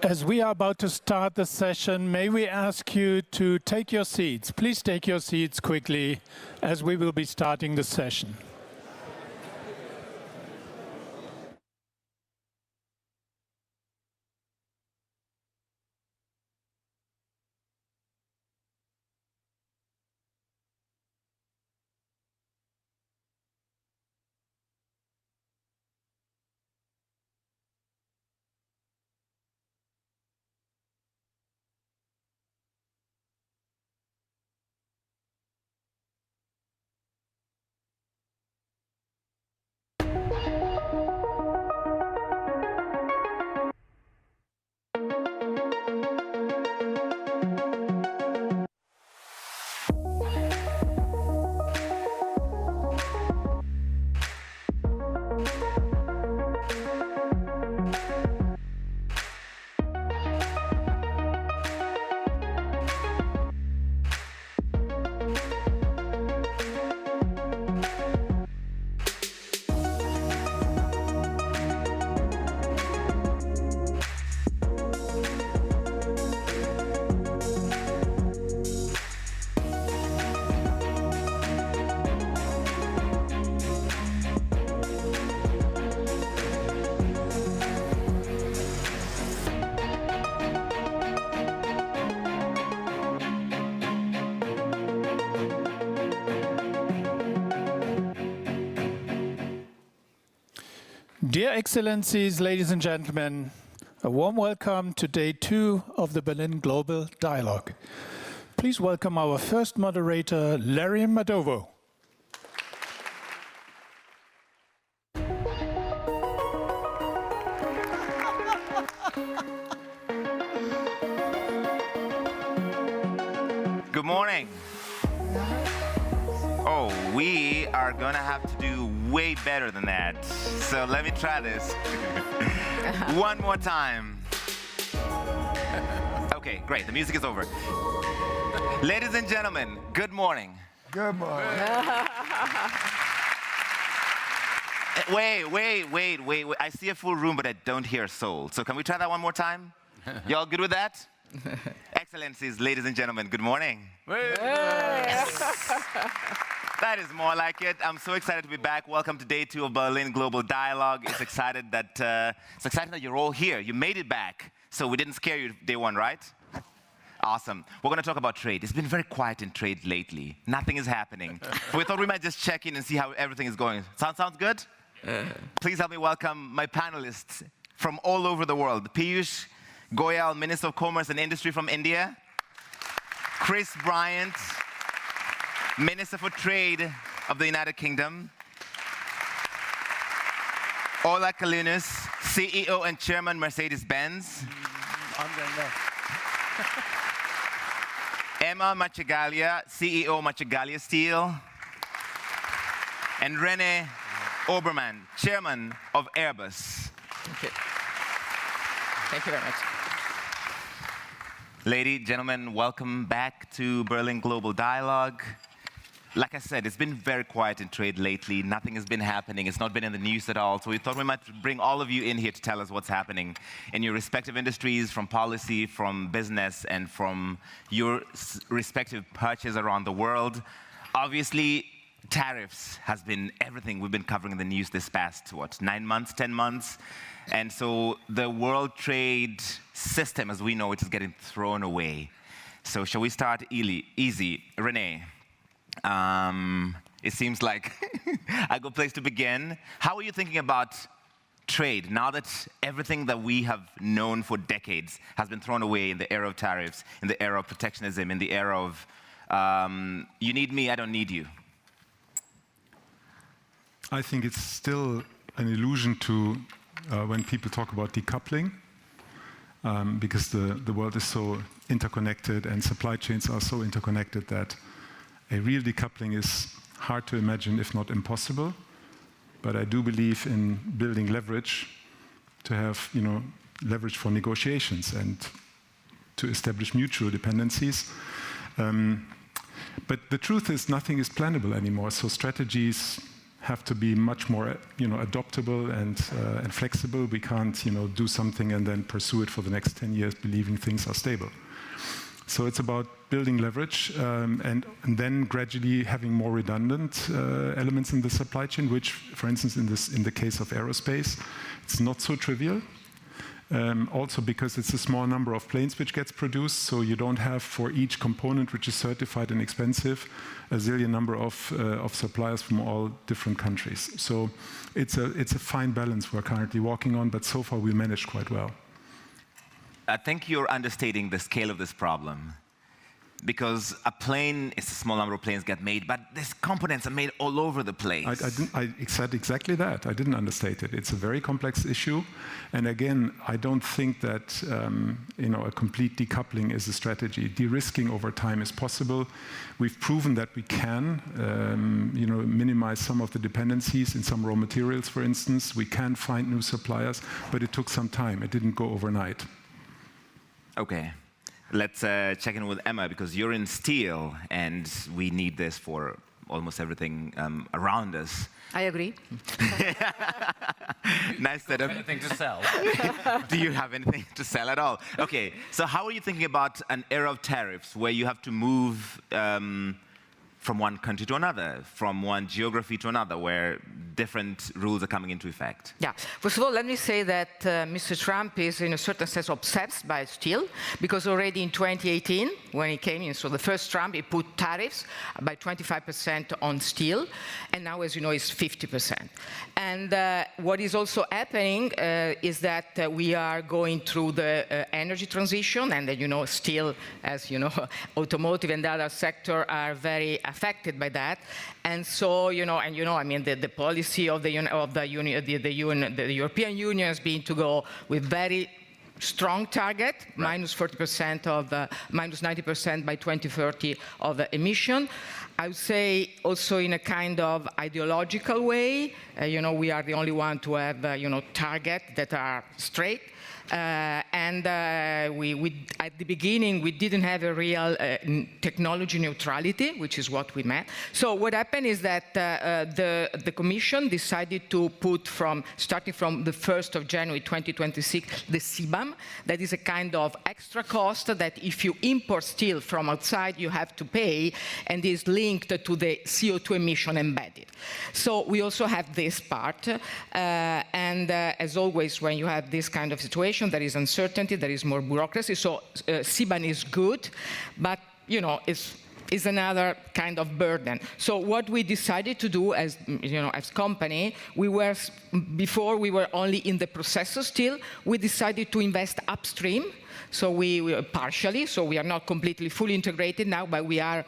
As we are about to start the session, may we ask you to take your seats. Please take your seats quickly, as we will be starting the session. Dear Excellencies, ladies and gentlemen, a warm welcome to day 2 of the Berlin Global Dialogue. Please welcome our first moderator, Larry Madowo. Good morning. Oh, we are gonna have to do way better than that. So let me try this. One more time. Okay, great. The music is over. Ladies and gentlemen, good morning. Good morning. Wait. I see a full room, but I don't hear a soul. So can we try that one more time? Y'all good with that? Excellencies, ladies and gentlemen, good morning. That is more like it. I'm so excited to be back. Welcome to day 2 of Berlin Global Dialogue. It's exciting that you're all here. You made it back. So we didn't scare you day 1, right? Awesome. We're going to talk about trade. It's been very quiet in trade lately. Nothing is happening. So we thought we might just check in and see how everything is going. Sounds good? Please help me welcome my panelists from all over the world. Piyush Goyal, Minister of Commerce and Industry from India. Chris Bryant, Minister for Trade of the United Kingdom. Ola Kalinus, CEO and Chairman, Mercedes-Benz. Emma Machigalia, CEO, Machigalia Steel. And René Obermann, Chairman of Airbus. Thank you. Thank you very much. Ladies, gentlemen, welcome back to Berlin Global Dialogue. Like I said, it's been very quiet in trade lately. Nothing has been happening. It's not been in the news at all. So we thought we might bring all of you in here to tell us what's happening in your respective industries, from policy, from business, and from your respective perches around the world. Obviously, tariffs has been everything we've been covering in the news this past, 9 months, 10 months? And so the world trade system, as we know it, is getting thrown away. So shall we start easy? René. It seems like a good place to begin. How are you thinking about trade now that everything that we have known for decades has been thrown away in the era of tariffs, in the era of protectionism, in the era of you need me, I don't need you? I think it's still an illusion to when people talk about decoupling, because the world is so interconnected and supply chains are so interconnected that a real decoupling is hard to imagine, if not impossible. But I do believe in building leverage to have, leverage for negotiations and to establish mutual dependencies. But the truth is, nothing is plannable anymore. So strategies have to be much more, adaptable and flexible. We can't, do something and then pursue it for the next 10 years, believing things are stable. So it's about building leverage and then gradually having more redundant elements in the supply chain, which, for instance, in the case of aerospace, it's not so trivial. Also because it's a small number of planes which gets produced, so you don't have for each component which is certified and expensive a zillion number of suppliers from all different countries. So it's a fine balance we're currently walking on, but so far we managed quite well. I think you're understating the scale of this problem. Because a plane, it's a small number of planes get made, but these components are made all over the place. I said exactly that. I didn't understate it. It's a very complex issue. And again, I don't think that a complete decoupling is a strategy. De-risking over time is possible. We've proven that we can minimize some of the dependencies in some raw materials, for instance. We can find new suppliers, but it took some time. It didn't go overnight. Okay. Let's check in with Emma, because you're in steel, and we need this for almost everything around us. I agree. Nice setup. Anything to sell? Do you have anything to sell at all? Okay, so how are you thinking about an era of tariffs where you have to move from one country to another, from one geography to another, where different rules are coming into effect? Yeah. First of all, let me say that Mr. Trump is, in a certain sense, obsessed by steel, because already in 2018, when he came in, so the first Trump, he put tariffs by 25% on steel, and now, as you know, it's 50%. And what is also happening is that we are going through the energy transition, and steel, as you know, automotive and other sector are very affected by that. And so, the policy of the European Union has been to go with very strong target, right. minus 40% minus 90% by 2030 of the emission. I would say also in a kind of ideological way. We are the only one to have, targets that are straight. We at the beginning, we didn't have a real technology neutrality, which is what we meant. So what happened is that the Commission decided to put starting from the 1st of January 2026, the CBAM. That is a kind of extra cost that if you import steel from outside, you have to pay, and is linked to the CO2 emission embedded. So we also have this part. As always, when you have this kind of situation, there is uncertainty, there is more bureaucracy. So CBAM is good, but is another kind of burden. So what we decided to do as company, before we were only in the processor still, we decided to invest upstream. So we partially, so we are not completely fully integrated now, but we are,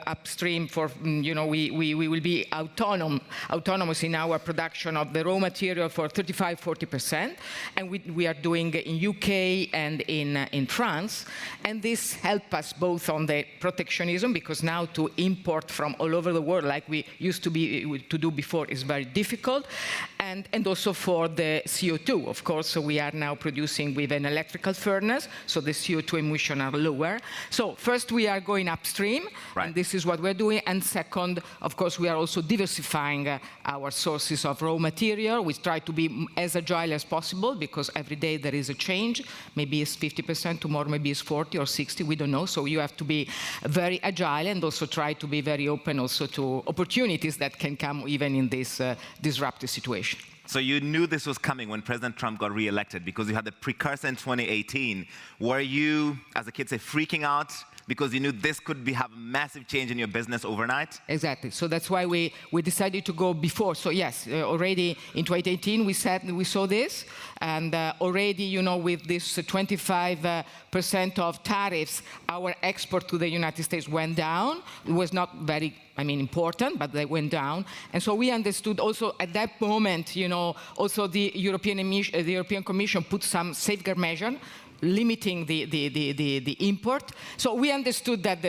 upstream for, we will be autonomous in our production of the raw material for 35–40%, and we are doing in UK and in France, and this helps us both on the protectionism, because now to import from all over the world like we used to do before is very difficult, and also for the CO2, of course. So we are now producing with an electrical furnace, so the CO2 emissions are lower. So first we are going upstream, right. And this is what we're doing. And second, of course, we are also diversifying our sources of raw material. We try to be as agile as possible, because every day there is a change. Maybe it's 50%, tomorrow maybe it's 40 or 60, we don't know. So you have to be very agile and also try to be very open also to opportunities that can come even in this disruptive situation. So you knew this was coming when President Trump got re-elected, because you had the precursor in 2018. Were you, as the kids say, freaking out because you knew this could have a massive change in your business overnight? Exactly. So that's why we decided to go before. So yes, already in 2018 we saw this, and already with this 25% of tariffs, our export to the United States went down. It was not very important, but they went down. And so we understood also at that moment, also the European Commission put some safeguard measure limiting the import. So we understood that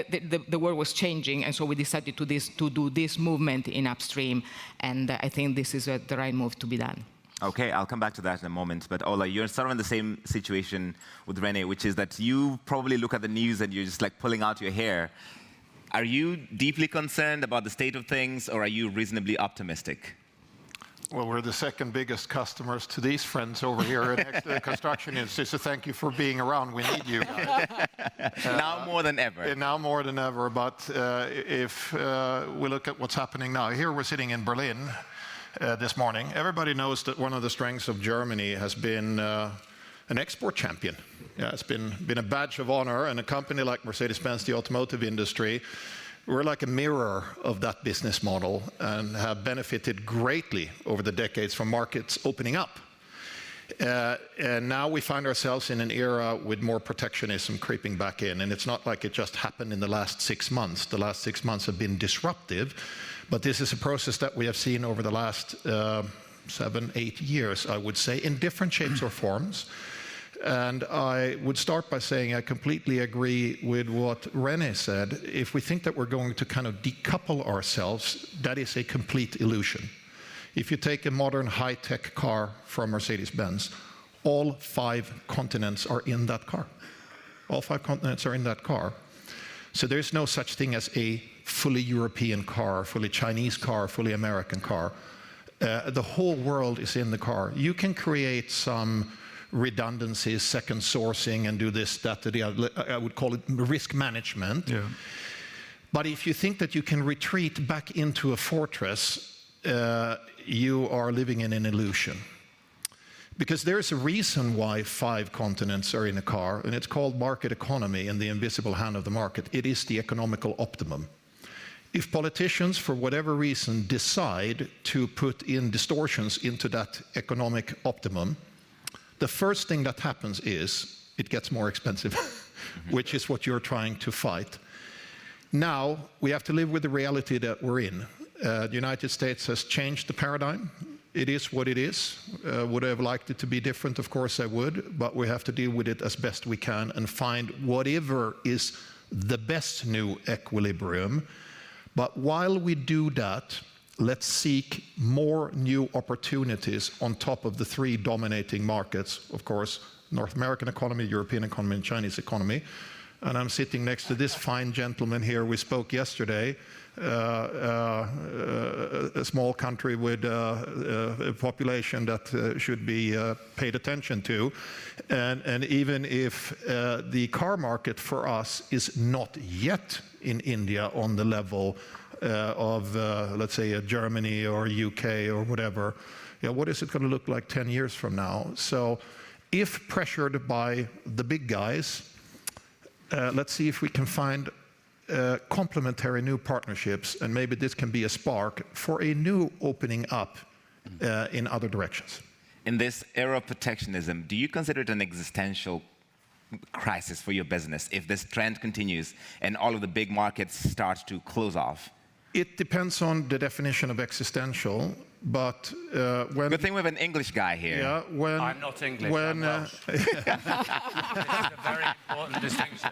the world was changing, and so we decided to do this movement in upstream, and I think this is the right move to be done. Okay, I'll come back to that in a moment. But Ola, you're sort of in the same situation with René, which is that you probably look at the news and you're just like pulling out your hair. Are you deeply concerned about the state of things, or are you reasonably optimistic? Well, we're the second biggest customers to these friends over here next to the construction industry, so thank you for being around. We need you guys. Now more than ever. Now more than ever, but if we look at what's happening now, here we're sitting in Berlin this morning. Everybody knows that one of the strengths of Germany has been an export champion. Yeah, it's been a badge of honor, and a company like Mercedes-Benz, the automotive industry, we're like a mirror of that business model and have benefited greatly over the decades from markets opening up. And now we find ourselves in an era with more protectionism creeping back in. And it's not like it just happened in the last 6 months. The last 6 months have been disruptive. But this is a process that we have seen over the last 7, 8 years, I would say, in different shapes or forms. And I would start by saying I completely agree with what René said. If we think that we're going to kind of decouple ourselves, that is a complete illusion. If you take a modern high-tech car from Mercedes-Benz, all 5 continents are in that car. All 5 continents are in that car. So there's no such thing as a fully European car, fully Chinese car, fully American car. The whole world is in the car. You can create some redundancies, second sourcing, and do this, that, the other. I would call it risk management. Yeah. But if you think that you can retreat back into a fortress, you are living in an illusion. Because there's a reason why 5 continents are in a car, and it's called market economy and the invisible hand of the market. It is the economical optimum. If politicians, for whatever reason, decide to put in distortions into that economic optimum, the first thing that happens is it gets more expensive, which is what you're trying to fight. Now, we have to live with the reality that we're in. The United States has changed the paradigm. It is what it is. Would I have liked it to be different? Of course I would, but we have to deal with it as best we can and find whatever is the best new equilibrium. But while we do that, let's seek more new opportunities on top of the 3 dominating markets, of course, North American economy, European economy, and Chinese economy. And I'm sitting next to this fine gentleman here. We spoke yesterday, a small country with a population that should be paid attention to. And even if the car market for us is not yet in India on the level of, let's say, Germany or UK or whatever, what is it going to look like 10 years from now? So if pressured by the big guys, let's see if we can find complementary new partnerships, and maybe this can be a spark for a new opening up in other directions. In this era of protectionism, do you consider it an existential crisis for your business if this trend continues and all of the big markets start to close off? It depends on the definition of existential, but when... Good thing we have an English guy here. Yeah, when... I'm not English, I'm Welsh. This is a very important distinction.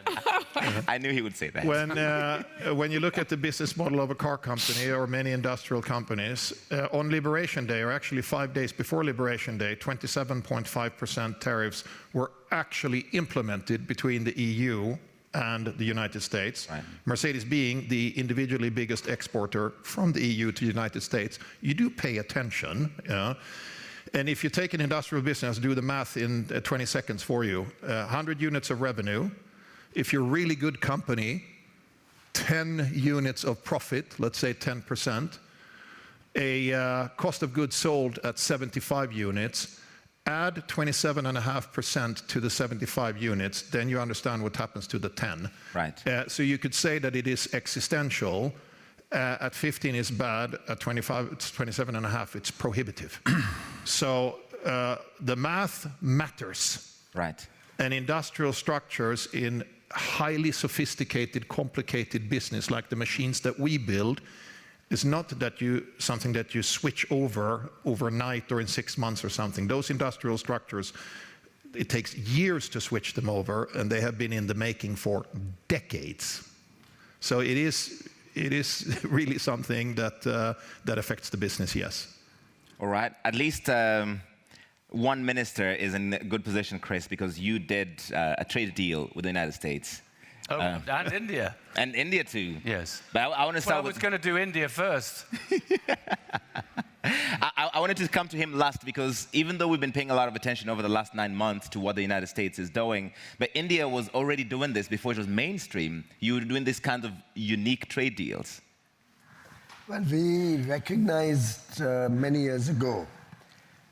I knew he would say that. When you look at the business model of a car company or many industrial companies, on Liberation Day, or actually 5 days before Liberation Day, 27.5% tariffs were actually implemented between the EU and the United States. Right. Mercedes being the individually biggest exporter from the EU to the United States, you do pay attention. And if you take an industrial business, do the math in 20 seconds for you, 100 units of revenue. If you're a really good company, 10 units of profit, let's say 10%, a cost of goods sold at 75 units, add 27.5% to the 75 units, then you understand what happens to the 10. Right. So you could say that it is existential. At 15 is bad. At 25, it's 27.5. It's prohibitive. So the math matters. Right. And industrial structures in highly sophisticated, complicated business, like the machines that we build, is not that something that you switch over overnight or in 6 months or something. Those industrial structures, it takes years to switch them over, and they have been in the making for decades. So it is really something that affects the business, yes. All right. At least one minister is in a good position, Chris, because you did a trade deal with the United States. Oh, and India. And India too. Yes. But I want to Well, I start was with... going to do India first. I wanted to come to him last because even though we've been paying a lot of attention over the last 9 months to what the United States is doing, but India was already doing this before it was mainstream. You were doing this kind of unique trade deals. Well, we recognized many years ago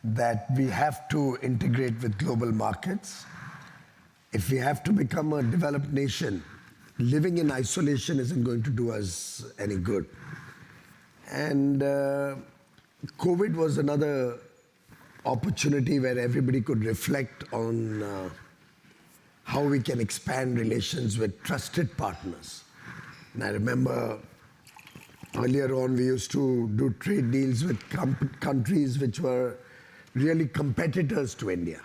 that we have to integrate with global markets. If we have to become a developed nation, living in isolation isn't going to do us any good. And COVID was another opportunity where everybody could reflect on how we can expand relations with trusted partners. And I remember earlier on we used to do trade deals with countries which were really competitors to India.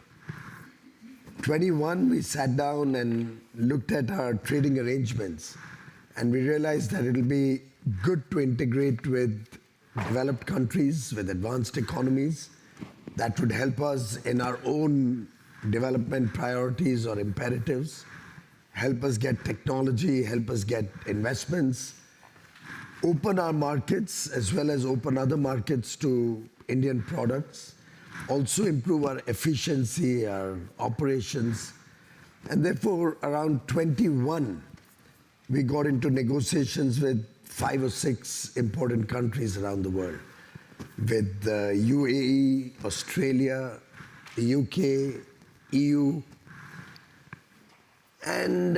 21, we sat down and looked at our trading arrangements, and we realized that it'll be good to integrate with developed countries, with advanced economies. That would help us in our own development priorities or imperatives, help us get technology, help us get investments, open our markets as well as open other markets to Indian products, also improve our efficiency, our operations. And therefore, around 21, we got into negotiations with 5 or 6 important countries around the world, with the UAE, Australia, the UK, EU. And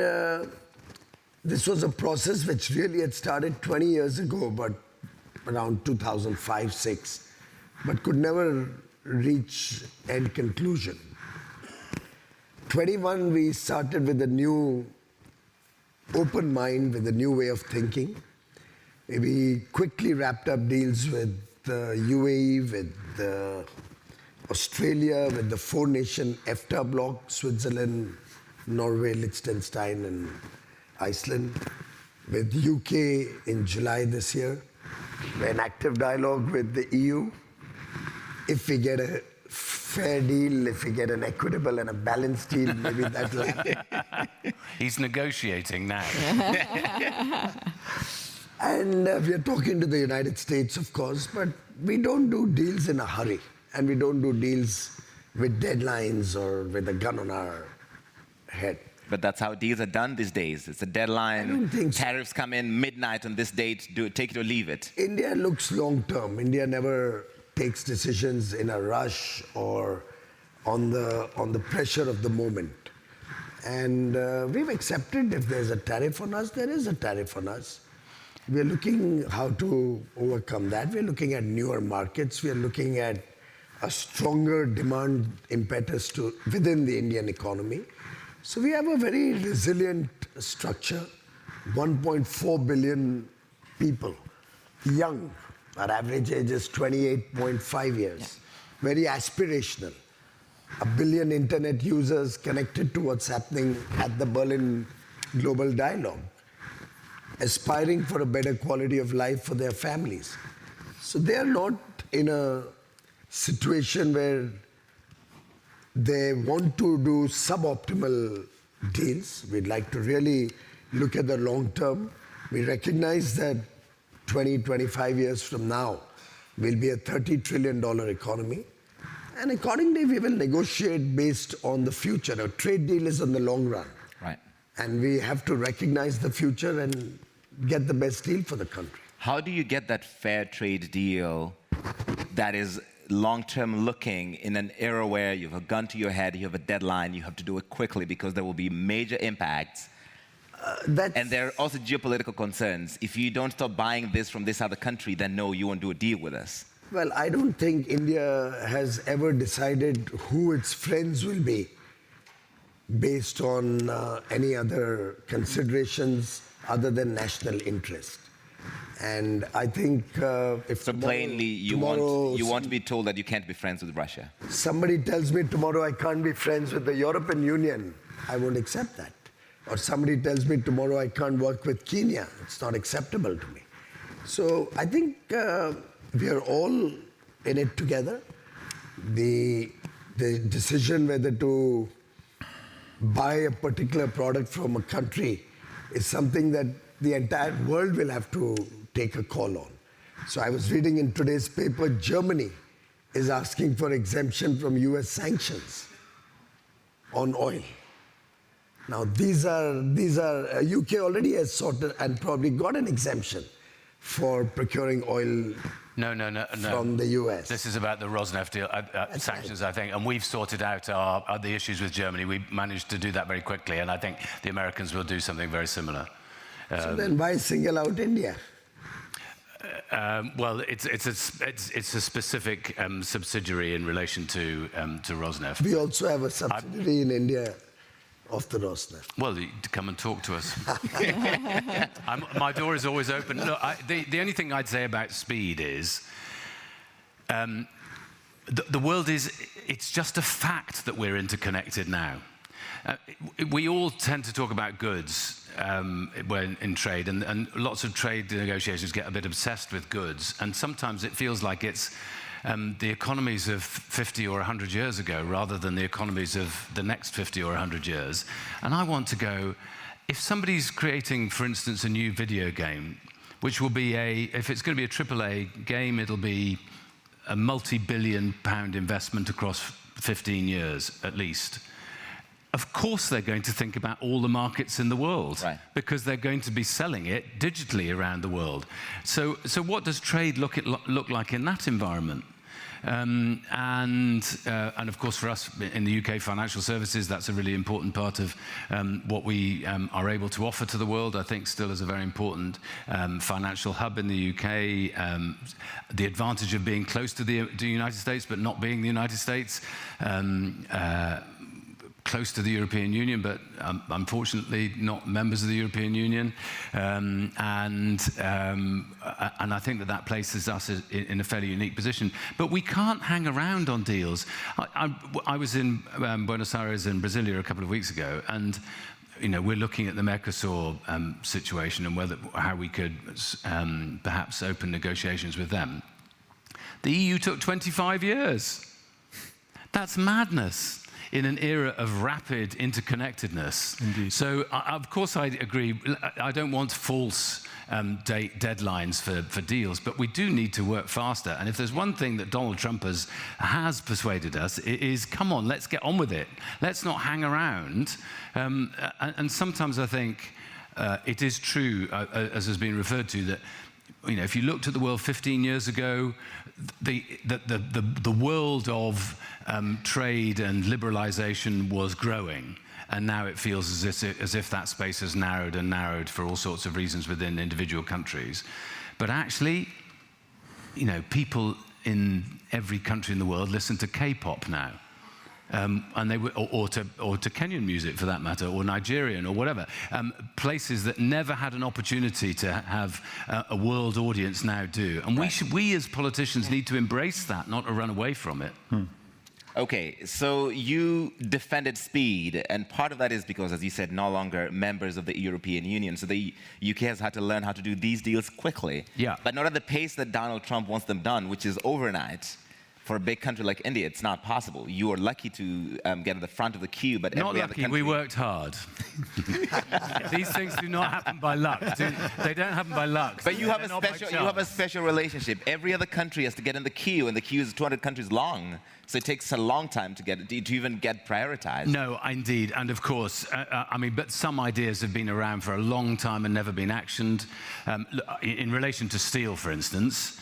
this was a process which really had started 20 years ago, but around 2005-06, but could never reach end conclusion. 21, we started with a new open mind, with a new way of thinking. We quickly wrapped up deals with the UAE, with Australia, with the 4-nation EFTA bloc, Switzerland, Norway, Liechtenstein, and Iceland, with UK in July this year. We're in active dialogue with the EU. If we get a fair deal, if we get an equitable and a balanced deal, maybe that'll happen. He's negotiating now. And we are talking to the United States, of course, but we don't do deals in a hurry. And we don't do deals with deadlines or with a gun on our head. But that's how deals are done these days. It's a deadline. I don't think so. Tariffs come in midnight on this date. Take it or leave it. India looks long term. India never takes decisions in a rush or on the pressure of the moment. And we've accepted if there's a tariff on us, there is a tariff on us. We're looking how to overcome that. We're looking at newer markets. We're looking at a stronger demand impetus within the Indian economy. So we have a very resilient structure, 1.4 billion people, young. Our average age is 28.5 years, very aspirational. 1 billion internet users connected to what's happening at the Berlin Global Dialogue, aspiring for a better quality of life for their families. So they are not in a situation where they want to do suboptimal deals. We'd like to really look at the long term. We recognize that 20, 25 years from now, we'll be a $30 trillion economy. And accordingly, we will negotiate based on the future. A trade deal is on the long run. Right. And we have to recognize the future and get the best deal for the country. How do you get that fair trade deal that is long-term looking in an era where you have a gun to your head, you have a deadline, you have to do it quickly because there will be major impacts? And there are also geopolitical concerns. If you don't stop buying this from this other country, then no, you won't do a deal with us. Well, I don't think India has ever decided who its friends will be based on any other considerations other than national interest. And I think if so plainly you want to be told that you can't be friends with Russia. Somebody tells me tomorrow I can't be friends with the European Union, I won't accept that. Or somebody tells me tomorrow I can't work with Kenya, it's not acceptable to me. So I think we are all in it together. The decision whether to buy a particular product from a country is something that the entire world will have to take a call on. So I was reading in today's paper, Germany is asking for exemption from US sanctions on oil. Now these are UK already has sorted and probably got an exemption for procuring oil No. from the US. This is about the Rosneft deal, sanctions, right. I think, and we've sorted out the issues with Germany. We managed to do that very quickly, and I think the Americans will do something very similar. So then why single out India? Well, it's a specific subsidiary in relation to Rosneft. We also have a subsidiary in India of the Rosneft. Well, come and talk to us. My door is always open. Look, the only thing I'd say about speed is the world it's just a fact that we're interconnected now. We all tend to talk about goods when in trade, and lots of trade negotiations get a bit obsessed with goods, and sometimes it feels like it's the economies of 50 or 100 years ago rather than the economies of the next 50 or 100 years. And I want to go, if somebody's creating, for instance, a new video game, which will be if it's going to be a AAA game, it'll be a multi-billion pound investment across 15 years at least. Of course they're going to think about all the markets in the world, right, because they're going to be selling it digitally around the world. So what does trade look like in that environment? And of course for us in the UK financial services, that's a really important part of what we are able to offer to the world. I think still is a very important financial hub in the UK. The advantage of being close to the United States but not being the United States. Close to the European Union, but unfortunately not members of the European Union, and I think that places us in a fairly unique position. But we can't hang around on deals. I was in Buenos Aires in Brasilia a couple of weeks ago, and we're looking at the Mercosur situation and how we could perhaps open negotiations with them. The EU took 25 years. That's madness in an era of rapid interconnectedness. Indeed. So, of course, I agree. I don't want false deadlines for deals, but we do need to work faster. And if there's one thing that Donald Trump has persuaded us, it is, come on, let's get on with it. Let's not hang around. And sometimes I think it is true, as has been referred to, that if you looked at the world 15 years ago, the world of trade and liberalization was growing, and now it feels as if that space has narrowed and narrowed for all sorts of reasons within individual countries. But actually, people in every country in the world listen to K-pop now. And they or to Kenyan music for that matter, or Nigerian or whatever, places that never had an opportunity to have a world audience now do. And we as politicians need to embrace that, not to run away from it. Okay, so you defended speed, and part of that is because, as you said, no longer members of the European Union. So the UK has had to learn how to do these deals quickly, but not at the pace that Donald Trump wants them done, which is overnight. For a big country like India, it's not possible. You are lucky to get at the front of the queue, but not every lucky. other country... We worked hard. These things do not happen by luck. They don't happen by luck. But you have a special relationship. Every other country has to get in the queue, and the queue is 200 countries long. So it takes a long time to even get prioritized. No, indeed, and of course, but some ideas have been around for a long time and never been actioned. In relation to steel, for instance.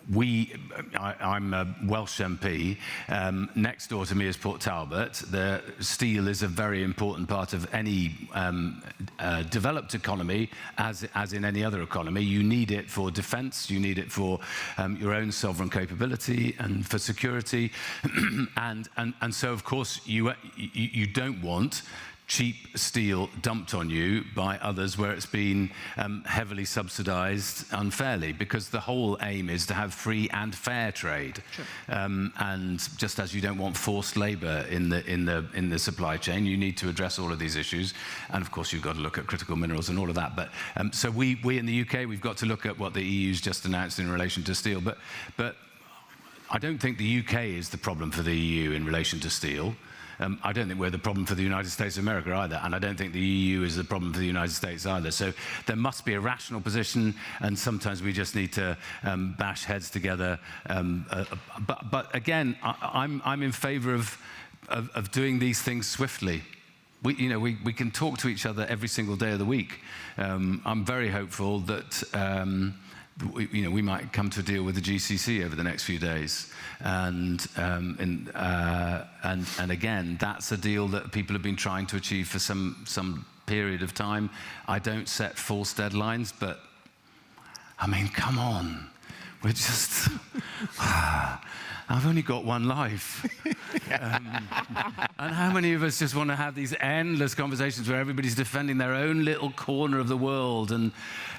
I'm a Welsh MP. Next door to me is Port Talbot. The steel is a very important part of any developed economy, as in any other economy. You need it for defence. You need it for your own sovereign capability and for security. and so, of course, you don't want cheap steel dumped on you by others where it's been heavily subsidized unfairly, because the whole aim is to have free and fair trade. Sure. And just as you don't want forced labor in the supply chain, you need to address all of these issues. And of course, you've got to look at critical minerals and all of that. But so we in the UK, we've got to look at what the EU's just announced in relation to steel. But I don't think the UK is the problem for the EU in relation to steel. I don't think we're the problem for the United States of America either, and I don't think the EU is the problem for the United States either. So there must be a rational position, and sometimes we just need to bash heads together. But again, I'm in favour of doing these things swiftly. We can talk to each other every single day of the week. I'm very hopeful that we might come to a deal with the GCC over the next few days, and again, that's a deal that people have been trying to achieve for some period of time. I don't set false deadlines, but I mean, come on, we're just. I've only got one life. And how many of us just want to have these endless conversations where everybody's defending their own little corner of the world? And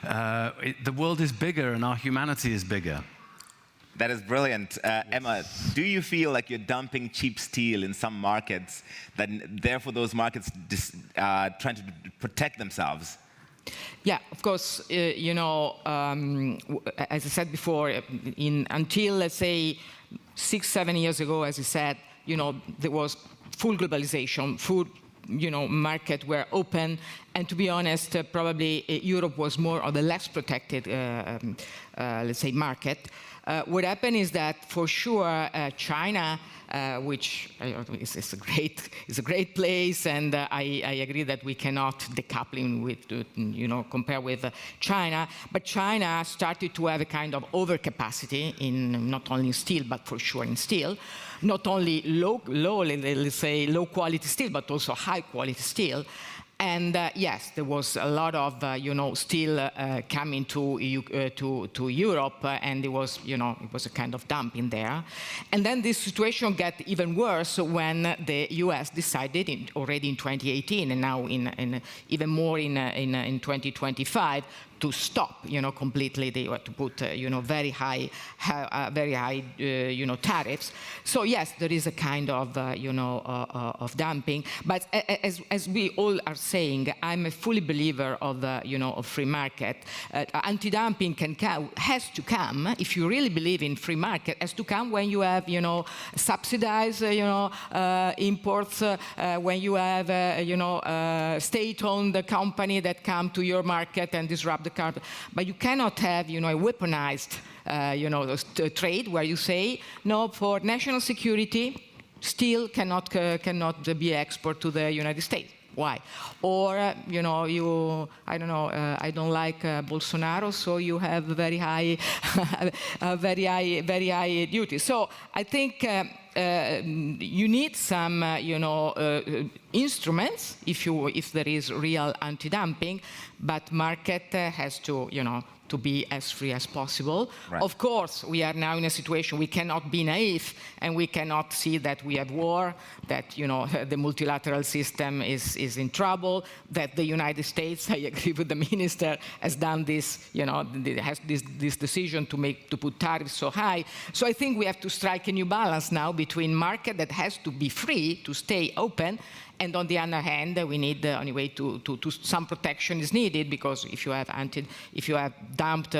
the world is bigger and our humanity is bigger. That is brilliant. Emma, do you feel like you're dumping cheap steel in some markets, that therefore those markets trying to protect themselves? Yeah, of course, as I said before, until, let's say, 6-7 years ago, as I said, there was full globalization, full, market were open, and to be honest, probably Europe was more or the less protected, let's say, market. What happened is that, for sure, China, which is a great place, and I agree that we cannot decoupling with, compare with China. But China started to have a kind of overcapacity in not only steel, but for sure in steel, not only let's say low quality steel, but also high quality steel. And yes, there was a lot of steel coming to Europe, and it was it was a kind of dumping there. And then this situation got even worse when the U.S. decided already in 2018, and now in even more in 2025. To stop, completely, they were to put, very high, tariffs. So yes, there is a kind of, of dumping. But as we all are saying, I'm a fully believer of, of free market. Anti-dumping has to come. If you really believe in free market, has to come when you have, subsidized, imports, when you have, state-owned company that come to your market and disrupt the carpet. But you cannot have, a weaponized, trade where you say, no, for national security, steel cannot be export to the United States. Why? Or, I don't know, I don't like Bolsonaro, so you have very high, very high duties. So I think you need some, instruments if there is real anti-dumping, but market has to, to be as free as possible. Right. Of course, we are now in a situation we cannot be naive, and we cannot see that we have war, that the multilateral system is in trouble, that the United States, I agree with the minister, has done this, has this decision to put tariffs so high. So I think we have to strike a new balance now between market that has to be free to stay open, and on the other hand, we need anyway to some protection is needed, because if you have dumped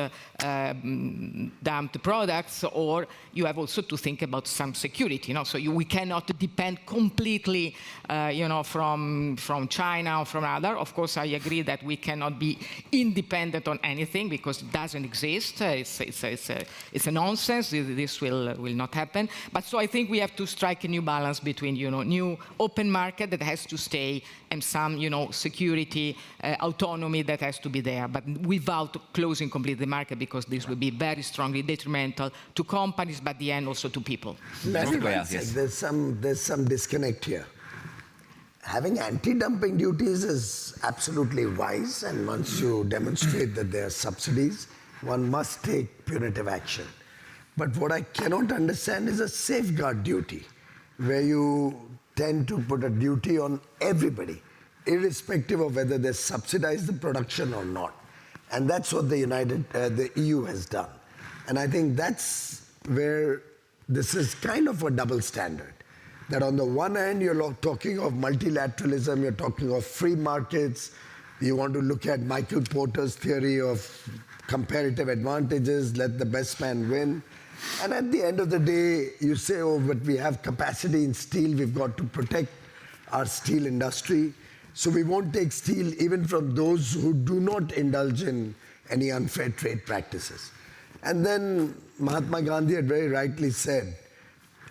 products, or you have also to think about some security. So we cannot depend completely, from China or from other. Of course, I agree that we cannot be independent on anything, because it doesn't exist. It's a nonsense. This will not happen. But so I think we have to strike a new balance between new open market that has to stay, and some security, autonomy that has to be there, but without closing completely the market, because this will be very strongly detrimental to companies, but at the end also to people. Yes. There's some disconnect here. Having anti-dumping duties is absolutely wise, and once you demonstrate that there are subsidies, one must take punitive action. But what I cannot understand is a safeguard duty, where you tend to put a duty on everybody, irrespective of whether they subsidize the production or not. And that's what the EU has done. And I think that's where this is kind of a double standard. That on the one hand, you're talking of multilateralism, you're talking of free markets, you want to look at Michael Porter's theory of comparative advantages, let the best man win. And at the end of the day, you say, oh, but we have capacity in steel, we've got to protect our steel industry. So we won't take steel even from those who do not indulge in any unfair trade practices. And then Mahatma Gandhi had very rightly said,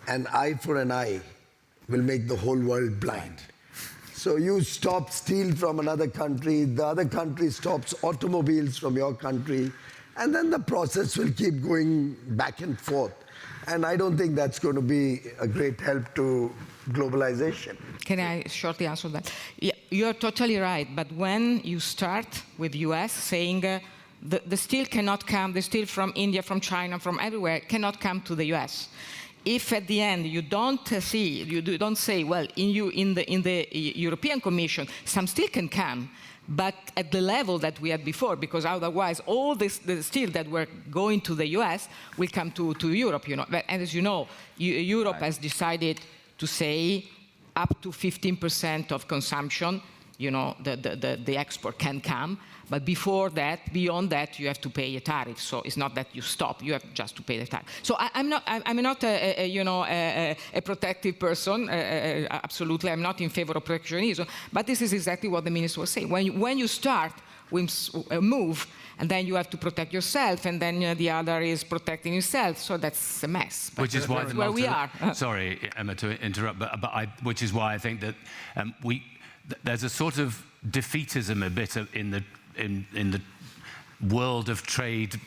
an eye for an eye will make the whole world blind. So you stop steel from another country, the other country stops automobiles from your country, and then the process will keep going back and forth. And I don't think that's going to be a great help to globalization. Can I shortly answer that? Yeah, you're totally right. But when you start with US saying the steel cannot come, the steel from India, from China, from everywhere cannot come to the US. If at the end you don't say, well, in the European Commission, some steel can come, but at the level that we had before, because otherwise all the steel that were going to the US will come to Europe, you know. And as you know, Europe has decided to say up to 15% of consumption, you know, the export can come. But before that, beyond that, you have to pay a tariff. So it's not that you stop; you have just to pay the tariff. So I'm not a protective person. Absolutely, I'm not in favor of protectionism. But this is exactly what the minister was saying. When you start with a move, and then you have to protect yourself, and then the other is protecting himself. So that's a mess. But which is why that's where we are. Sorry, Emma, to interrupt, which is why I think that there's a sort of defeatism a bit in the world of trade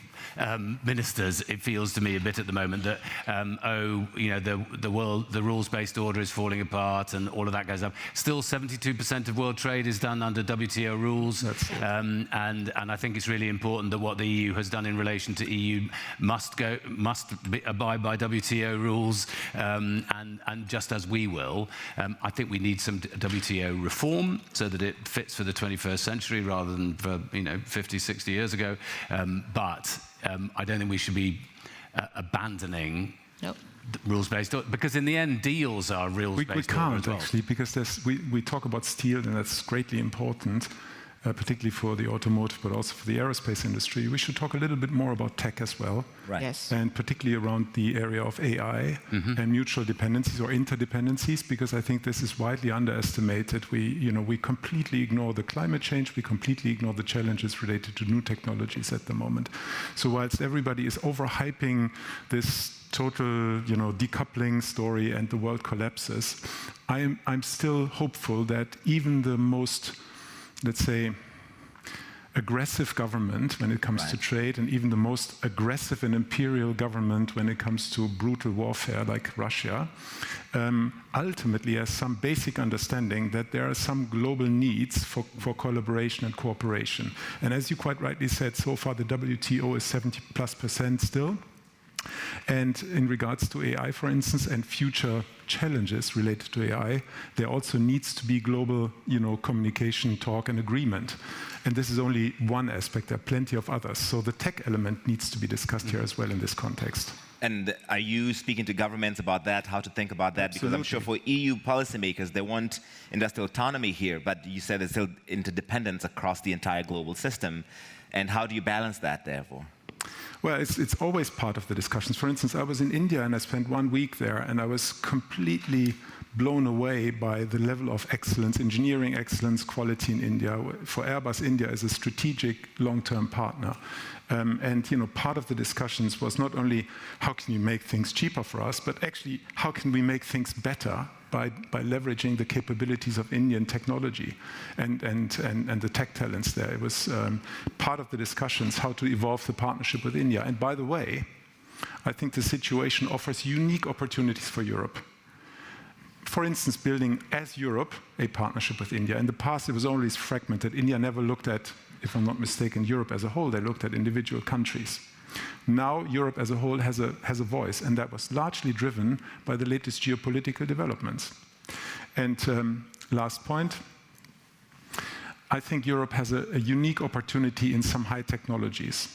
ministers. It feels to me a bit at the moment that the rules-based order is falling apart and all of that goes up. Still, 72% of world trade is done under WTO rules, and I think it's really important that what the EU has done in relation to EU must abide by WTO rules, and just as we will, I think we need some WTO reform so that it fits for the 21st century rather than for 50, 60 years ago, but I don't think we should be abandoning rules-based, because in the end, deals are rules-based. We can't, actually, because we talk about steel, and that's greatly important, particularly for the automotive, but also for the aerospace industry. We should talk a little bit more about tech as well, right. Yes. And particularly around the area of AI and mutual dependencies or interdependencies, because I think this is widely underestimated. We completely ignore the climate change. We completely ignore the challenges related to new technologies at the moment. So whilst everybody is overhyping this total, decoupling story and the world collapses, I'm still hopeful that even the most, let's say, aggressive government when it comes to trade, and even the most aggressive and imperial government when it comes to brutal warfare like Russia, ultimately has some basic understanding that there are some global needs for collaboration and cooperation. And as you quite rightly said, so far the WTO is 70+% still. And in regards to AI, for instance, and future challenges related to AI, there also needs to be global, communication, talk, and agreement. And this is only one aspect. There are plenty of others. So the tech element needs to be discussed here as well in this context. And are you speaking to governments about that, how to think about that? Absolutely. Because I'm sure for EU policymakers, they want industrial autonomy here, but you said there's still interdependence across the entire global system. And how do you balance that, therefore? Well, it's always part of the discussions. For instance, I was in India and I spent 1 week there, and I was completely blown away by the level of excellence, engineering excellence, quality in India. For Airbus, India is a strategic long-term partner. And part of the discussions was not only how can you make things cheaper for us, but actually how can we make things better by leveraging the capabilities of Indian technology and the tech talents there. It was part of the discussions how to evolve the partnership with India. And by the way, I think the situation offers unique opportunities for Europe. For instance, building as Europe a partnership with India. In the past, it was always fragmented. India never looked at, if I'm not mistaken, Europe as a whole. They looked at individual countries. Now, Europe as a whole has a voice, and that was largely driven by the latest geopolitical developments. And last point, I think Europe has a unique opportunity in some high technologies,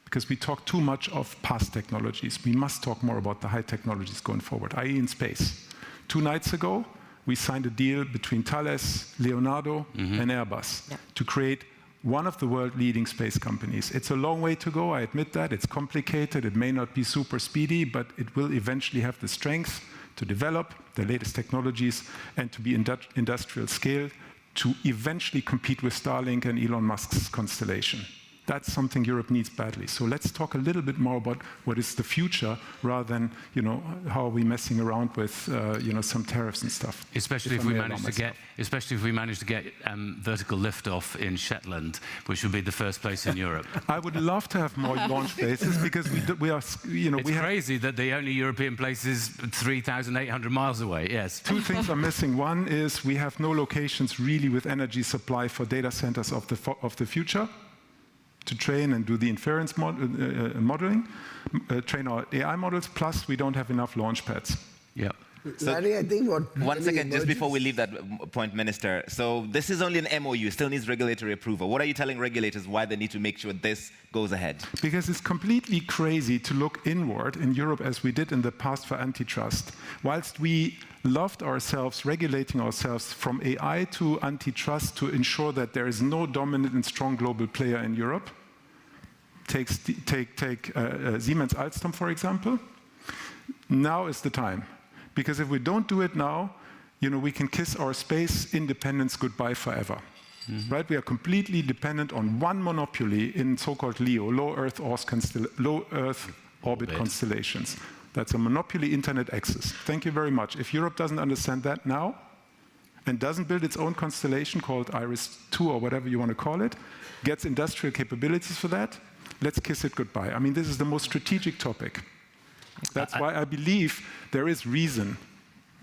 because we talk too much of past technologies. We must talk more about the high technologies going forward, i.e. in space. 2 nights ago, we signed a deal between Thales, Leonardo, and Airbus to create one of the world-leading space companies. It's a long way to go, I admit that. It's complicated, it may not be super speedy, but it will eventually have the strength to develop the latest technologies and to be industrial scale to eventually compete with Starlink and Elon Musk's constellation. That's something Europe needs badly. So let's talk a little bit more about what is the future rather than, how are we messing around with, some tariffs and stuff. Especially if we manage to get vertical liftoff in Shetland, which would be the first place in Europe. I would love to have more launch bases because we are, It's crazy that the only European place is 3,800 miles away. Yes. Two things are missing. One is we have no locations really with energy supply for data centers of the future, to train and do the inference modeling, train our AI models, plus we don't have enough launch pads. Yeah. Larry, I think what... One second, just before we leave that point, Minister. So this is only an MOU, still needs regulatory approval. What are you telling regulators why they need to make sure this goes ahead? Because it's completely crazy to look inward in Europe as we did in the past for antitrust. Whilst we loved ourselves, regulating ourselves from AI to antitrust to ensure that there is no dominant and strong global player in Europe. Take Siemens Alstom, for example. Now is the time. Because if we don't do it now, we can kiss our space independence goodbye forever. Mm-hmm. Right? We are completely dependent on one monopoly in so-called LEO, low Earth orbit constellations. That's a monopoly internet access. Thank you very much. If Europe doesn't understand that now and doesn't build its own constellation called IRIS-2 or whatever you want to call it, gets industrial capabilities for that, let's kiss it goodbye. I mean, this is the most strategic topic. That's why I believe there is reason,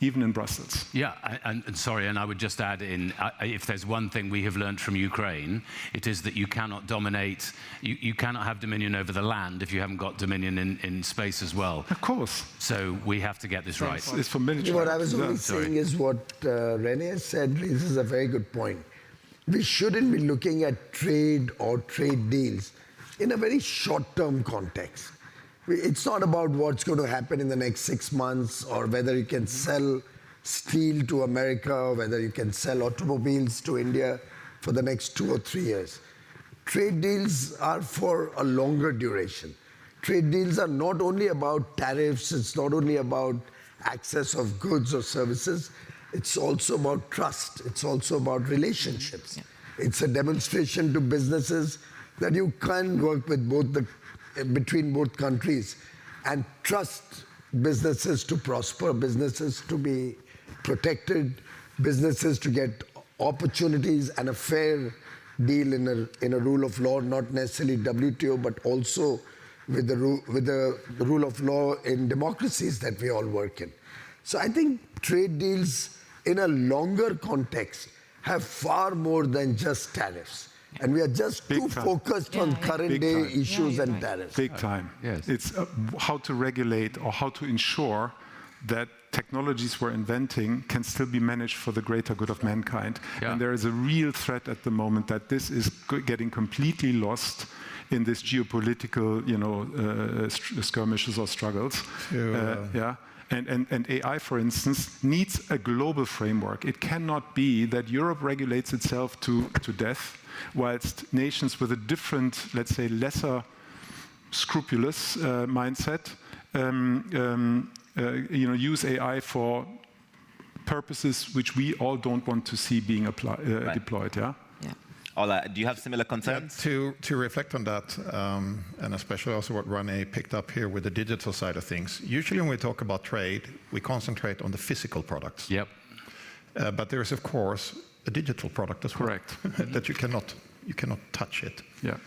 even in Brussels. Yeah, and I would just add in, if there's one thing we have learned from Ukraine, it is that you cannot dominate, you cannot have dominion over the land if you haven't got dominion in space as well. Of course. So we have to get this right. It's for military. What I was only saying is what René said raises a very good point. We shouldn't be looking at trade or trade deals in a very short-term context. It's not about what's going to happen in the next 6 months or whether you can sell steel to America or whether you can sell automobiles to India for the next 2 or 3 years. Trade deals are for a longer duration. Trade deals are not only about tariffs, it's not only about access of goods or services, it's also about trust, it's also about relationships. Yeah. It's a demonstration to businesses that you can work with between both countries and trust businesses to prosper, businesses to be protected, businesses to get opportunities and a fair deal in a rule of law, not necessarily WTO, but also with the rule of law in democracies that we all work in. So I think trade deals in a longer context have far more than just tariffs. And we are just too focused on current day issues and tariffs. Big time. Yes. It's how to regulate or how to ensure that technologies we're inventing can still be managed for the greater good of mankind. Yeah. And there is a real threat at the moment that this is getting completely lost in this geopolitical, skirmishes or struggles. And AI, for instance, needs a global framework. It cannot be that Europe regulates itself to death, whilst nations with a different, let's say, lesser scrupulous mindset, use AI for purposes which we all don't want to see being deployed. Yeah. Ola, do you have similar concerns? Yeah, to reflect on that, and especially also what René picked up here with the digital side of things. Usually when we talk about trade, we concentrate on the physical products. Yep. But there is, of course, a digital product as well. Correct. That you cannot touch it. Yeah.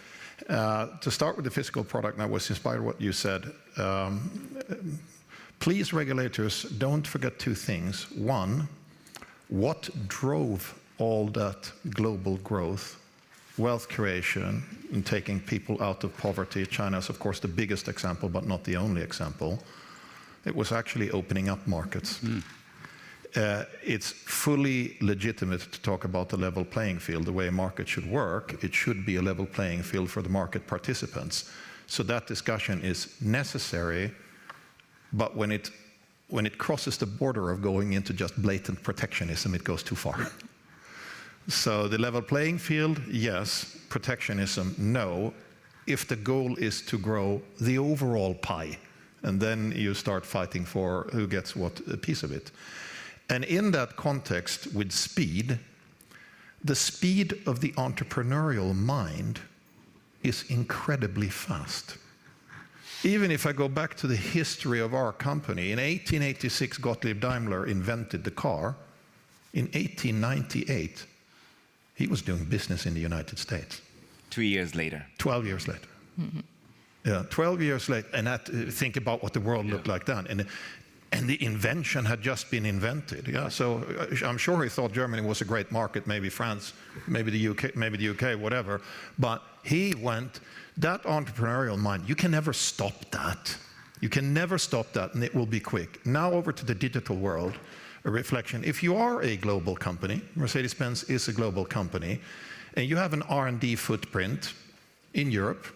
To start with the physical product, and I was inspired by what you said. Please, regulators, don't forget two things. One, what drove all that global growth, wealth creation, and taking people out of poverty? China is, of course, the biggest example, but not the only example. It was actually opening up markets. It's fully legitimate to talk about the level playing field, the way a market should work. It should be a level playing field for the market participants. So that discussion is necessary, but when it crosses the border of going into just blatant protectionism, it goes too far. So the level playing field, yes. Protectionism, no. If the goal is to grow the overall pie And then you start fighting for who gets what piece of it. And in that context with speed, the speed of the entrepreneurial mind is incredibly fast. Even if I go back to the history of our company, in 1886 Gottlieb Daimler invented the car. In 1898, he was doing business in the United States. 2 years later. 12 years later. Yeah, 12 years later. And think about what the world looked like then. And the invention had just been invented. Yeah, so I'm sure he thought Germany was a great market, maybe France, maybe the UK, whatever. But he went, that entrepreneurial mind, you can never stop that. You can never stop that, and it will be quick. Now over to the digital world, a reflection. If you are a global company, Mercedes-Benz is a global company, and you have an R&D footprint in Europe,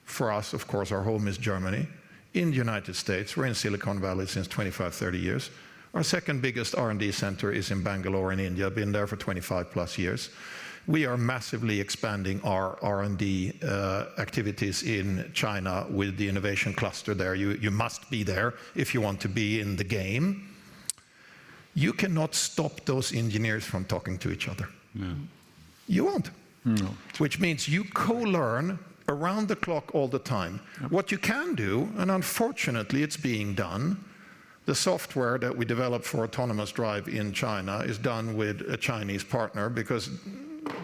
for us, of course, our home is Germany. In the United States, we're in Silicon Valley since 25, 30 years. Our second biggest R&D center is in Bangalore in India, been there for 25 plus years. We are massively expanding our R&D activities in China with the innovation cluster there. You must be there if you want to be in the game. You cannot stop those engineers from talking to each other. No. You won't. No. Which means you co-learn around the clock all the time. Yep. What you can do, and unfortunately it's being done, the software that we develop for autonomous drive in China is done with a Chinese partner because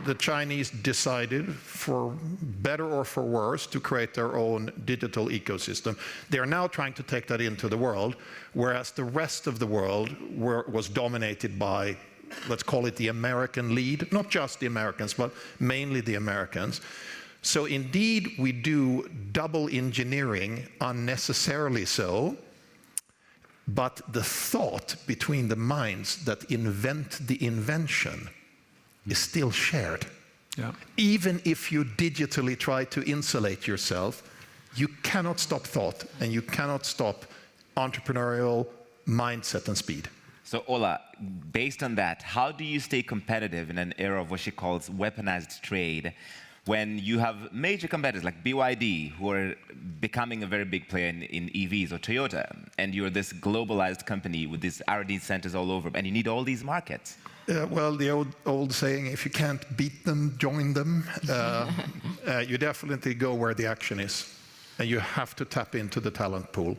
the Chinese decided, for better or for worse, to create their own digital ecosystem. They're now trying to take that into the world, whereas the rest of the world was dominated by, let's call it the American lead, not just the Americans, but mainly the Americans. So indeed, we do double engineering unnecessarily so, but the thought between the minds that invent the invention is still shared. Yeah. Even if you digitally try to insulate yourself, you cannot stop thought and you cannot stop entrepreneurial mindset and speed. So Ola, based on that, how do you stay competitive in an era of what she calls weaponized trade when you have major competitors like BYD who are becoming a very big player in EVs, or Toyota, and you're this globalized company with these R&D centers all over, and you need all these markets? Well, the old saying, if you can't beat them, join them. You definitely go where the action is, and you have to tap into the talent pool.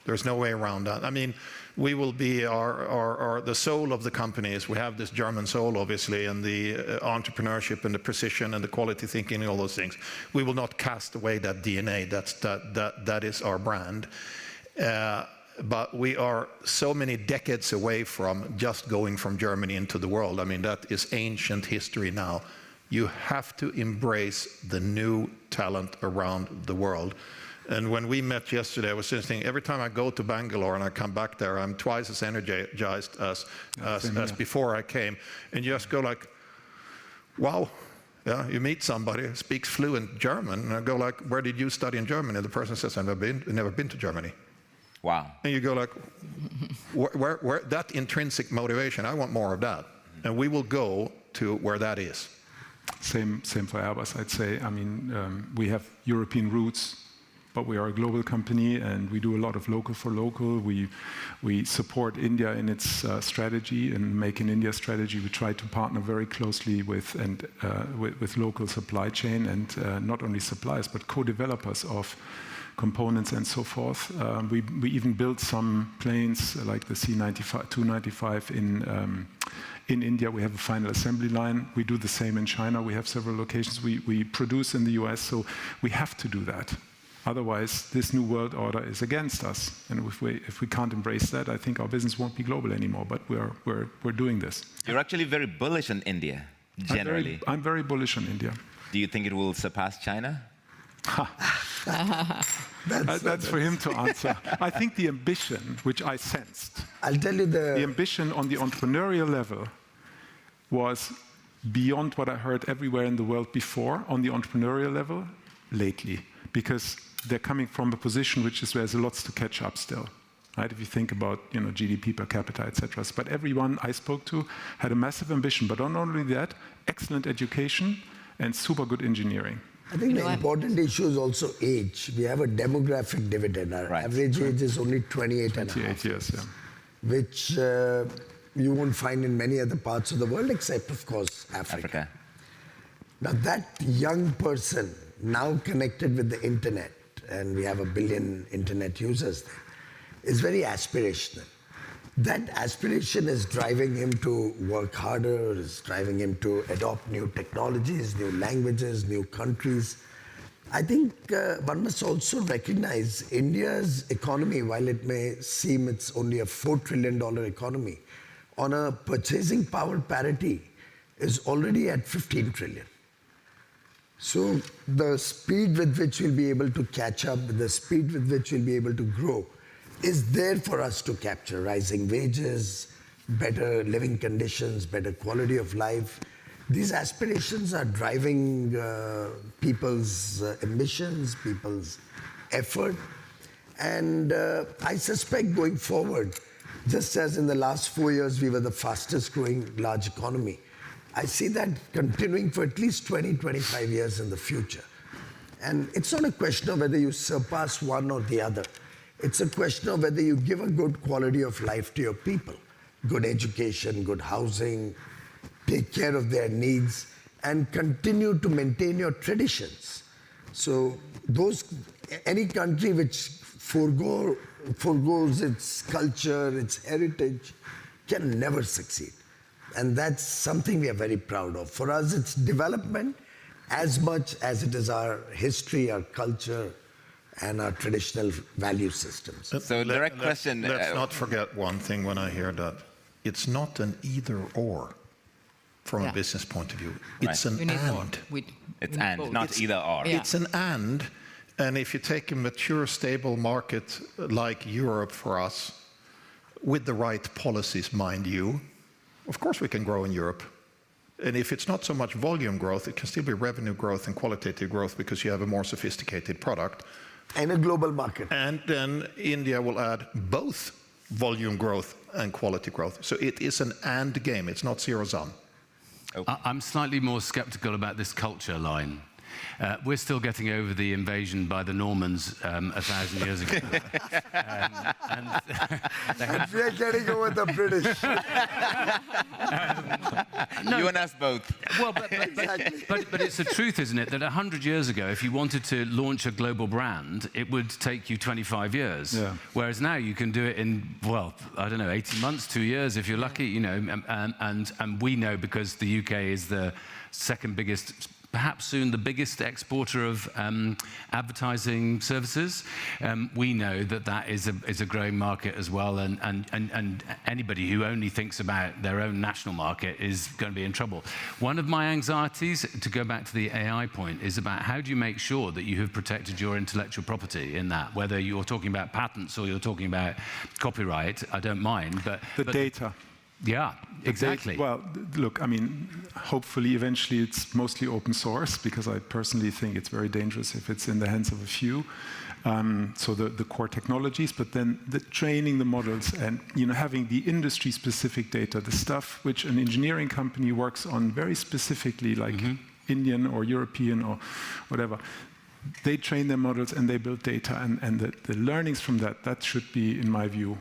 There's no way around that. I mean, we will be the soul of the companies. We have this German soul, obviously, and the entrepreneurship and the precision and the quality thinking and all those things. We will not cast away that DNA. That is our brand. But we are so many decades away from just going from Germany into the world. I mean, that is ancient history now. You have to embrace the new talent around the world. And when we met yesterday, I was thinking, every time I go to Bangalore and I come back there, I'm twice as energized as before I came. And you just go like, wow. Yeah, you meet somebody who speaks fluent German, and I go like, where did you study in Germany? And the person says, I've never been to Germany. Wow. And you go like, where that intrinsic motivation, I want more of that. And we will go to where that is. Same for Airbus, I'd say. I mean, we have European roots, but we are a global company, and we do a lot of local for local. We support India in its strategy, and Make in India strategy. We try to partner very closely with local supply chain, and not only suppliers, but co-developers of components and so forth. We even built some planes like the C-295 in India. We have a final assembly line. We do the same in China. We have several locations. We produce in the US, so we have to do that. Otherwise, this new world order is against us. And if we can't embrace that, I think our business won't be global anymore. But we're doing this. You're actually very bullish on India, generally. I'm very bullish on India. Do you think it will surpass China? That's for him to answer. I think the ambition, which I sensed, I'll tell you the ambition on the entrepreneurial level was beyond what I heard everywhere in the world before on the entrepreneurial level lately, because they're coming from a position which is there's lots to catch up still. Right? If you think about GDP per capita, etc. But everyone I spoke to had a massive ambition. But not only that, excellent education and super good engineering. I think the important issue is also age. We have a demographic dividend. Our average age is only 28 and a half years, yeah. Which you won't find in many other parts of the world, except, of course, Africa. Now, that young person, now connected with the internet, and we have 1 billion internet users there, is very aspirational. That aspiration is driving him to work harder, is driving him to adopt new technologies, new languages, new countries. I think one must also recognize India's economy, while it may seem it's only a $4 trillion economy, on a purchasing power parity is already at 15 trillion. So the speed with which we'll be able to catch up, the speed with which we'll be able to grow, is there for us to capture. Rising wages, better living conditions, better quality of life. These aspirations are driving people's ambitions, people's effort. And I suspect going forward, just as in the last 4 years we were the fastest growing large economy, I see that continuing for at least 20, 25 years in the future. And it's not a question of whether you surpass one or the other. It's a question of whether you give a good quality of life to your people. Good education, good housing, take care of their needs, and continue to maintain your traditions. So any country which forgoes its culture, its heritage, can never succeed. And that's something we are very proud of. For us, it's development as much as it is our history, our culture, and our traditional value systems. So direct question. Let's not forget one thing when I hear that. It's not an either or from a business point of view. It's an and. It's and, not either or. It's an and if you take a mature, stable market like Europe for us, with the right policies, mind you, of course we can grow in Europe. And if it's not so much volume growth, it can still be revenue growth and qualitative growth because you have a more sophisticated product. And a global market. And then India will add both volume growth and quality growth. So it is an and game, it's not zero-sum. I'm slightly more skeptical about this culture line. We're still getting over the invasion by the Normans 1,000 years ago. We're getting over the British. You and us both. Well, but it's the truth, isn't it, that 100 years ago, if you wanted to launch a global brand, it would take you 25 years. Yeah. Whereas now you can do it in, well, I don't know, 18 months, 2 years, if you're lucky, you know. And we know, because the UK is the second biggest, perhaps soon the biggest exporter of advertising services. We know that that is a growing market as well, and anybody who only thinks about their own national market is going to be in trouble. One of my anxieties, to go back to the AI point, is about how do you make sure that you have protected your intellectual property in that, whether you're talking about patents or you're talking about copyright, I don't mind, but data. Yeah, exactly. Well, look, I mean, hopefully eventually it's mostly open source, because I personally think it's very dangerous if it's in the hands of a few. So the core technologies, but then the training the models and, you know, having the industry-specific data, the stuff which an engineering company works on very specifically, like Indian or European or whatever. They train their models and they build data, and the learnings from that should be, in my view,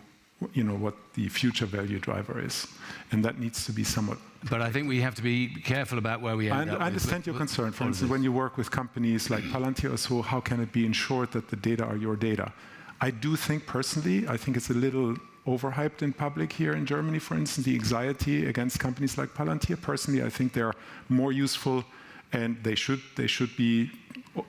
you know, what the future value driver is, and that needs to be somewhat. But I think we have to be careful about where we end up. I understand your concern. For instance, when you work with companies like Palantir or so, how can it be ensured that the data are your data? I do think personally, I think it's a little overhyped in public here in Germany, for instance, the anxiety against companies like Palantir. Personally, I think they're more useful, and they should be,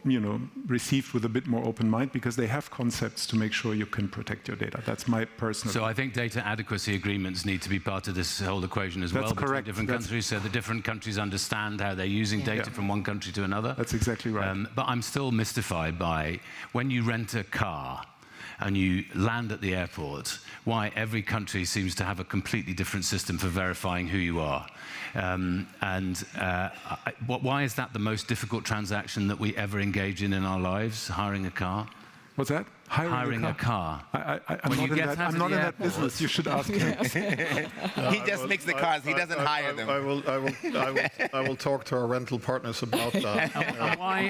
you know, received with a bit more open mind, because they have concepts to make sure you can protect your data. That's my personal. So I think data adequacy agreements need to be part of this whole equation as well. That's correct. Different countries, so the different countries understand how they're using data from one country to another. That's exactly right. But I'm still mystified by when you rent a car and you land at the airport, why every country seems to have a completely different system for verifying who you are. Why is that the most difficult transaction that we ever engage in our lives, hiring a car? What's that? hiring a car. I'm not in that business. You should ask him. He just makes the cars. He doesn't hire them. I will talk to our rental partners about that.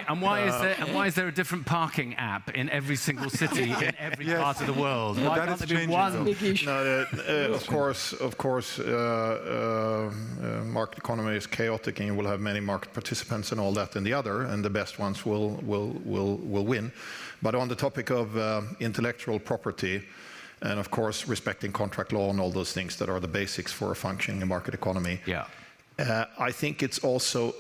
And why is there a different parking app in every single city in every part of the world? Why can't there be one big issue? No, of course, market economy is chaotic, and you will have many market participants and all that, and the other, and the best ones will win. But on the topic of intellectual property, and of course respecting contract law and all those things that are the basics for a functioning market economy, I think it's also,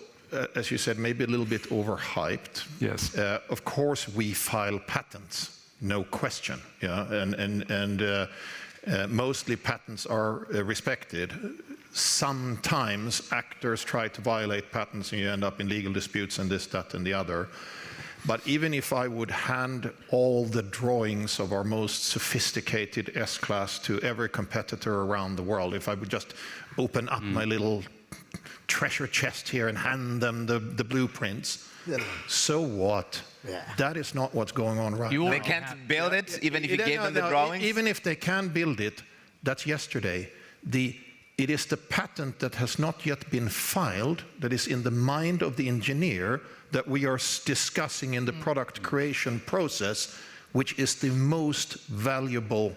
as you said, maybe a little bit overhyped. Yes. Of course, we file patents, no question. And mostly patents are respected. Sometimes actors try to violate patents, and you end up in legal disputes and this, that, and the other. But even if I would hand all the drawings of our most sophisticated S-Class to every competitor around the world, if I would just open up my little treasure chest here and hand them the blueprints, so what? That is not what's going on right now. They can't build it, even if you gave them the drawings? Even if they can build it, that's yesterday. It is the patent that has not yet been filed, that is in the mind of the engineer, that we are discussing in the product creation process, which is the most valuable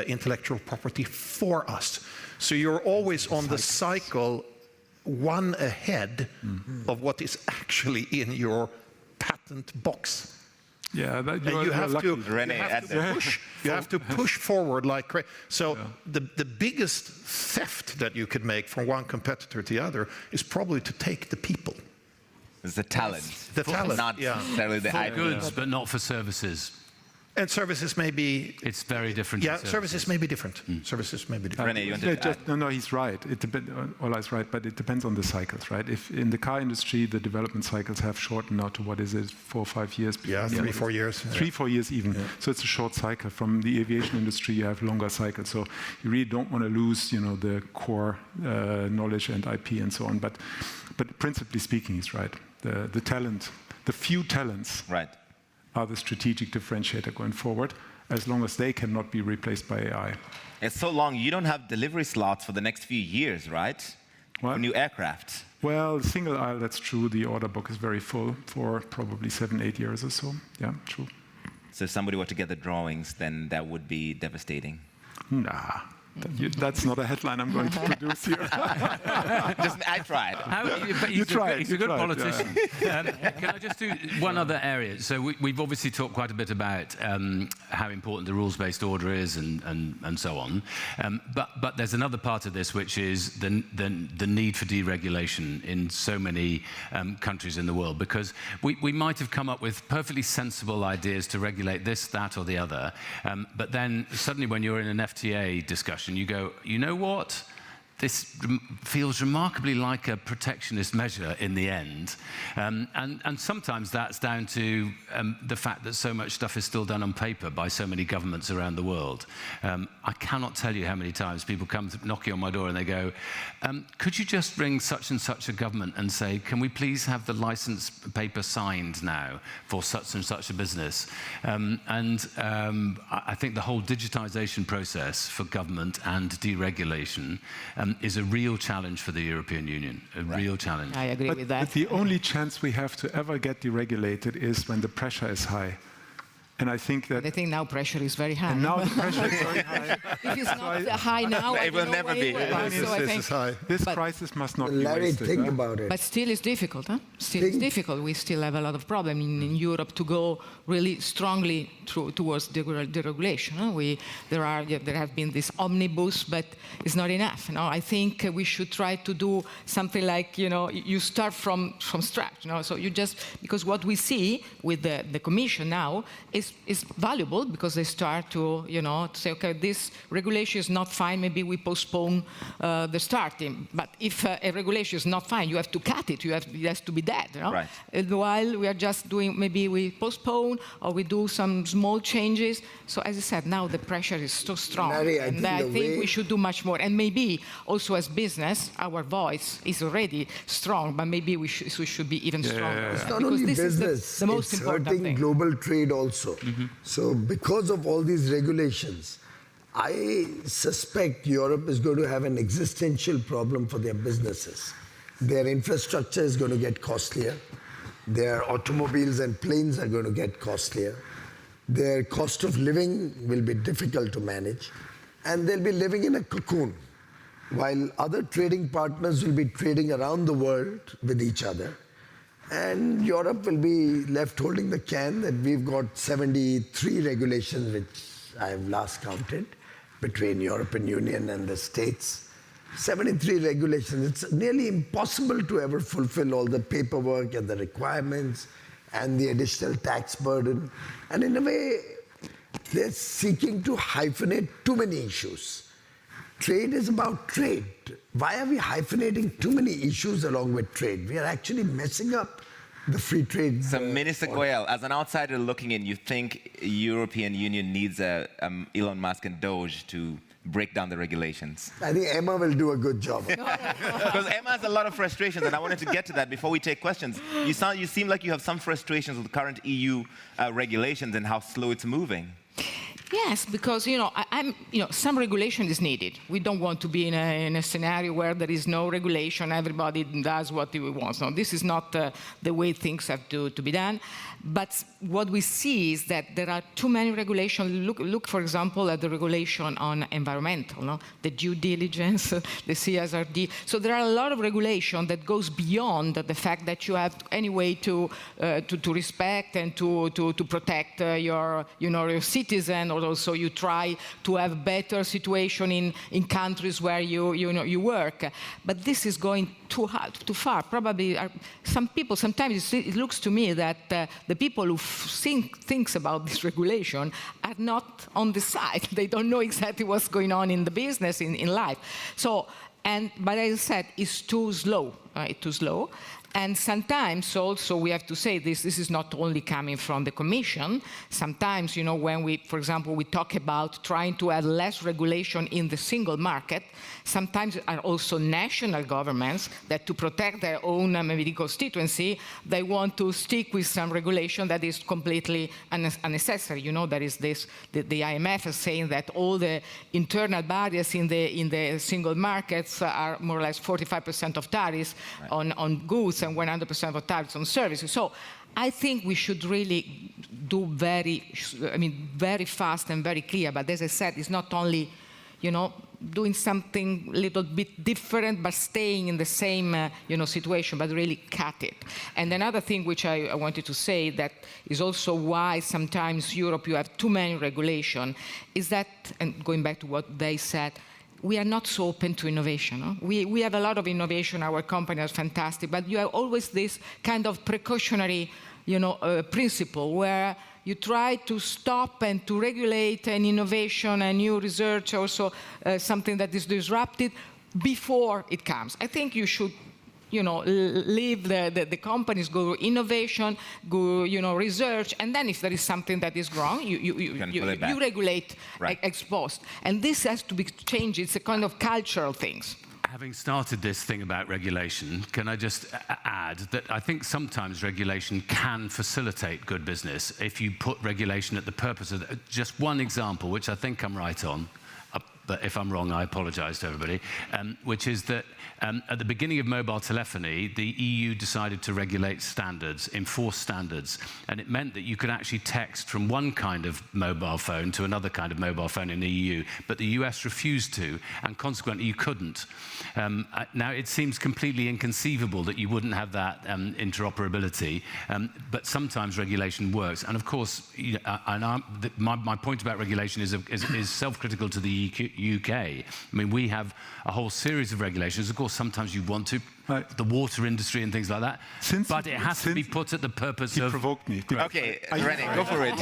intellectual property for us. So you're always on the cycle one ahead of what is actually in your patent box. Yeah, and you have to push forward like crazy. So the biggest theft that you could make from one competitor to the other is probably to take the people. It's the talent. The talent, not necessarily the for IP. goods, but not for services. And services may be... It's very different. Yeah, services may be different. Services may be different. René, you want to add? No, he's right. Ola's right, but it depends on the cycles, right? If in the car industry, the development cycles have shortened now to, what is it, 4 or 5 years? Yeah, 3 or 4 years. 3 or 4 years even. Yeah. So it's a short cycle. From the aviation industry, you have longer cycles. So you really don't want to lose, the core knowledge and IP and so on. But principally speaking, he's right. The talent, the few talents, are the strategic differentiator going forward, as long as they cannot be replaced by AI. It's so long, you don't have delivery slots for the next few years, right? What? For new aircraft. Well, single aisle, that's true. The order book is very full for probably 7, 8 years or so. Yeah, true. So if somebody were to get the drawings, then that would be devastating. Nah. That's not a headline I'm going to produce here. I tried. You tried. He's a good politician. Yeah. Can I just do one other area? So we've obviously talked quite a bit about how important the rules-based order is and so on. But there's another part of this, which is the need for deregulation in so many countries in the world. Because we might have come up with perfectly sensible ideas to regulate this, that, or the other. But then suddenly when you're in an FTA discussion, you go, you know what? This feels remarkably like a protectionist measure in the end. And sometimes that's down to the fact that so much stuff is still done on paper by so many governments around the world. I cannot tell you how many times people come knocking on my door and they go, could you just ring such and such a government and say, can we please have the license paper signed now for such and such a business? I think the whole digitization process for government and deregulation is a real challenge for the European Union, a real challenge. I agree with that. But the only chance we have to ever get deregulated is when the pressure is high. And I think now pressure is very high. And now the pressure is very high. If it's not high now, it will never be. This crisis must not be Larry, wasted. think about it. But still it's difficult, huh? It's difficult. We still have a lot of problem in Europe to go really strongly towards deregulation. Huh? There have been this omnibus, but it's not enough. I think we should try to do something like, you start from scratch. So you just, because what we see with the Commission now is valuable, because they start to, to say, okay, this regulation is not fine, maybe we postpone the starting. But if a regulation is not fine, you have to cut it. It has to be dead. Right. While we are just doing, maybe we postpone or we do some small changes. So as I said, now the pressure is so strong. Larry, I think we should do much more. And maybe also as business, our voice is already strong, but maybe we should be even stronger. It's not only business, the most it's important hurting thing. global trade also. also. So because of all these regulations, I suspect Europe is going to have an existential problem for their businesses. Their infrastructure is going to get costlier. Their automobiles and planes are going to get costlier. Their cost of living will be difficult to manage. And they'll be living in a cocoon, while other trading partners will be trading around the world with each other. And Europe will be left holding the can that we've got 73 regulations, which I have last counted, between European Union and the States. 73 regulations. It's nearly impossible to ever fulfill all the paperwork and the requirements and the additional tax burden. And in a way, they're seeking to hyphenate too many issues. Trade is about trade. Why are we hyphenating too many issues along with trade? We are actually messing up the free trade. So, Minister Goyal, as an outsider looking in, you think European Union needs Elon Musk and Doge to break down the regulations? I think Emma will do a good job. Because Emma has a lot of frustrations, and I wanted to get to that before we take questions. You seem like you have some frustrations with the current EU regulations and how slow it's moving. Yes, because some regulation is needed. We don't want to be in a scenario where there is no regulation, everybody does what he wants. No, this is not the way things have to be done. But what we see is that there are too many regulations. Look, for example, at the regulation on environmental, the due diligence, the CSRD. So there are a lot of regulation that goes beyond the fact that you have any way to respect and to protect your citizen, or also you try to have better situation in countries where you work. But this is going too too far. Probably some people, sometimes it looks to me that the people who think about this regulation are not on the side. They don't know exactly what's going on in the business, in life. So, but as I said, it's too slow, right? Too slow. And sometimes also we have to say this is not only coming from the Commission. Sometimes, when we, for example, we talk about trying to add less regulation in the single market, sometimes are also national governments that to protect their own maybe constituency, they want to stick with some regulation that is completely unnecessary. There is this, the IMF is saying that all the internal barriers in the single markets are more or less 45% of tariffs on goods and 100% of tariffs on services. So I think we should really do very fast and very clear. But as I said, it's not only, doing something a little bit different, but staying in the same, situation, but really cut it. And another thing which I wanted to say that is also why sometimes Europe you have too many regulation is that, and going back to what they said, we are not so open to innovation. No? We have a lot of innovation. Our company is fantastic, but you have always this kind of precautionary, principle where you try to stop and to regulate an innovation and new research, also something that is disrupted before it comes. I think you should, leave the companies, go innovation, go, research, and then if there is something that is wrong, you regulate ex post. And this has to be changed. It's a kind of cultural things. Having started this thing about regulation, can I just add that I think sometimes regulation can facilitate good business if you put regulation at the purpose of just one example, which I think I'm right on. But if I'm wrong, I apologize to everybody, which is that at the beginning of mobile telephony, the EU decided to regulate standards, enforce standards, and it meant that you could actually text from one kind of mobile phone to another kind of mobile phone in the EU, but the US refused to, and consequently you couldn't. Now, it seems completely inconceivable that you wouldn't have that interoperability, but sometimes regulation works. And of course, my point about regulation is self-critical to the UK. I mean, we have a whole series of regulations. Of course, sometimes you want to, the water industry and things like that, but it has to be put at the purpose of... You provoked me. Okay, René, go for it.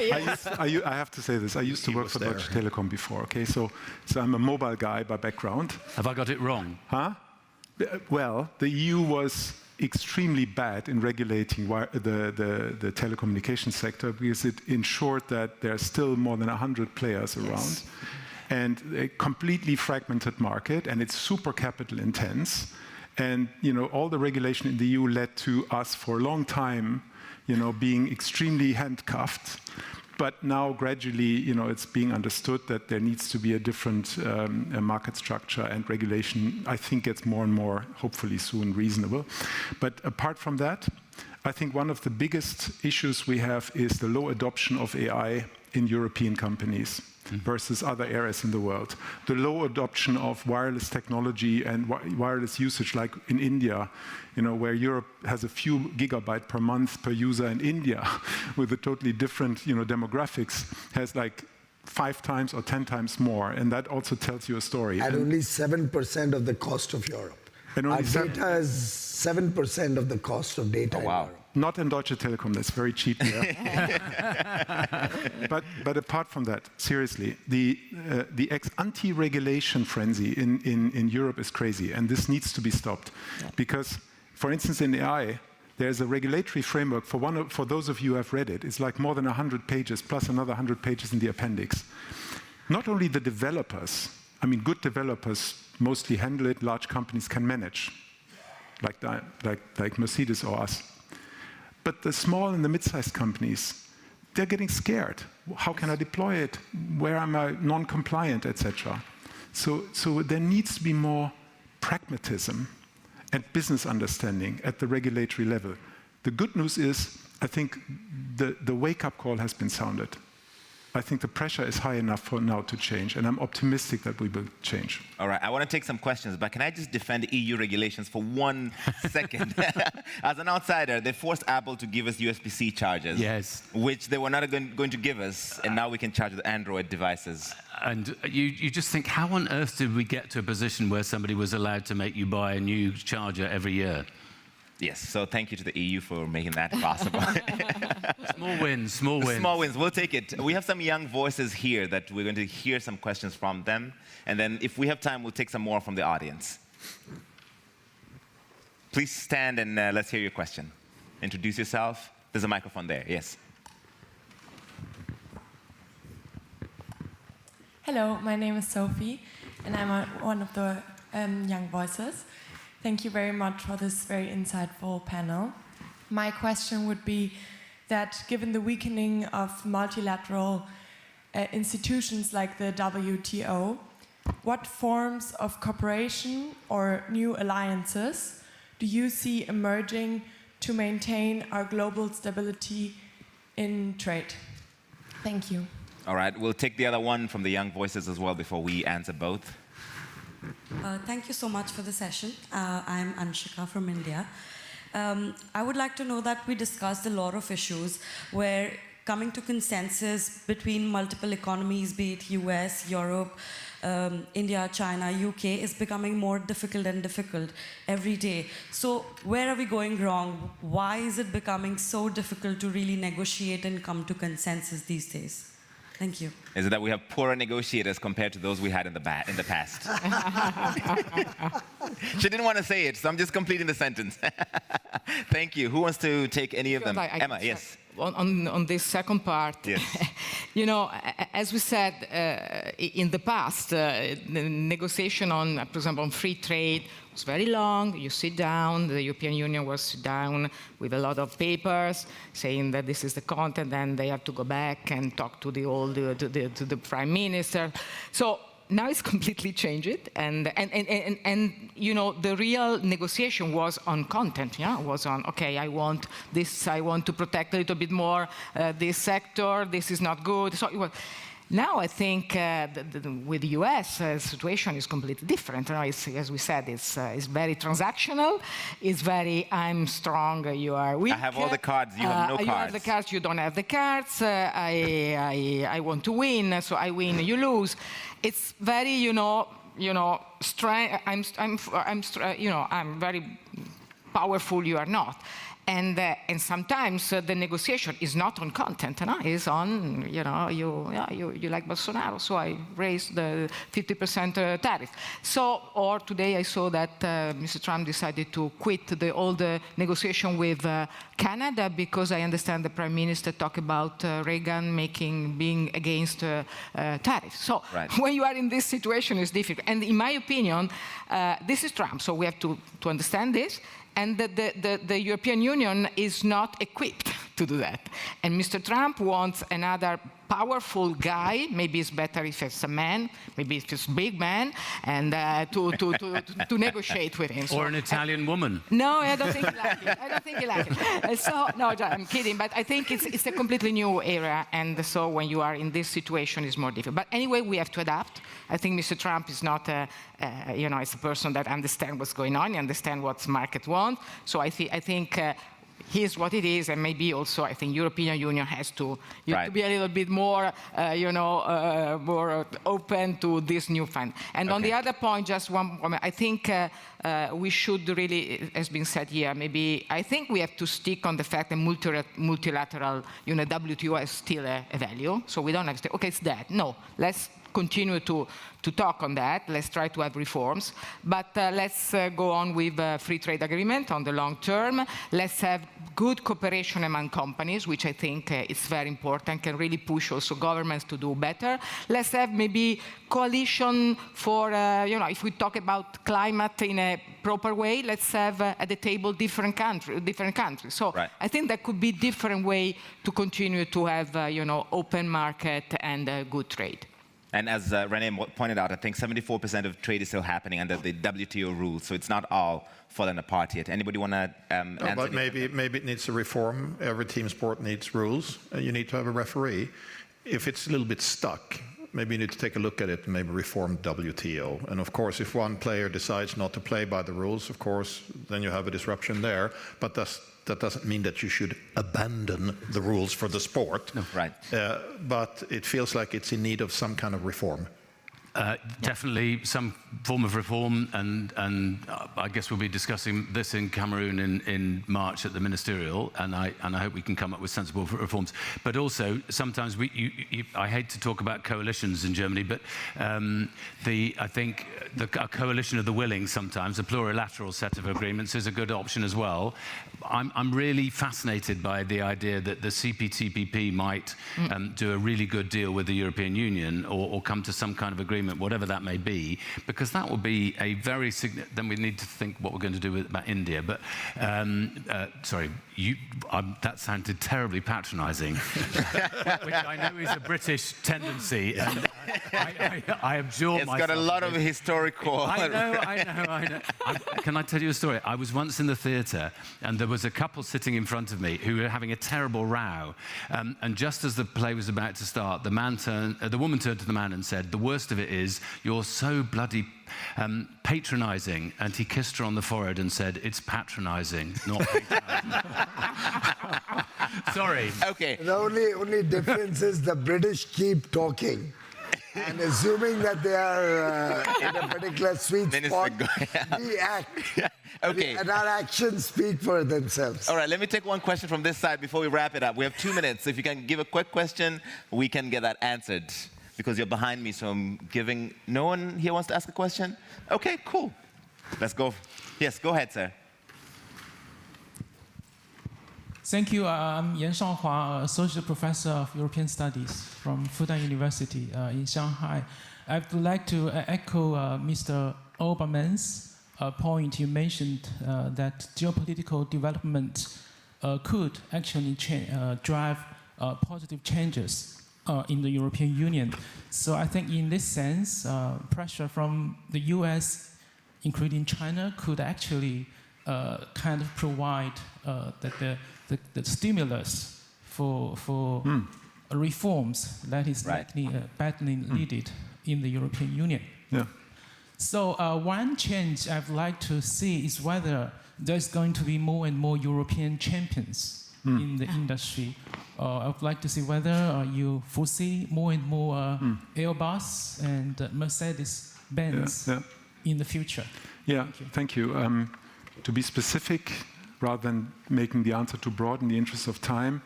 I have to say this. I used to work for Deutsche Telekom before, okay? So I'm a mobile guy by background. Have I got it wrong? Huh? Well, the EU was extremely bad in regulating the telecommunications sector because it ensured that there are still more than 100 players around. Yes. And a completely fragmented market, and it's super capital intense. And all the regulation in the EU led to us for a long time, being extremely handcuffed. But now gradually, it's being understood that there needs to be a different market structure, and regulation, I think, gets more and more, hopefully soon, reasonable. But apart from that, I think one of the biggest issues we have is the low adoption of AI in European companies versus other areas in the world. The low adoption of wireless technology and wireless usage, like in India, where Europe has a few gigabytes per month per user, in India, with a totally different, demographics, has like 5 times or 10 times more, and that also tells you a story. At only 7% of the cost of Europe. And Our only data is 7% of the cost of data in Europe. Not in Deutsche Telekom, that's very cheap here. but apart from that, seriously, the anti-regulation frenzy in Europe is crazy, and this needs to be stopped. Because, for instance, in AI, there's a regulatory framework, for those of you who have read it, it's like more than 100 pages, plus another 100 pages in the appendix. Not only the developers, good developers mostly handle it, large companies can manage, like Mercedes or us. But the small and the mid-sized companies, they're getting scared. How can I deploy it? Where am I non-compliant, etc.? So there needs to be more pragmatism and business understanding at the regulatory level. The good news is, I think the wake-up call has been sounded. I think the pressure is high enough for now to change, and I'm optimistic that we will change. All right, I want to take some questions, but can I just defend EU regulations for 1 second? As an outsider, they forced Apple to give us USB-C chargers, yes, which they were not going to give us, and now we can charge with Android devices. And you just think, how on earth did we get to a position where somebody was allowed to make you buy a new charger every year? Yes, so thank you to the EU for making that possible. Small wins, small wins. Small wins, we'll take it. We have some young voices here that we're going to hear some questions from them. And then if we have time, we'll take some more from the audience. Please stand and let's hear your question. Introduce yourself. There's a microphone there, yes. Hello, my name is Sophie, and I'm one of the young voices. Thank you very much for this very insightful panel. My question would be that given the weakening of multilateral institutions like the WTO, what forms of cooperation or new alliances do you see emerging to maintain our global stability in trade? Thank you. All right, we'll take the other one from the young voices as well before we answer both. Thank you so much for the session. I'm Anshika from India. I would like to know that we discussed a lot of issues where coming to consensus between multiple economies, be it US, Europe, India, China, UK, is becoming more difficult and difficult every day. So where are we going wrong? Why is it becoming so difficult to really negotiate and come to consensus these days? Thank you. Is it that we have poorer negotiators compared to those we had in the past? She didn't want to say it, so I'm just completing the sentence. Thank you. Who wants to take any of them? Emma, yes. On this second part, yes. As we said, in the past, the negotiation on, for example, on free trade was very long. You sit down, the European Union was down with a lot of papers saying that this is the content, and they have to go back and talk to the prime minister. So now it's completely changed, and the real negotiation was on content. Was on, okay, I want this, I want to protect a little bit more this sector. This is not good. So it was. Now I think with the US, the situation is completely different. As we said, it's very transactional. It's very, I'm strong, you are weak. I have all the cards, you have no cards. You have the cards, you don't have the cards. I want to win, so I win, you lose. It's very, I'm very powerful, you are not. And sometimes the negotiation is not on content, it's on, you like Bolsonaro, so I raised the 50% tariff. So, or today I saw that Mr. Trump decided to quit all the negotiation with Canada because I understand the Prime Minister talked about Reagan being against tariffs. So when you are in this situation, it's difficult. And in my opinion, this is Trump, so we have to understand this. And the European Union is not equipped to do that. And Mr. Trump wants another powerful guy, maybe it's better if it's a man, maybe if it's a big man, and to negotiate with him. Or an Italian woman. No, I don't think he like it. I don't think he like it. So, no, I'm kidding, but I think it's a completely new era, and so when you are in this situation, it's more difficult. But anyway, we have to adapt. I think Mr. Trump is not is a person that understands what's going on, he understands what the market wants. So I think here's what it is, and maybe also I think European Union has to, to be a little bit more, more open to this new fund. And on the other point, just one moment, I think we should really, as been said here, maybe I think we have to stick on the fact that multilateral, WTO is still a value. So we don't have to say, okay, it's that. No, let's continue to talk on that. Let's try to have reforms. But let's go on with free trade agreement on the long term. Let's have good cooperation among companies, which I think is very important, can really push also governments to do better. Let's have maybe coalition for, if we talk about climate in a proper way, let's have at the table different countries. So I think there could be different way to continue to have, open market and good trade. And as René pointed out, I think 74% of trade is still happening under the WTO rules, so it's not all fallen apart yet. Anybody want to answer? But maybe it needs a reform. Every team sport needs rules. You need to have a referee. If it's a little bit stuck, maybe you need to take a look at it and maybe reform WTO. And of course, if one player decides not to play by the rules, of course, then you have a disruption there. But that doesn't mean that you should abandon the rules for the sport. No, right. But it feels like it's in need of some kind of reform. Definitely some form of reform, and I guess we'll be discussing this in Cameroon in March at the ministerial, and I hope we can come up with sensible reforms. But also, sometimes I hate to talk about coalitions in Germany, but I think a coalition of the willing sometimes, a plurilateral set of agreements is a good option as well. I'm really fascinated by the idea that the CPTPP might do a really good deal with the European Union or come to some kind of agreement, whatever that may be, because that will be a very significant. Then we need to think what we're going to do about India. But sorry, that sounded terribly patronising, which I know is a British tendency, and I absorb myself. It's got a lot of historical. I know. Can I tell you a story? I was once in the theatre, and there was a couple sitting in front of me who were having a terrible row, and just as the play was about to start, the woman turned to the man and said, "The worst of it is you're so bloody patronising," and he kissed her on the forehead and said, "It's patronising, not patronising." Sorry. Okay. The only difference is the British keep talking. And assuming that they are in a particular sweet spot, we act. Okay. And our actions speak for themselves. All right, let me take one question from this side before we wrap it up. We have 2 minutes. If you can give a quick question, we can get that answered. Because you're behind me, so I'm giving... No one here wants to ask a question? Okay, cool. Let's go. Yes, go ahead, sir. Thank you. I'm Yan Shaohua, Associate Professor of European Studies from Fudan University in Shanghai. I would like to echo Mr. Obermann's point. You mentioned that geopolitical development could actually drive positive changes in the European Union. So I think in this sense, pressure from the US, including China, could actually kind of provide the stimulus for reforms that is likely badly needed in the European Union. Yeah. So one change I'd like to see is whether there's going to be more and more European champions in the industry. I would like to see whether you foresee more and more Airbus and Mercedes-Benz in the future. Yeah, thank you. To be specific, rather than making the answer too broad in the interest of time,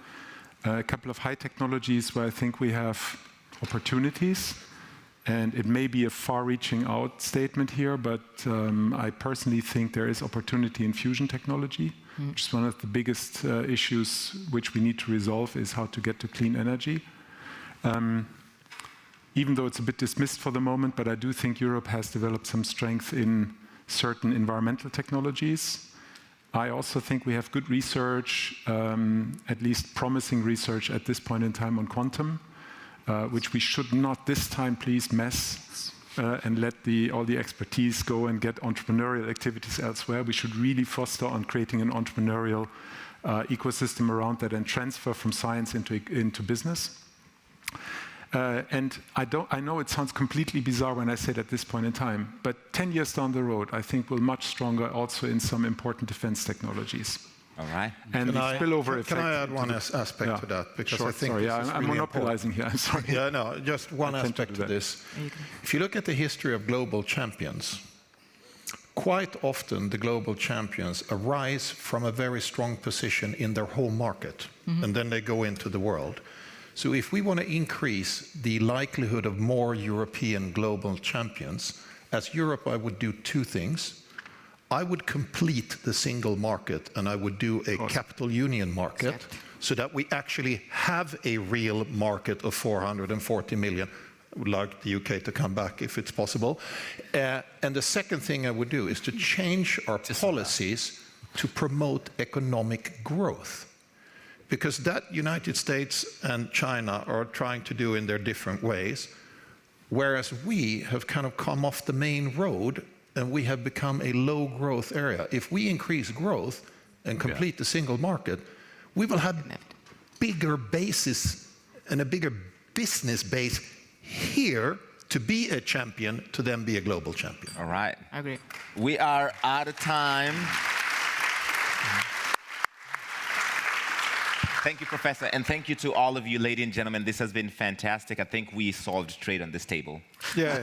a couple of high technologies where I think we have opportunities, and it may be a far-reaching out statement here, but I personally think there is opportunity in fusion technology, which is one of the biggest issues which we need to resolve, is how to get to clean energy. Even though it's a bit dismissed for the moment, but I do think Europe has developed some strength in certain environmental technologies. I also think we have good research, at least promising research at this point in time on quantum, which we should not this time please mess and let all the expertise go and get entrepreneurial activities elsewhere. We should really foster on creating an entrepreneurial ecosystem around that and transfer from science into business. And I know it sounds completely bizarre when I say it at this point in time, but 10 years down the road, I think we're much stronger also in some important defense technologies. All right. And the spillover effect. Can I add one aspect to that? Because sure, I think sorry, this is I'm really monopolizing here. I'm sorry. Yeah, no, just one aspect to this. If you look at the history of global champions, quite often the global champions arise from a very strong position in their home market, and then they go into the world. So if we want to increase the likelihood of more European global champions, as Europe, I would do two things. I would complete the single market, and I would do a capital union market so that we actually have a real market of 440 million. I would like the UK to come back if it's possible. And the second thing I would do is to change our policies to promote economic growth. Because that United States and China are trying to do in their different ways, whereas we have kind of come off the main road and we have become a low growth area. If we increase growth and complete the single market, we will have bigger bases and a bigger business base here to be a champion, to then be a global champion. All right. I agree. We are out of time. Thank you, Professor, and thank you to all of you, ladies and gentlemen. This has been fantastic. I think we solved trade on this table. Yeah.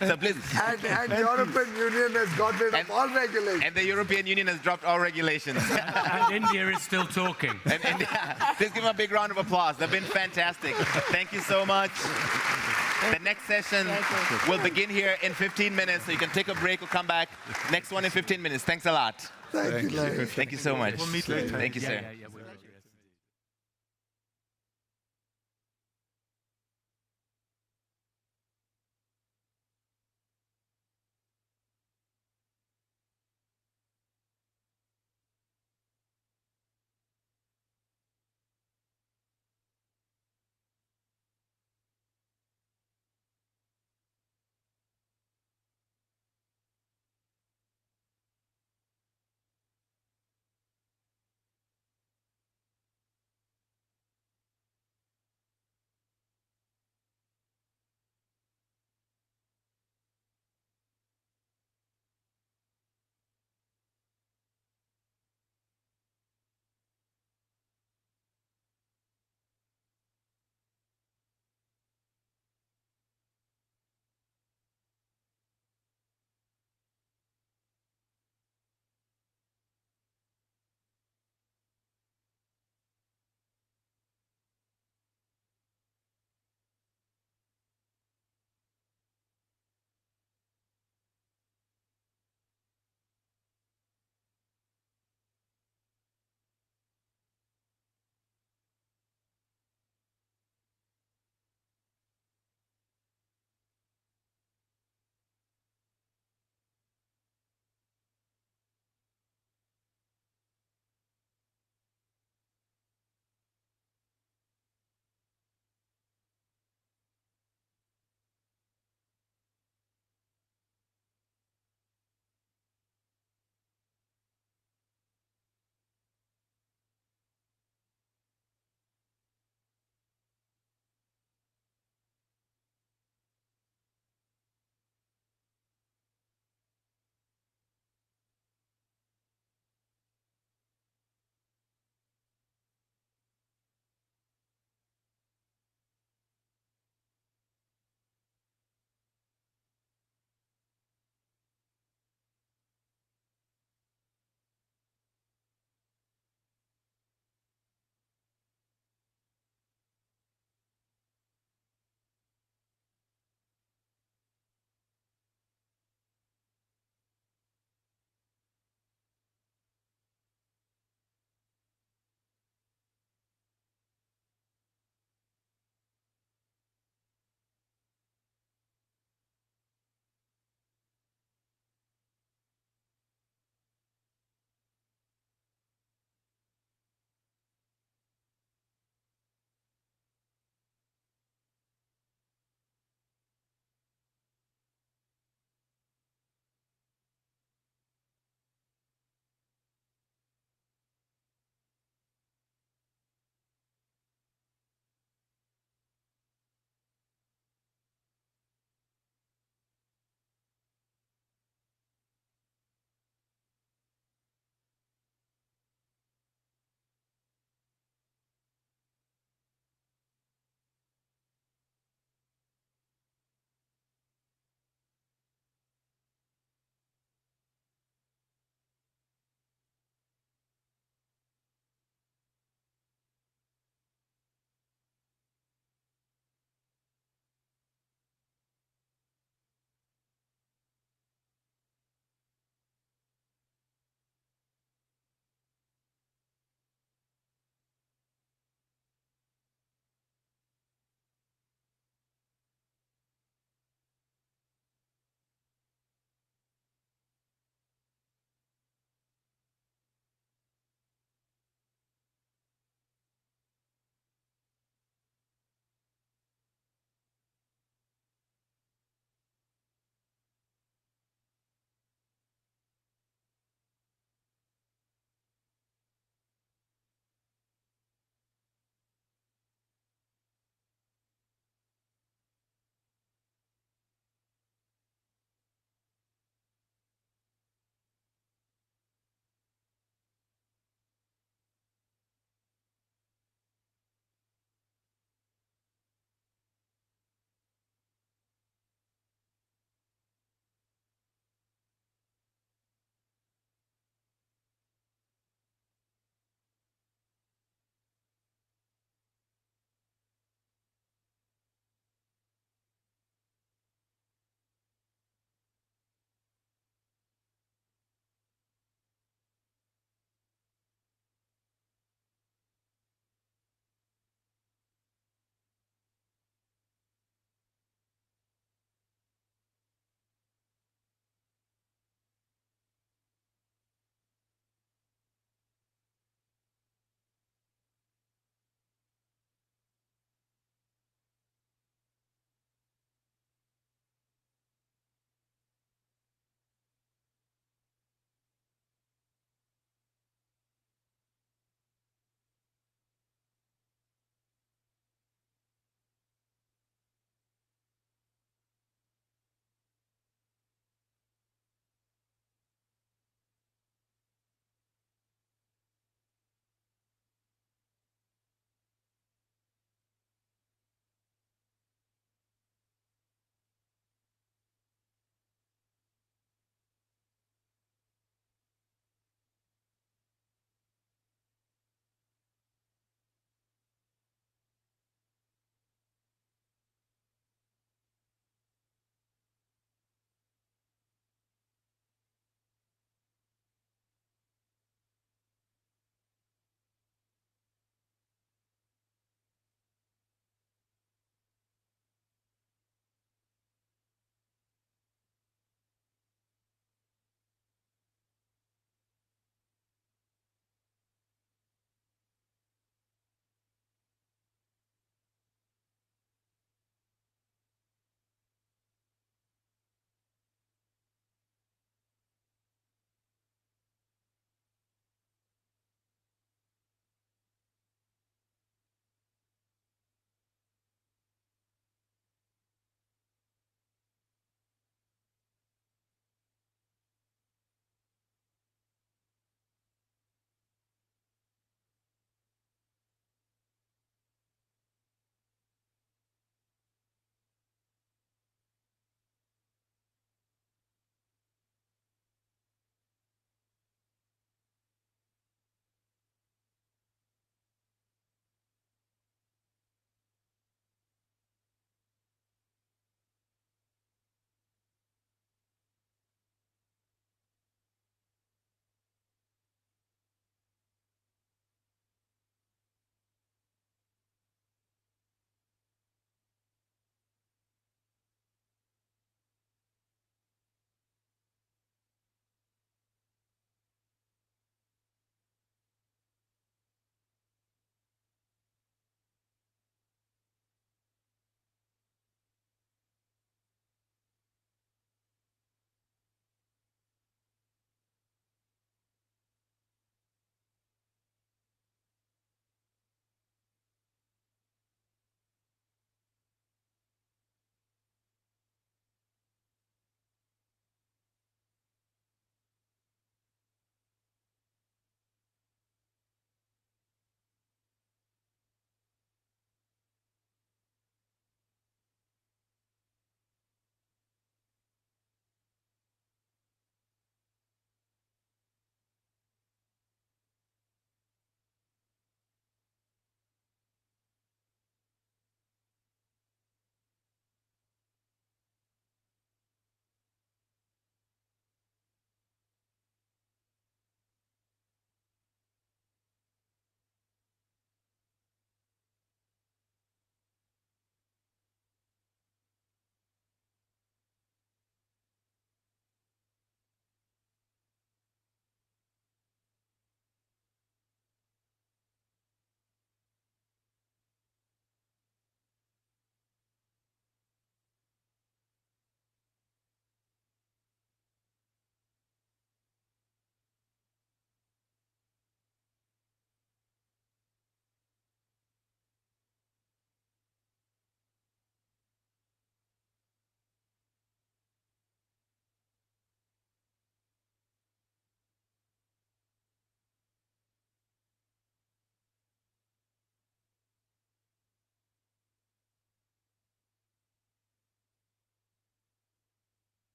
So please. And the European Union has got rid of all regulations. And the European Union has dropped all regulations. And India is still talking. And India, please give them a big round of applause. They've been fantastic. Thank you so much. The next session will begin here in 15 minutes, so you can take a break or come back. Next one in 15 minutes. Thanks a lot. Thank you. Thank you so much. We'll meet later. Thank you, sir.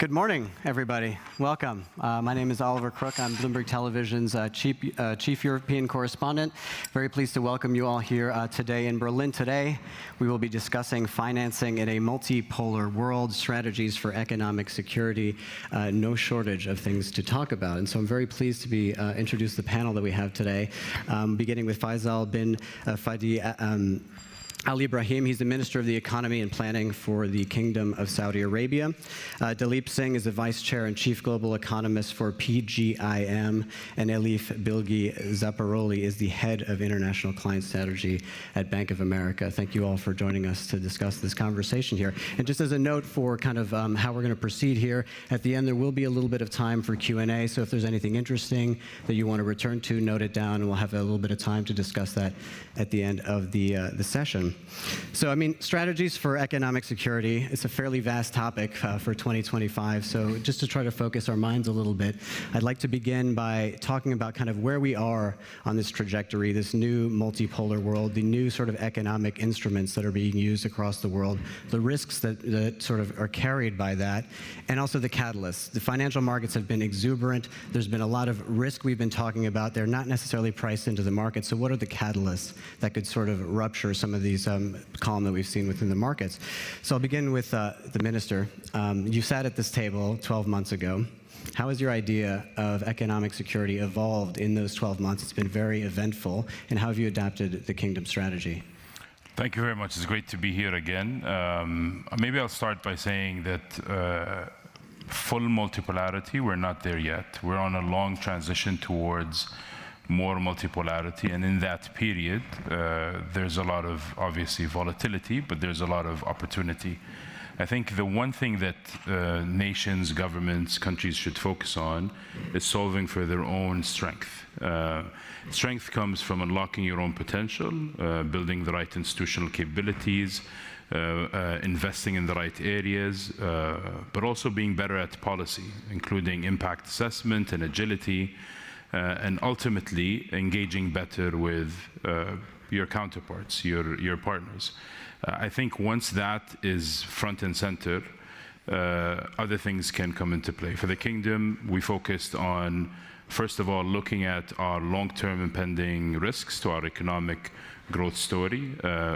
Good morning, everybody. Welcome. My name is Oliver Crook. I'm Bloomberg Television's Chief European Correspondent. Very pleased to welcome you all here today in Berlin. Today, we will be discussing financing in a multipolar world, strategies for economic security. No shortage of things to talk about. And so I'm very pleased to be introduce the panel that we have today, beginning with Faisal bin Fadi Al Ibrahim. He's the Minister of the Economy and Planning for the Kingdom of Saudi Arabia. Dalip Singh is the Vice Chair and Chief Global Economist for PGIM, and Elif Bilgi Zaparoli is the Head of International Client Strategy at Bank of America. Thank you all for joining us to discuss this conversation here. And just as a note for kind of how we're going to proceed here, at the end there will be a little bit of time for Q&A, so if there's anything interesting that you want to return to, note it down, and we'll have a little bit of time to discuss that at the end of the session. So, I mean, strategies for economic security, it's a fairly vast topic for 2025. So just to try to focus our minds a little bit, I'd like to begin by talking about kind of where we are on this trajectory, this new multipolar world, the new sort of economic instruments that are being used across the world, the risks that sort of are carried by that, and also the catalysts. The financial markets have been exuberant. There's been a lot of risk we've been talking about. They're not necessarily priced into the market. So what are the catalysts that could sort of rupture some of these calm that we've seen within the markets? So I'll begin with the Minister. You sat at this table 12 months ago. How has your idea of economic security evolved in those 12 months? It's been very eventful. And how have you adapted the Kingdom strategy? Thank you very much. It's great to be here again. Maybe I'll start by saying that full multipolarity, we're not there yet. We're on a long transition towards more multipolarity, and in that period, there's a lot of, obviously, volatility, but there's a lot of opportunity. I think the one thing that nations, governments, countries should focus on is solving for their own strength. Strength comes from unlocking your own potential, building the right institutional capabilities, investing in the right areas, but also being better at policy, including impact assessment and agility, and ultimately engaging better with your counterparts, your partners. I think once that is front and center, other things can come into play. For the Kingdom, we focused on, first of all, looking at our long-term impending risks to our economic growth story.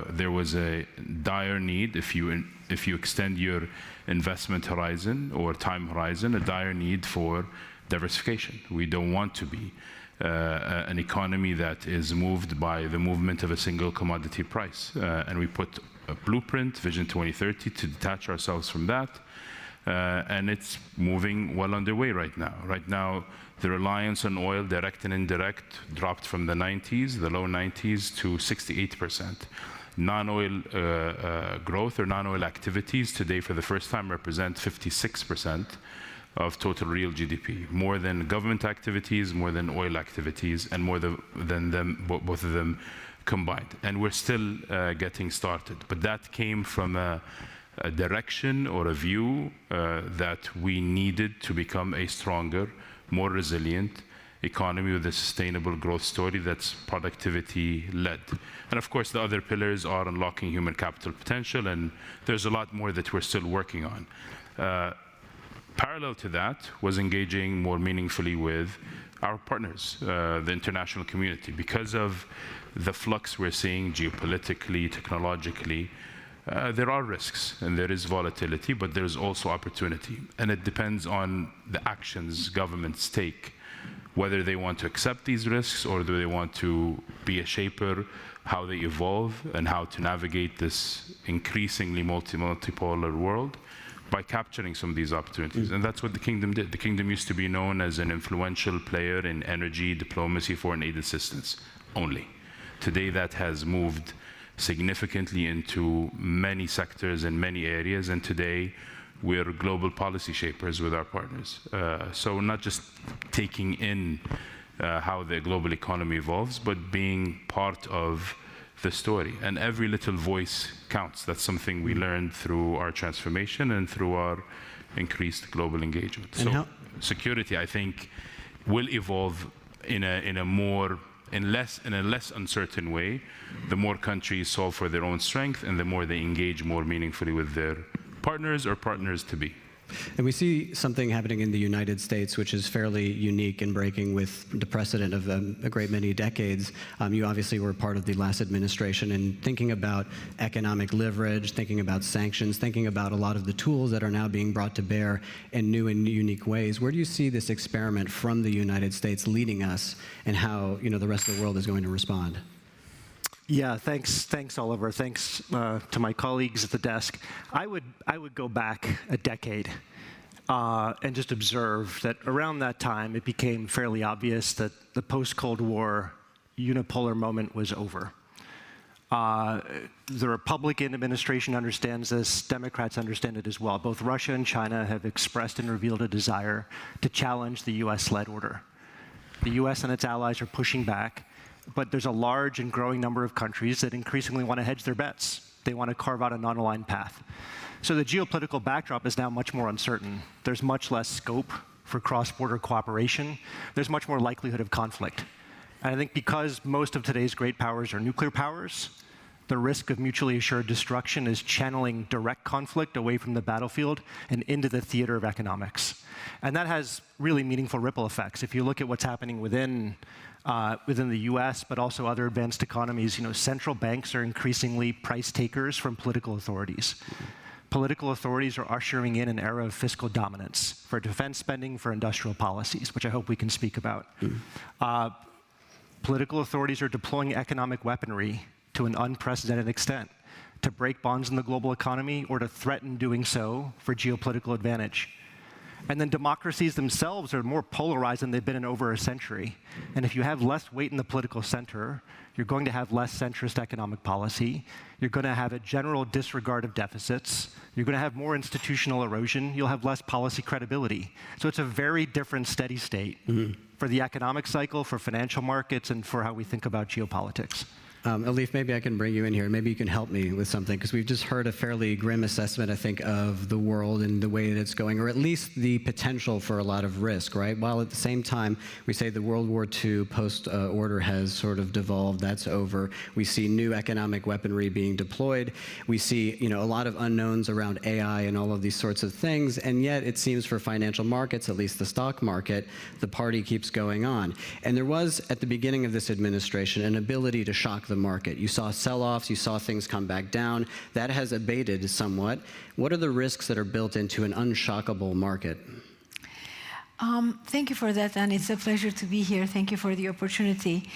There was a dire need, if you extend your investment horizon or time horizon, a dire need for diversification. We don't want to be an economy that is moved by the movement of a single commodity price. And we put a blueprint, Vision 2030, to detach ourselves from that. And it's moving well underway right now. Right now, the reliance on oil, direct and indirect, dropped from the 90s, the low 90s, to 68%. Non-oil growth or non-oil activities today, for the first time, represent 56% of total real GDP, more than government activities, more than oil activities, and more than them, both of them combined. And we're still getting started. But that came from a direction or a view that we needed to become a stronger, more resilient economy with a sustainable growth story that's productivity-led. And of course, the other pillars are unlocking human capital potential, and there's a lot more that we're still working on. Parallel to that was engaging more meaningfully with our partners, the international community. Because of the flux we're seeing geopolitically, technologically, there are risks and there is volatility, but there's also opportunity. And it depends on the actions governments take, whether they want to accept these risks or do they want to be a shaper, how they evolve and how to navigate this increasingly multipolar world by capturing some of these opportunities. And that's what the Kingdom did. The Kingdom used to be known as an influential player in energy, diplomacy, foreign aid assistance only. Today that has moved significantly into many sectors and many areas, and today we're global policy shapers with our partners. So we're not just taking in how the global economy evolves, but being part of the story. And every little voice counts. That's something we learned through our transformation and through our increased global engagement. So security, I think, will evolve in a less uncertain way. The more countries solve for their own strength and the more they engage more meaningfully with their partners or partners to be. And we see something happening in the United States, which is fairly unique and breaking with the precedent of a great many decades. You obviously were part of the last administration, and thinking about economic leverage, thinking about sanctions, thinking about a lot of the tools that are now being brought to bear in new and unique ways. Where do you see this experiment from the United States leading us, and how the rest of the world is going to respond? Yeah, thanks, Oliver. Thanks to my colleagues at the desk. I would go back a decade and just observe that around that time it became fairly obvious that the post-Cold War unipolar moment was over. The Republican administration understands this. Democrats understand it as well. Both Russia and China have expressed and revealed a desire to challenge the US-led order. The US and its allies are pushing back. But there's a large and growing number of countries that increasingly want to hedge their bets. They want to carve out a non-aligned path. So the geopolitical backdrop is now much more uncertain. There's much less scope for cross-border cooperation. There's much more likelihood of conflict. And I think because most of today's great powers are nuclear powers, the risk of mutually assured destruction is channeling direct conflict away from the battlefield and into the theater of economics. And that has really meaningful ripple effects. If you look at what's happening within the US, but also other advanced economies, central banks are increasingly price takers from political authorities. Political authorities are ushering in an era of fiscal dominance for defense spending, for industrial policies, which I hope we can speak about. Political authorities are deploying economic weaponry to an unprecedented extent to break bonds in the global economy or to threaten doing so for geopolitical advantage. And then democracies themselves are more polarized than they've been in over a century. And if you have less weight in the political center, you're going to have less centrist economic policy. You're going to have a general disregard of deficits. You're going to have more institutional erosion. You'll have less policy credibility. So it's a very different steady state for the economic cycle, for financial markets, and for how we think about geopolitics. Elif, maybe I can bring you in here. Maybe you can help me with something, because we've just heard a fairly grim assessment, I think, of the world and the way that it's going, or at least the potential for a lot of risk, right? While at the same time, we say the World War II post-order has sort of devolved, that's over. We see new economic weaponry being deployed. We see, a lot of unknowns around AI and all of these sorts of things, and yet it seems for financial markets, at least the stock market, the party keeps going on. And there was, at the beginning of this administration, an ability to shock the market. You saw sell-offs, you saw things come back down. That has abated somewhat. What are the risks that are built into an unshockable market? Thank you for that, and it's a pleasure to be here. Thank you for the opportunity.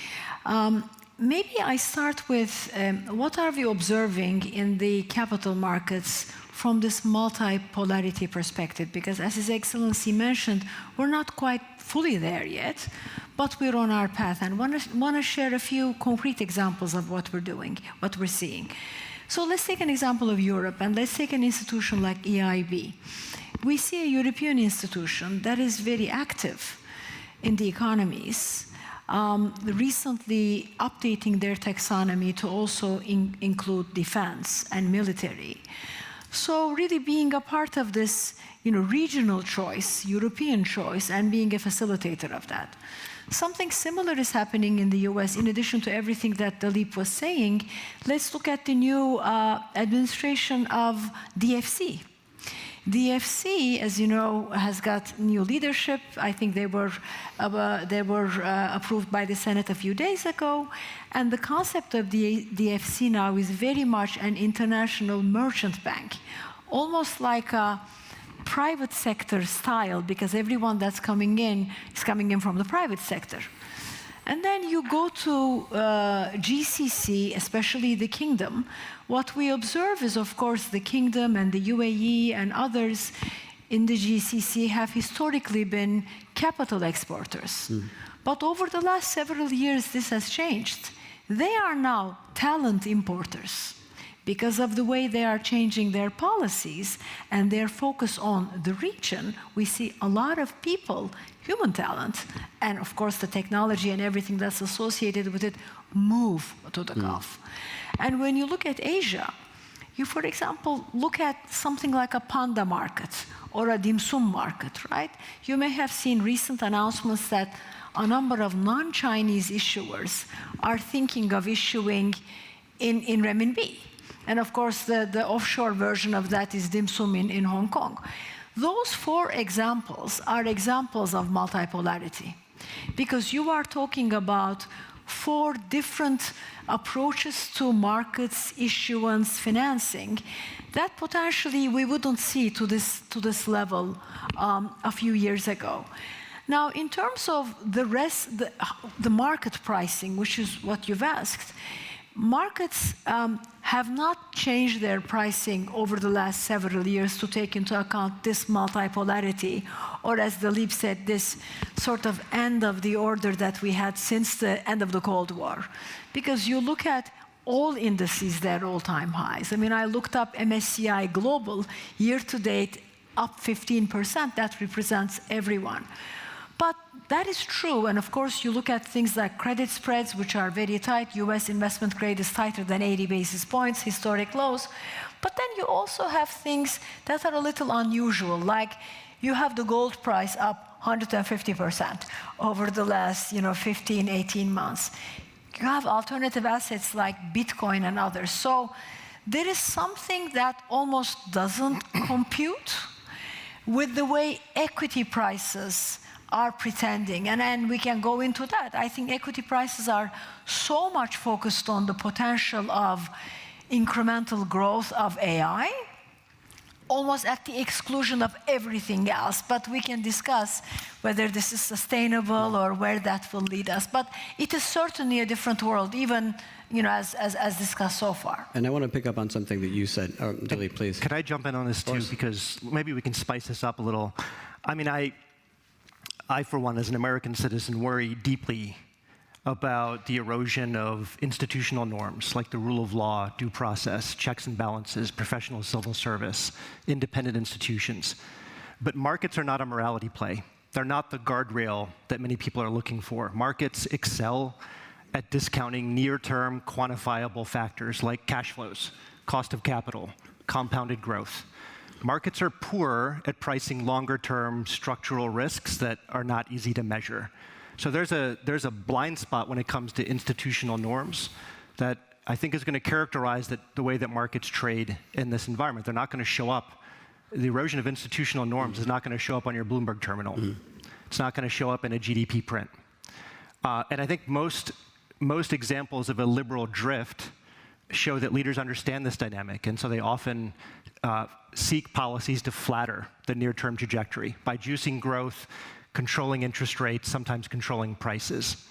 Maybe I start with what are we observing in the capital markets from this multipolarity perspective? Because as His Excellency mentioned, we're not quite fully there yet, but we're on our path, and want to share a few concrete examples of what we're doing, what we're seeing. So let's take an example of Europe, and let's take an institution like EIB. We see a European institution that is very active in the economies, recently updating their taxonomy to also include defense and military. So really being a part of this regional choice, European choice, and being a facilitator of that. Something similar is happening in the US. In addition to everything that Dilip was saying, let's look at the new administration of DFC. DFC, as you know, has got new leadership. I think they were approved by the Senate a few days ago. And the concept of the DFC now is very much an international merchant bank, almost like a private sector style, because everyone that's coming in is coming in from the private sector. And then you go to GCC, especially the Kingdom. What we observe is, of course, the Kingdom and the UAE and others in the GCC have historically been capital exporters. But over the last several years, this has changed. They are now talent importers, because of the way they are changing their policies and their focus on the region. We see a lot of people, human talent, and of course the technology and everything that's associated with it move to the Gulf. And when you look at Asia, you, for example, look at something like a panda market or a dim sum market, right? You may have seen recent announcements that a number of non-Chinese issuers are thinking of issuing in renminbi. And of course, the offshore version of that is dim sum in Hong Kong. Those 4 examples are examples of multipolarity, because you are talking about 4 different approaches to markets, issuance, financing that potentially we wouldn't see to this level a few years ago. Now, in terms of the market pricing, which is what you've asked, markets have not changed their pricing over the last several years to take into account this multipolarity, or as Dilip said, this sort of end of the order that we had since the end of the Cold War. Because you look at all indices, they're all-time highs. I mean, I looked up MSCI Global, year-to-date, up 15%. That represents everyone. But that is true, and of course you look at things like credit spreads, which are very tight. US investment grade is tighter than 80 basis points, historic lows. But then you also have things that are a little unusual, like you have the gold price up 150% over the last 15, 18 months. You have alternative assets like Bitcoin and others. So there is something that almost doesn't compute with the way equity prices are pretending, and then we can go into that. I think equity prices are so much focused on the potential of incremental growth of AI, almost at the exclusion of everything else. But we can discuss whether this is sustainable or where that will lead us. But it is certainly a different world, even as discussed so far. And I want to pick up on something that you said. Dilip, please. Could I jump in on this too, because maybe we can spice this up a little. I mean, I, for one, as an American citizen, worry deeply about the erosion of institutional norms like the rule of law, due process, checks and balances, professional civil service, independent institutions. But markets are not a morality play. They're not the guardrail that many people are looking for. Markets excel at discounting near-term quantifiable factors like cash flows, cost of capital, compounded growth. Markets are poor at pricing longer-term structural risks that are not easy to measure. So there's a blind spot when it comes to institutional norms that I think is going to characterize the way that markets trade in this environment. They're not going to show up. The erosion of institutional norms is not going to show up on your Bloomberg terminal. It's not going to show up in a GDP print. And I think most examples of a liberal drift show that leaders understand this dynamic, and so they often seek policies to flatter the near-term trajectory by juicing growth, controlling interest rates, sometimes controlling prices.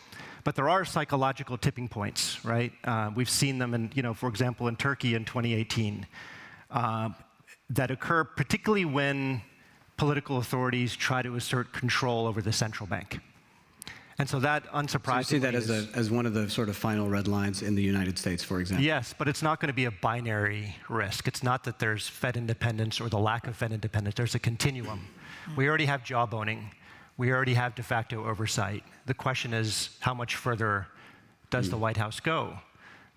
But there are psychological tipping points, right? We've seen them, for example, in Turkey in 2018, that occur particularly when political authorities try to assert control over the central bank. And so that, unsurprisingly, so you see that as one of the sort of final red lines in the United States, for example? Yes, but it's not going to be a binary risk. It's not that there's Fed independence or the lack of Fed independence. There's a continuum. We already have jawboning. We already have de facto oversight. The question is, how much further does the White House go?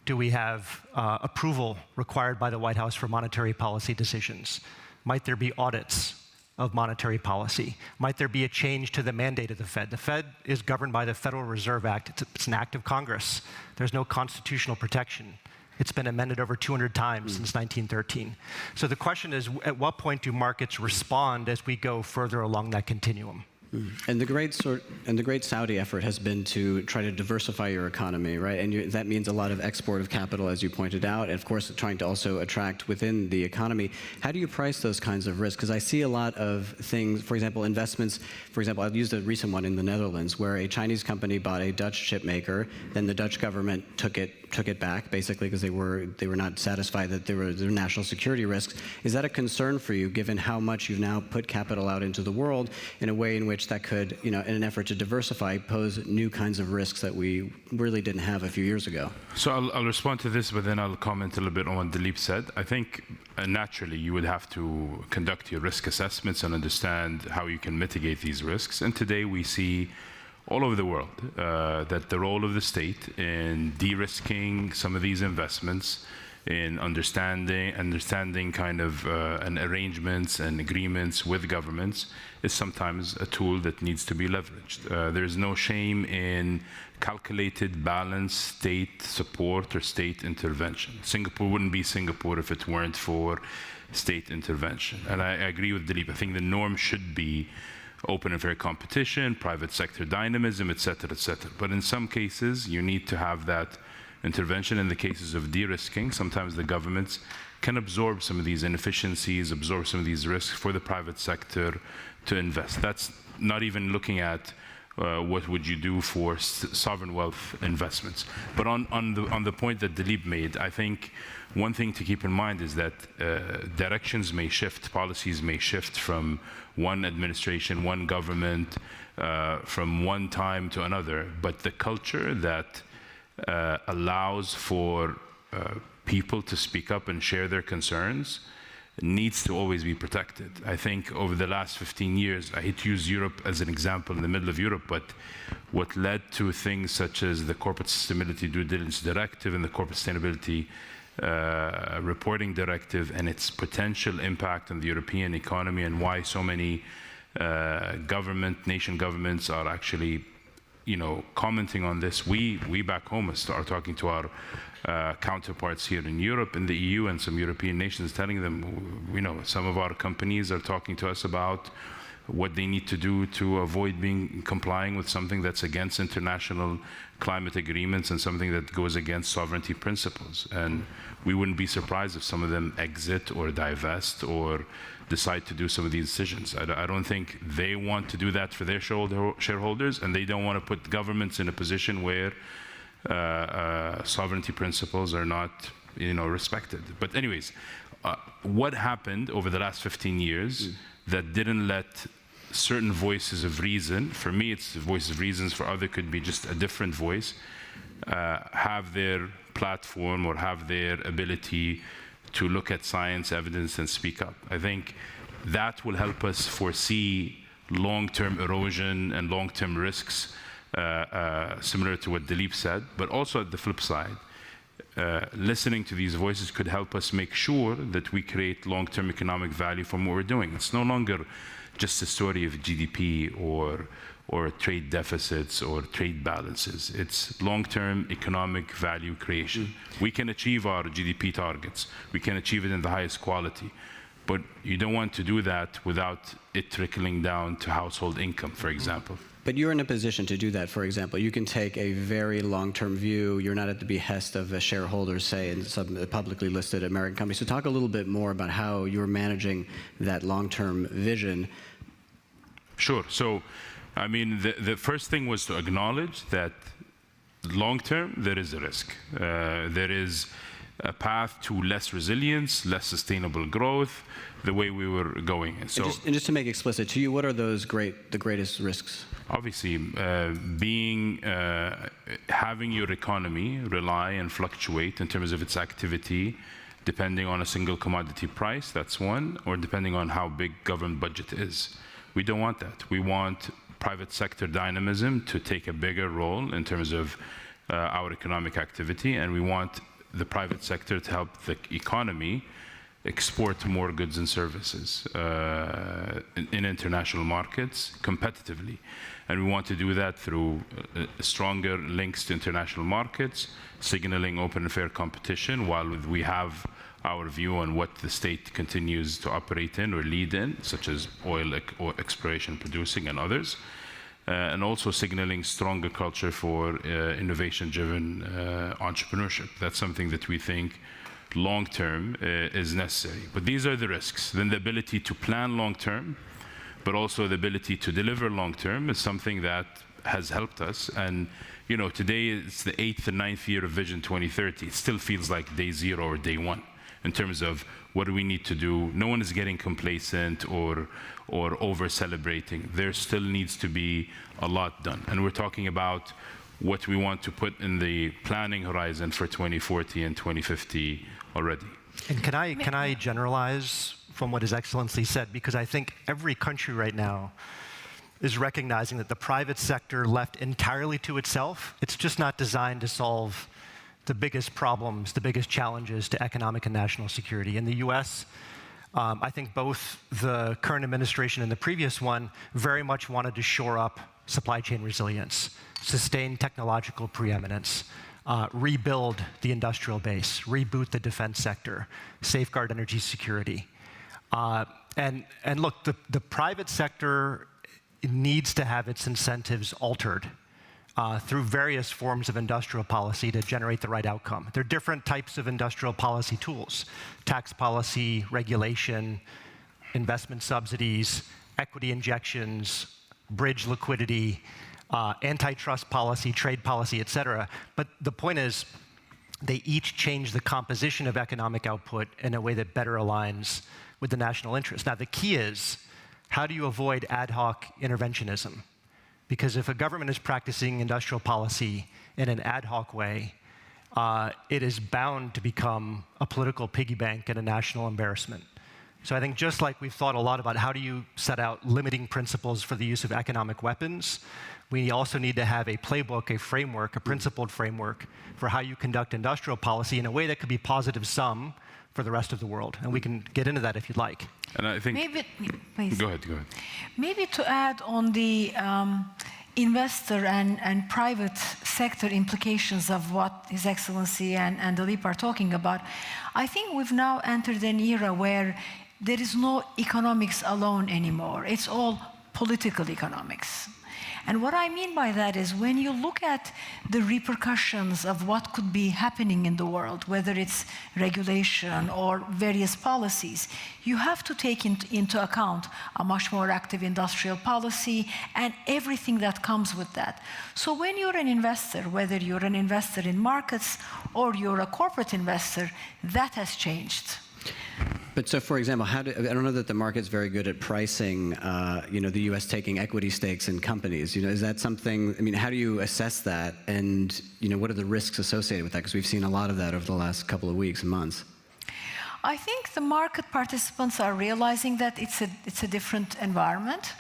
Do we have approval required by the White House for monetary policy decisions? Might there be audits of monetary policy? Might there be a change to the mandate of the Fed? The Fed is governed by the Federal Reserve Act. It's an act of Congress. There's no constitutional protection. It's been amended over 200 times since 1913. So the question is, at what point do markets respond as we go further along that continuum? And the great Saudi effort has been to try to diversify your economy, right? And that means a lot of export of capital, as you pointed out, and of course trying to also attract within the economy. How do you price those kinds of risks? Because I see a lot of things, for example, investments. For example, I've used a recent one in the Netherlands where a Chinese company bought a Dutch chip maker, then the Dutch government took it back, basically because they were not satisfied that there were national security risks. Is that a concern for you, given how much you've now put capital out into the world in a way in which that could, in an effort to diversify, pose new kinds of risks that we really didn't have a few years ago? So I'll respond to this, but then I'll comment a little bit on what Dilip said. I think naturally you would have to conduct your risk assessments and understand how you can mitigate these risks. And today we see all over the world that the role of the state in de-risking some of these investments, in understanding kind of and arrangements and agreements with governments is sometimes a tool that needs to be leveraged. There's no shame in calculated, balanced state support or state intervention. Singapore wouldn't be Singapore if it weren't for state intervention. And I agree with Dilip. I think the norm should be open and fair competition, private sector dynamism, et cetera, et cetera. But in some cases, you need to have that intervention. In the cases of de-risking, sometimes the governments can absorb some of these inefficiencies, absorb some of these risks for the private sector to invest. That's not even looking at what would you do for sovereign wealth investments. But on the point that Dilip made, I think one thing to keep in mind is that directions may shift, policies may shift from one administration, one government, from one time to another, but the culture that allows for people to speak up and share their concerns needs to always be protected. I think over the last 15 years, I hate to use Europe as an example in the middle of Europe, but what led to things such as the Corporate Sustainability Due Diligence Directive and the Corporate Sustainability Reporting Directive and its potential impact on the European economy and why so many nation governments are actually commenting on this. We back home are talking to our counterparts here in Europe, in the EU, and some European nations, telling them, some of our companies are talking to us about what they need to do to avoid complying with something that's against international climate agreements and something that goes against sovereignty principles. And we wouldn't be surprised if some of them exit or divest or decide to do some of these decisions. I don't think they want to do that for their shareholders, and they don't want to put governments in a position where sovereignty principles are not, respected. But anyways, what happened over the last 15 years that didn't let certain voices of reason, for me it's the voice of reasons, for others could be just a different voice, have their platform or have their ability to look at science, evidence, and speak up. I think that will help us foresee long-term erosion and long-term risks, similar to what Dilip said. But also at the flip side, listening to these voices could help us make sure that we create long-term economic value from what we're doing. It's no longer just a story of GDP or trade deficits or trade balances. It's long-term economic value creation. We can achieve our GDP targets. We can achieve it in the highest quality. But you don't want to do that without it trickling down to household income, for example. But you're in a position to do that, for example. You can take a very long-term view. You're not at the behest of shareholders, say, in some publicly listed American companies. So talk a little bit more about how you're managing that long-term vision. Sure. So, I mean, the first thing was to acknowledge that long-term, there is a risk. There is a path to less resilience, less sustainable growth, the way we were going. So, and just to make explicit to you, what are the greatest risks? Obviously, having your economy rely and fluctuate in terms of its activity, depending on a single commodity price, that's one, or depending on how big government budget is. We don't want that. We want private sector dynamism to take a bigger role in terms of our economic activity, and we want the private sector to help the economy export more goods and services in international markets competitively. And we want to do that through stronger links to international markets, signaling open and fair competition, while we have our view on what the state continues to operate in or lead in, such as oil exploration, producing, and others. And also signaling stronger culture for innovation-driven entrepreneurship. That's something that we think long-term is necessary. But these are the risks. Then the ability to plan long-term, but also the ability to deliver long-term is something that has helped us. And today it's the 8th and 9th year of Vision 2030. It still feels like day zero or day one in terms of what do we need to do. No one is getting complacent or over-celebrating. There still needs to be a lot done. And we're talking about what we want to put in the planning horizon for 2040 and 2050 already. And can I generalize from what His Excellency said? Because I think every country right now is recognizing that the private sector left entirely to itself, it's just not designed to solve the biggest problems, the biggest challenges to economic and national security. In the US, I think both the current administration and the previous one very much wanted to shore up supply chain resilience, sustain technological preeminence, rebuild the industrial base, reboot the defense sector, safeguard energy security. And look, the private sector needs to have its incentives altered through various forms of industrial policy to generate the right outcome. There are different types of industrial policy tools: tax policy, regulation, investment subsidies, equity injections, bridge liquidity, antitrust policy, trade policy, et cetera. But the point is, they each change the composition of economic output in a way that better aligns with the national interest. Now, the key is, how do you avoid ad hoc interventionism? Because if a government is practicing industrial policy in an ad hoc way, it is bound to become a political piggy bank and a national embarrassment. So I think just like we've thought a lot about how do you set out limiting principles for the use of economic weapons, we also need to have a playbook, a framework, a principled framework for how you conduct industrial policy in a way that could be positive sum for the rest of the world. And we can get into that if you'd like. And I think... Maybe, please. Go ahead. Maybe to add on the investor and private sector implications of what His Excellency and Dilip are talking about, I think we've now entered an era where there is no economics alone anymore. It's all political economics. And what I mean by that is when you look at the repercussions of what could be happening in the world, whether it's regulation or various policies, you have to take into account a much more active industrial policy and everything that comes with that. So when you're an investor, whether you're an investor in markets or you're a corporate investor, that has changed. But so, for example, I don't know that the market's very good at pricing, the U.S. taking equity stakes in companies. Is that something, how do you assess that? And, what are the risks associated with that? Because we've seen a lot of that over the last couple of weeks and months. I think the market participants are realizing that it's a different environment.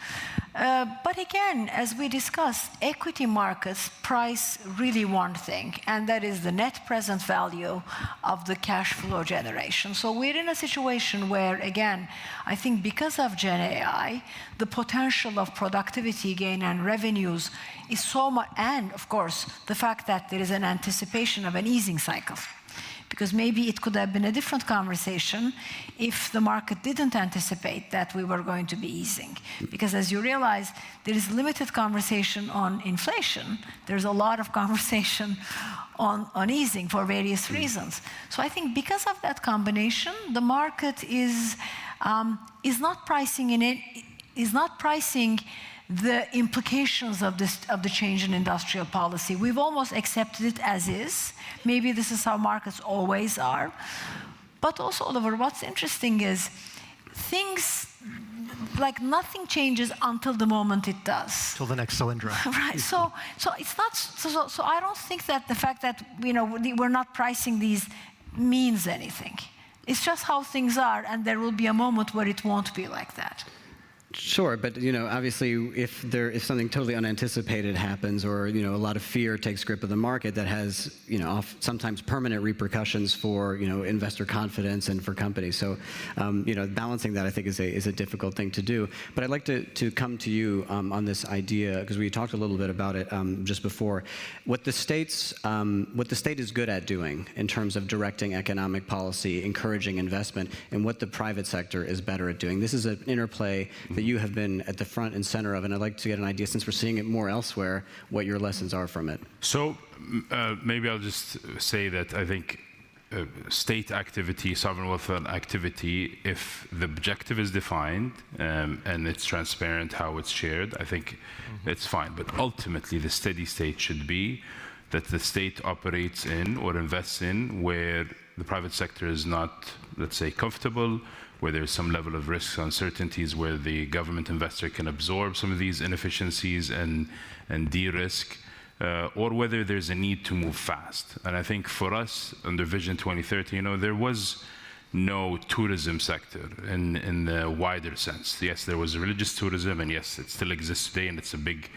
But again, as we discussed, equity markets price really one thing, and that is the net present value of the cash flow generation. So we're in a situation where, again, I think because of Gen AI, the potential of productivity gain and revenues is so much, and of course, the fact that there is an anticipation of an easing cycle. Because maybe it could have been a different conversation if the market didn't anticipate that we were going to be easing. Because as you realize, there is limited conversation on inflation. There's a lot of conversation on easing for various reasons. So I think because of that combination, the market is not pricing the implications of the change in industrial policy. We've almost accepted it as is. Maybe this is how markets always are. But also, Oliver, what's interesting is things, like nothing changes until the moment it does. Till the next Solyndra. Right, so it's not, so I don't think that the fact that, we're not pricing these means anything. It's just how things are, and there will be a moment where it won't be like that. Sure, but obviously, if something totally unanticipated happens, or a lot of fear takes grip of the market, that has sometimes permanent repercussions for investor confidence and for companies. So balancing that, I think, is a difficult thing to do. But I'd like to come to you on this idea, because we talked a little bit about it just before. What the state is good at doing in terms of directing economic policy, encouraging investment, and what the private sector is better at doing. This is an interplay that you have been at the front and center of, and I'd like to get an idea, since we're seeing it more elsewhere, what your lessons are from it. So maybe I'll just say that I think state activity, sovereign wealth fund activity, if the objective is defined and it's transparent how it's shared, I think it's fine. But ultimately, the steady state should be that the state operates in or invests in where the private sector is not, let's say, comfortable, where there's some level of risks, uncertainties, where the government investor can absorb some of these inefficiencies and de-risk, or whether there's a need to move fast. And I think for us, under Vision 2030, there was no tourism sector in the wider sense. Yes, there was religious tourism, and yes, it still exists today, and it's a big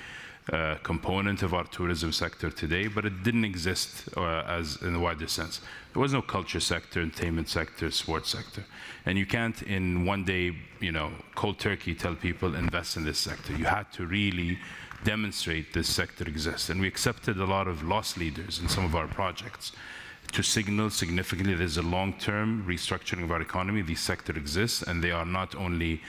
component of our tourism sector today, but it didn't exist as in the wider sense. There was no culture sector, entertainment sector, sports sector. And you can't in one day, cold turkey tell people invest in this sector. You had to really demonstrate this sector exists. And we accepted a lot of loss leaders in some of our projects. to signal significantly there's a long-term restructuring of our economy. These sectors exist, and they are not only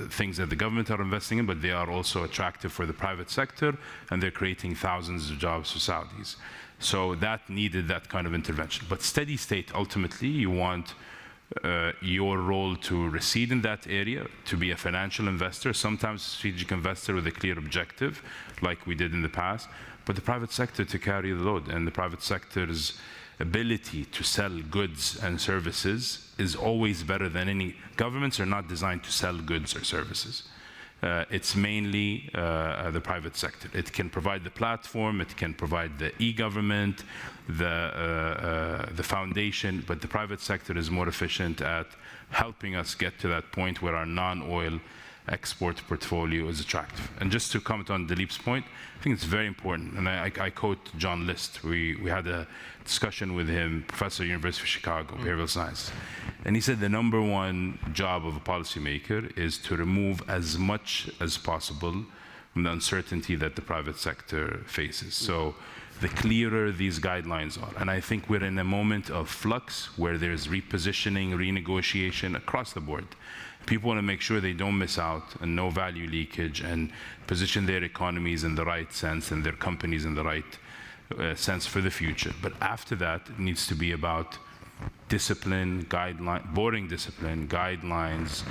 things that the government are investing in, but they are also attractive for the private sector, and they're creating thousands of jobs for Saudis. So that needed that kind of intervention. But steady state, ultimately, you want your role to recede in that area, to be a financial investor, sometimes a strategic investor with a clear objective, like we did in the past, but the private sector to carry the load. And the private sector's ability to sell goods and services is always better than any. Governments are not designed to sell goods or services. It's mainly the private sector. It can provide the platform, it can provide the e-government, the foundation, but the private sector is more efficient at helping us get to that point where our non-oil export portfolio is attractive. And just to comment on Dilip's point, I think it's very important, and I quote John List. We had a discussion with him, professor at University of Chicago, behavioral science, and he said the number one job of a policymaker is to remove as much as possible from the uncertainty that the private sector faces. So the clearer these guidelines are, and I think we're in a moment of flux where there's repositioning, renegotiation across the board. People want to make sure they don't miss out and no value leakage and position their economies in the right sense and their companies in the right sense for the future. But after that, it needs to be about discipline, boring discipline, guidelines,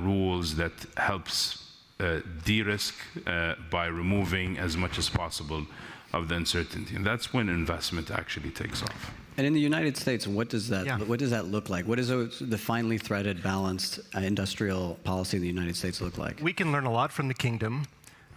rules that helps de-risk by removing as much as possible of the uncertainty. And that's when investment actually takes off. And in the United States, what does that look like? What does the finely threaded, balanced industrial policy in the United States look like? We can learn a lot from the kingdom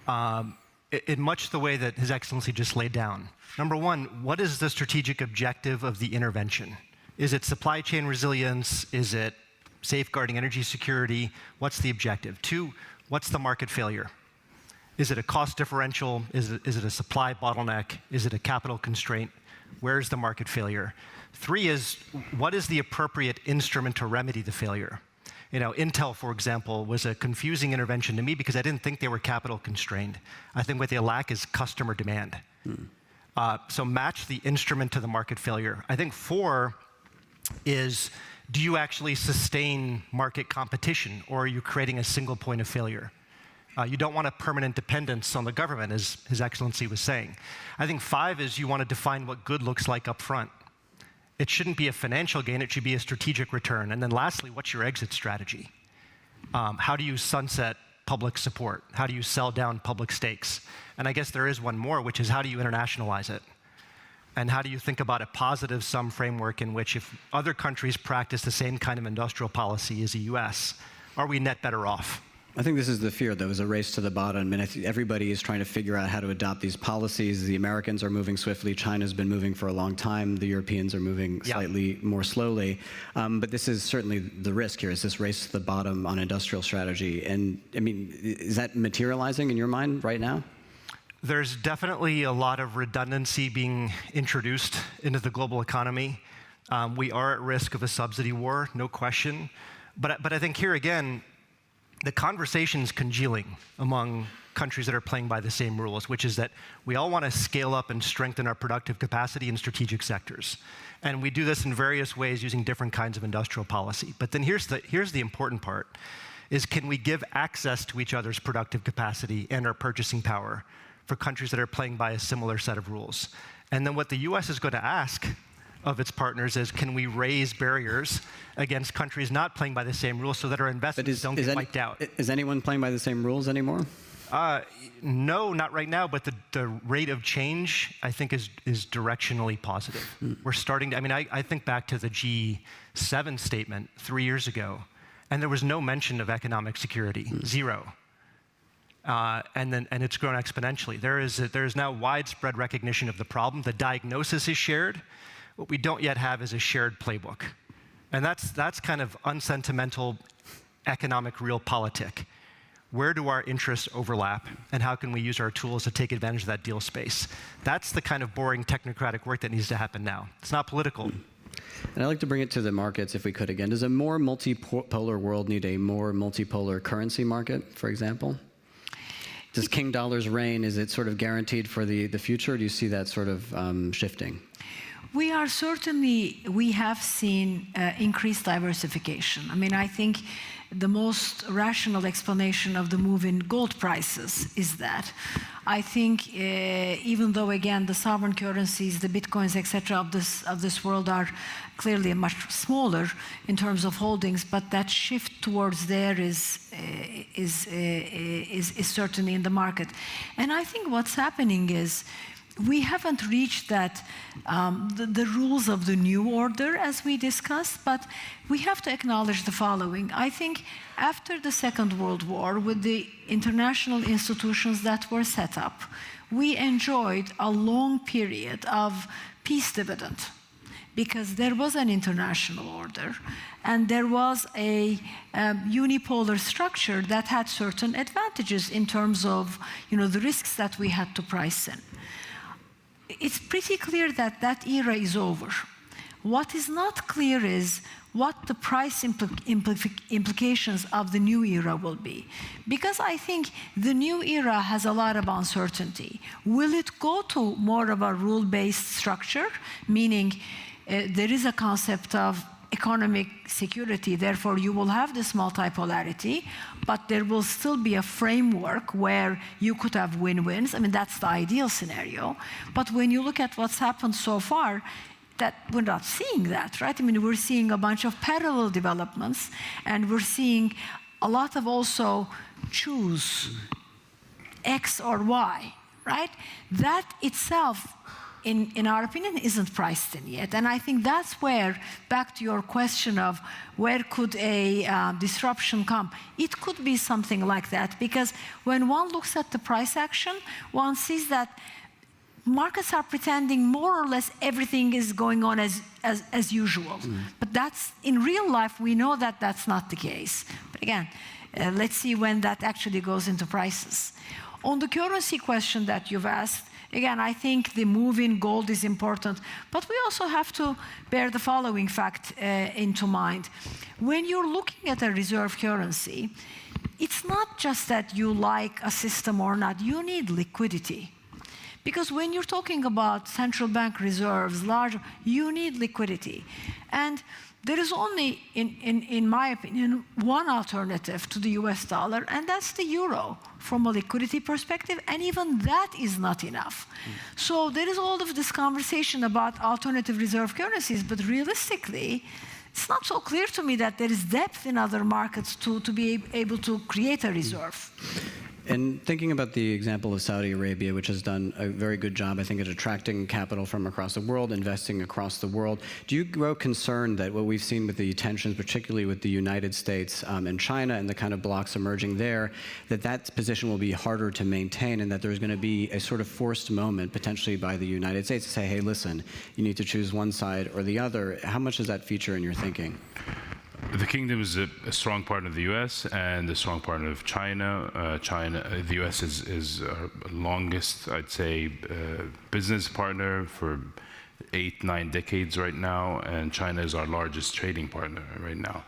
in much the way that His Excellency just laid down. Number one, what is the strategic objective of the intervention? Is it supply chain resilience? Is it safeguarding energy security? What's the objective? Two, what's the market failure? Is it a cost differential? Is it a supply bottleneck? Is it a capital constraint? Where's the market failure? Three is, what is the appropriate instrument to remedy the failure? You know, Intel, for example, was a confusing intervention to me because I didn't think they were capital constrained. I think what they lack is customer demand. So match the instrument to the market failure. I think four is, do you actually sustain market competition, or are you creating a single point of failure? You don't want a permanent dependence on the government, as His Excellency was saying. I think five is you want to define what good looks like up front. It shouldn't be a financial gain, it should be a strategic return. And then lastly, what's your exit strategy? How do you sunset public support? How do you sell down public stakes? And I guess there is one more, which is how do you internationalize it? And how do you think about a positive sum framework in which if other countries practice the same kind of industrial policy as the US, are we net better off? I think this is the fear. There was a race to the bottom, and I think everybody is trying to figure out how to adopt these policies. The Americans are moving swiftly. China's been moving for a long time. The Europeans are moving slightly more slowly. But this is certainly the risk here, is this race to the bottom on industrial strategy. And, I mean, is that materializing in your mind right now? There's definitely a lot of redundancy being introduced into the global economy. We are at risk of a subsidy war, no question. But I think here again, the conversation's congealing among countries that are playing by the same rules, which is that we all want to scale up and strengthen our productive capacity in strategic sectors. And we do this in various ways using different kinds of industrial policy. But then here's the important part, is can we give access to each other's productive capacity and our purchasing power for countries that are playing by a similar set of rules? And then what the US is going to ask of its partners is, can we raise barriers against countries not playing by the same rules so that our investments don't get wiped out? Is anyone playing by the same rules anymore? No, not right now, but the rate of change, I think, is directionally positive. We're starting to, I mean, I think back to the G7 statement 3 years ago, and there was no mention of economic security, zero. And it's grown exponentially. There is now widespread recognition of the problem. The diagnosis is shared. What we don't yet have is a shared playbook. And that's kind of unsentimental economic realpolitik. Where do our interests overlap, and how can we use our tools to take advantage of that deal space? That's the kind of boring technocratic work that needs to happen now. It's not political. And I'd like to bring it to the markets, if we could again. Does a more multipolar world need a more multipolar currency market, for example? Does King Dollar's reign, is it sort of guaranteed for the future, or do you see that sort of shifting? We are certainly, we have seen increased diversification. I mean, I think the most rational explanation of the move in gold prices is that. I think even though, again, the sovereign currencies, the bitcoins, etc., of this world are clearly much smaller in terms of holdings, but that shift towards there is certainly in the market. And I think what's happening is we haven't reached that, the rules of the new order as we discussed, but we have to acknowledge the following. I think after the Second World War, with the international institutions that were set up, we enjoyed a long period of peace dividend, because there was an international order and there was a unipolar structure that had certain advantages in terms of, you know, the risks that we had to price in. It's pretty clear that that era is over. What is not clear is what the price implications of the new era will be. Because I think the new era has a lot of uncertainty. Will it go to more of a rule-based structure, meaning there is a concept of economic security, therefore you will have this multipolarity, but there will still be a framework where you could have win-wins. I mean, that's the ideal scenario. But when you look at what's happened so far, that we're not seeing that, right? I mean, we're seeing a bunch of parallel developments, and we're seeing a lot of also choose X or Y, right? That itself, in our opinion, isn't priced in yet. And I think that's where, back to your question of where could a disruption come, it could be something like that, because when one looks at the price action, one sees that markets are pretending more or less everything is going on as usual. But that's, in real life, we know that that's not the case. But again, let's see when that actually goes into prices. On the currency question that you've asked, again, I think the move in gold is important, but we also have to bear the following fact into mind. When you're looking at a reserve currency, it's not just that you like a system or not, you need liquidity. Because when you're talking about central bank reserves, you need liquidity. And there is only, in my opinion, one alternative to the US dollar, and that's the euro from a liquidity perspective, and even that is not enough. So there is all of this conversation about alternative reserve currencies, but realistically, it's not so clear to me that there is depth in other markets to be able to create a reserve. And thinking about the example of Saudi Arabia, which has done a very good job, I think, at attracting capital from across the world, investing across the world, do you grow concerned that what we've seen with the tensions, particularly with the United States and China and the kind of blocks emerging there, that position will be harder to maintain, and that there's going to be a sort of forced moment, potentially by the United States, to say, hey, listen, you need to choose one side or the other? How much does that feature in your thinking? The kingdom is a strong partner of the U.S. and a strong partner of China. The U.S. is our longest, I'd say, business partner for 8-9 decades right now, and China is our largest trading partner right now.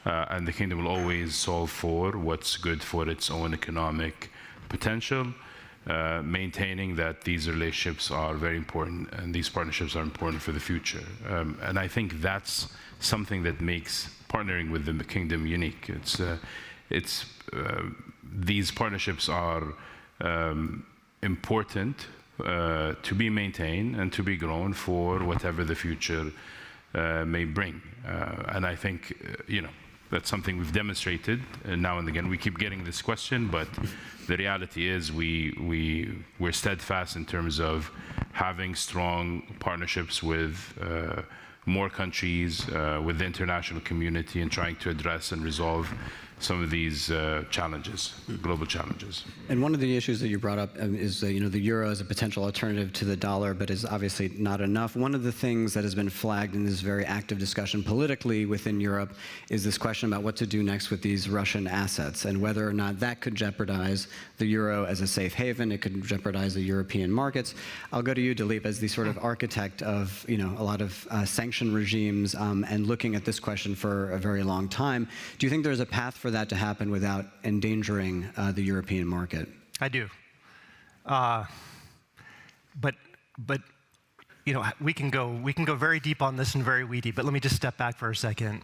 And the kingdom will always solve for what's good for its own economic potential, maintaining that these relationships are very important and these partnerships are important for the future. And I think that's something that makes partnering with the kingdom unique. These partnerships are important to be maintained and to be grown for whatever the future may bring. And I think, that's something we've demonstrated now and again. We keep getting this question, but the reality is we're steadfast in terms of having strong partnerships with more countries, with the international community, and trying to address and resolve some of these challenges, global challenges. And one of the issues that you brought up is the euro as a potential alternative to the dollar, but is obviously not enough. One of the things that has been flagged in this very active discussion politically within Europe is this question about what to do next with these Russian assets, and whether or not that could jeopardize the euro as a safe haven. It could jeopardize the European markets. I'll go to you, Dilip, as the sort of architect of a lot of sanction regimes and looking at this question for a very long time. Do you think there's a path for that to happen without endangering the European market? I do. But you know, we can go very deep on this and very weedy, but let me just step back for a second.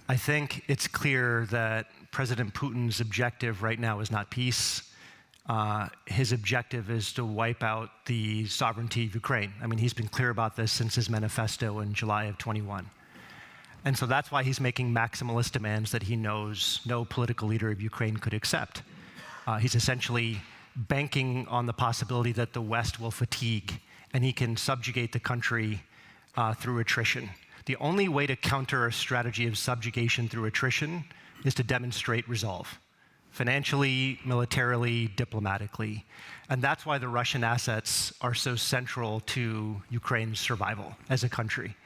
I think it's clear that President Putin's objective right now is not peace. His objective is to wipe out the sovereignty of Ukraine. I mean, he's been clear about this since his manifesto in July of 21. And so that's why he's making maximalist demands that he knows no political leader of Ukraine could accept. He's essentially banking on the possibility that the West will fatigue and he can subjugate the country through attrition. The only way to counter a strategy of subjugation through attrition is to demonstrate resolve, financially, militarily, diplomatically. And that's why the Russian assets are so central to Ukraine's survival as a country.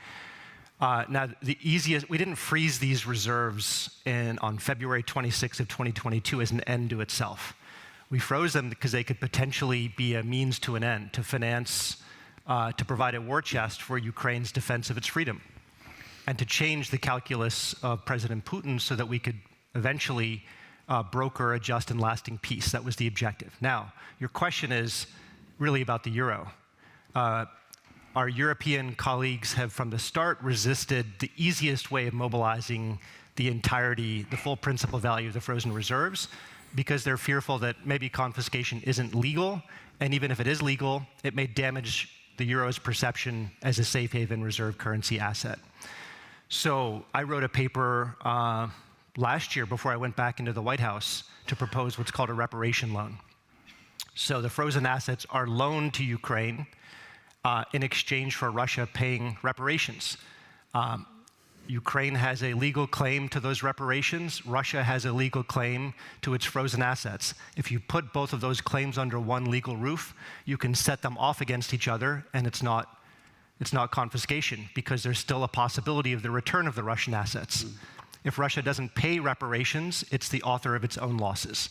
Now, we didn't freeze these reserves on February 26th of 2022 as an end to itself. We froze them because they could potentially be a means to an end, to finance, to provide a war chest for Ukraine's defense of its freedom, and to change the calculus of President Putin so that we could eventually broker a just and lasting peace. That was the objective. Now, your question is really about the euro. Our European colleagues have from the start resisted the easiest way of mobilizing the full principal value of the frozen reserves, because they're fearful that maybe confiscation isn't legal, and even if it is legal, it may damage the euro's perception as a safe haven reserve currency asset. So I wrote a paper last year before I went back into the White House to propose what's called a reparation loan. So the frozen assets are loaned to Ukraine in exchange for Russia paying reparations. Ukraine has a legal claim to those reparations. Russia has a legal claim to its frozen assets. If you put both of those claims under one legal roof, you can set them off against each other, and it's not confiscation, because there's still a possibility of the return of the Russian assets. If Russia doesn't pay reparations, it's the author of its own losses.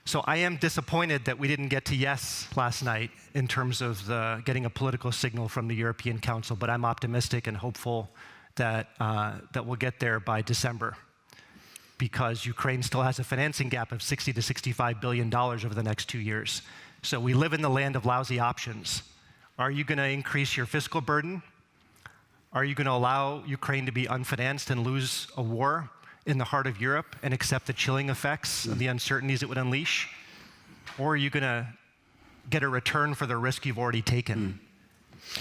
So I am disappointed that we didn't get to yes last night in terms of getting a political signal from the European Council, but I'm optimistic and hopeful that we'll get there by December, because Ukraine still has a financing gap of $60 to $65 billion over the next 2 years. So we live in the land of lousy options. Are you going to increase your fiscal burden? Are you going to allow Ukraine to be unfinanced and lose a war in the heart of Europe and accept the chilling effects of the uncertainties it would unleash? Or are you going to get a return for the risk you've already taken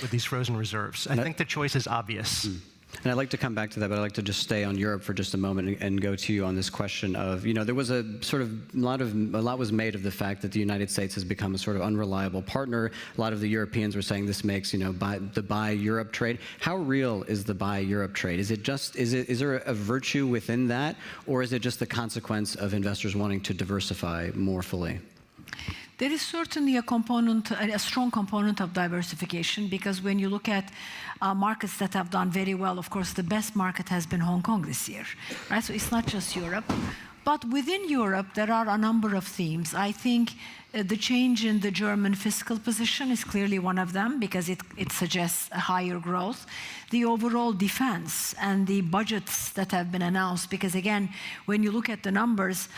with these frozen reserves? I think the choice is obvious. And I'd like to come back to that, but I'd like to just stay on Europe for just a moment and go to you on this question of, there was a sort of, a lot was made of the fact that the United States has become a sort of unreliable partner. A lot of the Europeans were saying this makes, the Buy Europe trade. How real is the Buy Europe trade? Is there a virtue within that, or is it just the consequence of investors wanting to diversify more fully? There is certainly a strong component of diversification, because when you look at markets that have done very well, of course, the best market has been Hong Kong this year, right? So it's not just Europe. But within Europe, there are a number of themes. I think the change in the German fiscal position is clearly one of them, because it suggests a higher growth. The overall defense and the budgets that have been announced, because again, when you look at the numbers,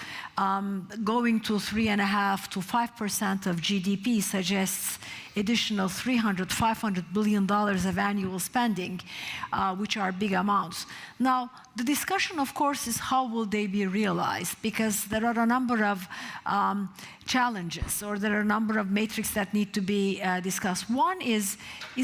going to 3.5% to 5% of GDP suggests additional $500 billion of annual spending, which are big amounts. Now, the discussion, of course, is how will they be realized, because there are a number of challenges, or there are a number of metrics that need to be discussed. One is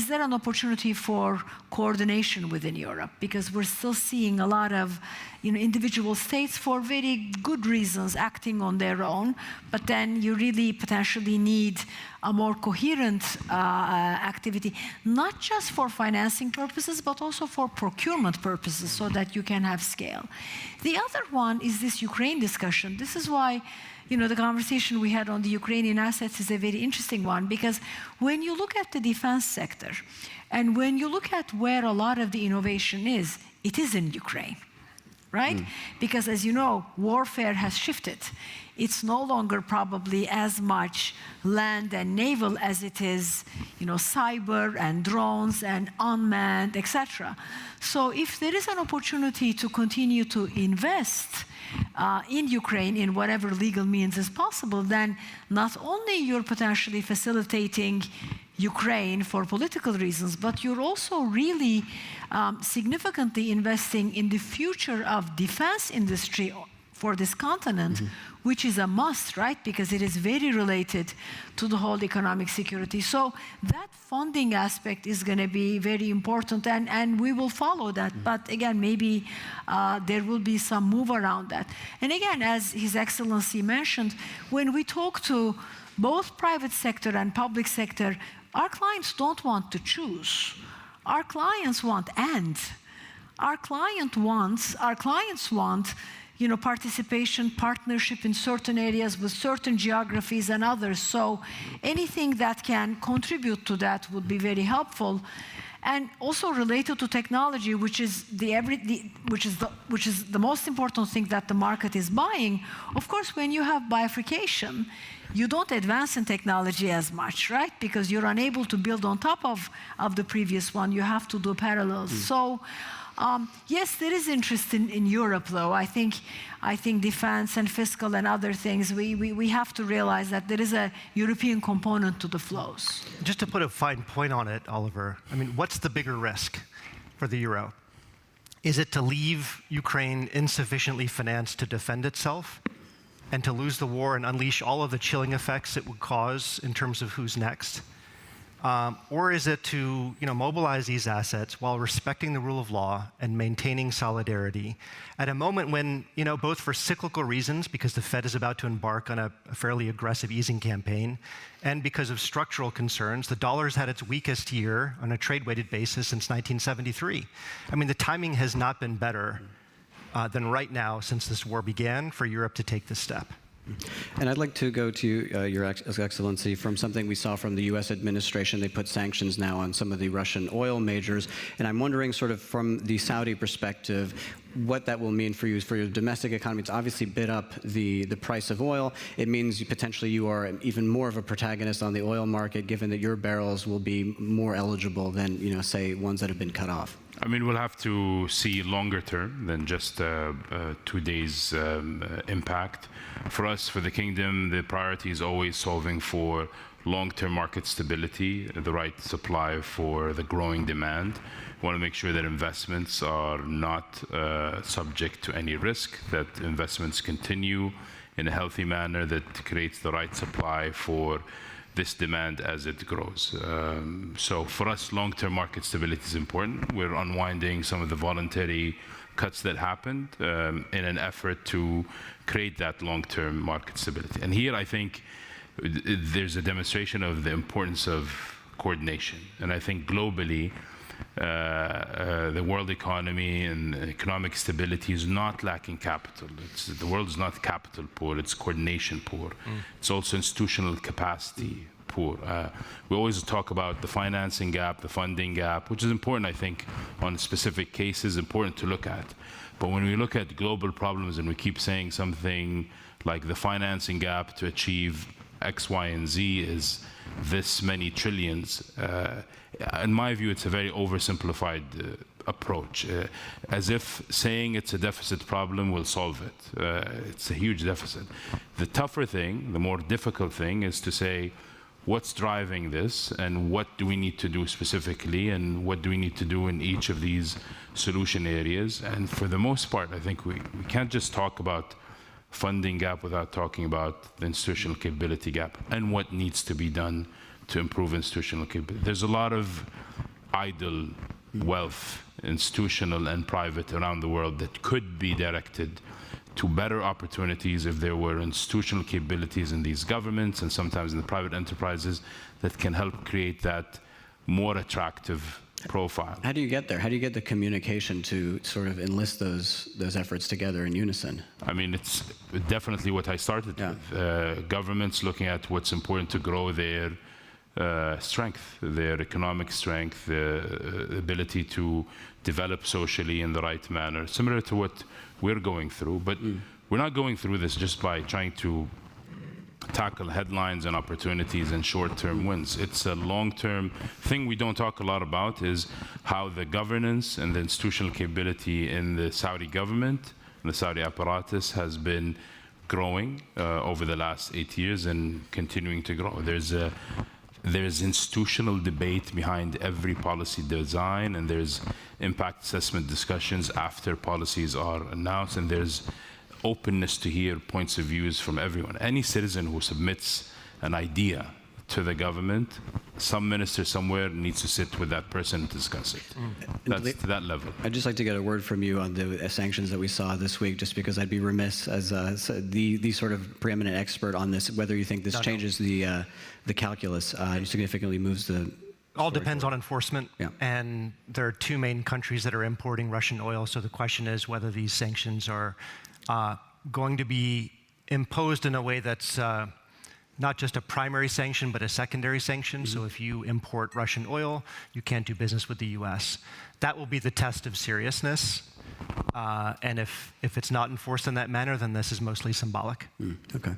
there an opportunity for coordination within Europe? Because we're still seeing a lot of individual states, for very good reasons, acting on their own, but then you really potentially need a more coherent activity, not just for financing purposes, but also for procurement purposes, so that you can have scale. The other one is this Ukraine discussion. This is why the conversation we had on the Ukrainian assets is a very interesting one, because when you look at the defense sector, and when you look at where a lot of the innovation is, it is in Ukraine. right? Because as you know, warfare has shifted. It's no longer probably as much land and naval as it is, cyber and drones and unmanned, etc. So if there is an opportunity to continue to invest in Ukraine in whatever legal means is possible, then not only you're potentially facilitating Ukraine for political reasons, but you're also really significantly investing in the future of defense industry for this continent, which is a must, right? Because it is very related to the whole economic security. So that funding aspect is going to be very important, and we will follow that. But again, maybe there will be some move around that. And again, as His Excellency mentioned, when we talk to both private sector and public sector, our clients don't want to choose. Our clients want and. Our clients want participation, partnership in certain areas with certain geographies and others. So anything that can contribute to that would be very helpful. And also related to technology, which is the most important thing that the market is buying. Of course, when you have bifurcation, you don't advance in technology as much, right? Because you're unable to build on top of the previous one. You have to do parallels. So. Yes, there is interest in Europe, though. I think defense and fiscal and other things, we have to realize that there is a European component to the flows. Just to put a fine point on it, Oliver, I mean, what's the bigger risk for the euro? Is it to leave Ukraine insufficiently financed to defend itself and to lose the war and unleash all of the chilling effects it would cause in terms of who's next? Or is it to mobilize these assets while respecting the rule of law and maintaining solidarity at a moment when, both for cyclical reasons, because the Fed is about to embark on a fairly aggressive easing campaign, and because of structural concerns, the dollar's had its weakest year on a trade-weighted basis since 1973. I mean, the timing has not been better than right now since this war began for Europe to take this step. And I'd like to go to Your Excellency from something we saw from the U.S. administration. They put sanctions now on some of the Russian oil majors. And I'm wondering, sort of from the Saudi perspective, what that will mean for you, for your domestic economy. It's obviously bid up the price of oil. It means potentially you are even more of a protagonist on the oil market, given that your barrels will be more eligible than, say, ones that have been cut off. I mean, we'll have to see longer term than just 2 days impact. For us, for the kingdom, the priority is always solving for long-term market stability, the right supply for the growing demand. We want to make sure that investments are not subject to any risk, that investments continue in a healthy manner that creates the right supply for this demand as it grows. So for us, long-term market stability is important. We're unwinding some of the voluntary cuts that happened in an effort to create that long-term market stability. And here, I think, there's a demonstration of the importance of coordination. And I think globally, the world economy and economic stability is not lacking capital. The world is not capital poor, it's coordination poor. It's also institutional capacity poor. We always talk about the financing gap, the funding gap, which is important, I think, on specific cases, important to look at. But when we look at global problems and we keep saying something like the financing gap to achieve X, Y, and Z is this many trillions, in my view, it's a very oversimplified approach, as if saying it's a deficit problem will solve it. It's a huge deficit. The tougher thing, the more difficult thing, is to say, what's driving this, and what do we need to do specifically, and what do we need to do in each of these solution areas? And for the most part, I think we can't just talk about funding gap without talking about the institutional capability gap and what needs to be done to improve institutional capability. There's a lot of idle wealth, institutional and private, around the world that could be directed to better opportunities if there were institutional capabilities in these governments and sometimes in the private enterprises that can help create that more attractive profile. How do you get there? How do you get the communication to sort of enlist those efforts together in unison? I mean, it's definitely what I started with. Governments looking at what's important to grow their strength, their economic strength, the ability to develop socially in the right manner, similar to what we're going through. But we're not going through this just by trying to tackle headlines and opportunities and short-term wins. It's a long-term thing we don't talk a lot about, is how the governance and the institutional capability in the Saudi government and the Saudi apparatus has been growing over the last 8 years and continuing to grow. There's institutional debate behind every policy design, and there's impact assessment discussions after policies are announced, and there's openness to hear points of views from everyone. Any citizen who submits an idea to the government, some minister somewhere needs to sit with that person and discuss it. That's to that level. I'd just like to get a word from you on the sanctions that we saw this week, just because I'd be remiss as the sort of preeminent expert on this, whether you think this changes the calculus, significantly moves the... All depends on enforcement, and there are two main countries that are importing Russian oil, so the question is whether these sanctions are going to be imposed in a way that's not just a primary sanction, but a secondary sanction. So if you import Russian oil, you can't do business with the US. That will be the test of seriousness. And if it's not enforced in that manner, then this is mostly symbolic. Okay.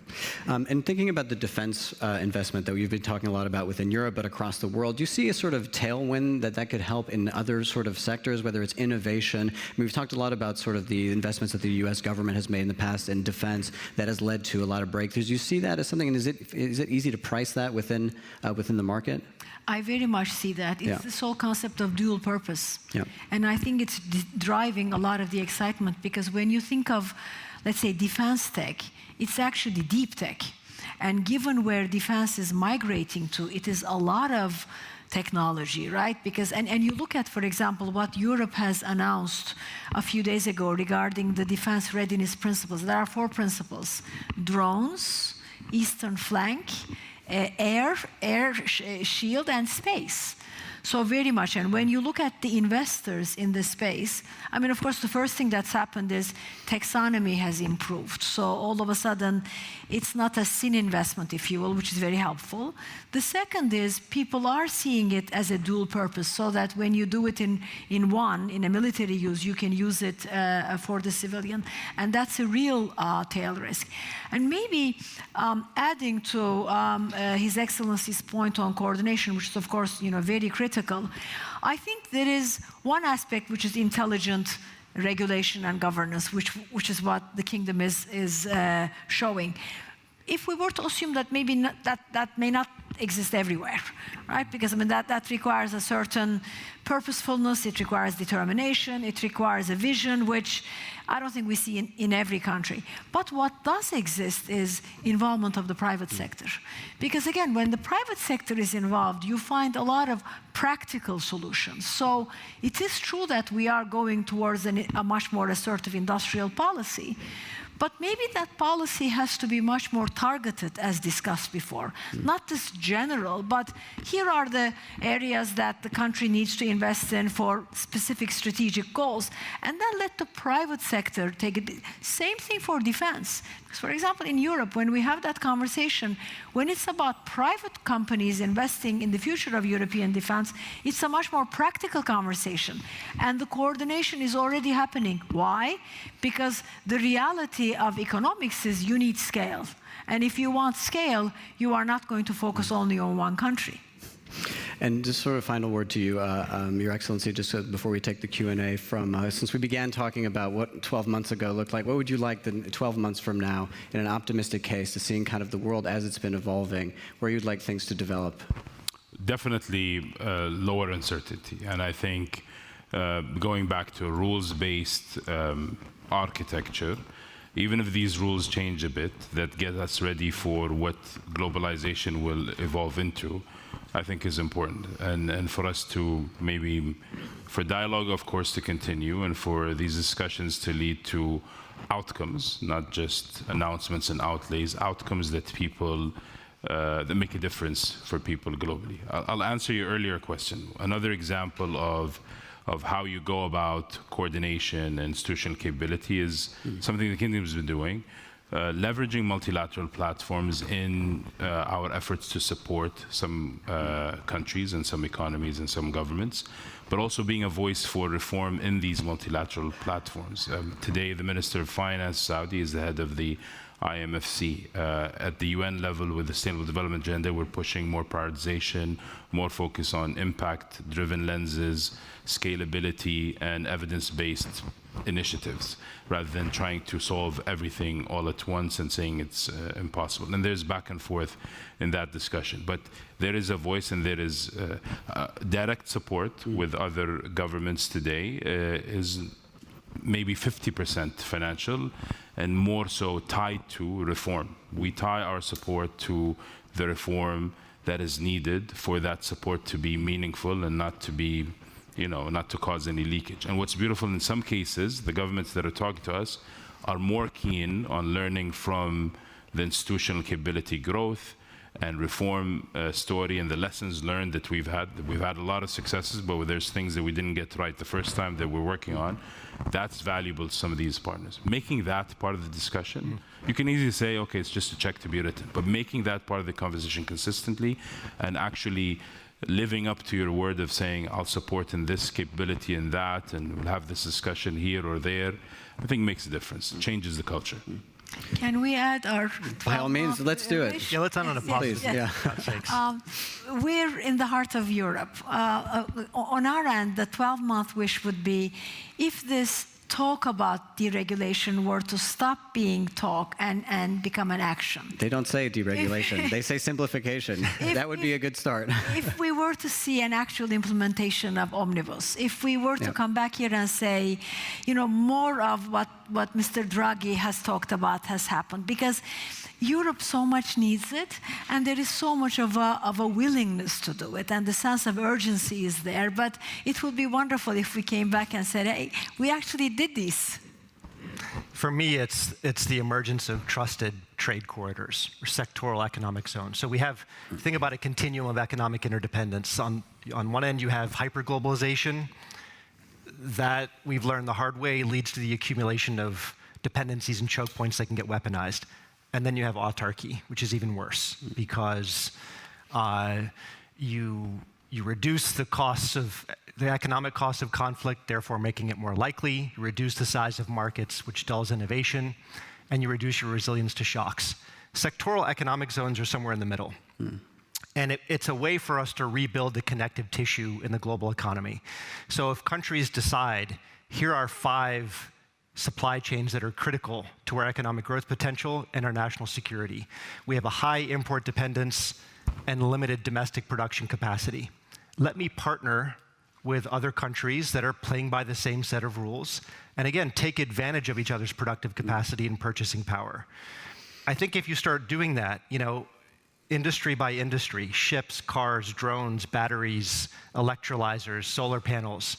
And thinking about the defense investment that we've been talking a lot about within Europe, but across the world, do you see a sort of tailwind that could help in other sort of sectors, whether it's innovation? I mean, we've talked a lot about sort of the investments that the US government has made in the past in defense that has led to a lot of breakthroughs. Do you see that as something, and is it easy to price that within the market? I very much see that. It's this whole concept of dual purpose. And I think it's driving a lot of the excitement, because when you think of, let's say, defense tech, it's actually deep tech. And given where defense is migrating to, it is a lot of technology, right? Because, and you look at, for example, what Europe has announced a few days ago regarding the defense readiness principles. There are 4 principles: drones, eastern flank, air shield, and space. So very much. And when you look at the investors in this space, I mean, of course, the first thing that's happened is taxonomy has improved. So all of a sudden, it's not a sin investment, if you will, which is very helpful. The second is people are seeing it as a dual purpose, so that when you do it in a military use, you can use it for the civilian. And that's a real tail risk. And maybe adding to His Excellency's point on coordination, which is, of course, very critical, I think there is one aspect which is intelligent regulation and governance, which is what the kingdom is showing. If we were to assume that maybe that may not exist everywhere, right? Because I mean that requires a certain purposefulness, it requires determination, it requires a vision, which I don't think we see in every country. But what does exist is involvement of the private sector. Because again, when the private sector is involved, you find a lot of practical solutions. So it is true that we are going towards a much more assertive industrial policy. But maybe that policy has to be much more targeted, as discussed before. Not just general, but here are the areas that the country needs to invest in for specific strategic goals, and then let the private sector take it. Same thing for defense. Because, for example, in Europe, when we have that conversation, when it's about private companies investing in the future of European defense, it's a much more practical conversation. And the coordination is already happening. Why? Because the reality of economics is you need scale. And if you want scale, you are not going to focus only on one country. And just sort of final word to you, Your Excellency, just before we take the Q&A from, since we began talking about what 12 months ago looked like, what would you like 12 months from now, in an optimistic case, to seeing kind of the world as it's been evolving, where you'd like things to develop? Definitely lower uncertainty. And I think going back to a rules-based architecture, even if these rules change a bit, that get us ready for what globalization will evolve into, I think is important. And for us to maybe, for dialogue, of course, to continue, and for these discussions to lead to outcomes, not just announcements and outlays, outcomes that people, that make a difference for people globally. I'll answer your earlier question. Another example of how you go about coordination and institutional capability is something the kingdom has been doing. leveraging multilateral platforms in our efforts to support some countries and some economies and some governments, but also being a voice for reform in these multilateral platforms. Today, the Minister of Finance, Saudi, is the head of the IMFC. At the UN level, with the Sustainable Development Agenda, we're pushing more prioritization, more focus on impact-driven lenses, scalability, and evidence-based initiatives, rather than trying to solve everything all at once and saying it's impossible. And there's back and forth in that discussion. But there is a voice and there is direct support with other governments today is maybe 50% financial and more so tied to reform. We tie our support to the reform that is needed for that support to be meaningful and not to be, not to cause any leakage. And what's beautiful in some cases, the governments that are talking to us are more keen on learning from the institutional capability growth and reform story and the lessons learned that we've had. We've had a lot of successes, but there's things that we didn't get right the first time that we're working on. That's valuable to some of these partners. Making that part of the discussion, you can easily say, okay, it's just a check to be written, but making that part of the conversation consistently and actually living up to your word of saying, I'll support in this capability and that, and we'll have this discussion here or there, I think makes a difference. It changes the culture. Can we add our... By all means, let's do it. Yeah, let's end on a positive. Yes. Yeah. We're in the heart of Europe. On our end, the 12-month wish would be, if this talk about deregulation were to stop being talk and become an action. They don't say deregulation. They say simplification. That would be a good start. If we were to see an actual implementation of Omnibus, if we were to come back here and say, more of what Mr. Draghi has talked about has happened, because Europe so much needs it, and there is so much of a willingness to do it, and the sense of urgency is there. But it would be wonderful if we came back and said, hey, we actually did this. For me, it's the emergence of trusted trade corridors or sectoral economic zones. So we have, think about a continuum of economic interdependence. On one end, you have hyperglobalization. That we've learned the hard way leads to the accumulation of dependencies and choke points that can get weaponized. And then you have autarky, which is even worse, because you reduce the costs of the economic costs of conflict, therefore making it more likely. You reduce the size of markets, which dulls innovation, and you reduce your resilience to shocks. Sectoral economic zones are somewhere in the middle. And it's a way for us to rebuild the connective tissue in the global economy. So if countries decide, here are 5 supply chains that are critical to our economic growth potential and our national security. We have a high import dependence and limited domestic production capacity. Let me partner with other countries that are playing by the same set of rules, and again, take advantage of each other's productive capacity and purchasing power. I think if you start doing that, industry by industry, ships, cars, drones, batteries, electrolyzers, solar panels,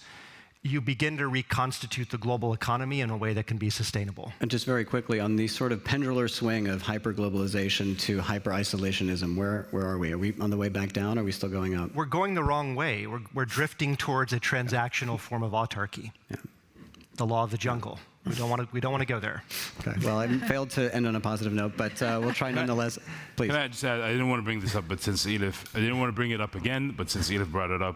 you begin to reconstitute the global economy in a way that can be sustainable. And just very quickly, on the sort of pendular swing of hyperglobalization to hyper-isolationism, where are we? Are we on the way back down, or are we still going up? We're going the wrong way. We're drifting towards a transactional form of autarky. Yeah. The law of the jungle. We don't want to go there. Okay. Well, I failed to end on a positive note, but we'll try nonetheless. Please. Can I just add, I didn't want to bring this up, but since Elif, I didn't want to bring it up again, but since Elif brought it up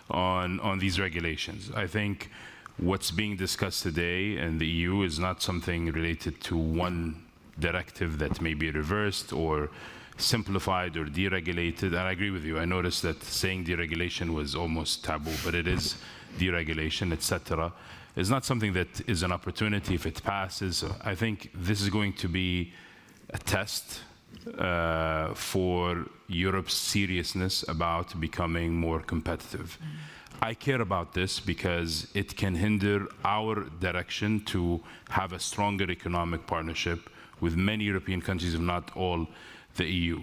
on these regulations, I think what's being discussed today in the EU is not something related to one directive that may be reversed or simplified or deregulated. And I agree with you. I noticed that saying deregulation was almost taboo, but it is deregulation, etc. It's not something that is an opportunity if it passes. I think this is going to be a test for Europe's seriousness about becoming more competitive. I care about this because it can hinder our direction to have a stronger economic partnership with many European countries, if not all, the EU.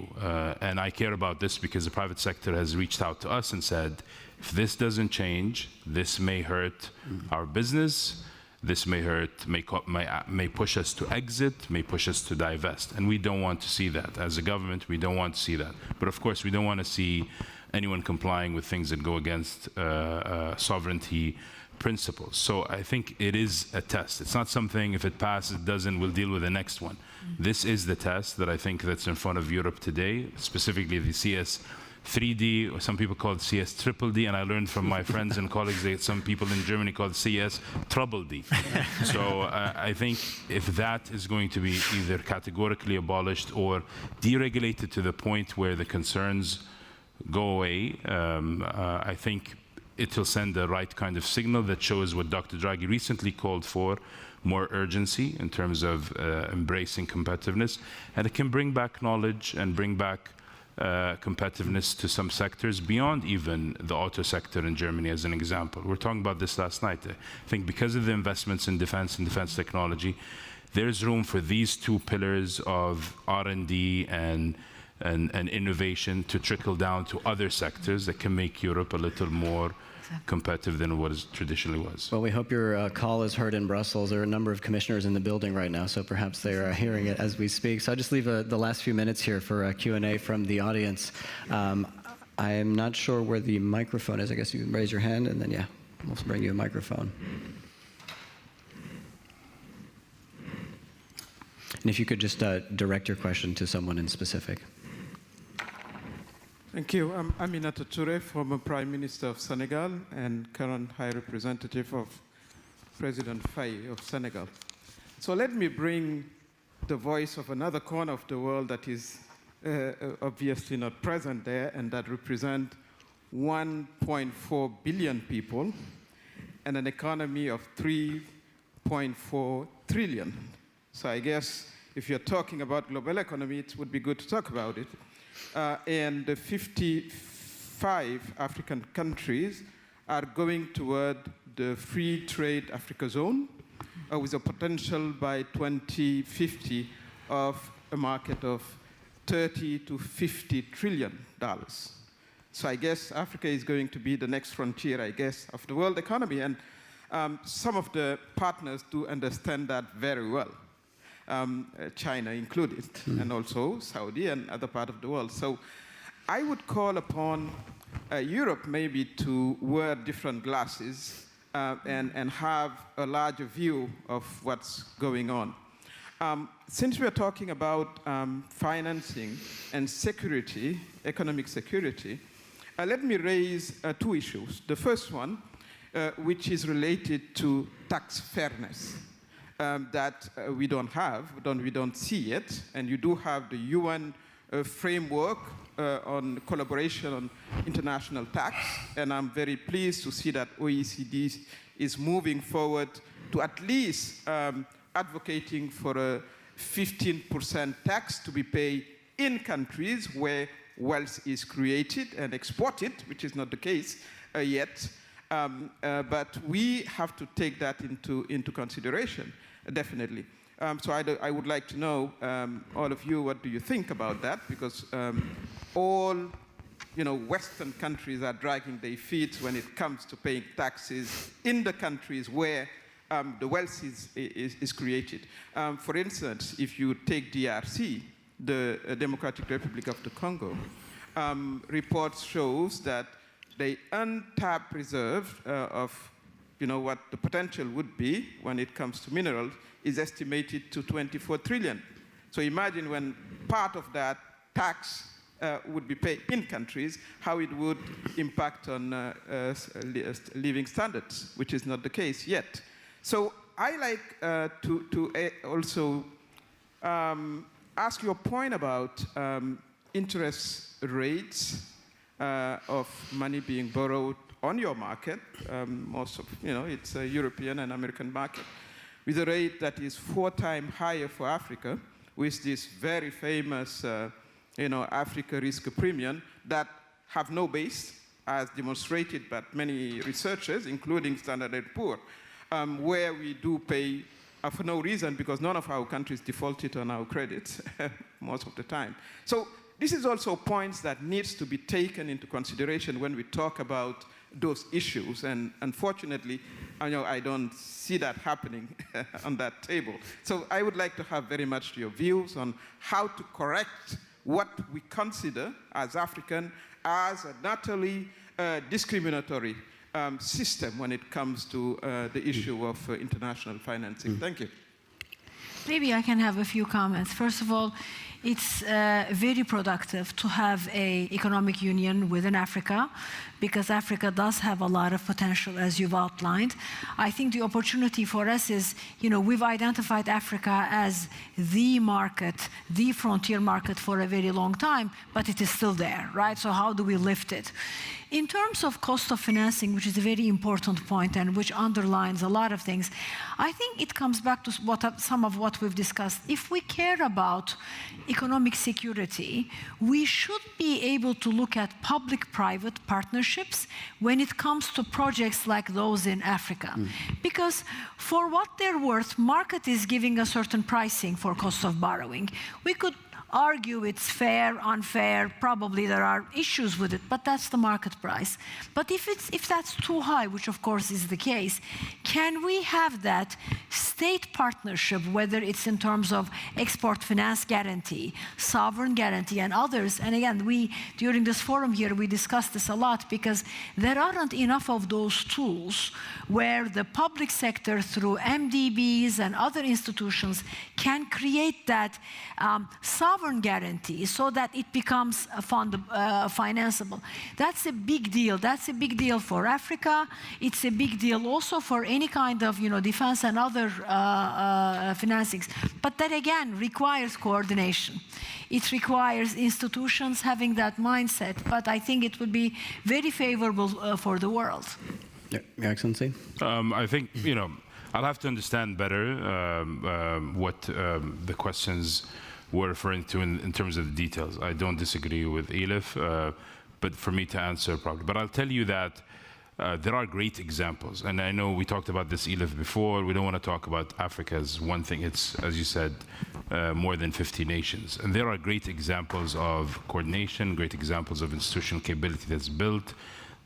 And I care about this because the private sector has reached out to us and said, if this doesn't change, this may hurt our business, this may hurt, may push us to exit, may push us to divest. And we don't want to see that. As a government, we don't want to see that. But of course, we don't want to see anyone complying with things that go against sovereignty, principles. So I think it is a test. It's not something, if it passes, it doesn't, we'll deal with the next one. This is the test that I think that's in front of Europe today, specifically the CS 3D, or some people call it CS triple D, and I learned from my friends and colleagues that some people in Germany call it CS trouble D. So I think if that is going to be either categorically abolished or deregulated to the point where the concerns go away, I think it will send the right kind of signal that shows what Dr. Draghi recently called for, more urgency in terms of embracing competitiveness, and it can bring back knowledge and bring back competitiveness to some sectors beyond even the auto sector in Germany, as an example. We were talking about this last night. I think because of the investments in defense and defense technology, there's room for these two pillars of R&D and innovation to trickle down to other sectors that can make Europe a little more competitive than what it traditionally was. Well, we hope your call is heard in Brussels. There are a number of commissioners in the building right now, so perhaps they are hearing it as we speak. So I'll just leave the last few minutes here for Q&A from the audience. I am not sure where the microphone is. I guess you can raise your hand, and then, yeah, we'll bring you a microphone. And if you could just direct your question to someone in specific. Thank you. I'm Aminata Touré, former Prime Minister of Senegal and current High Representative of President Faye of Senegal. So let me bring the voice of another corner of the world that is obviously not present there, and that represent 1.4 billion people and an economy of 3.4 trillion. So I guess if you're talking about global economy, it would be good to talk about it. And the 55 African countries are going toward the free trade Africa zone with a potential by 2050 of a market of $30 to $50 trillion. So I guess Africa is going to be the next frontier, I guess, of the world economy. And some of the partners do understand that very well. China included, and also Saudi and other part of the world. So I would call upon Europe maybe to wear different glasses and have a larger view of what's going on. Since we're talking about financing and security, economic security, let me raise two issues. The first one, which is related to tax fairness. That we don't have, we don't see it, and you do have the UN framework on collaboration on international tax, and I'm very pleased to see that OECD is moving forward to at least advocating for a 15% tax to be paid in countries where wealth is created and exported, which is not the case yet. But we have to take that into consideration, definitely. So I would like to know, all of you, what do you think about that? Because all Western countries are dragging their feet when it comes to paying taxes in the countries where the wealth is created. For instance, if you take DRC, the Democratic Republic of the Congo, reports shows that the untapped reserve of what the potential would be when it comes to minerals is estimated to 24 trillion. So imagine when part of that tax would be paid in countries, how it would impact on living standards, which is not the case yet. So I like to also ask your point about interest rates of money being borrowed on your market. Most of, it's a European and American market, with a rate that is 4 times higher for Africa, with this very famous, Africa risk premium that have no base, as demonstrated by many researchers, including Standard & Poor's, where we do pay for no reason, because none of our countries defaulted on our credits most of the time. So this is also points that needs to be taken into consideration when we talk about those issues, and unfortunately, I don't see that happening on that table. So I would like to have very much your views on how to correct what we consider as African as an utterly discriminatory system when it comes to the issue of international financing. Thank you. Maybe I can have a few comments. First of all, it's very productive to have an economic union within Africa, because Africa does have a lot of potential, as you've outlined. I think the opportunity for us is, we've identified Africa as the market, the frontier market for a very long time, but it is still there, right? So how do we lift it? In terms of cost of financing, which is a very important point and which underlines a lot of things, I think it comes back to some of what we've discussed. If we care about economic security, we should be able to look at public-private partnerships when it comes to projects like those in Africa. Because for what they're worth, market is giving a certain pricing for cost of borrowing. We could argue it's fair, unfair, probably there are issues with it, but that's the market price. But if that's too high, which of course is the case, can we have that state partnership, whether it's in terms of export finance guarantee, sovereign guarantee, and others? And again, during this forum here, we discussed this a lot, because there aren't enough of those tools where the public sector, through MDBs and other institutions, can create that sovereign guarantee so that it becomes financeable. That's a big deal. That's a big deal for Africa. It's a big deal also for any kind of defense and other financings. But that again requires coordination. It requires institutions having that mindset. But I think it would be very favorable for the world. Yeah, Your Excellency. I think I'll have to understand better what the questions were referring to in terms of the details. I don't disagree with Elif, but for me to answer properly. But I'll tell you that there are great examples. And I know we talked about this, Elif, before. We don't want to talk about Africa as one thing. It's, as you said, more than 50 nations. And there are great examples of coordination, great examples of institutional capability that's built,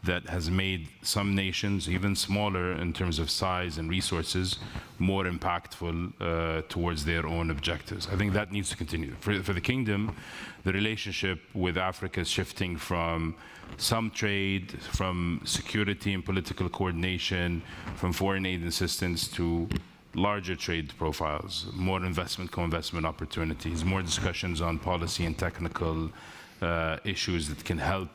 that has made some nations, even smaller in terms of size and resources, more impactful towards their own objectives. I think that needs to continue. For the Kingdom, the relationship with Africa is shifting from some trade, from security and political coordination, from foreign aid assistance to larger trade profiles, more investment, co-investment opportunities, more discussions on policy and technical issues that can help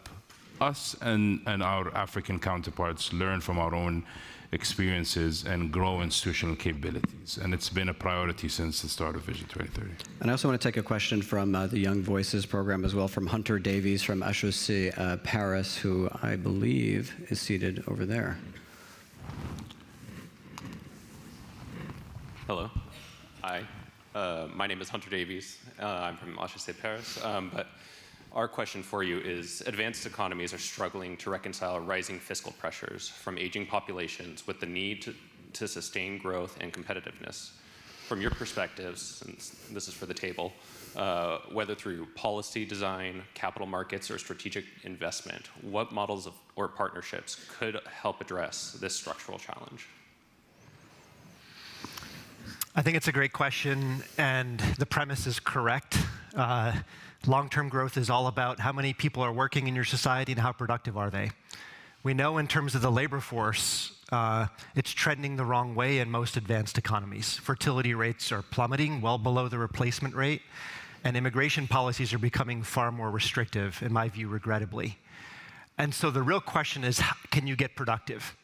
us and our African counterparts learn from our own experiences and grow institutional capabilities. And it's been a priority since the start of Vision 2030. And I also want to take a question from the Young Voices program as well, from Hunter Davies from HEC Paris, who I believe is seated over there. Hello. Hi. My name is Hunter Davies. I'm from HEC Paris. But our question for you is, advanced economies are struggling to reconcile rising fiscal pressures from aging populations with the need to sustain growth and competitiveness. From your perspectives, and this is for the table, whether through policy design, capital markets, or strategic investment, what models or partnerships could help address this structural challenge? I think it's a great question, and the premise is correct. Long-term growth is all about how many people are working in your society and how productive are they. We know in terms of the labor force, it's trending the wrong way in most advanced economies. Fertility rates are plummeting well below the replacement rate, and immigration policies are becoming far more restrictive, in my view, regrettably. And so the real question is, can you get productive?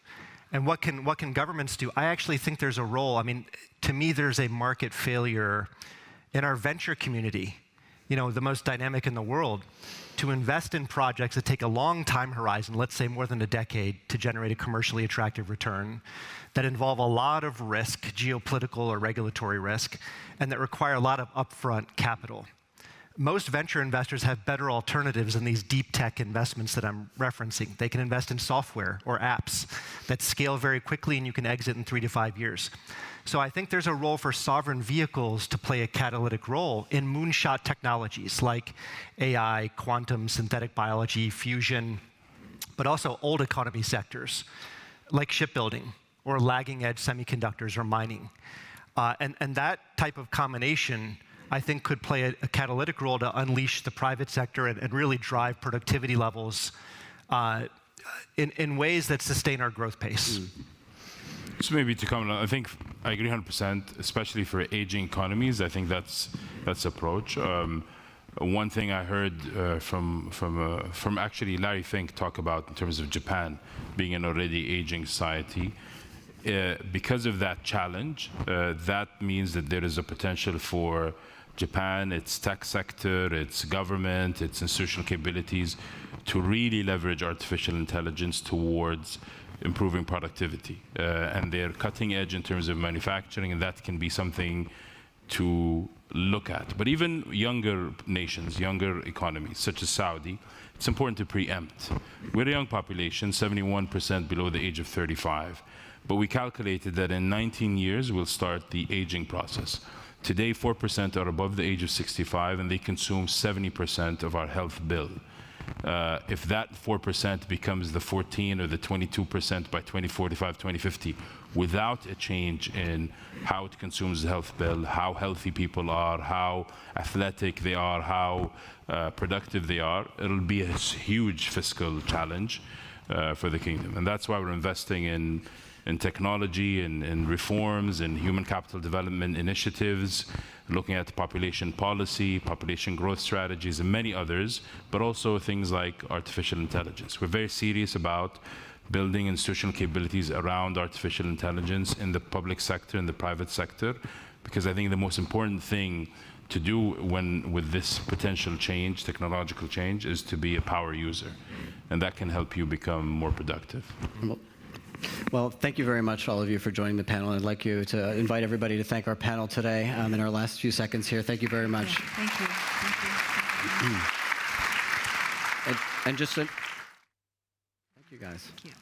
And what can governments do? I actually think there's a role. I mean, to me, there's a market failure in our venture community, the most dynamic in the world, to invest in projects that take a long time horizon, let's say more than a decade, to generate a commercially attractive return, that involve a lot of risk, geopolitical or regulatory risk, and that require a lot of upfront capital. Most venture investors have better alternatives than these deep tech investments that I'm referencing. They can invest in software or apps that scale very quickly and you can exit in 3 to 5 years. So I think there's a role for sovereign vehicles to play a catalytic role in moonshot technologies like AI, quantum, synthetic biology, fusion, but also old economy sectors like shipbuilding or lagging edge semiconductors or mining. And that type of combination, I think, could play a catalytic role to unleash the private sector and really drive productivity levels in ways that sustain our growth pace? So maybe to comment on, I think I agree 100%, especially for aging economies. I think that's approach. One thing I heard from actually Larry Fink talk about in terms of Japan being an already aging society. Because of that challenge, that means that there is a potential for Japan, its tech sector, its government, its institutional capabilities to really leverage artificial intelligence towards improving productivity. And they're cutting edge in terms of manufacturing, and that can be something to look at. But even younger nations, younger economies, such as Saudi, it's important to preempt. We're a young population, 71% below the age of 35. But we calculated that in 19 years, we'll start the aging process. Today, 4% are above the age of 65, and they consume 70% of our health bill. If that 4% becomes the 14 or the 22% by 2045, 2050, without a change in how it consumes the health bill, how healthy people are, how athletic they are, how productive they are, it'll be a huge fiscal challenge for the kingdom. And that's why we're investing in technology and reforms and human capital development initiatives, looking at population policy, population growth strategies, and many others, but also things like artificial intelligence. We're very serious about building institutional capabilities around artificial intelligence in the public sector and the private sector, because I think the most important thing to do with this potential change, technological change, is to be a power user. And that can help you become more productive. Well, thank you very much, all of you, for joining the panel. I'd like you to invite everybody to thank our panel today in our last few seconds here. Thank you very much. Thank you. Thank you. And just thank you, guys. Thank you.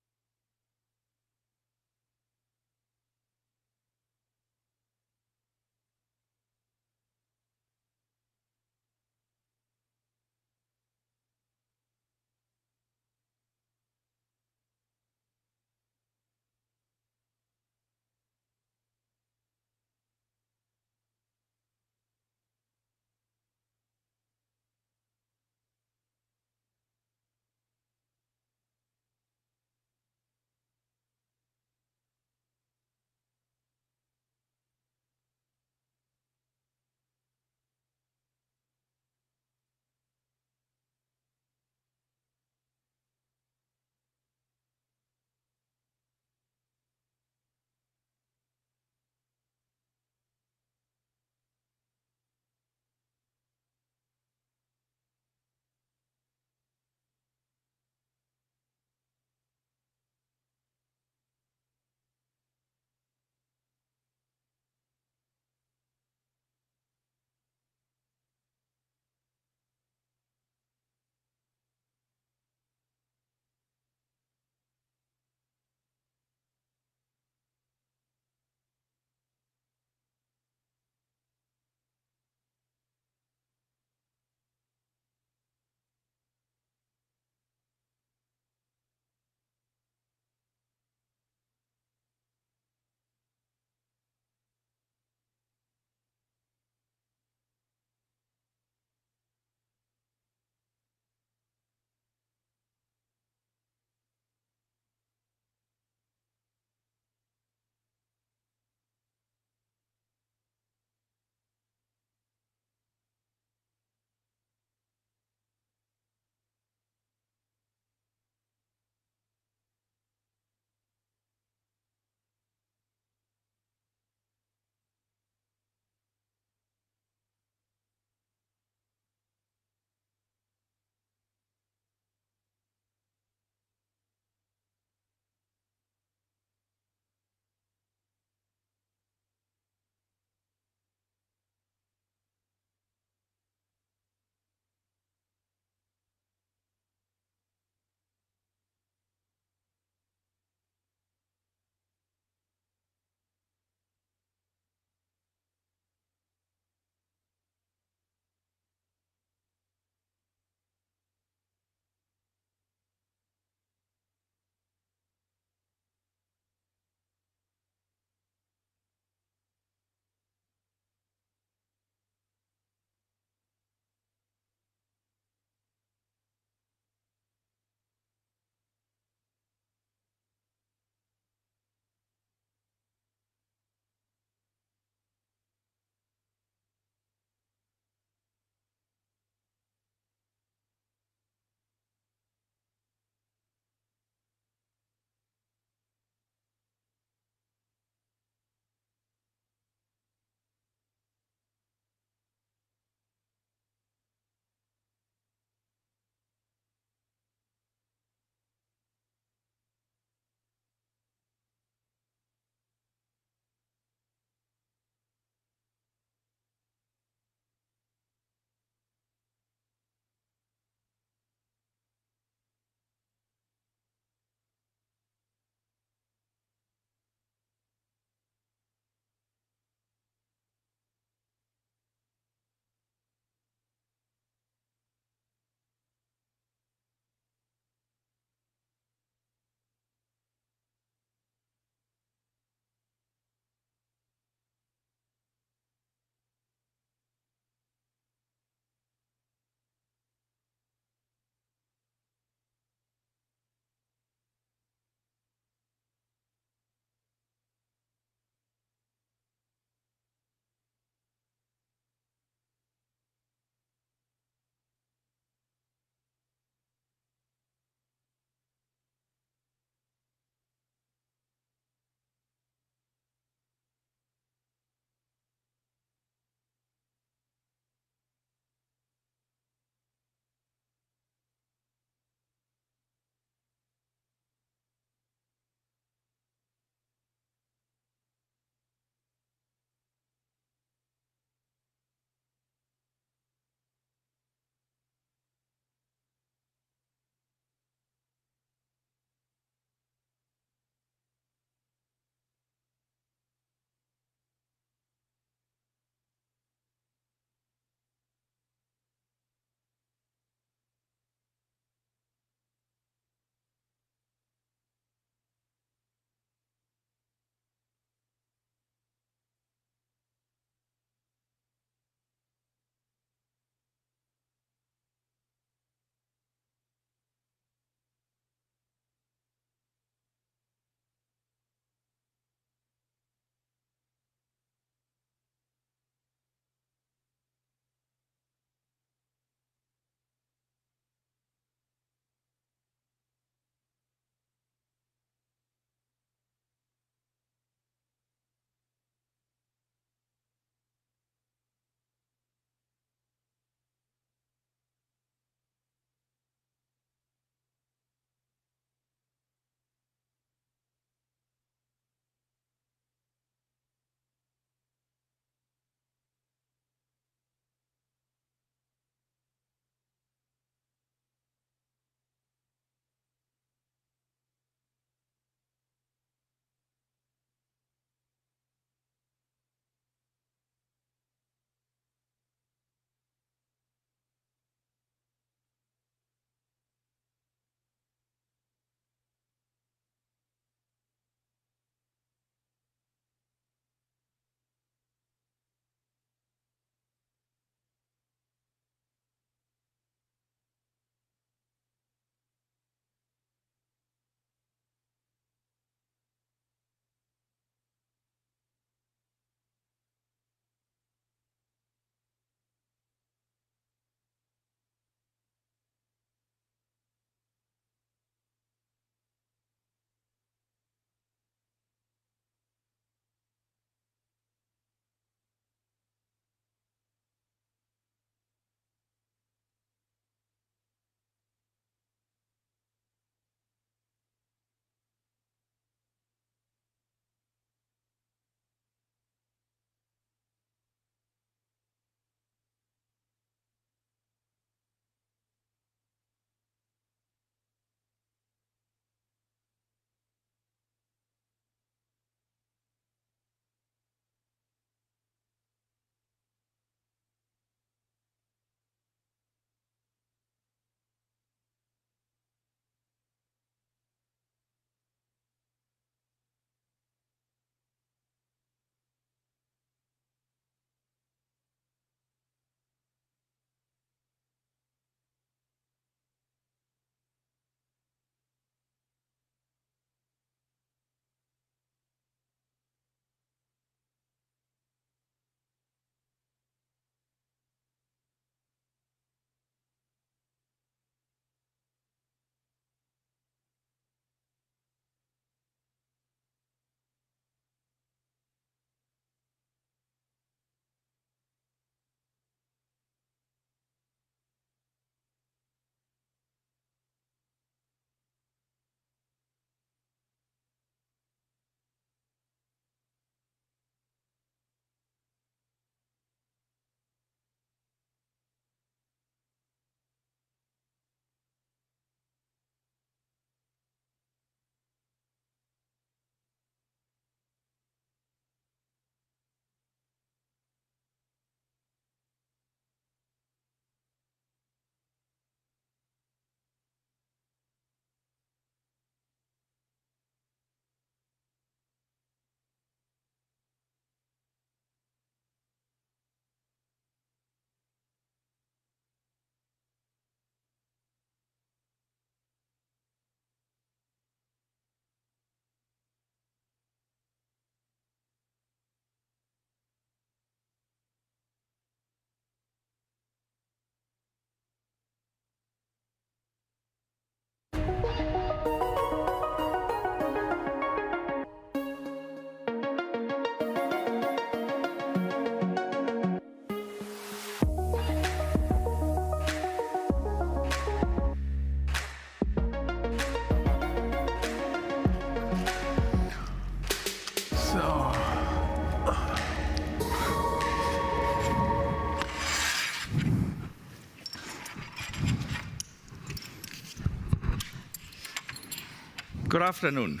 Good afternoon,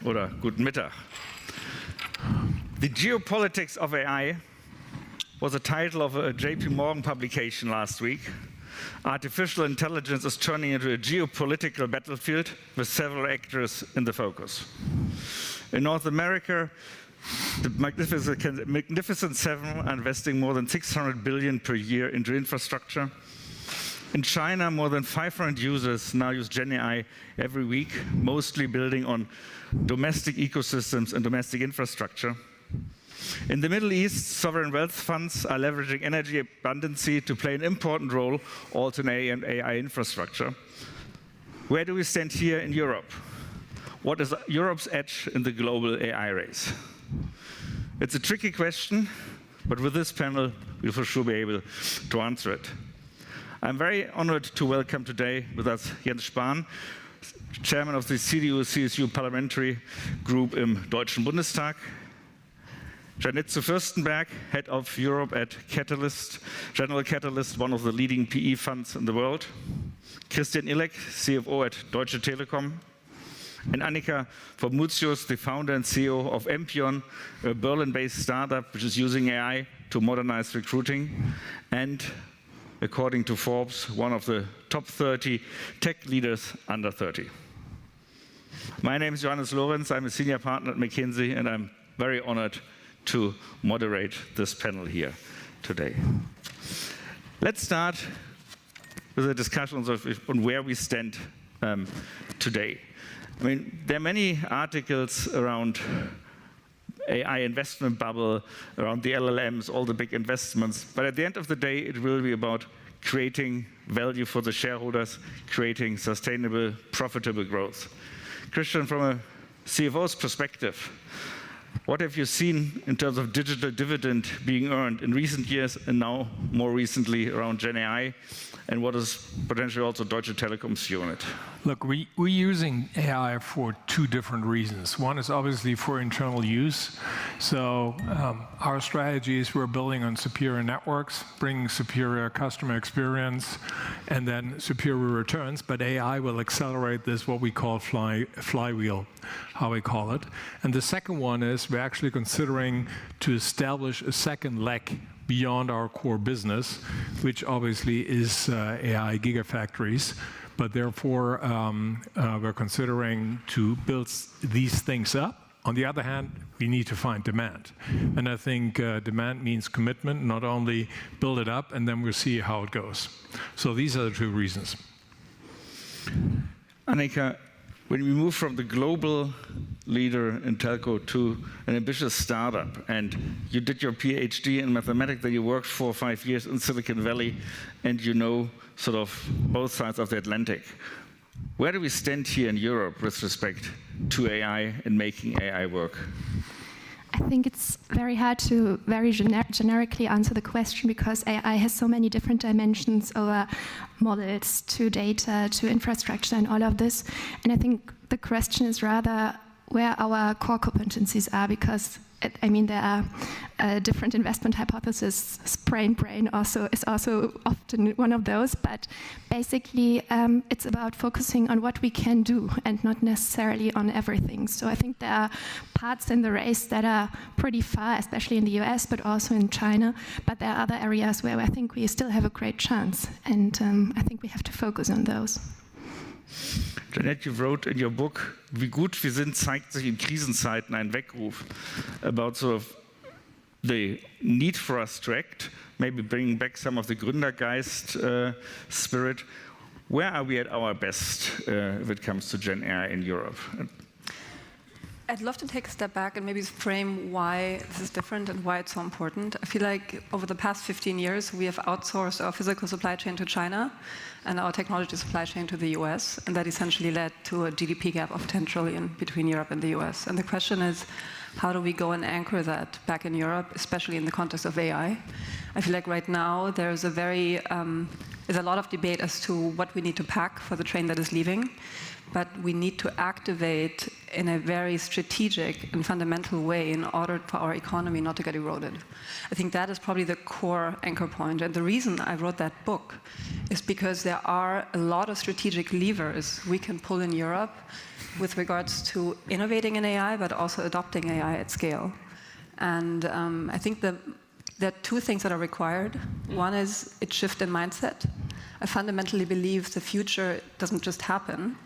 oder guten Mittag. The Geopolitics of AI was the title of a JP Morgan publication last week. Artificial intelligence is turning into a geopolitical battlefield with several actors in the focus. In North America, the Magnificent Seven are investing more than 600 billion per year into infrastructure. In China, more than 500 users now use GenAI every week, mostly building on domestic ecosystems and domestic infrastructure. In the Middle East, sovereign wealth funds are leveraging energy abundancy to play an important role also in AI infrastructure. Where do we stand here in Europe? What is Europe's edge in the global AI race? It's a tricky question, but with this panel, we'll for sure be able to answer it. I'm very honored to welcome today with us Jens Spahn, Chairman of the CDU-CSU Parliamentary Group im Deutschen Bundestag, Janitze Fürstenberg, Head of Europe at Catalyst, General Catalyst, one of the leading PE funds in the world, Christian Illek, CFO at Deutsche Telekom, and Annika Formuzius, the founder and CEO of Empion, a Berlin-based startup which is using AI to modernize recruiting, and according to Forbes, one of the top 30 tech leaders under 30. My name is Johannes Lorenz. I'm a senior partner at McKinsey, and I'm very honored to moderate this panel here today. Let's start with a discussion on where we stand today. I mean, there are many articles around AI investment bubble, around the LLMs, all the big investments. But at the end of the day, it will be about creating value for the shareholders, creating sustainable, profitable growth. Christian, from a CFO's perspective, what have you seen in terms of digital dividend being earned in recent years and now more recently around GenAI? And what is potentially also Deutsche Telekom's view on it? Look, we're using AI for two different reasons. One is obviously for internal use. So our strategy is we're building on superior networks, bringing superior customer experience, and then superior returns. But AI will accelerate this, what we call flywheel, how we call it. And the second one is we're actually considering to establish a second leg beyond our core business, which obviously is AI gigafactories. But therefore, we're considering to build these things up. On the other hand, we need to find demand. And I think demand means commitment, not only build it up and then we'll see how it goes. So these are the two reasons. Annika, when we move from the global leader in telco to an ambitious startup, and you did your PhD in mathematics, then you worked 4 or 5 years in Silicon Valley, and you know sort of both sides of the Atlantic. Where do we stand here in Europe with respect to AI and making AI work? I think it's very hard to very generically answer the question because AI has so many different dimensions over models to data to infrastructure and all of this. And I think the question is rather where our core competencies are, because I mean there are different investment hypotheses. Brain also is also often one of those, but basically it's about focusing on what we can do and not necessarily on everything. So I think there are parts in the race that are pretty far, especially in the US, but also in China. But there are other areas where I think we still have a great chance, and I think we have to focus on those. Jeanette, you wrote in your book, Wie gut wir sind, zeigt sich in Krisenzeiten ein Weckruf, about sort of the need for us to act, maybe bringing back some of the Gründergeist spirit. Where are we at our best if it comes to Gen AI in Europe? I'd love to take a step back and maybe frame why this is different and why it's so important. I feel like over the past 15 years, we have outsourced our physical supply chain to China and our technology supply chain to the US, and that essentially led to a GDP gap of 10 trillion between Europe and the US. And the question is, how do we go and anchor that back in Europe, especially in the context of AI? I feel like right now there's a very There's a lot of debate as to what we need to pack for the train that is leaving, but we need to activate in a very strategic and fundamental way in order for our economy not to get eroded. I think that is probably the core anchor point. And the reason I wrote that book is because there are a lot of strategic levers we can pull in Europe with regards to innovating in AI, but also adopting AI at scale. And I think there are two things that are required. One is a shift in mindset. I fundamentally believe the future doesn't just happen,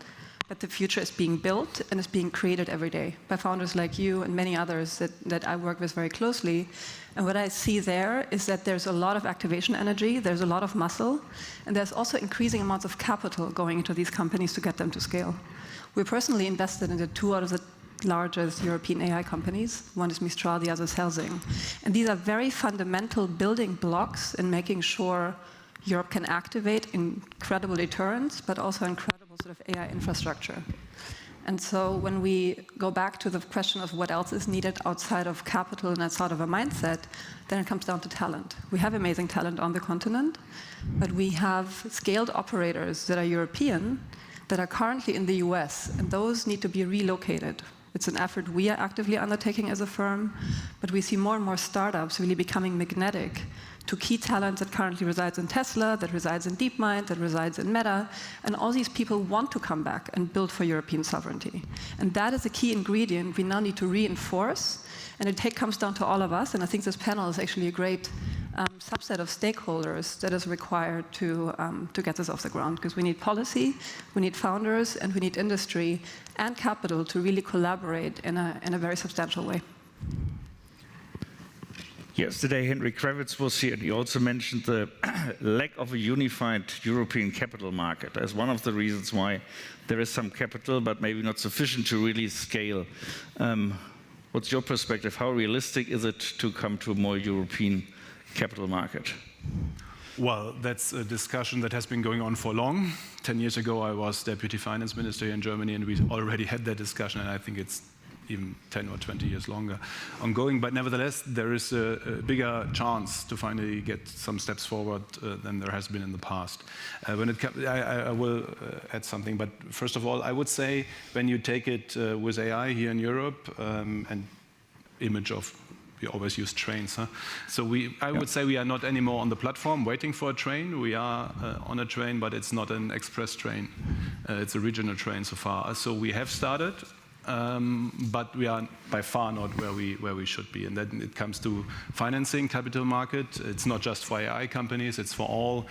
but the future is being built and is being created every day by founders like you and many others that I work with very closely. And what I see there is that there's a lot of activation energy, there's a lot of muscle, and there's also increasing amounts of capital going into these companies to get them to scale. We're personally invested in the two out of the largest European AI companies. One is Mistral, the other is Helsing. And these are very fundamental building blocks in making sure Europe can activate incredible deterrence, but also incredible sort of AI infrastructure. And so when we go back to the question of what else is needed outside of capital and outside of a mindset, then it comes down to talent. We have amazing talent on the continent, but we have scaled operators that are European that are currently in the US, and those need to be relocated. It's an effort we are actively undertaking as a firm, but we see more and more startups really becoming magnetic to key talent that currently resides in Tesla, that resides in DeepMind, that resides in Meta, and all these people want to come back and build for European sovereignty. And that is a key ingredient we now need to reinforce, and it comes down to all of us, and I think this panel is actually a great subset of stakeholders that is required to get this off the ground, because we need policy, we need founders, and we need industry and capital to really collaborate in a very substantial way. Yesterday, Henry Kravitz was here, and he also mentioned the lack of a unified European capital market as one of the reasons why there is some capital, but maybe not sufficient to really scale. What's your perspective? How realistic is it to come to a more European capital market? Well, that's a discussion that has been going on for long. 10 years ago, I was Deputy Finance Minister in Germany, and we already had that discussion, and I think it's even 10 or 20 years longer ongoing. But nevertheless, there is a bigger chance to finally get some steps forward than there has been in the past. I will add something, but first of all, I would say when you take it with AI here in Europe, and image of, we always use trains, huh? So I would say we are not anymore on the platform waiting for a train. We are on a train, but it's not an express train. It's a regional train so far. So we have started, but we are by far not where we should be. And then it comes to financing, capital market. It's not just for AI companies, it's for all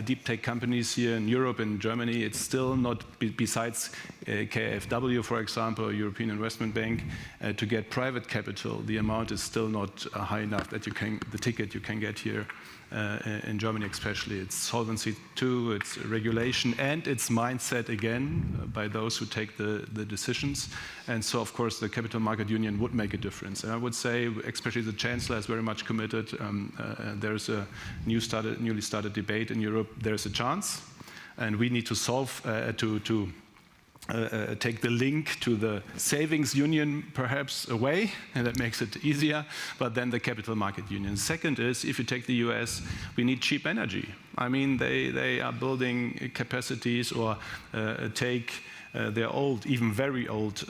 deep tech companies here in Europe and Germany. It's still not, besides KfW, for example, European Investment Bank, to get private capital, the amount is still not high enough that the ticket you can get here in Germany especially. It's Solvency II, it's regulation, and it's mindset again by those who take the decisions. And so, of course, the Capital Market Union would make a difference. And I would say, especially the Chancellor is very much committed. There's a newly started debate in Europe. There's a chance, and we need to solve, take the link to the savings union perhaps away, and that makes it easier, but then the capital market union. Second is, if you take the US, we need cheap energy. I mean, they are building capacities or take their old, even very old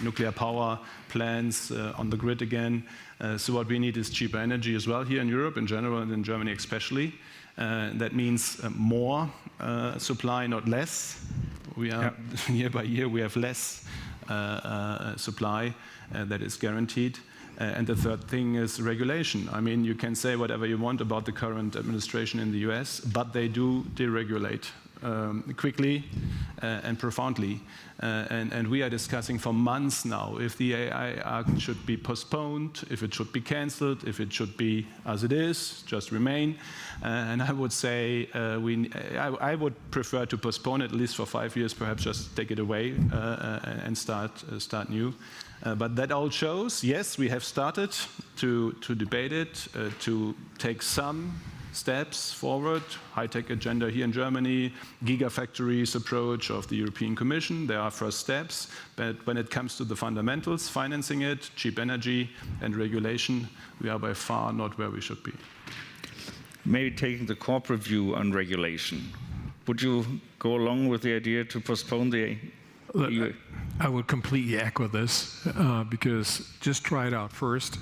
nuclear power plants on the grid again. So what we need is cheap energy as well here in Europe in general and in Germany especially. That means more supply, not less. We are year by year we have less supply that is guaranteed. And the third thing is regulation. I mean, you can say whatever you want about the current administration in the US, but they do deregulate quickly and profoundly. And we are discussing for months now if the AI Act should be postponed, if it should be cancelled, if it should be as it is, just remain. And I would say I would prefer to postpone it at least for 5 years, perhaps just take it away and start new. But that all shows, yes, we have started to debate it, to take some steps forward, high-tech agenda here in Germany, gigafactories approach of the European Commission. There are first steps, but when it comes to the fundamentals, financing it, cheap energy and regulation, we are by far not where we should be. maybe taking the corporate view on regulation. Would you go along with the idea to postpone the EU? I would completely echo this, because just try it out first,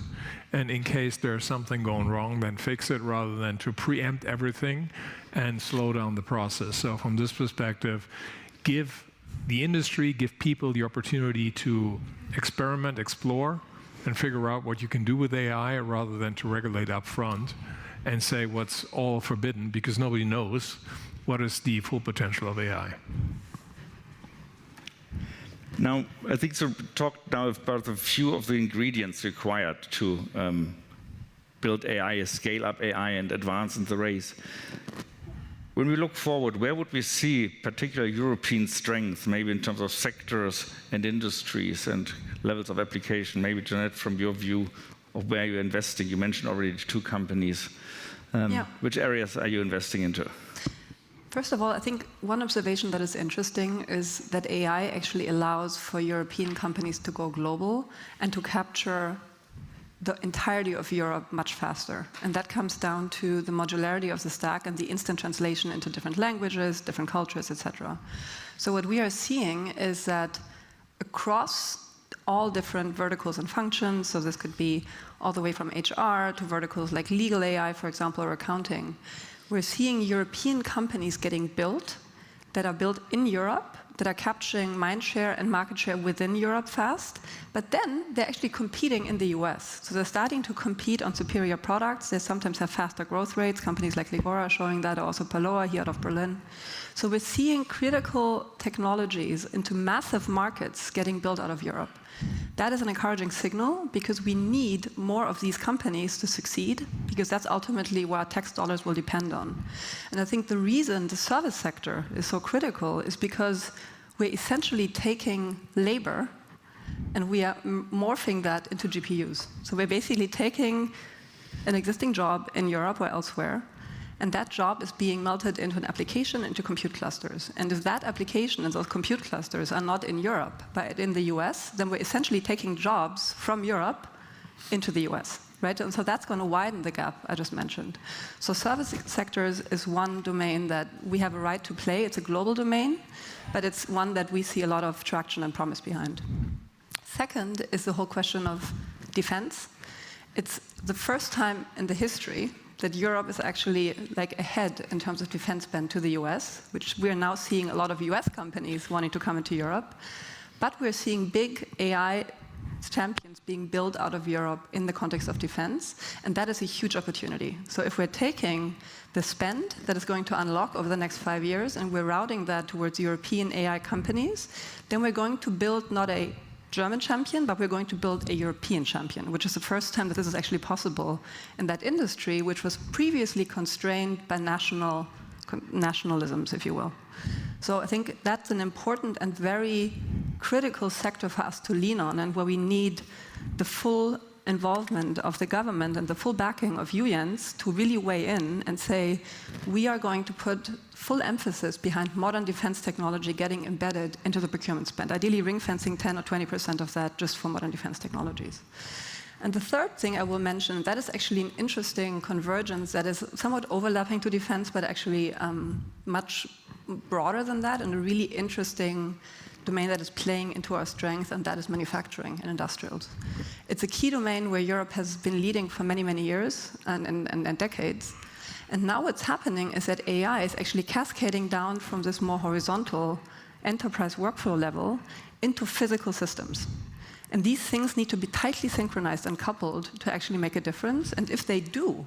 and in case there's something going wrong, then fix it rather than to preempt everything and slow down the process. So from this perspective, give the industry, give people the opportunity to experiment, explore, and figure out what you can do with AI rather than to regulate up front and say what's all forbidden, because nobody knows what is the full potential of AI. Now, I think so. Talk now about a few of the ingredients required to build AI, scale up AI, and advance in the race. When we look forward, where would we see particular European strength, maybe in terms of sectors and industries and levels of application? Maybe, Jeanette, from your view of where you're investing, you mentioned already 2 companies. Which areas are you investing into? First of all, I think one observation that is interesting is that AI actually allows for European companies to go global and to capture the entirety of Europe much faster. And that comes down to the modularity of the stack and the instant translation into different languages, different cultures, etc. So what we are seeing is that across all different verticals and functions, so this could be all the way from HR to verticals like legal AI, for example, or accounting, we're seeing European companies getting built that are built in Europe, that are capturing mind share and market share within Europe fast, but then they're actually competing in the US. So they're starting to compete on superior products. They sometimes have faster growth rates. Companies like Ligora are showing that, or also Paloa here out of Berlin. So we're seeing critical technologies into massive markets getting built out of Europe. That is an encouraging signal, because we need more of these companies to succeed, because that's ultimately where our tax dollars will depend on. And I think the reason the service sector is so critical is because we're essentially taking labor and we are morphing that into GPUs. So we're basically taking an existing job in Europe or elsewhere, and that job is being melted into an application, into compute clusters. And if that application and those compute clusters are not in Europe, but in the US, then we're essentially taking jobs from Europe into the US, right? And so that's going to widen the gap I just mentioned. So service sectors is one domain that we have a right to play. It's a global domain, but it's one that we see a lot of traction and promise behind. Second is the whole question of defense. It's the first time in the history that Europe is actually like ahead in terms of defense spend to the US, which we're now seeing a lot of US companies wanting to come into Europe. But we're seeing big AI champions being built out of Europe in the context of defense, and that is a huge opportunity. So if we're taking the spend that is going to unlock over the next 5 years and we're routing that towards European AI companies, then we're going to build not a German champion, but we're going to build a European champion, which is the first time that this is actually possible in that industry, which was previously constrained by nationalisms, if you will. So I think that's an important and very critical sector for us to lean on, and where we need the full involvement of the government and the full backing of unions to really weigh in and say, we are going to put full emphasis behind modern defense technology getting embedded into the procurement spend, ideally ring-fencing 10 or 20% of that just for modern defense technologies. And the third thing I will mention, that is actually an interesting convergence that is somewhat overlapping to defense, but actually much broader than that, and a really interesting domain that is playing into our strength, and that is manufacturing and industrials. It's a key domain where Europe has been leading for many, many years and decades. And now what's happening is that AI is actually cascading down from this more horizontal enterprise workflow level into physical systems. And these things need to be tightly synchronized and coupled to actually make a difference. And if they do,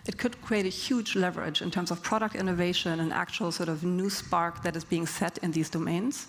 it could create a huge leverage in terms of product innovation and actual sort of new spark that is being set in these domains.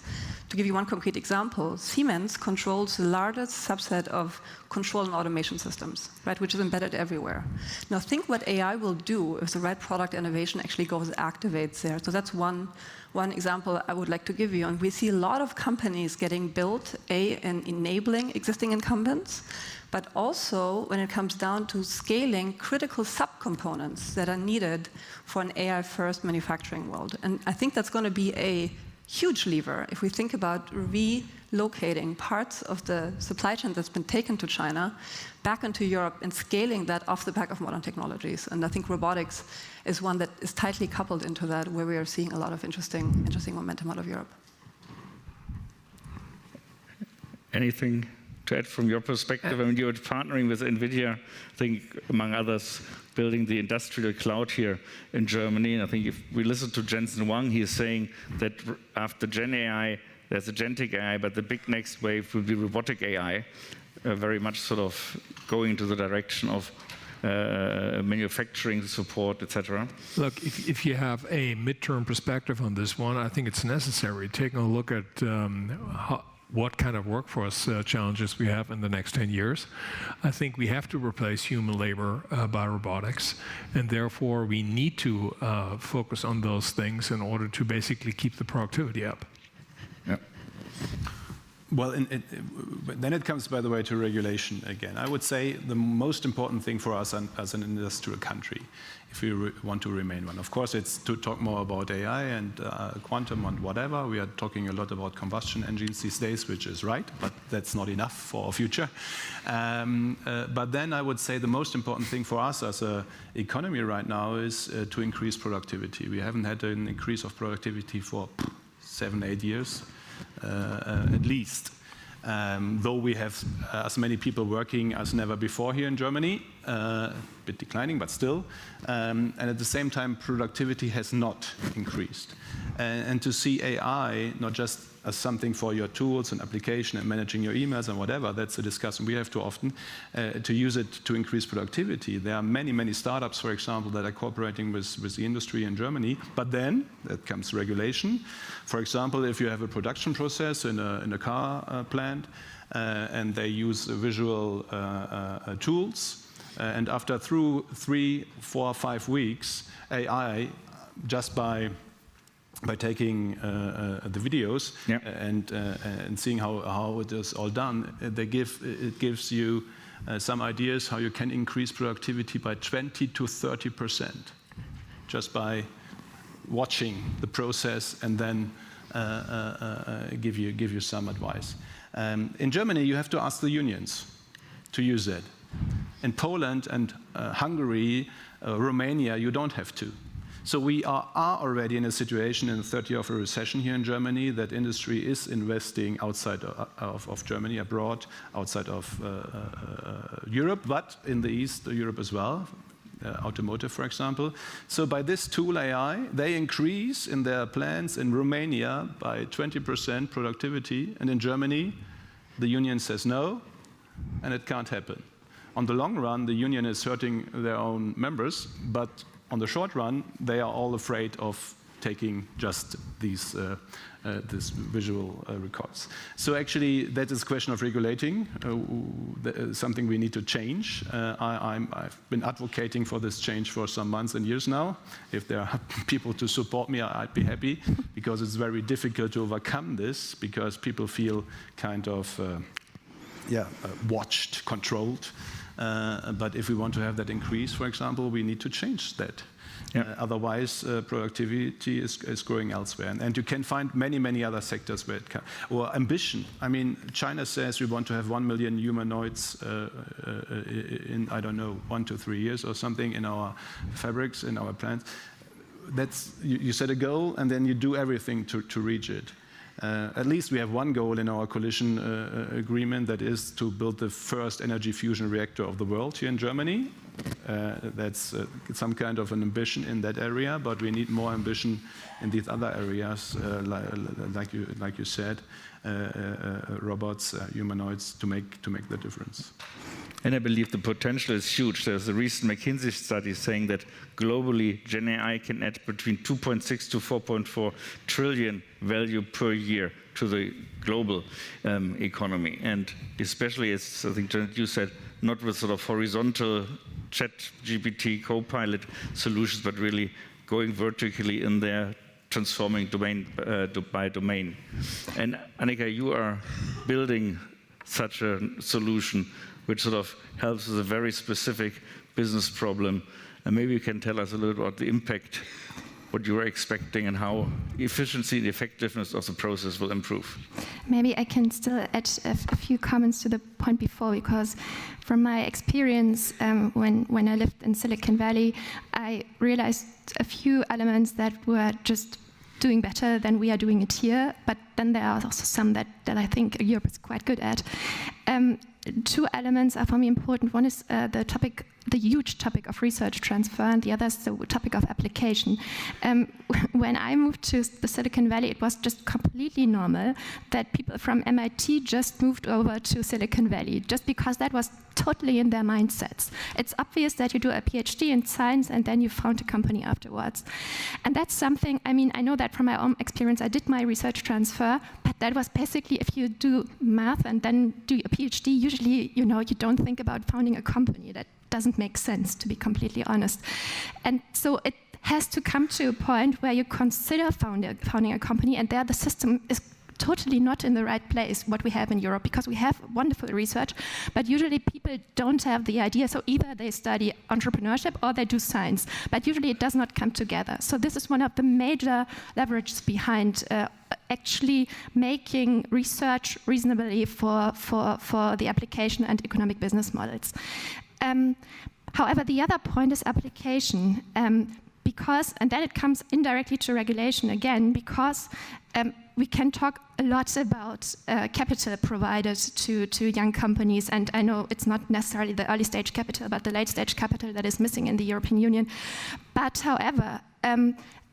To give you one concrete example, Siemens controls the largest subset of control and automation systems, right, which is embedded everywhere. Now think what AI will do if the right product innovation actually goes activates there. So that's one example I would like to give you. And we see a lot of companies getting built, in enabling existing incumbents, but also when it comes down to scaling critical subcomponents that are needed for an AI-first manufacturing world. And I think that's going to be a huge lever if we think about relocating parts of the supply chain that's been taken to China back into Europe and scaling that off the back of modern technologies. And I think robotics is one that is tightly coupled into that, where we are seeing a lot of interesting momentum out of Europe. Anything to add from your perspective? I mean, you're partnering with NVIDIA, I think, among others, building the industrial cloud here in Germany. And I think if we listen to Jensen Huang, he is saying that after Gen AI, there's agentic AI, but the big next wave will be robotic AI, very much sort of going to the direction of manufacturing support, etc. Look, if you have a midterm perspective on this one, I think it's necessary taking a look at what kind of workforce challenges we have in the next 10 years. I think we have to replace human labor by robotics, and therefore we need to focus on those things in order to basically keep the productivity up. Yeah. Well, then it comes, by the way, to regulation again. I would say the most important thing for us as an industrial country, if we want to remain one. Of course, it's to talk more about AI and quantum and whatever. We are talking a lot about combustion engines these days, which is right, but that's not enough for our future. But then I would say the most important thing for us as an economy right now is to increase productivity. We haven't had an increase of productivity for 7-8 years. At least, though we have as many people working as never before here in Germany, a bit declining, but still. And at the same time, productivity has not increased. And to see AI not just as something for your tools and application and managing your emails and whatever, that's a discussion we have too often, to use it to increase productivity. There are many, many startups, for example, that are cooperating with the industry in Germany, but then there comes regulation. For example, if you have a production process in a car plant, and they use visual tools, and after 3, 4, 5 weeks, AI, just by taking the videos and seeing how it is all done, it gives you some ideas how you can increase productivity by 20 to 30%, just by watching the process and then give you some advice. In Germany, you have to ask the unions to use it. In Poland and Hungary, Romania, you don't have to. So we are already in a situation in the third year of a recession here in Germany that industry is investing outside of Germany, abroad, outside of Europe, but in the East Europe as well, automotive, for example. So by this tool AI, they increase in their plants in Romania by 20% productivity, and in Germany, the union says no, and it can't happen. On the long run, the union is hurting their own members, but on the short run, they are all afraid of taking just these visual records. So actually, that is a question of regulating, something we need to change. I've been advocating for this change for some months and years now. If there are people to support me, I'd be happy, because it's very difficult to overcome this, because people feel kind of watched, controlled. But if we want to have that increase, for example, we need to change that. Otherwise, productivity is growing elsewhere. And you can find many, many other sectors where it can. Or ambition. I mean, China says we want to have 1 million humanoids in, I don't know, 1 to 3 years or something in our fabrics, in our plants. That's, you set a goal, and then you do everything to reach it. At least we have one goal in our coalition agreement, that is to build the first energy fusion reactor of the world here in Germany. That's some kind of an ambition in that area, but we need more ambition in these other areas, like you said, robots, humanoids, to make the difference. And I believe the potential is huge. There's a recent McKinsey study saying that globally, Gen AI can add between 2.6 to 4.4 trillion value per year to the global economy. And especially, as I think Janet, you said, not with sort of horizontal chat GPT co-pilot solutions, but really going vertically in there, transforming domain by domain. And Annika, you are building such a solution which sort of helps with a very specific business problem. And maybe you can tell us a little about the impact what you are expecting and how efficiency and effectiveness of the process will improve. Maybe I can still add a few comments to the point before, because from my experience when I lived in Silicon Valley, I realized a few elements that were just doing better than we are doing it here, but then there are also some that I think Europe is quite good at. Two elements are for me important. One is the huge topic of research transfer, and the other is the topic of application. When I moved to the Silicon Valley, it was just completely normal that people from MIT just moved over to Silicon Valley, just because that was totally in their mindsets. It's obvious that you do a PhD in science and then you found a company afterwards. And that's something, I mean, I know that from my own experience, I did my research transfer, but that was basically if you do math and then do a PhD, usually, you don't think about founding a company. That doesn't make sense, to be completely honest. And so it has to come to a point where you consider founding a company, and there the system is totally not in the right place, what we have in Europe, because we have wonderful research, but usually people don't have the idea. So either they study entrepreneurship or they do science, but usually it does not come together. So this is one of the major leverages behind actually making research reasonably for the application and economic business models. However, the other point is application. Because, and then it comes indirectly to regulation again, because we can talk a lot about capital provided to young companies, and I know it's not necessarily the early stage capital, but the late stage capital that is missing in the European Union. But however,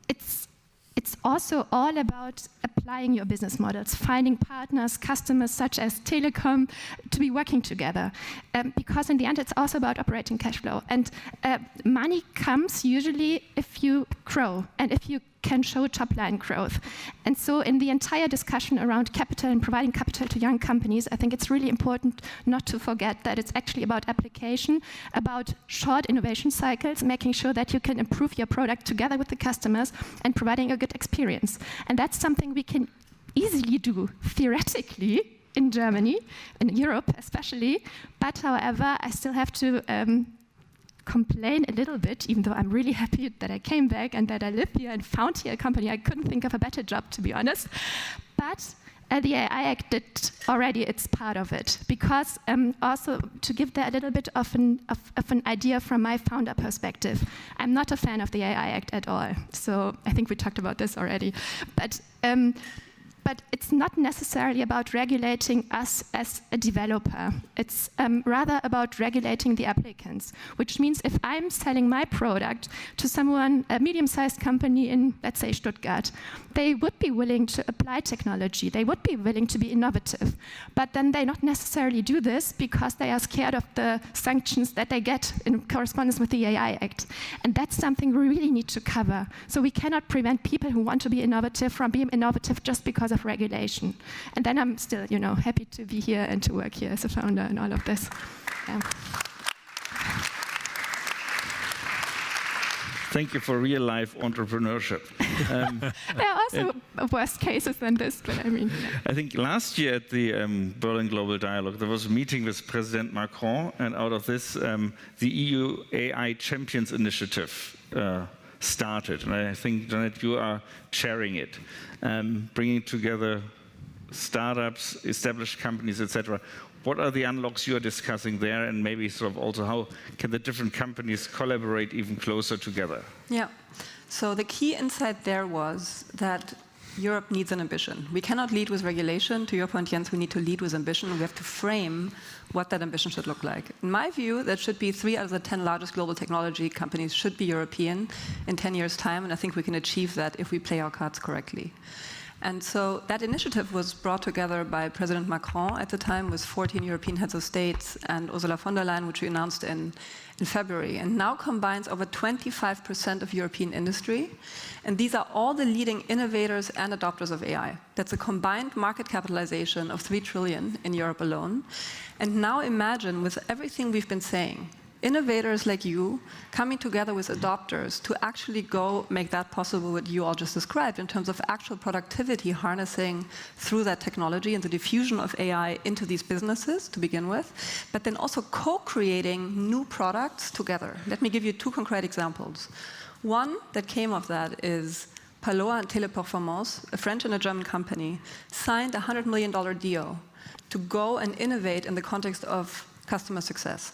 it's also all about applying your business models, finding partners, customers such as telecom, to be working together. Because in the end, it's also about operating cash flow. And money comes usually if you grow and if you can show top-line growth. And so in the entire discussion around capital and providing capital to young companies, I think it's really important not to forget that it's actually about application, about short innovation cycles, making sure that you can improve your product together with the customers and providing a good experience. And that's something we can easily do theoretically in Germany, in Europe especially. But however, I still have to complain a little bit, even though I'm really happy that I came back and that I live here and found here a company. I couldn't think of a better job, to be honest. But the AI Act did already its part of it, because also to give there a little bit of an idea from my founder perspective, I'm not a fan of the AI Act at all. So I think we talked about this already. But it's not necessarily about regulating us as a developer. It's rather about regulating the applicants, which means if I'm selling my product to someone, a medium-sized company in, let's say, Stuttgart, they would be willing to apply technology. They would be willing to be innovative. But then they not necessarily do this because they are scared of the sanctions that they get in correspondence with the AI Act. And that's something we really need to cover. So we cannot prevent people who want to be innovative from being innovative just because of regulation. And then I'm still, happy to be here and to work here as a founder and all of this. Yeah. Thank you for real-life entrepreneurship. There are also worse cases than this, but I mean... Yeah. I think last year at the Berlin Global Dialogue, there was a meeting with President Macron, and out of this, the EU AI Champions Initiative started. And I think, Janet, you are chairing it, bringing together startups, established companies, etc. What are the unlocks you are discussing there, and maybe sort of also how can the different companies collaborate even closer together? Yeah. So the key insight there was that Europe needs an ambition. We cannot lead with regulation. To your point, Jens, we need to lead with ambition. We have to frame what that ambition should look like. In my view, that should be 3 out of the 10 largest global technology companies should be European in 10 years' time, and I think we can achieve that if we play our cards correctly. And so that initiative was brought together by President Macron at the time with 14 European heads of states and Ursula von der Leyen, which we announced in February, and now combines over 25% of European industry. And these are all the leading innovators and adopters of AI. That's a combined market capitalization of 3 trillion in Europe alone. And now imagine, with everything we've been saying, innovators like you coming together with adopters to actually go make that possible, what you all just described, in terms of actual productivity harnessing through that technology and the diffusion of AI into these businesses to begin with, but then also co-creating new products together. Let me give you 2 concrete examples. One that came of that is Paloa and Teleperformance, a French and a German company, signed a $100 million deal to go and innovate in the context of customer success.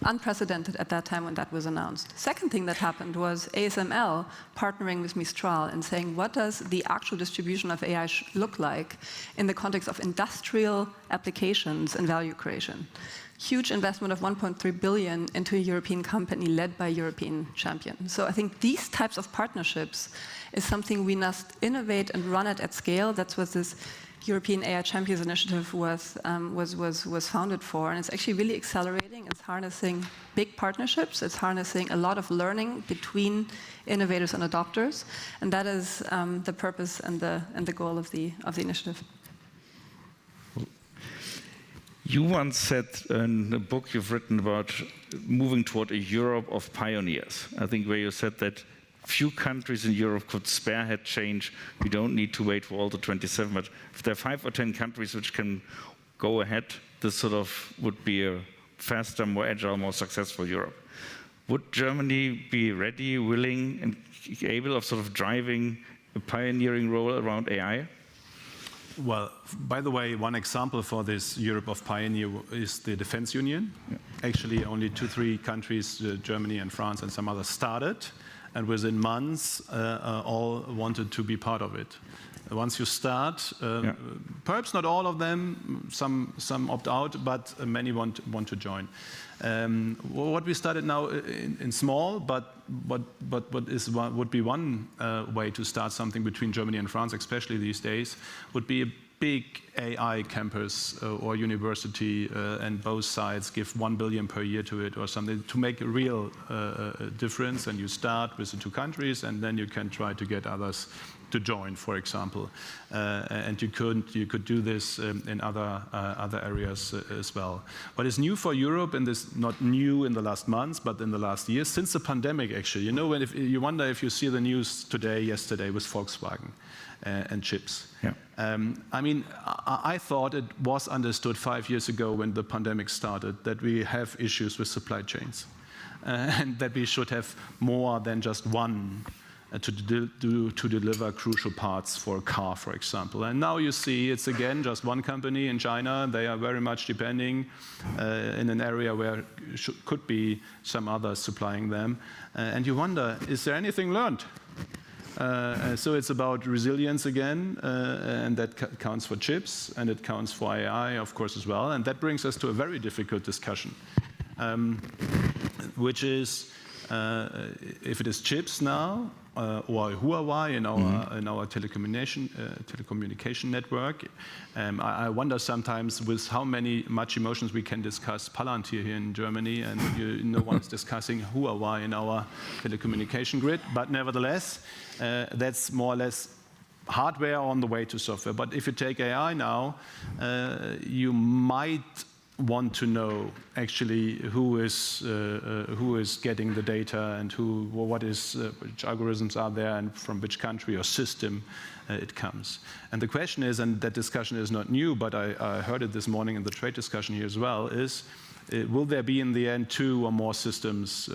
Unprecedented at that time when that was announced. Second thing that happened was ASML partnering with Mistral and saying, what does the actual distribution of AI look like in the context of industrial applications and value creation? Huge investment of 1.3 billion into a European company led by a European champion. So I think these types of partnerships is something we must innovate and run it at scale. That's what this European AI Champions Initiative was founded for, and it's actually really accelerating. It's harnessing big partnerships. It's harnessing a lot of learning between innovators and adopters, and that is the purpose and the goal of the initiative. You once said in a book you've written about moving toward a Europe of pioneers. I think where you said that few countries in Europe could spearhead change. We don't need to wait for all the 27, but if there are 5 or 10 countries which can go ahead, this sort of would be a faster, more agile, more successful Europe. Would Germany be ready, willing, and able of sort of driving a pioneering role around AI? Well, by the way, one example for this Europe of pioneer is the Defense Union. Yeah. Actually, only 2-3 countries, Germany and France and some others, started. And within months, all wanted to be part of it. Once you start, perhaps not all of them, some opt out, but many want to join. What we started now in small, but what would be one way to start something between Germany and France, especially these days, would be a big AI campus or university, and both sides give 1 billion per year to it or something to make a real difference. And you start with the 2 countries, and then you can try to get others to join, for example. And you could do this in other areas as well. What is new for Europe, and this not new in the last months, but in the last years, since the pandemic, actually. You know, you wonder if you see the news yesterday with Volkswagen and chips. Yeah. I mean, I thought it was understood 5 years ago when the pandemic started that we have issues with supply chains, and that we should have more than just one to deliver crucial parts for a car, for example. And now you see it's again just one company in China. They are very much depending in an area where could be some others supplying them. And you wonder, is there anything learned? So it's about resilience again, and that counts for chips, and it counts for AI, of course, as well. And that brings us to a very difficult discussion, which is if it is chips now, or Huawei in our telecommunication network. I wonder sometimes with how much emotions we can discuss Palantir here in Germany, and no one is discussing Huawei in our telecommunication grid. But nevertheless, that's more or less hardware on the way to software. But if you take AI now, you might want to know actually who is getting the data and which algorithms are there and from which country or system it comes. And the question is, and that discussion is not new, but I heard it this morning in the trade discussion here as well, is will there be in the end 2 or more systems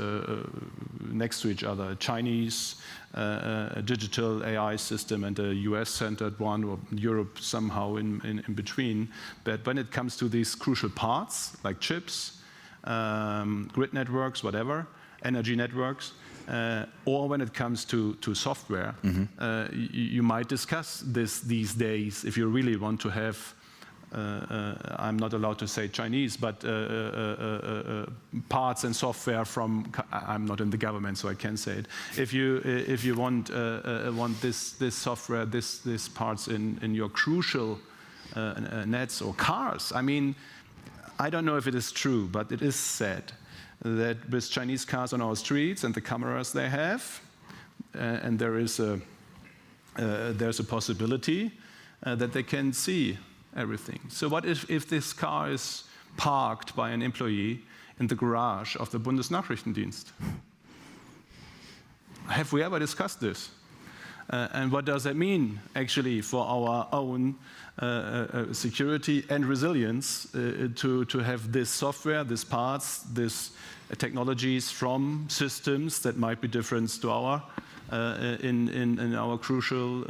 next to each other, a Chinese a digital AI system and a US-centered one, or Europe somehow in between. But when it comes to these crucial parts, like chips, grid networks, whatever, energy networks, or when it comes to software, you might discuss this these days if you really want to have I'm not allowed to say Chinese, but parts and software from. I'm not in the government, so I can't say it. If you want this software, this parts in your crucial nets or cars. I mean, I don't know if it is true, but it is said that with Chinese cars on our streets and the cameras they have, and there's a possibility that they can see everything. So what if this car is parked by an employee in the garage of the Bundesnachrichtendienst? Have we ever discussed this? And what does that mean actually for our own security and resilience to have this software, these parts, this technologies from systems that might be different to our in our crucial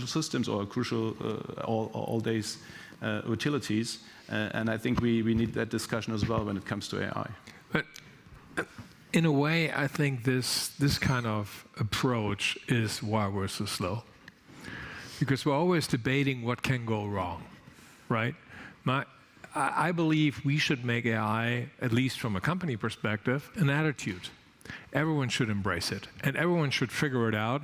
systems or crucial all days utilities. And I think we need that discussion as well when it comes to AI. But in a way, I think this kind of approach is why we're so slow. Because we're always debating what can go wrong, right? I believe we should make AI, at least from a company perspective, an attitude. Everyone should embrace it, and everyone should figure it out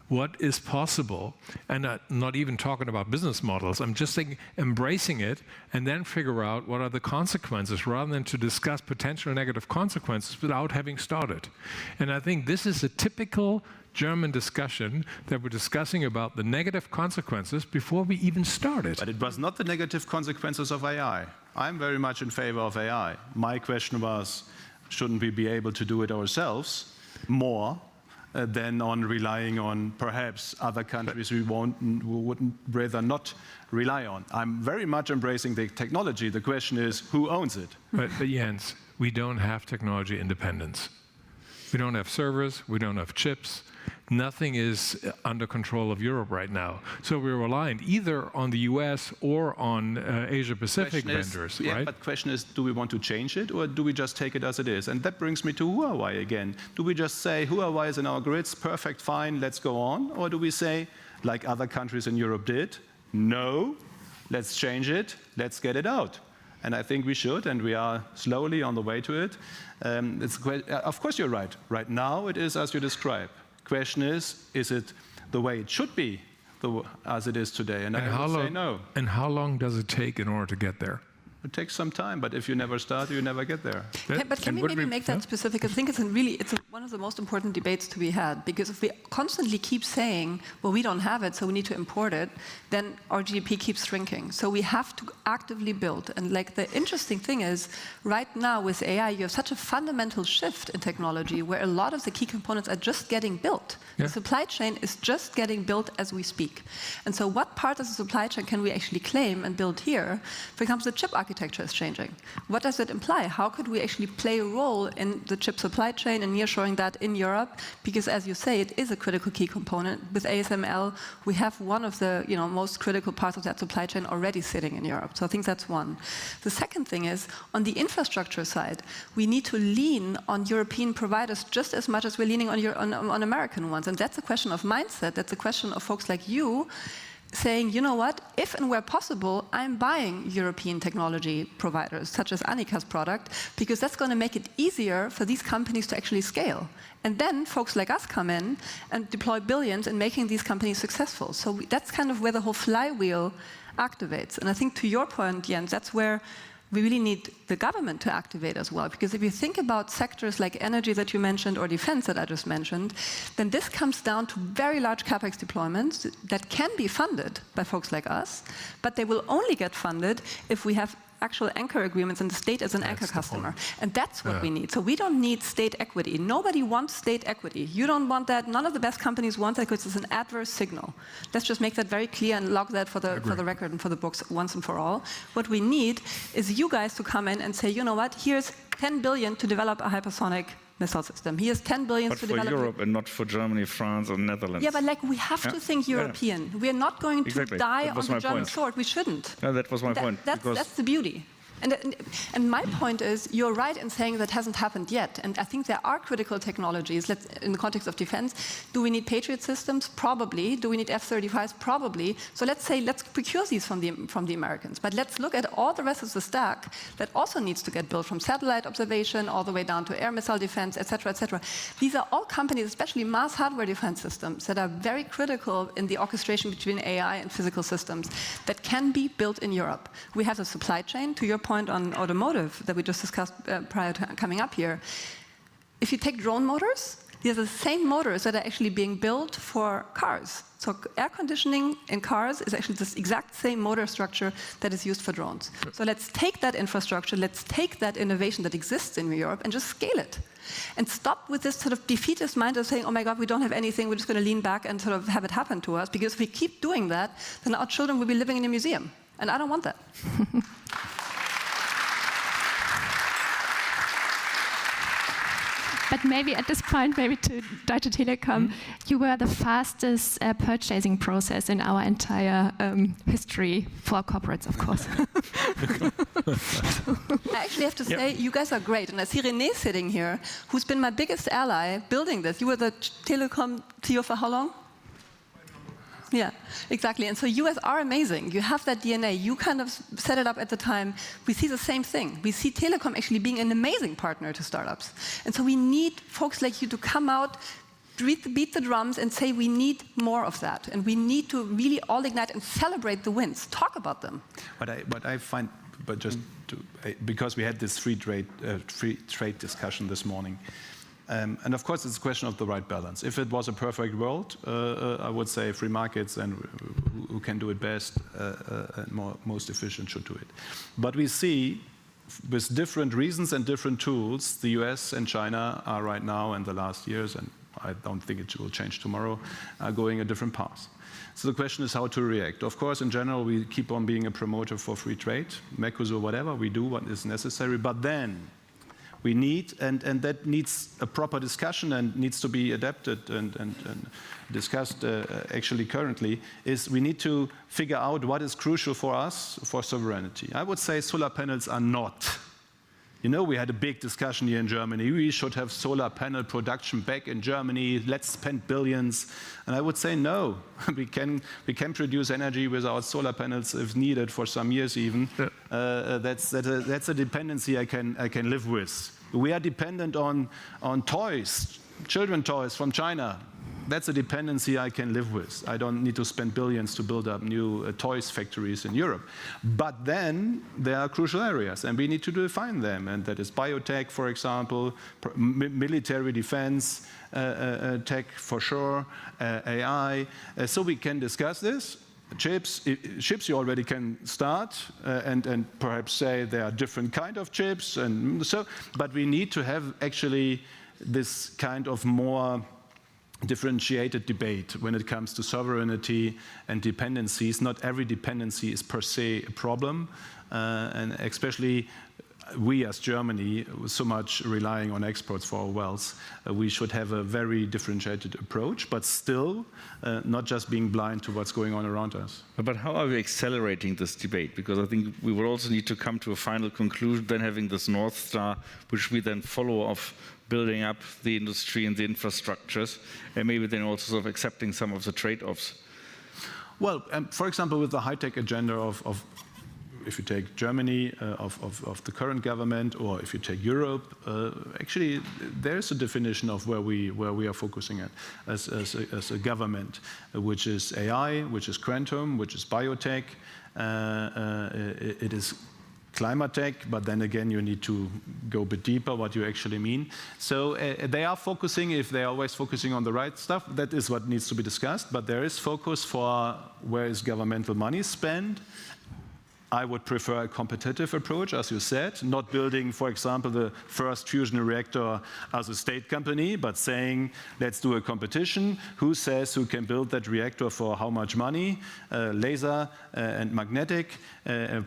what is possible. And not even talking about business models. I'm just saying embracing it and then figure out what are the consequences rather than to discuss potential negative consequences without having started. And I think this is a typical German discussion that we're discussing about the negative consequences before we even started. But it was not the negative consequences of AI. I'm very much in favor of AI. My question was, shouldn't we be able to do it ourselves more than on relying on perhaps other countries we wouldn't rather not rely on? I'm very much embracing the technology. The question is, who owns it? But Jens, we don't have technology independence. We don't have servers, we don't have chips. Nothing is under control of Europe right now. So we're reliant either on the US or on Asia-Pacific vendors, yeah, right? But the question is, do we want to change it or do we just take it as it is? And that brings me to Huawei again. Do we just say, Huawei is in our grids, perfect, fine, let's go on? Or do we say, like other countries in Europe did, no, let's change it, let's get it out? And I think we should, and we are slowly on the way to it. Of course, you're right. Right now, it is as you describe. Question is it the way it should be as it is today? And I would say no. And how long does it take in order to get there? It takes some time, but if you never start, you never get there. But can we maybe make that specific? I think it's one of the most important debates to be had, because if we constantly keep saying, well, we don't have it, so we need to import it, then our GDP keeps shrinking. So we have to actively build. And like the interesting thing is, right now with AI, you have such a fundamental shift in technology where a lot of the key components are just getting built. Yeah. The supply chain is just getting built as we speak. And so what part of the supply chain can we actually claim and build here? For example, the chip architecture is changing. What does it imply? How could we actually play a role in the chip supply chain and nearshoring that in Europe? Because as you say, it is a critical key component. With ASML, we have one of the most critical parts of that supply chain already sitting in Europe. So I think that's one. The second thing is, on the infrastructure side, we need to lean on European providers just as much as we're leaning on American ones. And that's a question of mindset. That's a question of folks like you saying, you know what, if and where possible, I'm buying European technology providers, such as Annika's product, because that's going to make it easier for these companies to actually scale. And then folks like us come in and deploy billions in making these companies successful. So that's kind of where the whole flywheel activates. And I think to your point, Jens, that's where we really need the government to activate as well. Because if you think about sectors like energy that you mentioned or defense that I just mentioned, then this comes down to very large CapEx deployments that can be funded by folks like us, but they will only get funded if we have actual anchor agreements and the state as an anchor customer. And that's what we need. So we don't need state equity. Nobody wants state equity. You don't want that. None of the best companies want that because it's an adverse signal. Let's just make that very clear and log that for the record and for the books once and for all. What we need is you guys to come in and say, you know what, here's 10 billion to develop a hypersonic missile system. He has 10 billion to develop. But for Europe and not for Germany, France, or Netherlands. Yeah, but like we have to think European. We are not going to die on the German sword. We shouldn't. No, that was my point. That's the beauty. And my point is, you're right in saying that hasn't happened yet. And I think there are critical technologies. In the context of defense, do we need Patriot systems? Probably. Do we need F-35s? Probably. So let's procure these from the Americans. But let's look at all the rest of the stack that also needs to get built, from satellite observation all the way down to air missile defense, et cetera, et cetera. These are all companies, especially mass hardware defense systems, that are very critical in the orchestration between AI and physical systems that can be built in Europe. We have a supply chain, to your point on automotive that we just discussed prior to coming up here. If you take drone motors, these are the same motors that are actually being built for cars. So air conditioning in cars is actually this exact same motor structure that is used for drones. So let's take that infrastructure, let's take that innovation that exists in Europe and just scale it. And stop with this sort of defeatist mind of saying, oh my God, we don't have anything, we're just going to lean back and sort of have it happen to us. Because if we keep doing that, then our children will be living in a museum. And I don't want that. But maybe at this point, maybe to Deutsche Telekom, you were the fastest purchasing process in our entire history for corporates, of course. I actually have to say, you guys are great. And I see René sitting here, who's been my biggest ally building this. You were the Telekom CEO for how long? Yeah, exactly. And so you guys are amazing. You have that DNA. You kind of set it up at the time. We see the same thing. We see Telecom actually being an amazing partner to startups. And so we need folks like you to come out, beat the drums and say we need more of that. And we need to really all ignite and celebrate the wins. Talk about them. What I find, but just to, because we had this free trade discussion this morning, and of course, it's a question of the right balance. If it was a perfect world, I would say free markets and who can do it best and most efficient should do it. But we see, with different reasons and different tools, the US and China are right now in the last years, and I don't think it will change tomorrow, are going a different path. So the question is how to react. Of course, in general, we keep on being a promoter for free trade, Mercosur, whatever, we do what is necessary, but then we need, and that needs a proper discussion and needs to be adapted and discussed actually currently, is we need to figure out what is crucial for us for sovereignty. I would say solar panels are not. You know, we had a big discussion here in Germany. We should have solar panel production back in Germany. Let's spend billions. And I would say no. We can produce energy without solar panels if needed for some years even. That's a dependency I can live with. We are dependent on toys, children toys from China. That's a dependency I can live with. I don't need to spend billions to build up new toys factories in Europe. But then there are crucial areas, and we need to define them. And that is biotech, for example, military defense, tech for sure, AI. So we can discuss this. Chips you already can start and perhaps say there are different kind of chips. And so, but we need to have actually this kind of more differentiated debate when it comes to sovereignty and dependencies. Not every dependency is per se a problem, and especially we as Germany, so much relying on exports for our wealth, we should have a very differentiated approach, but still not just being blind to what's going on around us. But how are we accelerating this debate? Because I think we will also need to come to a final conclusion, then having this North Star, which we then follow of building up the industry and the infrastructures, and maybe then also sort of accepting some of the trade-offs. Well, for example, with the high-tech agenda of if you take Germany, of the current government, or if you take Europe, actually there is a definition of where we are focusing at as a government, which is AI, which is quantum, which is biotech. It is climate tech, but then again you need to go a bit deeper what you actually mean. So they are focusing, if they are always focusing on the right stuff, that is what needs to be discussed, but there is focus for where is governmental money spent. I would prefer a competitive approach, as you said, not building, for example, the first fusion reactor as a state company, but saying, let's do a competition. Who says who can build that reactor for how much money? Laser and magnetic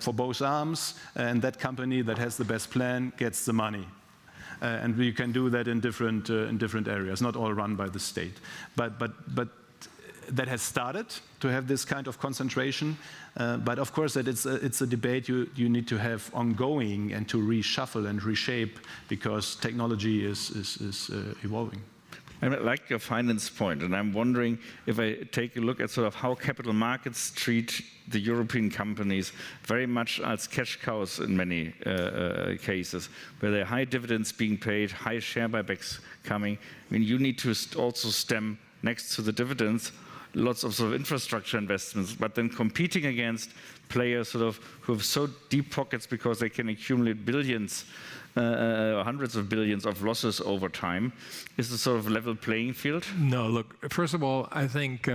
for both arms, and that company that has the best plan gets the money. And we can do that in different areas, not all run by the state. But that has started to have this kind of concentration, but of course that it's a debate you need to have ongoing and to reshuffle and reshape because technology is evolving. I like your finance point, and I'm wondering if I take a look at sort of how capital markets treat the European companies very much as cash cows in many cases, where there are high dividends being paid, high share buybacks coming. I mean, you need to also stem next to the dividends lots of sort of infrastructure investments, but then competing against players sort of who have so deep pockets because they can accumulate billions, hundreds of billions of losses over time. Is the sort of level playing field? No, look, first of all, I think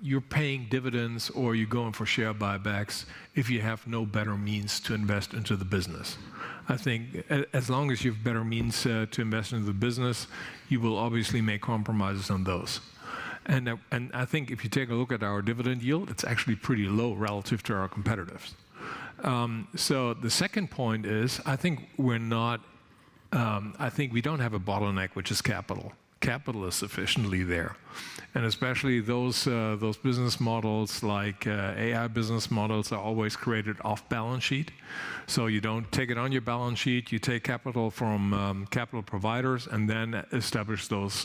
you're paying dividends or you're going for share buybacks if you have no better means to invest into the business. I think as long as you have better means to invest into the business, you will obviously make compromises on those. And I think if you take a look at our dividend yield, it's actually pretty low relative to our competitors. So the second point is, I think we're not I think we don't have a bottleneck, which is capital. Capital is sufficiently there. And especially those business models like AI business models are always created off balance sheet. So you don't take it on your balance sheet, you take capital from capital providers and then establish those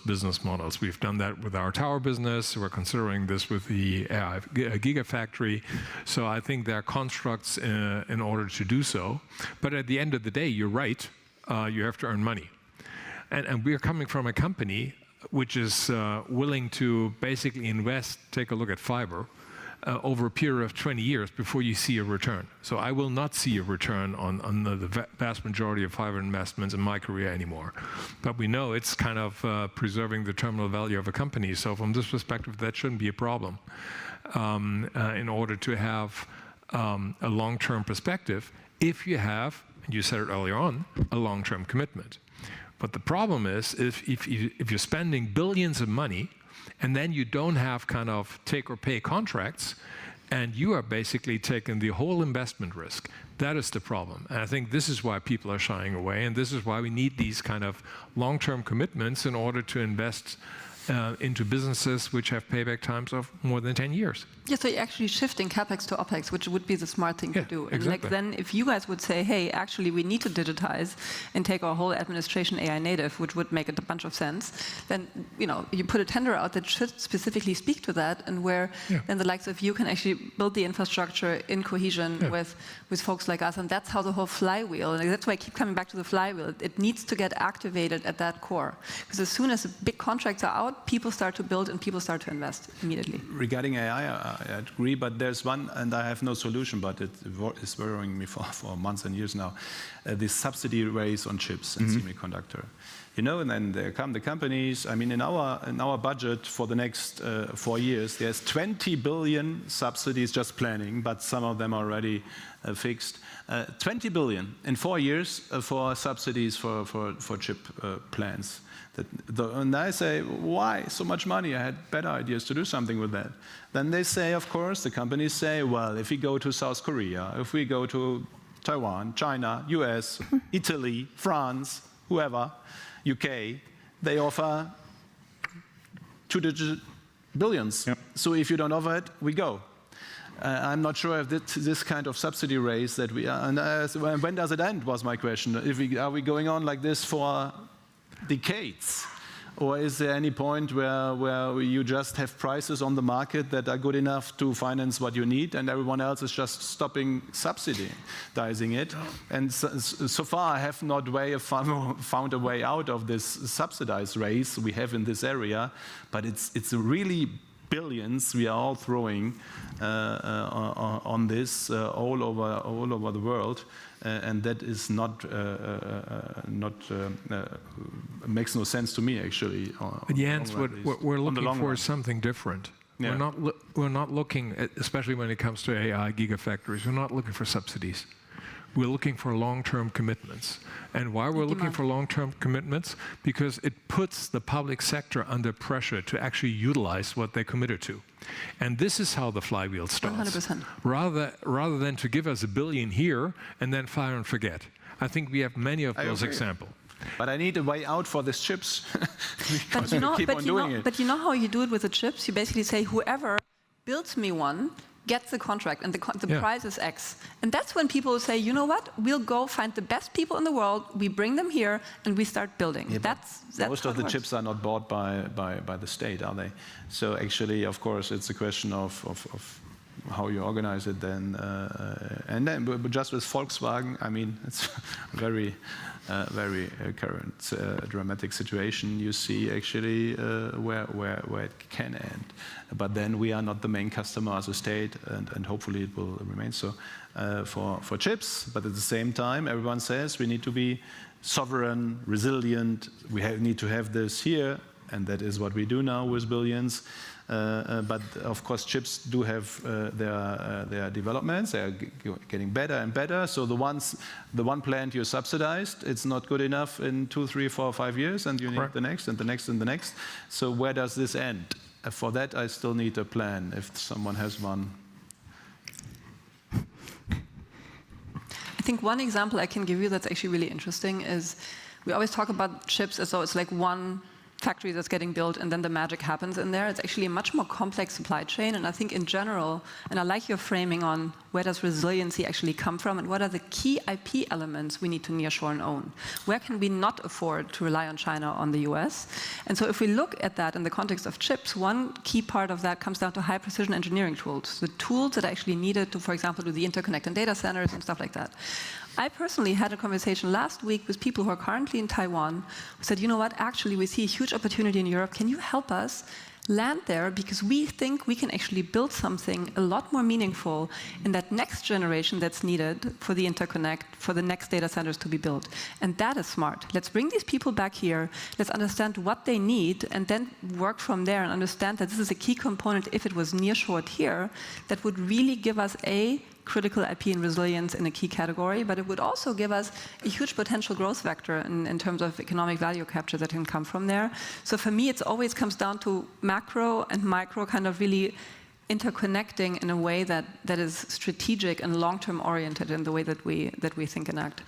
business models. We've done that with our tower business. We're considering this with the AI Gigafactory. So I think there are constructs in order to do so. But at the end of the day, you're right. You have to earn money. And we're coming from a company which is willing to basically invest, take a look at fiber, over a period of 20 years before you see a return. So I will not see a return on the vast majority of fiber investments in my career anymore. But we know it's kind of preserving the terminal value of a company. So from this perspective, that shouldn't be a problem in order to have a long-term perspective if you have, and you said it earlier on, a long-term commitment. But the problem is if you're spending billions of money and then you don't have kind of take or pay contracts and you are basically taking the whole investment risk, that is the problem. And I think this is why people are shying away, and this is why we need these kind of long-term commitments in order to invest into businesses which have payback times of more than 10 years. Yeah, so you're actually shifting CapEx to OpEx, which would be the smart thing to do. And exactly. like then if you guys would say, hey, actually we need to digitize and take our whole administration AI native, which would make a bunch of sense, then you put a tender out that should specifically speak to that, and where then the likes of you can actually build the infrastructure in cohesion with folks like us, and that's how the whole flywheel, and that's why I keep coming back to the flywheel, it needs to get activated at that core. Because as soon as the big contracts are out, people start to build and people start to invest immediately. Regarding AI, I agree, but there's one, and I have no solution, but it is worrying me for months and years now, the subsidy raise on chips and semiconductor. And then there come the companies. I mean, in our budget for the next 4 years, there's 20 billion subsidies just planning, but some of them are already fixed. 20 billion in 4 years for subsidies for chip plants. And I say, why so much money? I had better ideas to do something with that. Then they say, of course, the companies say, well, if we go to South Korea, if we go to Taiwan, China, US, Italy, France, whoever, UK, they offer 2-digit billions. Yep. So if you don't offer it, we go. I'm not sure if this kind of subsidy raise that we are, and when does it end was my question. Are we going on like this for decades? Or is there any point where you just have prices on the market that are good enough to finance what you need and everyone else is just stopping subsidizing it? And so far I have not found a way out of this subsidized race we have in this area, but it's really billions we are all throwing on this all over the world. And that is makes no sense to me, actually. Jens, what we're looking for is something different. Yeah. We're not looking, especially when it comes to AI gigafactories, we're not looking for subsidies. We're looking for long-term commitments. And why we're looking for long-term commitments? Because it puts the public sector under pressure to actually utilize what they committed to. And this is how the flywheel starts. 100%. Rather than to give us $1 billion here and then fire and forget. I think we have many of those examples. But I need a way out for these chips. But you know how you do it with the chips? You basically say, whoever builds me one gets the contract, and the price is X. And that's when people say, you know what? We'll go find the best people in the world, we bring them here, and we start building. Yeah, that's most of the chips are not bought by the state, are they? So actually, of course, it's a question of how you organize it then. And then but just with Volkswagen, I mean, it's very current dramatic situation you see actually where it can end. But then we are not the main customer as a state, and hopefully it will remain so for chips. But at the same time, everyone says we need to be sovereign, resilient. We need to have this here, and that is what we do now with billions. But of course, chips do have their developments. They are getting better and better. So the one plant you subsidized, it's not good enough in 2, 3, 4, 5 years, and you need the next and the next and the next. So where does this end? For that, I still need a plan. If someone has one. I think one example I can give you that's actually really interesting is we always talk about chips as though it's like one factory that's getting built and then the magic happens in there. It's actually a much more complex supply chain. And I think in general, and I like your framing on where does resiliency actually come from and what are the key IP elements we need to nearshore and own? Where can we not afford to rely on China, on the US? And so if we look at that in the context of chips, one key part of that comes down to high precision engineering tools, the tools that are actually needed to, for example, do the interconnect in data centers and stuff like that. I personally had a conversation last week with people who are currently in Taiwan who said, you know what, actually we see a huge opportunity in Europe. Can you help us land there? Because we think we can actually build something a lot more meaningful in that next generation that's needed for the interconnect, for the next data centers to be built. And that is smart. Let's bring these people back here. Let's understand what they need and then work from there and understand that this is a key component if it was nearshored here that would really give us critical IP and resilience in a key category, but it would also give us a huge potential growth vector in terms of economic value capture that can come from there. So for me, it always comes down to macro and micro kind of really interconnecting in a way that is strategic and long-term oriented in the way that we think and act.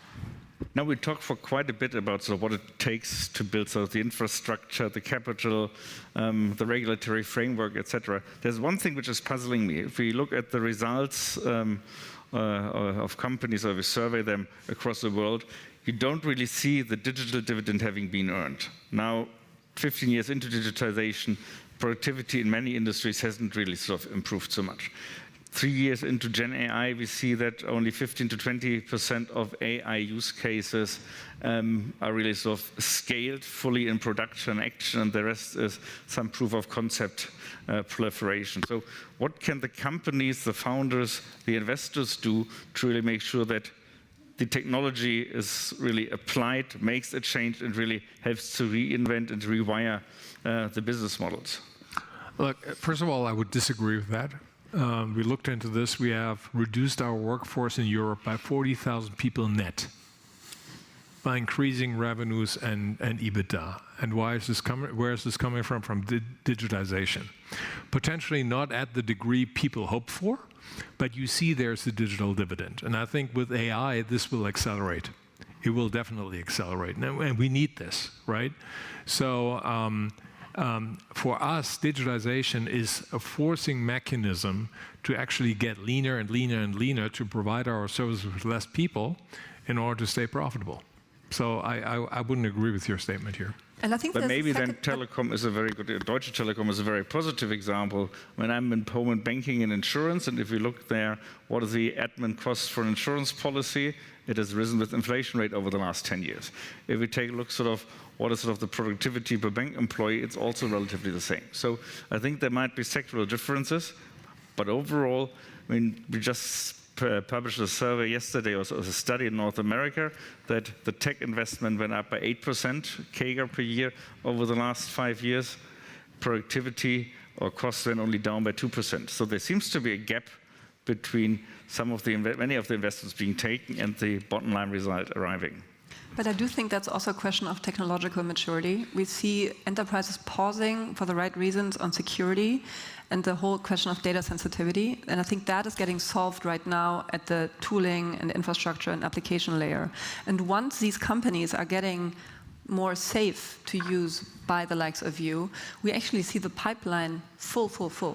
Now we talked for quite a bit about sort of what it takes to build sort of the infrastructure, the capital, the regulatory framework, etc. There's one thing which is puzzling me. If we look at the results of companies, or we survey them across the world, you don't really see the digital dividend having been earned. Now, 15 years into digitization, productivity in many industries hasn't really sort of improved so much. 3 years into Gen AI, we see that only 15 to 20% of AI use cases are really sort of scaled fully in production action, and the rest is some proof of concept proliferation. So what can the companies, the founders, the investors do to really make sure that the technology is really applied, makes a change, and really helps to reinvent and rewire the business models? Look, first of all, I would disagree with that. We looked into this. We have reduced our workforce in Europe by 40,000 people net by increasing revenues and EBITDA. And why is this coming? Where is this coming from? From digitization. Potentially not at the degree people hope for, but you see there's the digital dividend. And I think with AI, this will accelerate. It will definitely accelerate. And we need this, right? So for us, digitalization is a forcing mechanism to actually get leaner and leaner and leaner to provide our services with less people in order to stay profitable. So I wouldn't agree with your statement here. And I think but maybe then telecom is a very good, Deutsche Telekom is a very positive example. When I'm in home and banking and insurance, and if we look there, what is the admin cost for an insurance policy? It has risen with inflation rate over the last 10 years. If we take a look sort of what is sort of the productivity per bank employee, it's also relatively the same. So I think there might be sectoral differences, but overall, I mean, we just published a survey yesterday, or a study in North America, that the tech investment went up by 8% CAGR per year over the last 5 years. Productivity or costs went only down by 2%. So there seems to be a gap between many of the investments being taken and the bottom line result arriving. But I do think that's also a question of technological maturity. We see enterprises pausing for the right reasons on security and the whole question of data sensitivity. And I think that is getting solved right now at the tooling and infrastructure and application layer. And once these companies are getting more safe to use by the likes of you, we actually see the pipeline full.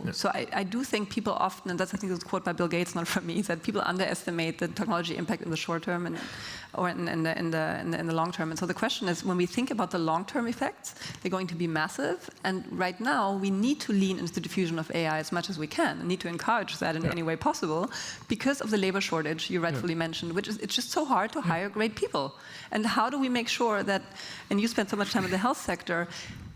Yeah. So I do think people often, and that's I think it's a quote by Bill Gates, not from me, that people underestimate the technology impact in the short term or in the long term. And so the question is, when we think about the long-term effects, they're going to be massive. And right now, we need to lean into the diffusion of AI as much as we can, and need to encourage that in any way possible, because of the labor shortage you rightfully mentioned, which is it's just so hard to hire great people. And how do we make sure that, and you spend so much time in the health sector,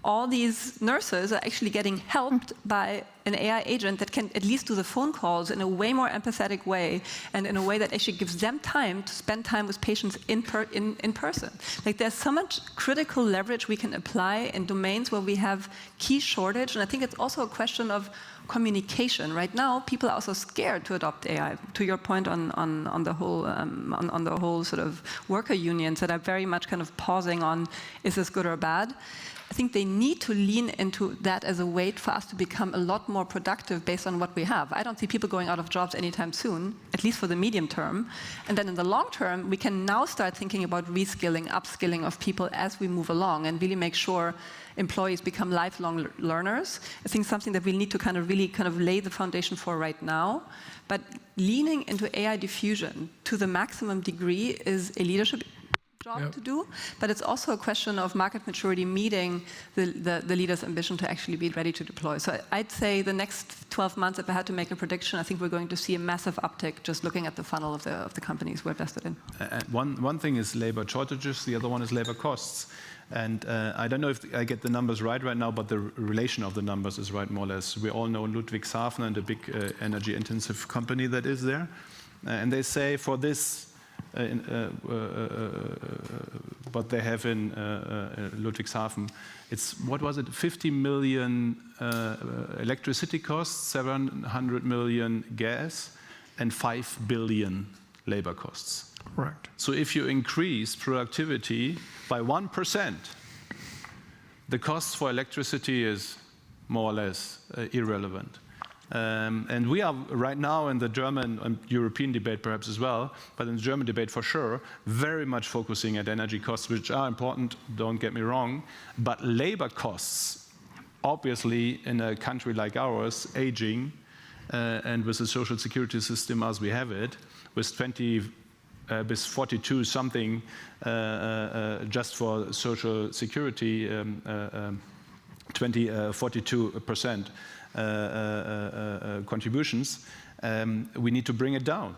all these nurses are actually getting helped by an AI agent that can at least do the phone calls in a way more empathetic way, and in a way that actually gives them time to spend time with patients in person. Like, there's so much critical leverage we can apply in domains where we have key shortage, and I think it's also a question of communication. Right now, people are also scared to adopt AI. To your point on the whole sort of worker unions that are very much kind of pausing on, is this good or bad? I think they need to lean into that as a way for us to become a lot more productive based on what we have. I don't see people going out of jobs anytime soon, at least for the medium term. And then in the long term, we can now start thinking about reskilling, upskilling of people as we move along and really make sure employees become lifelong learners. I think something that we need to really lay the foundation for right now. But leaning into AI diffusion to the maximum degree is a leadership job to do, but it's also a question of market maturity meeting the leader's ambition to actually be ready to deploy. So I'd say the next 12 months, if I had to make a prediction, I think we're going to see a massive uptick just looking at the funnel of the companies we're invested in. One thing is labor shortages, the other one is labor costs. And I don't know if I get the numbers right now, but the relation of the numbers is right more or less. We all know Ludwigshafen and the big energy-intensive company that is there. And they say for this, what they have in Ludwigshafen, it's, what was it, 50 million electricity costs, 700 million gas, and 5 billion labor costs. Correct. So if you increase productivity by 1%, the cost for electricity is more or less irrelevant. And we are right now in the German and European debate perhaps as well, but in the German debate for sure, very much focusing at energy costs, which are important, don't get me wrong, but labor costs, obviously in a country like ours, aging, and with the social security system as we have it, with 42 something just for social security, 42% contributions, we need to bring it down.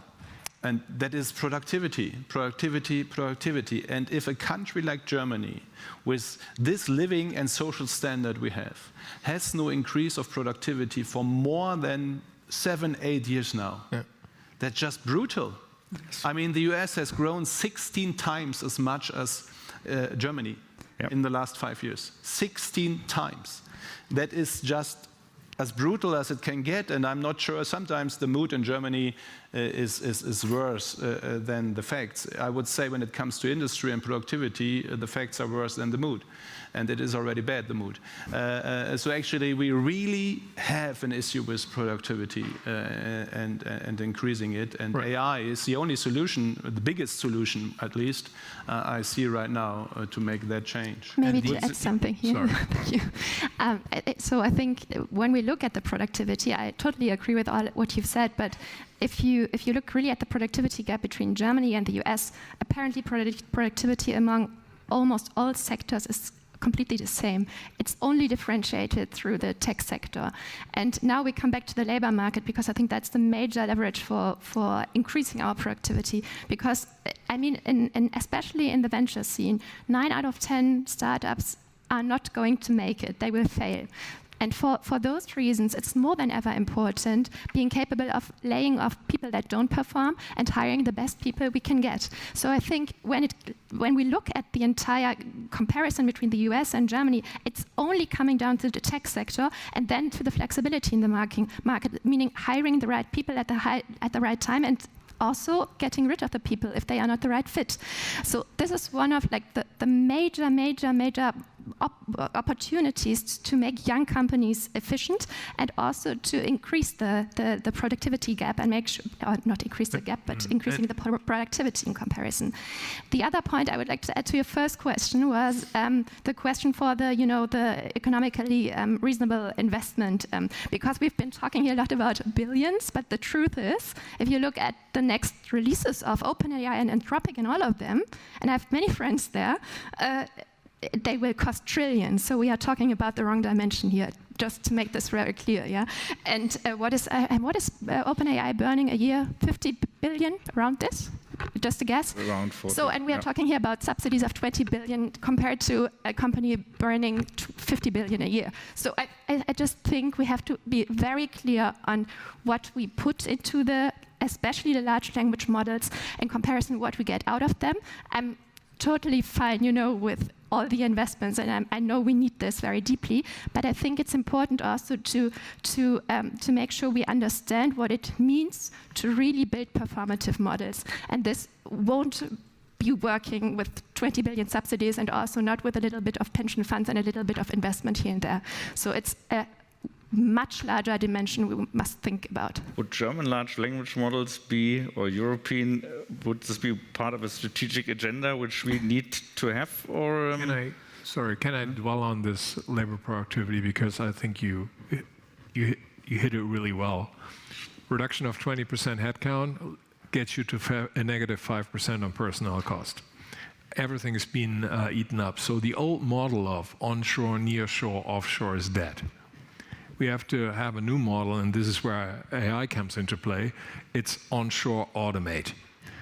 And that is productivity, productivity, productivity. And if a country like Germany, with this living and social standard we have, has no increase of productivity for more than 7-8 years now, that's just brutal. I mean, the US has grown 16 times as much as Germany in the last 5 years. 16 times. That is just as brutal as it can get, and I'm not sure, sometimes the mood in Germany is worse than the facts. I would say when it comes to industry and productivity, the facts are worse than the mood. And it is already bad, the mood. So actually, we really have an issue with productivity and increasing it. And AI is the only solution, the biggest solution, at least, I see right now to make that change. Maybe to add something here. Sorry. Thank you. So I think when we look at the productivity, I totally agree with all what you've said, but if you look really at the productivity gap between Germany and the US, apparently productivity among almost all sectors is completely the same. It's only differentiated through the tech sector. And now we come back to the labor market, because I think that's the major leverage for increasing our productivity. Because, I mean, especially in the venture scene, 9 out of 10 startups are not going to make it. They will fail. And for those reasons, it's more than ever important being capable of laying off people that don't perform and hiring the best people we can get. So I think when we look at the entire comparison between the US and Germany, it's only coming down to the tech sector and then to the flexibility in the market, meaning hiring the right people at the right time and also getting rid of the people if they are not the right fit. So this is one of the major opportunities to make young companies efficient and also to increase the productivity gap and make sure, or not increase the gap, but increasing the productivity in comparison. The other point I would like to add to your first question was the question for the economically reasonable investment, because we've been talking here a lot about billions, but the truth is, if you look at the next releases of OpenAI and Anthropic and all of them, and I have many friends there, they will cost trillions. So we are talking about the wrong dimension here, just to make this very clear, yeah? And what is OpenAI burning a year? 50 billion, around this? Just a guess? Around 40. So, and we are talking here about subsidies of 20 billion compared to a company burning 50 billion a year. So I just think we have to be very clear on what we put into especially the large language models in comparison what we get out of them. I'm totally fine, with all the investments, and I know we need this very deeply, but I think it's important also to make sure we understand what it means to really build performative models, and this won't be working with 20 billion subsidies and also not with a little bit of pension funds and a little bit of investment here and there. So it's a much larger dimension we must think about. Would German large language models be, or European, would this be part of a strategic agenda which we need to have? Or Can I dwell on this labor productivity, because I think you hit it really well. Reduction of 20% headcount gets you to a negative 5% on personnel cost. Everything has been eaten up. So the old model of onshore, nearshore, offshore is dead. We have to have a new model, and this is where AI comes into play. It's onshore automate.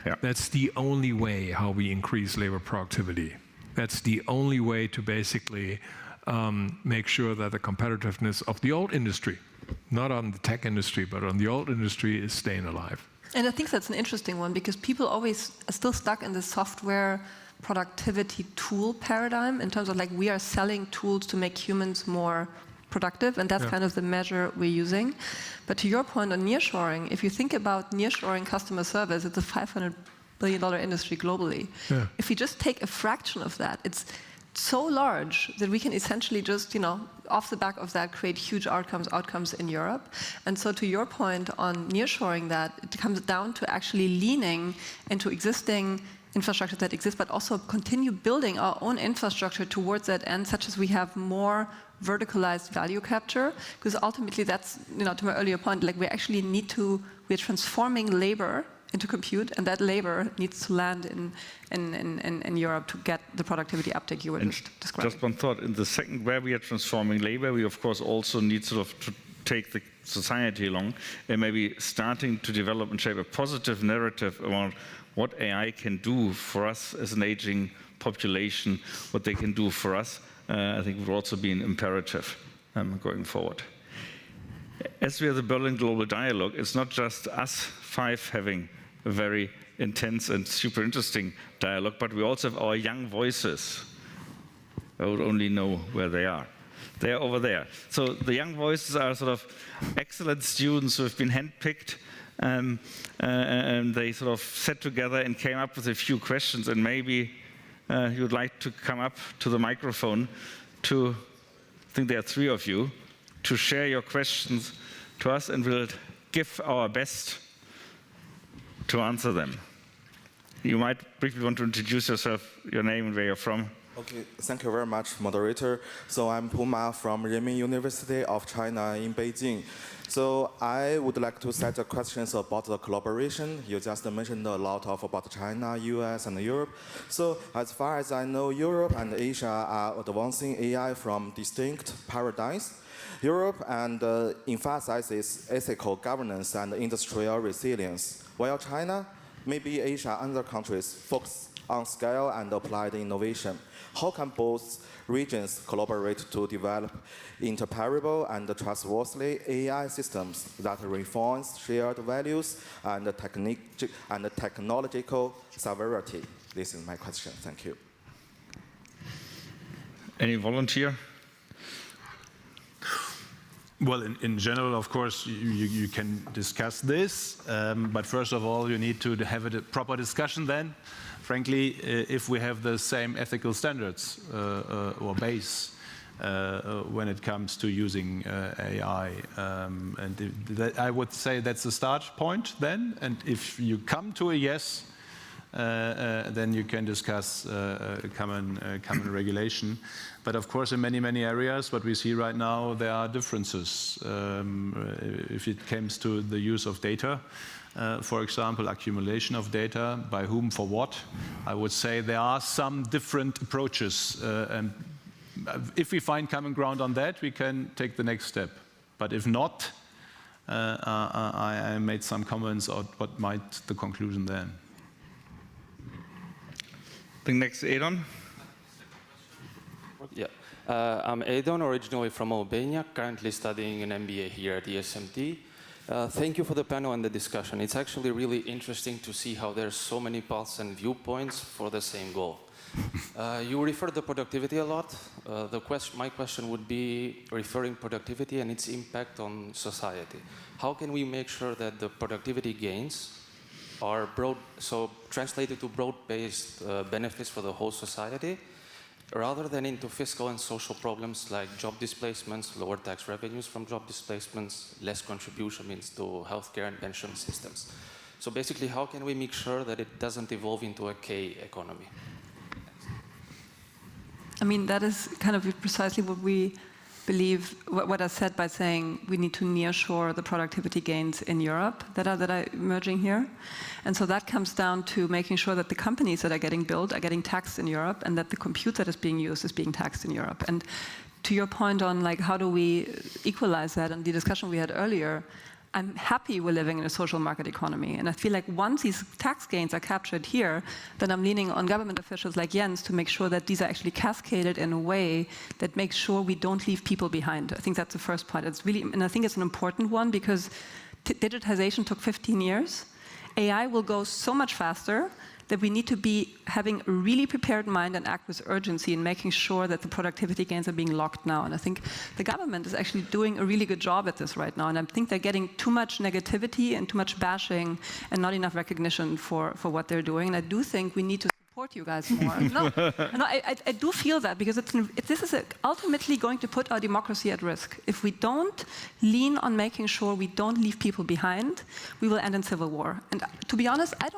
Yeah. That's the only way how we increase labor productivity. That's the only way to basically make sure that the competitiveness of the old industry, not on the tech industry, but on the old industry, is staying alive. And I think that's an interesting one, because people always are still stuck in the software productivity tool paradigm in terms of like we are selling tools to make humans more productive, and that's kind of the measure we're using. But to your point on nearshoring, if you think about nearshoring customer service, it's a $500 billion industry globally. Yeah. If we just take a fraction of that, it's so large that we can essentially just, off the back of that, create huge outcomes in Europe. And so to your point on nearshoring that, it comes down to actually leaning into existing infrastructure that exists, but also continue building our own infrastructure towards that end, such as we have more verticalized value capture, because ultimately that's, to my earlier point, like we're transforming labor into compute, and that labor needs to land in Europe to get the productivity uptake you were just describing. Just one thought, in the second where we are transforming labor, we of course also need to take the society along, and maybe starting to develop and shape a positive narrative around what AI can do for us as an aging population, what they can do for us. I think would also be an imperative going forward. As we are the Berlin Global Dialogue, it's not just us five having a very intense and super interesting dialogue, but we also have our young voices. I would only know where they are. They are over there. So the young voices are sort of excellent students who have been handpicked, and they sort of sat together and came up with a few questions, and maybe you would like to come up to the microphone to, I think there are 3 of you, to share your questions to us, and we'll give our best to answer them. You might briefly want to introduce yourself, your name and where you're from. Okay, thank you very much, moderator. So I'm Puma from Renmin University of China in Beijing. So I would like to set the questions about the collaboration. You just mentioned a lot about China, US, and Europe. So as far as I know, Europe and Asia are advancing AI from distinct paradigms. Europe emphasizes ethical governance and industrial resilience, while China, maybe Asia and other countries, focus on scale and applied innovation. How can both regions collaborate to develop interoperable and trustworthy AI systems that reinforce shared values and technological sovereignty? This is my question. Thank you. Any volunteer? Well, in general, of course, you can discuss this, but first of all, you need to have a proper discussion then. Frankly, if we have the same ethical standards or base when it comes to using AI, I would say that's the start point then, and if you come to a yes, then you can discuss common regulation. But of course, in many areas, what we see right now, there are differences. If it comes to the use of data, for example, accumulation of data, by whom, for what, I would say there are some different approaches. And if we find common ground on that, we can take the next step. But if not, I made some comments on what might the conclusion then. The next, Adon. Yeah, I'm Adon, originally from Albania, currently studying an MBA here at ESMT. Thank you for the panel and the discussion. It's actually really interesting to see how there's so many paths and viewpoints for the same goal. You referred to productivity a lot. My question would be referring productivity and its impact on society. How can we make sure that the productivity gains are translated to broad-based benefits for the whole society, rather than into fiscal and social problems like job displacements, lower tax revenues from job displacements, less contribution means to healthcare and pension systems. So basically, how can we make sure that it doesn't evolve into a K economy? I mean, that is kind of precisely what we believe, what I said by saying we need to nearshore the productivity gains in Europe that are emerging here. And so that comes down to making sure that the companies that are getting built are getting taxed in Europe, and that the compute that is being used is being taxed in Europe. And to your point on like how do we equalize that, and the discussion we had earlier, I'm happy we're living in a social market economy. And I feel like once these tax gains are captured here, then I'm leaning on government officials like Jens to make sure that these are actually cascaded in a way that makes sure we don't leave people behind. I think that's the first part. It's really, and I think it's an important one because digitization took 15 years. AI will go so much faster that we need to be having a really prepared mind and act with urgency in making sure that the productivity gains are being locked now. And I think the government is actually doing a really good job at this right now. And I think they're getting too much negativity and too much bashing and not enough recognition for what they're doing. And I do think we need to support you guys more. I do feel that because this is ultimately going to put our democracy at risk. If we don't lean on making sure we don't leave people behind, we will end in civil war. And to be honest, I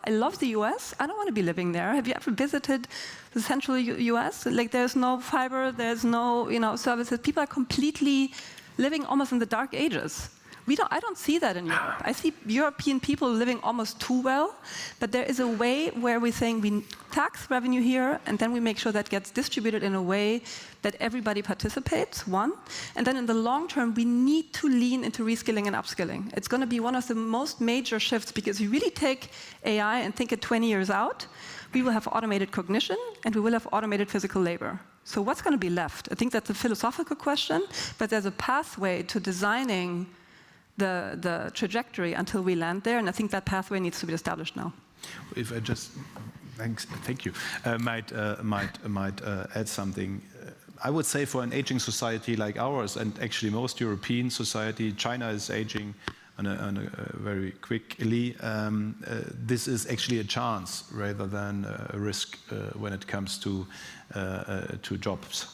love the US. I don't want to be living there. Have you ever visited the central US? Like there's no fiber, there's no services. People are completely living almost in the dark ages. I don't see that in Europe. I see European people living almost too well, but there is a way where we're saying we tax revenue here, and then we make sure that gets distributed in a way that everybody participates, one. And then in the long term, we need to lean into reskilling and upskilling. It's going to be one of the most major shifts, because if you really take AI and think it 20 years out, we will have automated cognition, and we will have automated physical labor. So what's going to be left? I think that's a philosophical question, but there's a pathway to designing the trajectory until we land there, and I think that pathway needs to be established now. If I just, thank you, might add something. I would say for an aging society like ours, and actually most European society, China is aging on a very quickly. This is actually a chance rather than a risk when it comes to jobs.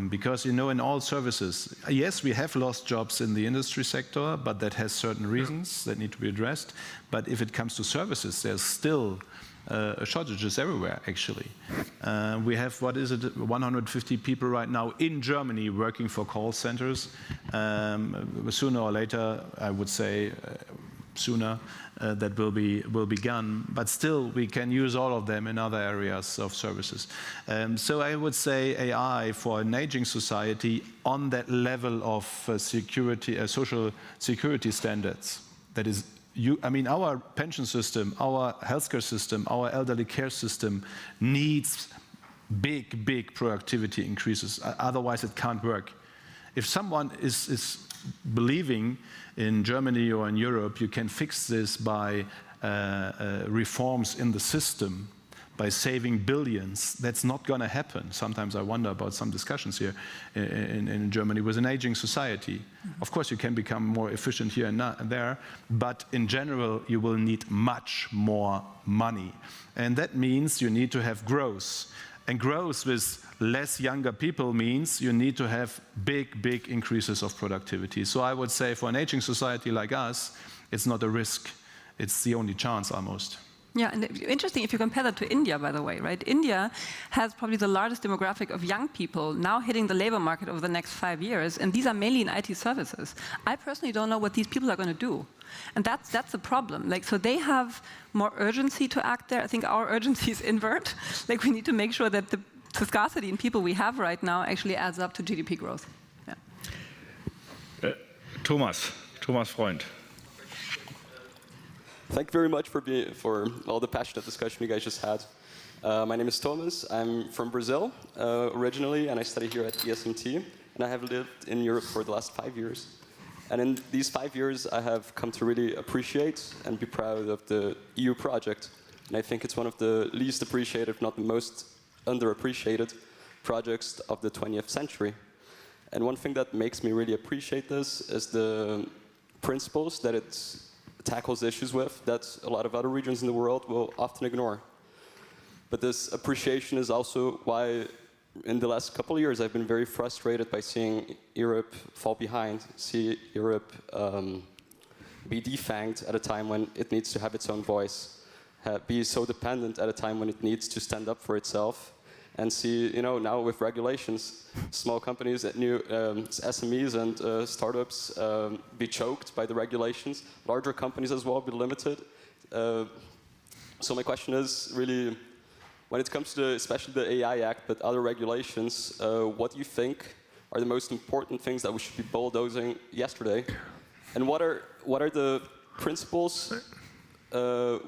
Because, in all services, yes, we have lost jobs in the industry sector, but that has certain reasons that need to be addressed. But if it comes to services, there's still shortages everywhere, actually. We have, 150 people right now in Germany working for call centers. Sooner or later, I would say, sooner, that will be gone, but still we can use all of them in other areas of services. So I would say AI for an aging society on that level of security, social security standards. That is, our pension system, our healthcare system, our elderly care system needs big productivity increases. Otherwise, it can't work. If someone is believing in Germany or in Europe, you can fix this by reforms in the system, by saving billions. That's not going to happen. Sometimes I wonder about some discussions here in Germany with an aging society. Of course, you can become more efficient here and there, but in general, you will need much more money. And that means you need to have growth. And growth with less younger people means you need to have big increases of productivity. So I would say for an aging society like us, it's not a risk. It's the only chance almost. Yeah, and interesting if you compare that to India, by the way, right? India has probably the largest demographic of young people now hitting the labor market over the next 5 years, and these are mainly in IT services. I personally don't know what these people are going to do. And that's the problem. So they have more urgency to act there. I think our urgency is invert. We need to make sure that the scarcity in people we have right now actually adds up to GDP growth. Yeah. Thomas Freund. Thank you very much for all the passionate discussion you guys just had. My name is Thomas. I'm from Brazil originally, and I study here at ESMT. And I have lived in Europe for the last 5 years. And in these 5 years, I have come to really appreciate and be proud of the EU project. And I think it's one of the least appreciated, if not the most underappreciated projects of the 20th century. And one thing that makes me really appreciate this is the principles that it tackles issues with that a lot of other regions in the world will often ignore. But this appreciation is also why in the last couple of years I've been very frustrated by seeing Europe fall behind, see Europe be defanged at a time when it needs to have its own voice, be so dependent at a time when it needs to stand up for itself, and see, now with regulations, small companies, new SMEs and startups be choked by the regulations, larger companies as well be limited. So my question is really, when it comes to especially the AI Act, but other regulations, what do you think are the most important things that we should be bulldozing yesterday? And what are the principles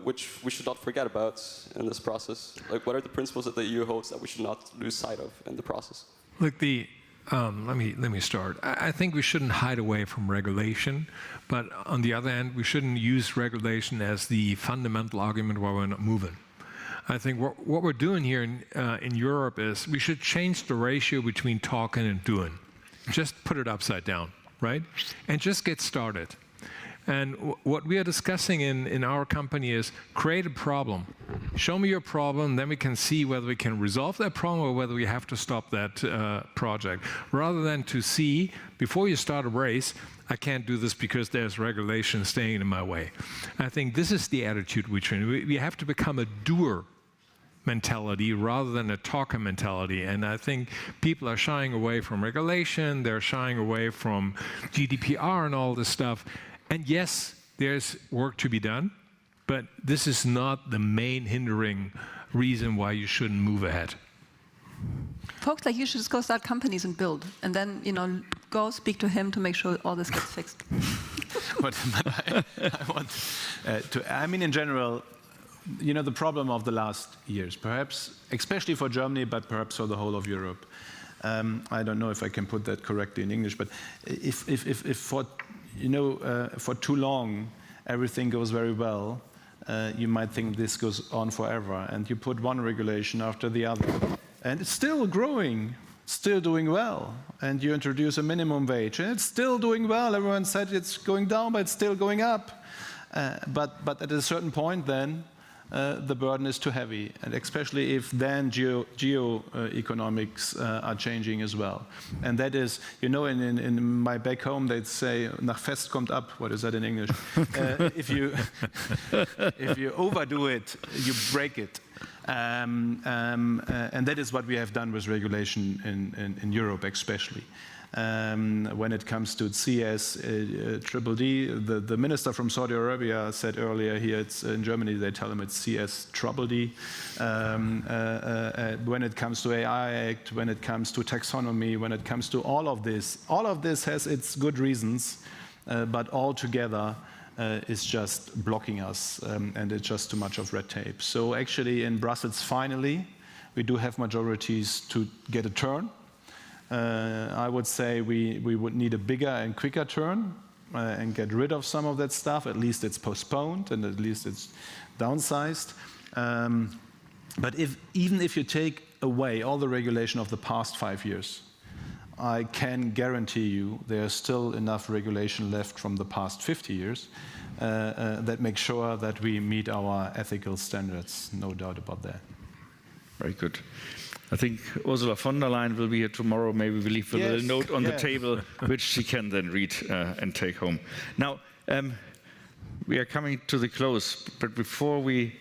which we should not forget about in this process? Like, what are the principles that the EU holds that we should not lose sight of in the process? Look, let me start. I think we shouldn't hide away from regulation, but on the other hand, we shouldn't use regulation as the fundamental argument why we're not moving. I think what we're doing here in Europe is we should change the ratio between talking and doing. Just put it upside down, right? And just get started. And what we are discussing in our company is create a problem. Show me your problem, then we can see whether we can resolve that problem or whether we have to stop that project. Rather than to see, before you start a race, I can't do this because there's regulation staying in my way. I think this is the attitude we train. We have to become a doer mentality rather than a talker mentality. And I think people are shying away from regulation, they're shying away from GDPR and all this stuff. And yes, there's work to be done, but this is not the main hindering reason why you shouldn't move ahead. Folks like you should just go start companies and build, and then go speak to him to make sure all this gets fixed. But I want I mean, in general, the problem of the last years, perhaps, especially for Germany, but perhaps for the whole of Europe. I don't know if I can put that correctly in English, but if for too long everything goes very well, you might think this goes on forever, and you put one regulation after the other, and it's still growing, still doing well, and you introduce a minimum wage, and it's still doing well. Everyone said it's going down, but it's still going up. But at a certain point, then the burden is too heavy, and especially if then geo-economics are changing as well. And that is, in my back home, they'd say, nach Fest kommt ab. What is that in English? If you overdo it, you break it. And that is what we have done with regulation in Europe, especially. When it comes to CS triple D, the minister from Saudi Arabia said earlier here, it's in Germany, they tell him it's CS trouble D. When it comes to AI Act, when it comes to taxonomy, when it comes to all of this has its good reasons, but all together is just blocking us, and it's just too much of red tape. So actually in Brussels, finally, we do have majorities to get a turn. I would say we would need a bigger and quicker turn and get rid of some of that stuff. At least it's postponed and at least it's downsized. But even if you take away all the regulation of the past 5 years, I can guarantee you there's still enough regulation left from the past 50 years that make sure that we meet our ethical standards, no doubt about that. Very good. I think Ursula von der Leyen will be here tomorrow. Maybe we'll leave a little note on the table, which she can then read and take home. Now, we are coming to the close, but before we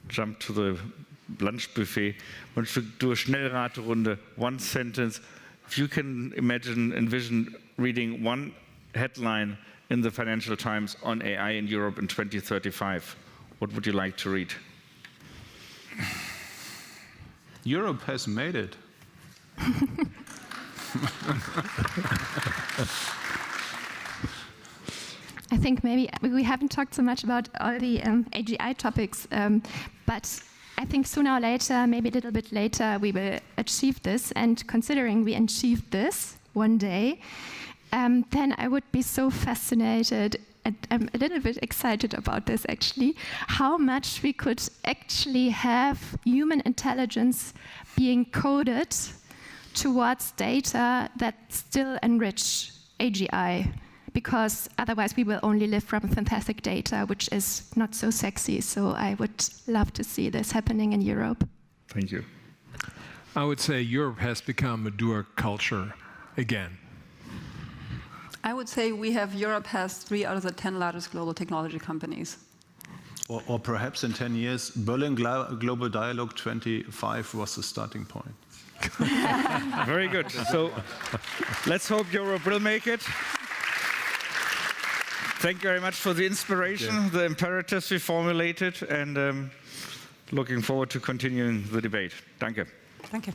jump to the lunch buffet, I want to do a Schnellraterunde, one sentence. If you can envision reading one headline in the Financial Times on AI in Europe in 2035, what would you like to read? Europe has made it. I think maybe we haven't talked so much about all the AGI topics, but I think sooner or later, maybe a little bit later, we will achieve this. And considering we achieved this one day, then I would be so fascinated, and I'm a little bit excited about this actually, how much we could actually have human intelligence being coded towards data that still enrich AGI. because otherwise we will only live from fantastic data, which is not so sexy. So I would love to see this happening in Europe. Thank you. I would say Europe has become a doer culture again. I would say Europe has 3 out of the 10 largest global technology companies. Or perhaps in 10 years, Berlin Global Dialogue 25 was the starting point. Very good. So let's hope Europe will make it. Thank you very much for the inspiration, the imperatives we formulated, and looking forward to continuing the debate. Danke. Thank you.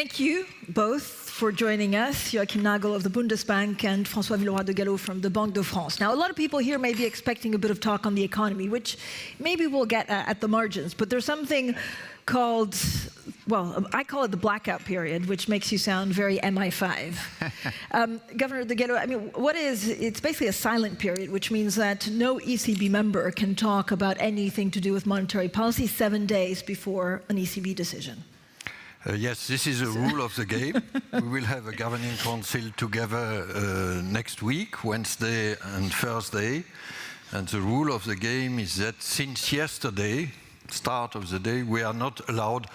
Thank you both for joining us, Joachim Nagel of the Bundesbank and François Villeroy de Galhau from the Banque de France. Now, a lot of people here may be expecting a bit of talk on the economy, which maybe we'll get at the margins, but there's something called, well, I call it the blackout period, which makes you sound very MI5. Governor de Galhau, I mean, it's basically a silent period, which means that no ECB member can talk about anything to do with monetary policy 7 days before an ECB decision. Yes, this is a rule of the game. We will have a governing council together next week, Wednesday and Thursday. And the rule of the game is that since yesterday, start of the day, we are not allowed,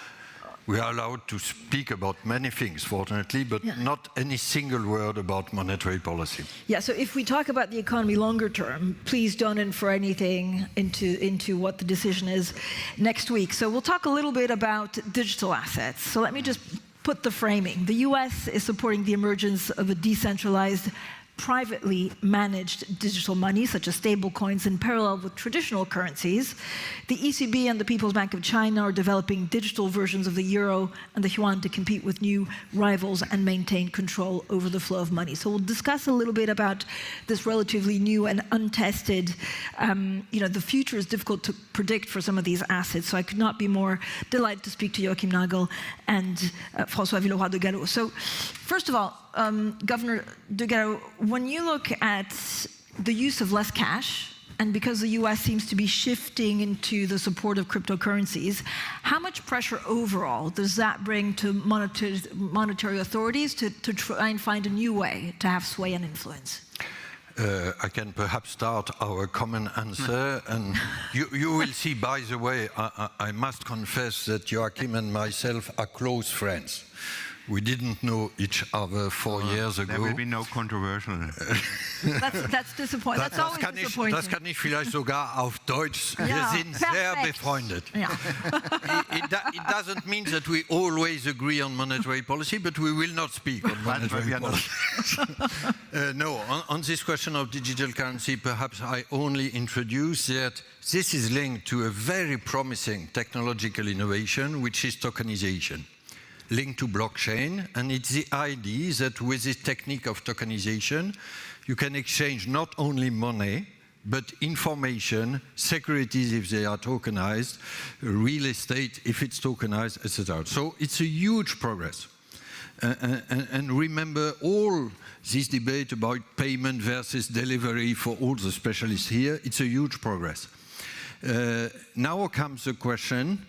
we are allowed to speak about many things, fortunately, but not any single word about monetary policy. Yeah, so if we talk about the economy longer term, please don't infer anything into what the decision is next week. So we'll talk a little bit about digital assets. So let me just put the framing. The US is supporting the emergence of a decentralized, privately managed digital money, such as stablecoins, in parallel with traditional currencies. The ECB and the People's Bank of China are developing digital versions of the euro and the yuan to compete with new rivals and maintain control over the flow of money. So we'll discuss a little bit about this relatively new and untested, the future is difficult to predict for some of these assets. So I could not be more delighted to speak to Joachim Nagel and François Villeroy de Galhau. So first of all, Governor de Galhau, when you look at the use of less cash, and because the US seems to be shifting into the support of cryptocurrencies, how much pressure overall does that bring to monetary authorities to try and find a new way to have sway and influence? I can perhaps start our common answer, and you will see, by the way, I must confess that Joachim and myself are close friends. We didn't know each other 4 years ago. There will be no controversial. That's disappointing. That's always disappointing. Das kann ich vielleicht sogar auf Deutsch. Wir sind sehr befreundet. It doesn't mean that we always agree on monetary policy, but we will not speak on monetary policy. No, on this question of digital currency, perhaps I only introduce that this is linked to a very promising technological innovation, which is tokenization, linked to blockchain, and it's the idea that with this technique of tokenization, you can exchange not only money, but information, securities if they are tokenized, real estate if it's tokenized, etc. So it's a huge progress. And remember all this debate about payment versus delivery for all the specialists here, it's a huge progress. Now comes the question,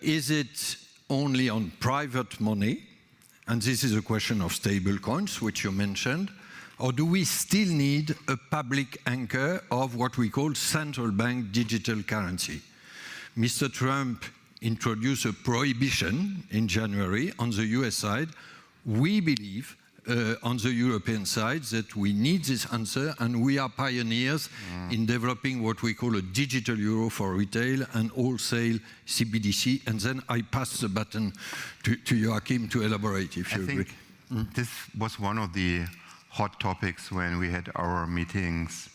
is it only on private money, and this is a question of stable coins, which you mentioned, or do we still need a public anchor of what we call central bank digital currency? Mr. Trump introduced a prohibition in January on the US side. We believe on the European side that we need this answer, and we are pioneers in developing what we call a digital euro for retail and wholesale CBDC. And then I pass the baton to Joachim to elaborate, if you agree. This was one of the hot topics when we had our meetings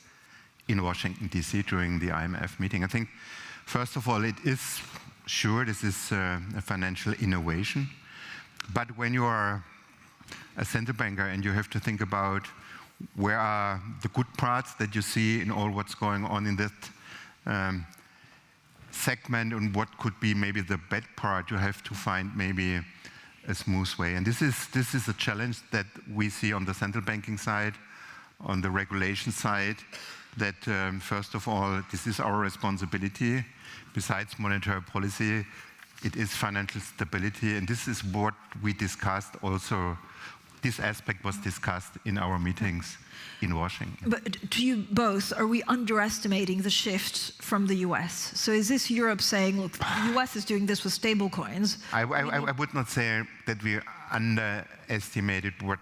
in Washington, D.C. during the IMF meeting. I think, first of all, it is sure this is a financial innovation. But when you are a central banker and you have to think about where are the good parts that you see in all what's going on in that segment, and what could be maybe the bad part, you have to find maybe a smooth way. And this is a challenge that we see on the central banking side, on the regulation side, that first of all, this is our responsibility. Besides monetary policy, it is financial stability, and this is what we discussed also. This aspect was discussed in our meetings in Washington. But to you both, are we underestimating the shift from the US? So is this Europe saying, look, the US is doing this with stable coins? I would not say that we underestimated what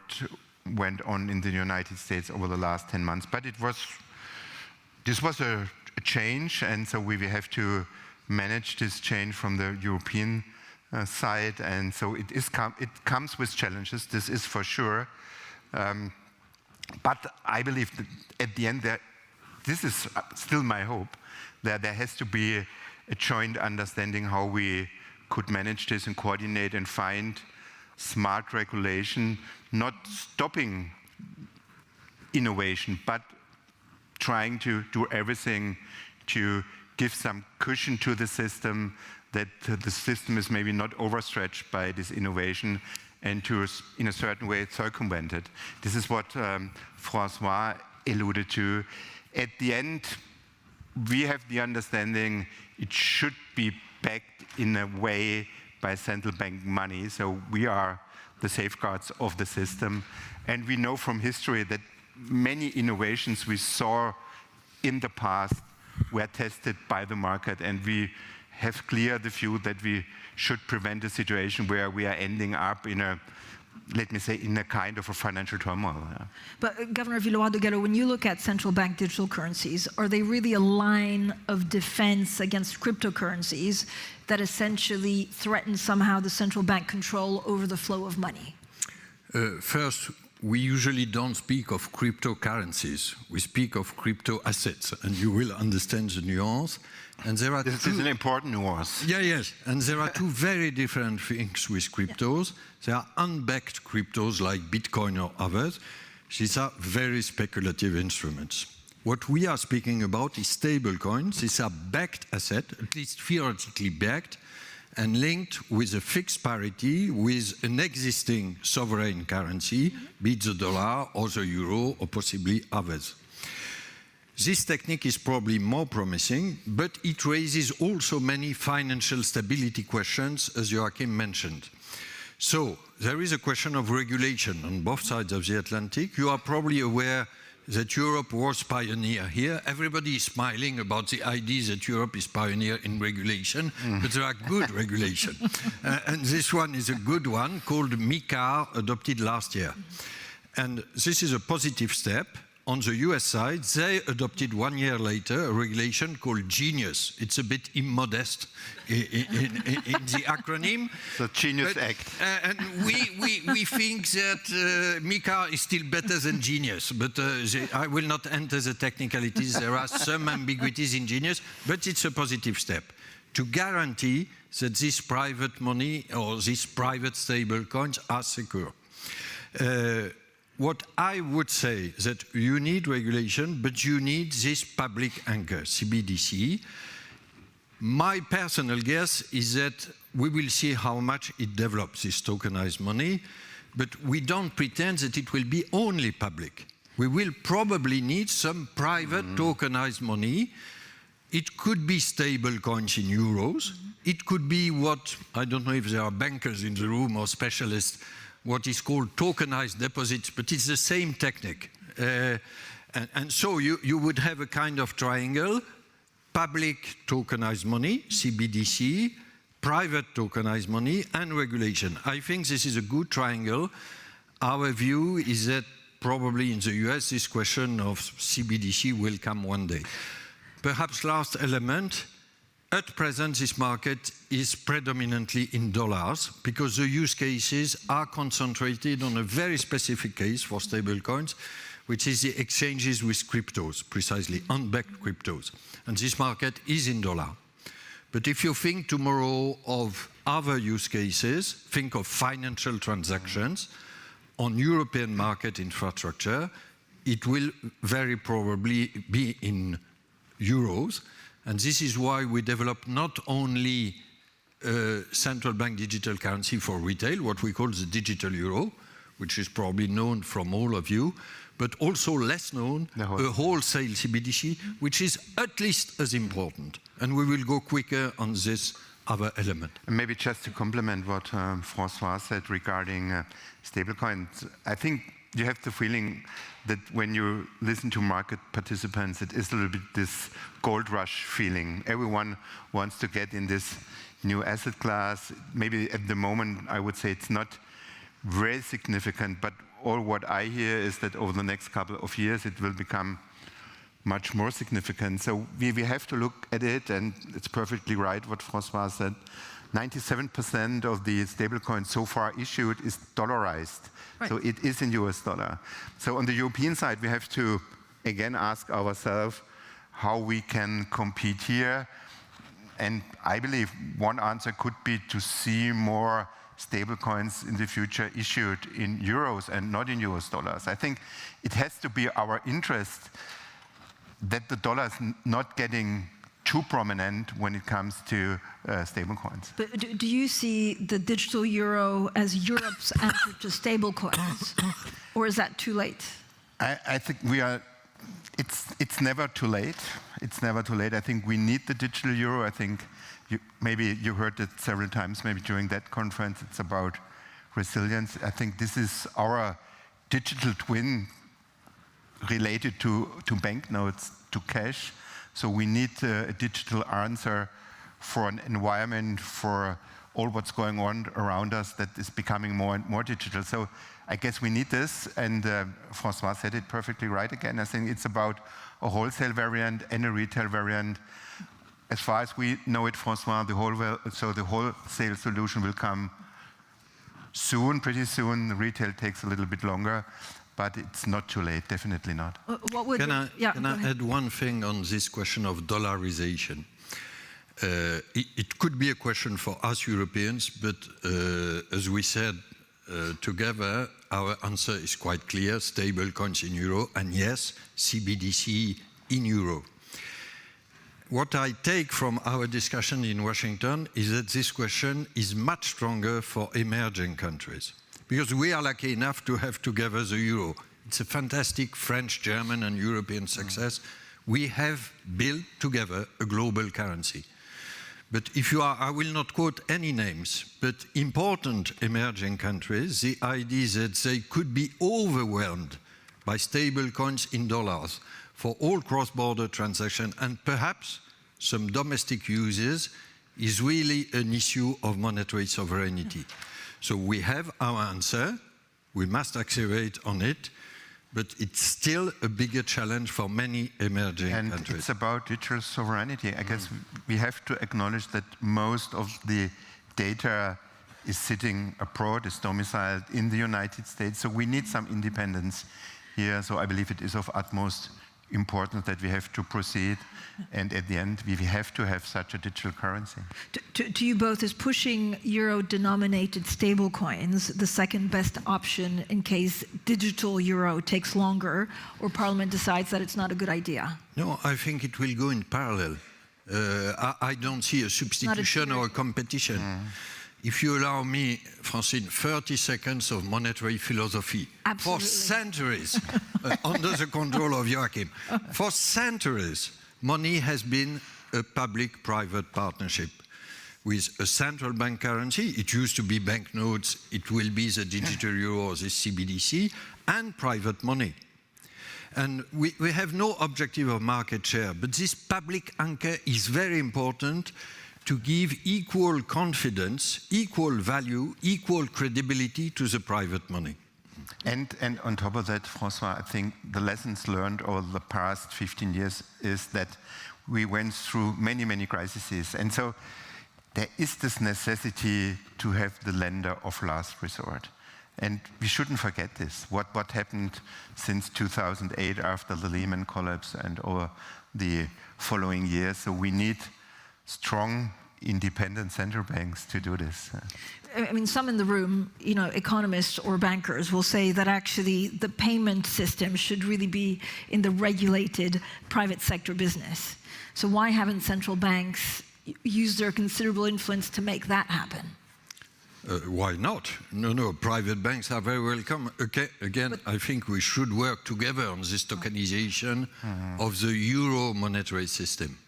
went on in the United States over the last 10 months, but this was a change, and so we have to manage this change from the European side, and so it comes with challenges, this is for sure. But I believe that at the end, this is still my hope, that there has to be a joint understanding how we could manage this and coordinate and find smart regulation, not stopping innovation, but trying to do everything to give some cushion to the system, that the system is maybe not overstretched by this innovation and to, in a certain way, circumvent it. This is what François alluded to. At the end, we have the understanding it should be backed in a way by central bank money. So we are the safeguards of the system. And we know from history that many innovations we saw in the past were tested by the market, and we have clear the view that we should prevent a situation where we are ending up in a, let me say, in a kind of a financial turmoil. Yeah. But Governor Villeroy-de-Guerre, when you look at central bank digital currencies, are they really a line of defense against cryptocurrencies that essentially threaten somehow the central bank control over the flow of money? First, we usually don't speak of cryptocurrencies. We speak of crypto assets, and you will understand the nuance. And there are this is an important nuance. Yeah, yes. And there are two very different things with cryptos. There are unbacked cryptos like Bitcoin or others. These are very speculative instruments. What we are speaking about is stable coins. These are backed assets, at least theoretically backed, and linked with a fixed parity with an existing sovereign currency, be it the dollar or the euro or possibly others. This technique is probably more promising, but it raises also many financial stability questions, as Joachim mentioned. So there is a question of regulation on both sides of the Atlantic. You are probably aware that Europe was pioneer here. Everybody is smiling about the idea that Europe is pioneer in regulation, but there are good regulation. And this one is a good one called MiCA, adopted last year. And this is a positive step. On the US side, they adopted 1 year later a regulation called Genius. It's a bit immodest in the acronym. The Genius Act. And we think that MiCA is still better than Genius, but I will not enter the technicalities. There are some ambiguities in Genius, but it's a positive step to guarantee that this private money or these private stable coins are secure. What I would say that you need regulation, but you need this public anchor, CBDC. My personal guess is that we will see how much it develops, this tokenized money, but we don't pretend that it will be only public. We will probably need some private tokenized money. It could be stable coins in euros. It could be what, I don't know if there are bankers in the room or specialists, what is called tokenized deposits, but it's the same technique. And so you would have a kind of triangle, public tokenized money, CBDC, private tokenized money, and regulation. I think this is a good triangle. Our view is that probably in the US, this question of CBDC will come one day. Perhaps last element, at present, this market is predominantly in dollars because the use cases are concentrated on a very specific case for stablecoins, which is the exchanges with cryptos, precisely unbacked cryptos. And this market is in dollar. But if you think tomorrow of other use cases, think of financial transactions on European market infrastructure, it will very probably be in euros. And this is why we develop not only central bank digital currency for retail, what we call the digital euro, which is probably known from all of you, but also less known, a wholesale CBDC, which is at least as important. And we will go quicker on this other element. And maybe just to complement what François said regarding stablecoins, I think you have the feeling that when you listen to market participants, it is a little bit this gold rush feeling. Everyone wants to get in this new asset class. Maybe at the moment, I would say it's not very significant, but all what I hear is that over the next couple of years, it will become much more significant. So we have to look at it, and it's perfectly right what François said. 97% of the stablecoins so far issued is dollarized. Right. So it is in US dollar. So on the European side, we have to, again, ask ourselves how we can compete here. And I believe one answer could be to see more stable coins in the future issued in euros and not in US dollars. I think it has to be our interest that the dollar is not getting too prominent when it comes to stable coins. But do you see the digital euro as Europe's answer to stable coins? Or is that too late? I think it's never too late. It's never too late. I think we need the digital euro. I think maybe you heard it several times, maybe during that conference, it's about resilience. I think this is our digital twin related to banknotes, to cash. So we need a digital answer for an environment, for all what's going on around us that is becoming more and more digital. So I guess we need this, and François said it perfectly right again. I think it's about a wholesale variant and a retail variant. As far as we know it, François, the wholesale solution will come soon, pretty soon. The retail takes a little bit longer, but it's not too late, definitely not. Can I add one thing on this question of dollarization? It could be a question for us Europeans, but as we said together, our answer is quite clear: stable coins in euro, and yes, CBDC in euro. What I take from our discussion in Washington is that this question is much stronger for emerging countries, because we are lucky enough to have together the euro. It's a fantastic French, German, and European success. We have built together a global currency. But if you are, I will not quote any names, but important emerging countries, the idea that they could be overwhelmed by stable coins in dollars for all cross-border transactions and perhaps some domestic uses is really an issue of monetary sovereignty. So we have our answer, we must accelerate on it, but it's still a bigger challenge for many emerging countries. And it's about digital sovereignty. I guess we have to acknowledge that most of the data is sitting abroad, is domiciled in the United States, so we need some independence here. So I believe it is of utmost importance that we have to proceed, and at the end we have to have such a digital currency. To you both, is pushing euro-denominated stablecoins the second best option in case digital euro takes longer or Parliament decides that it's not a good idea? No, I think it will go in parallel. I don't see a substitution or a competition. If you allow me, Francine, 30 seconds of monetary philosophy. Absolutely. For centuries, under the control of Joachim, for centuries, money has been a public-private partnership with a central bank currency. It used to be banknotes, it will be the digital euro or the CBDC, and private money. And we have no objective of market share, but this public anchor is very important to give equal confidence, equal value, equal credibility to the private money. And on top of that, François, I think the lessons learned over the past 15 years is that we went through many, many crises. And so there is this necessity to have the lender of last resort. And we shouldn't forget this, what happened since 2008 after the Lehman collapse and over the following years. So we need strong, independent central banks to do this. I mean, some in the room, you know, economists or bankers will say that actually the payment system should really be in the regulated private sector business. So why haven't central banks used their considerable influence to make that happen? Why not? No, private banks are very welcome. Okay, again, I think we should work together on this tokenization of the euro monetary system.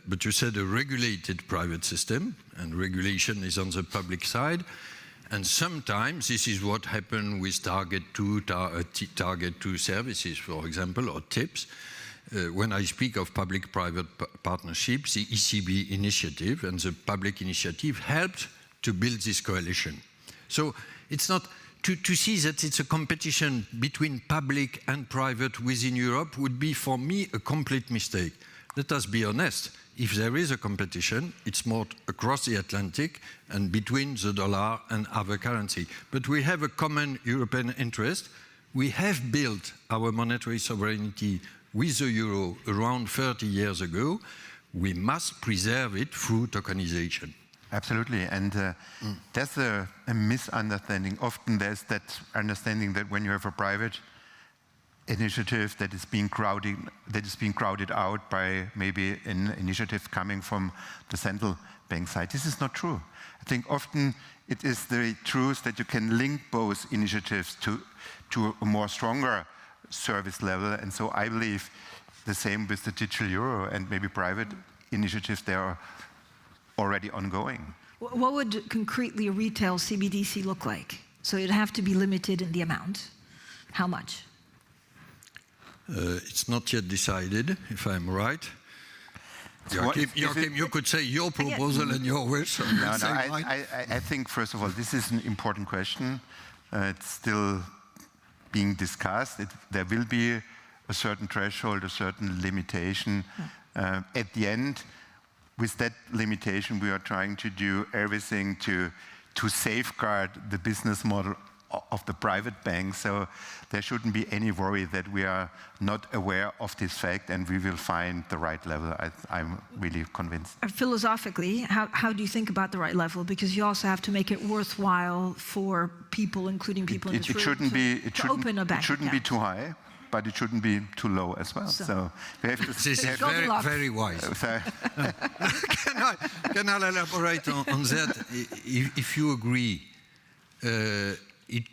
But you said a regulated private system, and regulation is on the public side. And sometimes this is what happened with Target 2 services, for example, or TIPS. When I speak of public-private partnerships, the ECB initiative and the public initiative helped to build this coalition. So it's not to see that it's a competition between public and private within Europe would be, for me, a complete mistake. Let us be honest. If there is a competition, it's more across the Atlantic and between the dollar and other currency. But we have a common European interest. We have built our monetary sovereignty with the euro around 30 years ago. we must preserve it through tokenization. Absolutely, and there's a misunderstanding. Often there's that understanding that when you have a private initiative that is being crowded out by maybe an initiative coming from the central bank side. This is not true. I think often it is the truth that you can link both initiatives to a more stronger service level, and so I believe the same with the digital euro and maybe private initiatives. They are already ongoing. What would concretely a retail CBDC look like? So it'd have to be limited in the amount. How much? It's not yet decided, if I'm right. Joachim, you could say your proposal and your wish. I think, first of all, this is an important question. It's still being discussed. There will be a certain threshold, a certain limitation. At the end, with that limitation, we are trying to do everything to safeguard the business model of the private banks. So there shouldn't be any worry that we are not aware of this fact and we will find the right level. I'm really convinced. Philosophically, how do you think about the right level? Because you also have to make it worthwhile for people, including people in this room, to open a bank. It shouldn't be too high, but it shouldn't be too low as well. So we have to. This is very wise. Can I elaborate on that? If you agree, it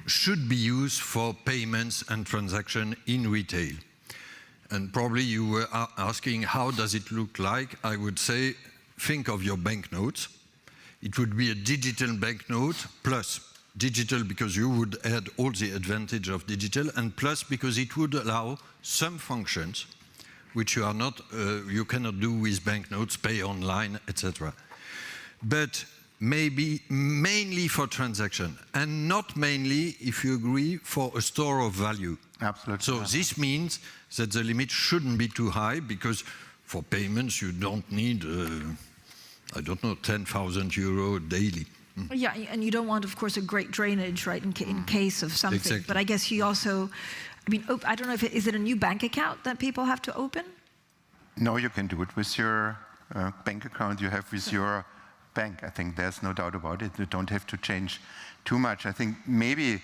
should be used for payments and transaction in retail. And probably you were asking, how does it look like? I would say, think of your banknotes. It would be a digital banknote plus digital because you would add all the advantage of digital, and plus because it would allow some functions which you are not, you cannot do with banknotes, pay online, etc. But maybe mainly for transaction, and not mainly, if you agree, for a store of value. Absolutely. So this means that the limit shouldn't be too high, because for payments you don't need, I don't know, 10,000 euro daily. Yeah, and you don't want, of course, a great drainage, right, in case of something. Exactly. But I guess you also, I mean, I don't know if is it a new bank account that people have to open? No, you can do it with your bank account you have with your bank. I think there's no doubt about it. You don't have to change too much. I think maybe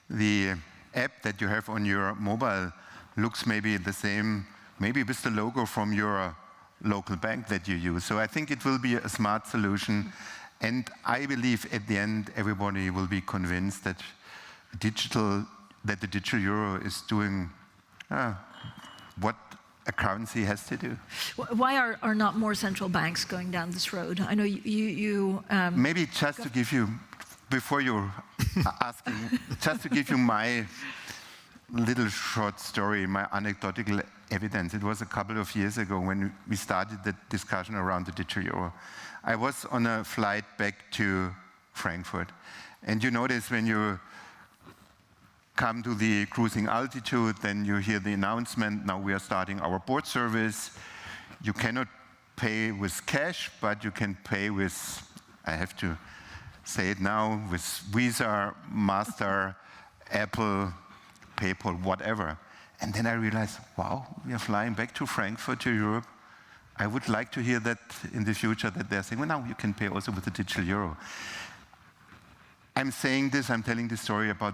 the app that you have on your mobile looks maybe the same, maybe with the logo from your local bank that you use. So I think it will be a smart solution. And I believe at the end, everybody will be convinced that the digital euro is doing what a currency has to do. Why are not more central banks going down this road? I know you maybe just to give you, before you're asking, just to give you my little short story, my anecdotal evidence. It was a couple of years ago when we started the discussion around the digital euro. I was on a flight back to Frankfurt. And you notice when you come to the cruising altitude, then you hear the announcement, now we are starting our board service. You cannot pay with cash, but you can pay with, I have to say it now, with Visa, Master, Apple, PayPal, whatever. And then I realized, wow, we are flying back to Frankfurt, to Europe. I would like to hear that in the future, that they're saying, well, now you can pay also with the digital euro. I'm saying this, I'm telling this story about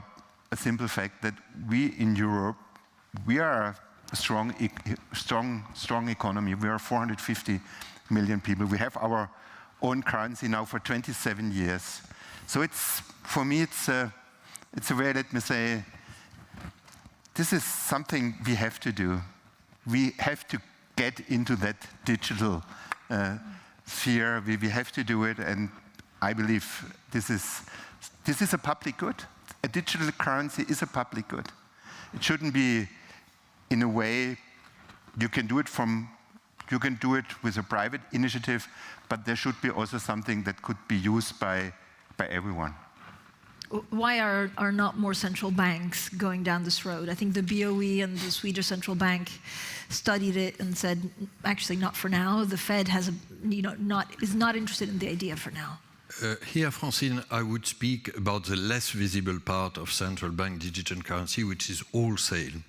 a simple fact that we in Europe, we are a strong economy. We are 450 million people. We have our own currency now for 27 years. So for me, it's a way, let me say, this is something we have to do. We have to get into that digital sphere. We have to do it, and I believe this is a public good. A digital currency is a public good. It shouldn't be, in a way, you can do it with a private initiative, but there should be also something that could be used by everyone. Why are not more central banks going down this road? I think the BOE and the Swedish Central Bank studied it and said, actually, not for now. The Fed is not interested in the idea for now. Here, Francine, I would speak about the less visible part of central bank digital currency, which is wholesale,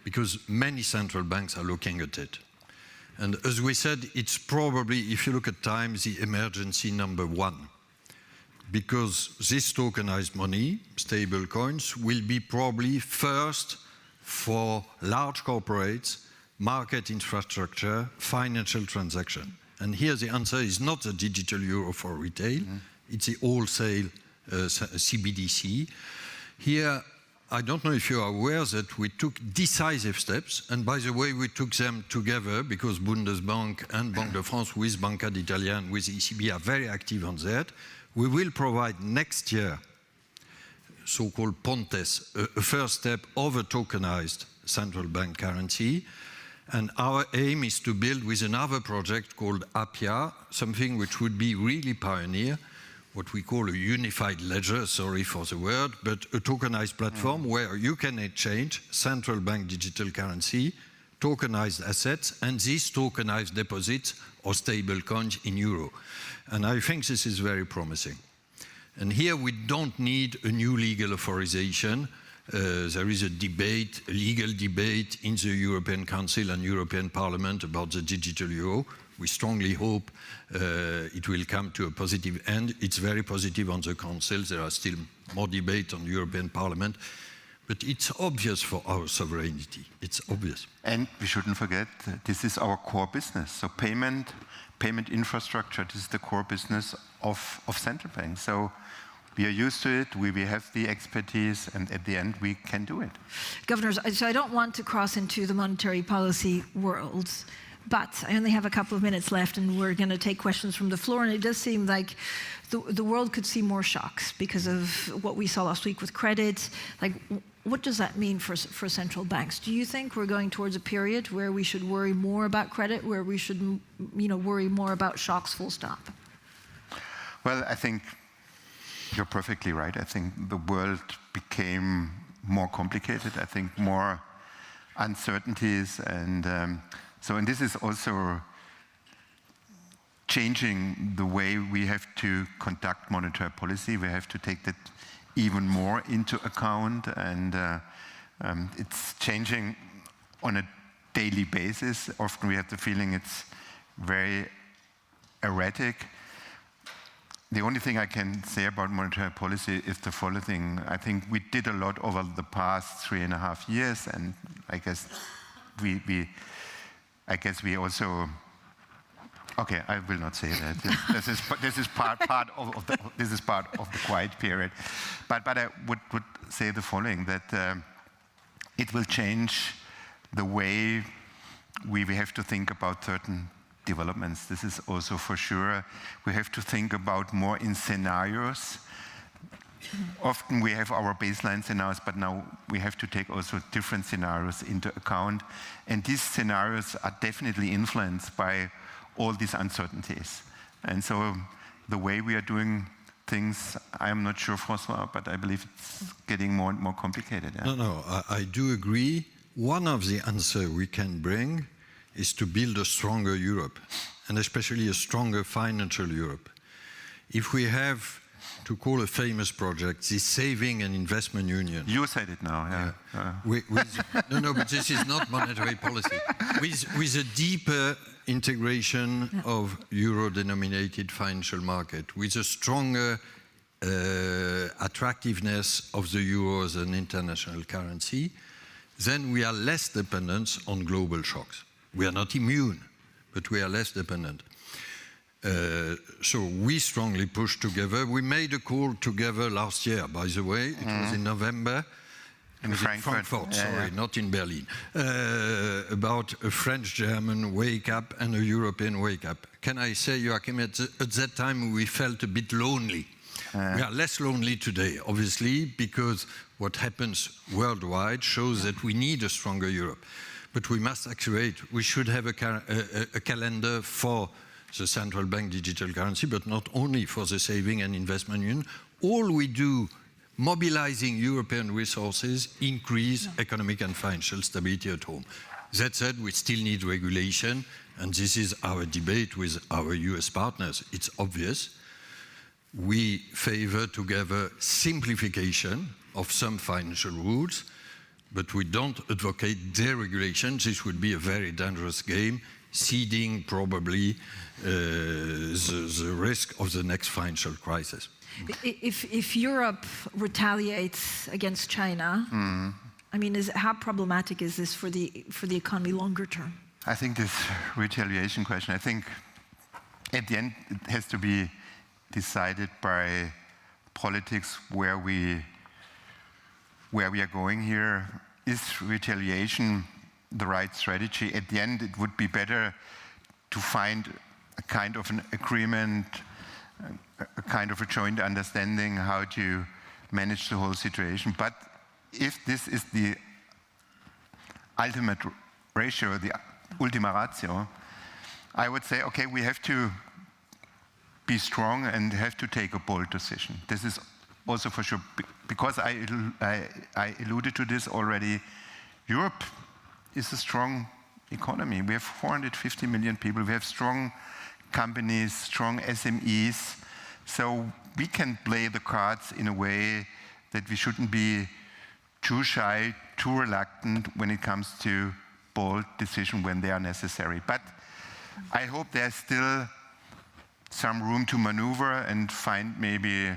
because many central banks are looking at it. And as we said, it's probably, if you look at time, the emergency number one. Because this tokenized money, stable coins, will be probably first for large corporates, market infrastructure, financial transaction. And here the answer is not the digital euro for retail, it's the wholesale CBDC. Here, I don't know if you are aware that we took decisive steps, and by the way, we took them together because Bundesbank and Banque de France with Banca d'Italia and with ECB are very active on that. We will provide next year, so-called Pontes, a first step of a tokenized central bank currency. And our aim is to build with another project called Appia, something which would be really pioneer, what we call a unified ledger, sorry for the word, but a tokenized platform where you can exchange central bank digital currency, tokenized assets, and these tokenized deposits or stable coins in euro. And I think this is very promising. And here we don't need a new legal authorization. There is a debate, a legal debate in the European Council and European Parliament about the digital euro. We strongly hope it will come to a positive end. It's very positive on the Council. There are still more debate on the European Parliament. But it's obvious for our sovereignty. It's obvious. And we shouldn't forget, this is our core business. So payment infrastructure, this is the core business of central banks. So we are used to it, we have the expertise, and at the end we can do it. Governors, so I don't want to cross into the monetary policy world, but I only have a couple of minutes left and we're going to take questions from the floor, and it does seem like the world could see more shocks because of what we saw last week with credit. Like, what does that mean for central banks? Do you think we're going towards a period where we should worry more about credit, where we should worry more about shocks, full stop? Well, I think you're perfectly right. I think the world became more complicated. I think more uncertainties, and this is also changing the way we have to conduct monetary policy. We have to take that even more into account, and it's changing on a daily basis. Often we have the feeling it's very erratic. The only thing I can say about monetary policy is the following. I think we did a lot over the past 3.5 years, and I guess we also. Okay, I will not say that. This is part of the quiet period. But I would say the following: that it will change the way we have to think about certain developments. This is also for sure. We have to think about more in scenarios. Often we have our baseline scenarios, but now we have to take also different scenarios into account. And these scenarios are definitely influenced by all these uncertainties. And so the way we are doing things, I'm not sure, François, but I believe it's getting more and more complicated. Yeah? No, I do agree. One of the answers we can bring is to build a stronger Europe, and especially a stronger financial Europe. If we have to call a famous project the Saving and Investment Union. You said it now, yeah. No, but this is not monetary policy. With a deeper integration of euro-denominated financial market, with a stronger attractiveness of the euro as an international currency, then we are less dependent on global shocks. We are not immune, but we are less dependent. So we strongly push together. We made a call together last year, by the way. It was in November. In Frankfurt. Sorry, not in Berlin. About a French-German wake-up and a European wake-up. Can I say, Joachim, at that time we felt a bit lonely. We are less lonely today, obviously, because what happens worldwide shows that we need a stronger Europe. But we must actuate. We should have a calendar for the central bank digital currency, but not only for the Saving and Investment Union. All we do, mobilizing European resources, increase economic and financial stability at home. That said, we still need regulation, and this is our debate with our US partners. It's obvious. We favor together simplification of some financial rules, but we don't advocate deregulation. This would be a very dangerous game ceding probably the risk of the next financial crisis. If Europe retaliates against China, I mean, how problematic is this for the economy longer term? I think this retaliation question, I think at the end it has to be decided by politics where we are going here. Is retaliation the right strategy? At the end, it would be better to find a kind of an agreement, a kind of a joint understanding how to manage the whole situation. But if this is the ultimate ratio, the ultima ratio, I would say, okay, we have to be strong and have to take a bold decision. This is also for sure, because I alluded to this already. Europe is a strong economy. We have 450 million people. We have strong companies, strong SMEs. So we can play the cards in a way that we shouldn't be too shy, too reluctant when it comes to bold decisions when they are necessary. But I hope there's still some room to maneuver and find maybe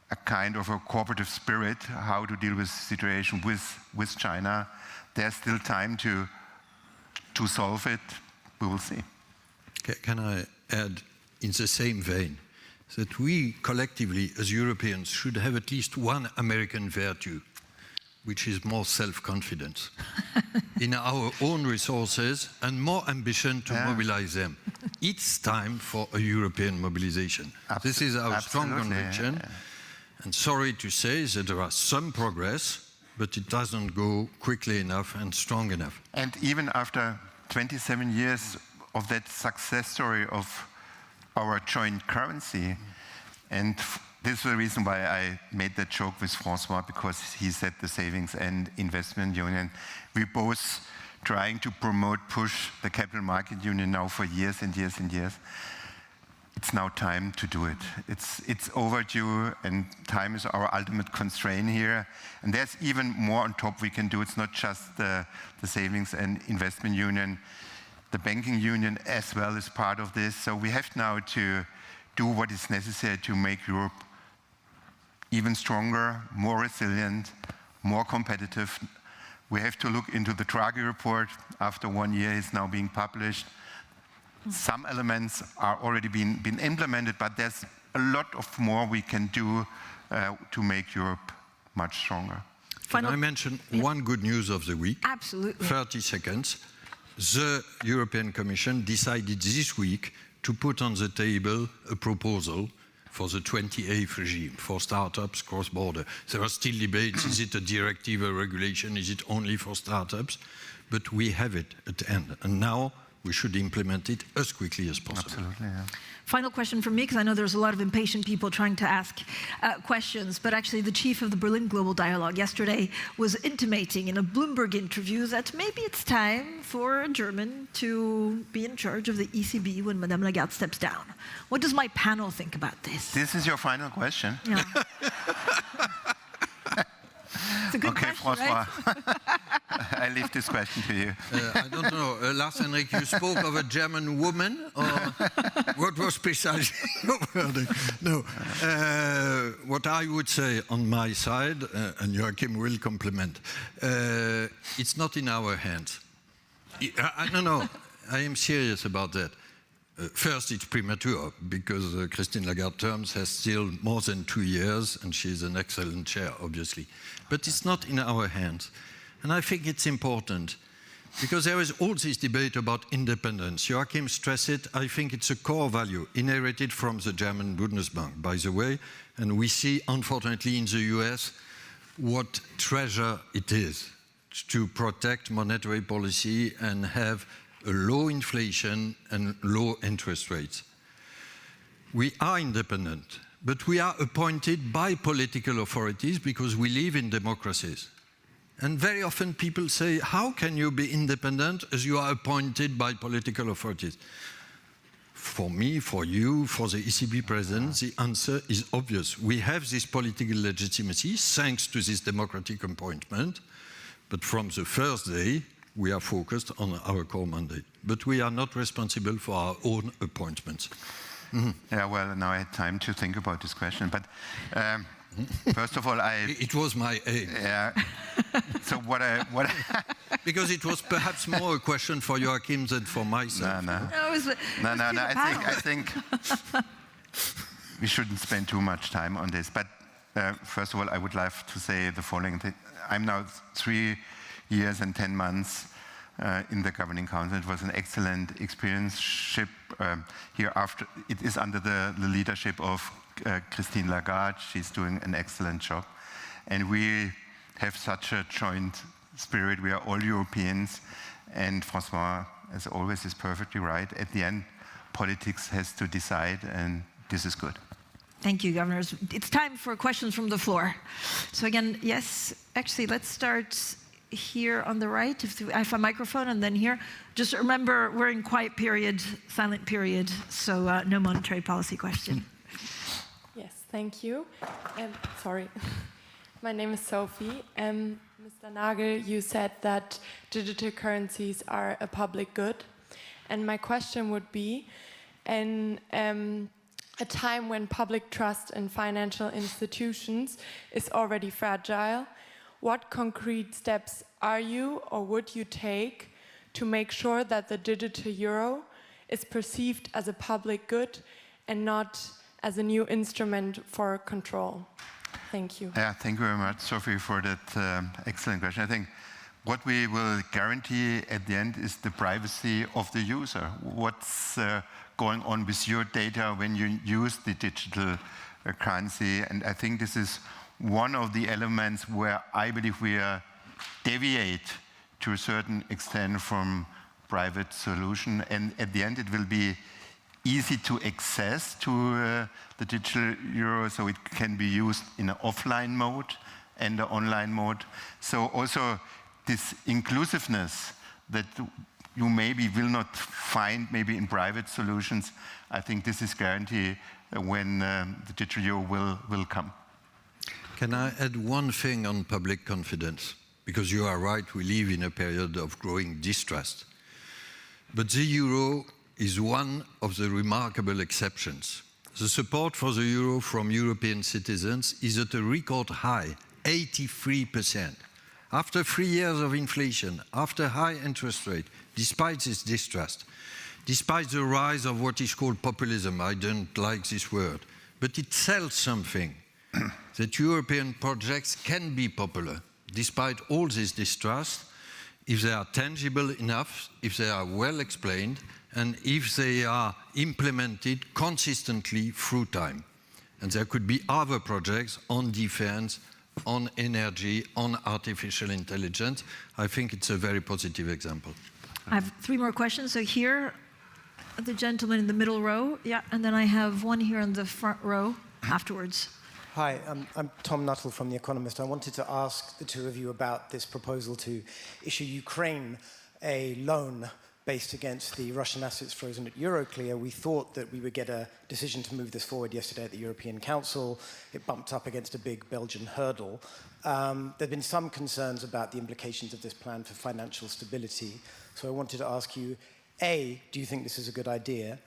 a kind of a cooperative spirit, how to deal with the situation with China. There's still time to solve it. We will see. Can I add, in the same vein, that we collectively, as Europeans, should have at least one American virtue, which is more self-confidence in our own resources and more ambition to mobilize them. It's time for a European mobilization. This is our strong conviction. And sorry to say that there are some progress, but it doesn't go quickly enough and strong enough. And even after 27 years of that success story of our joint currency, and this is the reason why I made that joke with François, because he said the savings and investment union. We both trying to push the capital market union now for years and years and years. It's now time to do it. It's overdue, and time is our ultimate constraint here. And there's even more on top we can do. It's not just the savings and investment union. The banking union as well is part of this. So we have now to do what is necessary to make Europe even stronger, more resilient, more competitive. We have to look into the Draghi report. After 1 year, it's now being published. Some elements are already been implemented, but there's a lot of more we can do to make Europe much stronger. Can I mention one good news of the week? Absolutely. 30 seconds. The European Commission decided this week to put on the table a proposal for the 28th regime for startups cross-border. There are still debates. Is it a directive, a regulation? Is it only for startups? But we have it at the end. And now we should implement it as quickly as possible. Absolutely, yeah. Final question from me, because I know there's a lot of impatient people trying to ask questions, but actually the chief of the Berlin Global Dialogue yesterday was intimating in a Bloomberg interview that maybe it's time for a German to be in charge of the ECB when Madame Lagarde steps down. What does my panel think about this? This is your final question? Yeah. It's a good question, François. right? I leave this question to you. I don't know. Lars Henrik, you spoke of a German woman, or what was precisely your wording? No. What I would say on my side, and Joachim will complement, it's not in our hands. No, I am serious about that. First, it's premature, because Christine Lagarde's term has still more than 2 years, and she's an excellent chair, obviously. But it's not in our hands. And I think it's important, because there is all this debate about independence. Joachim stressed it. I think it's a core value, inherited from the German Bundesbank, by the way. And we see, unfortunately, in the US, what treasure it is to protect monetary policy and have a low inflation and low interest rates. We are independent, but we are appointed by political authorities because we live in democracies. And very often people say, how can you be independent as you are appointed by political authorities? For me, for you, for the ECB president, the answer is obvious. We have this political legitimacy thanks to this democratic appointment, but from the first day, we are focused on our core mandate. But we are not responsible for our own appointments. Yeah, well, now I had time to think about this question. But first of all, It was my aim. Yeah. So what because it was perhaps more a question for Joachim than for myself. No. I think we shouldn't spend too much time on this. But first of all, I would like to say the following. I'm now 3 years and 10 months in the Governing Council. It was an excellent experience here. After it is under the leadership of Christine Lagarde. She's doing an excellent job. And we have such a joint spirit. We are all Europeans. And François, as always, is perfectly right. At the end, politics has to decide, and this is good. Thank you, Governors. It's time for questions from the floor. So again, yes, actually, let's start here on the right, if I have a microphone, and then here. Just remember, we're in quiet period, silent period, so no monetary policy question. Yes, thank you. Sorry. My name is Sophie. Mr. Nagel, you said that digital currencies are a public good. And my question would be, in a time when public trust in financial institutions is already fragile, what concrete steps are you or would you take to make sure that the digital euro is perceived as a public good and not as a new instrument for control? Thank you. Yeah, thank you very much, Sophie, for that excellent question. I think what we will guarantee at the end is the privacy of the user. What's going on with your data when you use the digital currency? And I think this is one of the elements where I believe we deviate to a certain extent from private solution. And at the end, it will be easy to access to the digital euro, so it can be used in an offline mode and an online mode. So also this inclusiveness that you maybe will not find maybe in private solutions, I think this is guaranteed when the digital euro will come. Can I add one thing on public confidence? Because you are right, we live in a period of growing distrust. But the euro is one of the remarkable exceptions. The support for the euro from European citizens is at a record high, 83%. After 3 years of inflation, after high interest rate, despite this distrust, despite the rise of what is called populism, I don't like this word, but it tells something, that European projects can be popular, despite all this distrust, if they are tangible enough, if they are well explained, and if they are implemented consistently through time. And there could be other projects on defense, on energy, on artificial intelligence. I think it's a very positive example. I have 3 more questions. So here, the gentleman in the middle row. Yeah, and then I have one here in the front row afterwards. Hi, I'm Tom Nuttall from The Economist. I wanted to ask the two of you about this proposal to issue Ukraine a loan based against the Russian assets frozen at Euroclear. We thought that we would get a decision to move this forward yesterday at the European Council. It bumped up against a big Belgian hurdle. There have been some concerns about the implications of this plan for financial stability. So I wanted to ask you, A, do you think this is a good idea?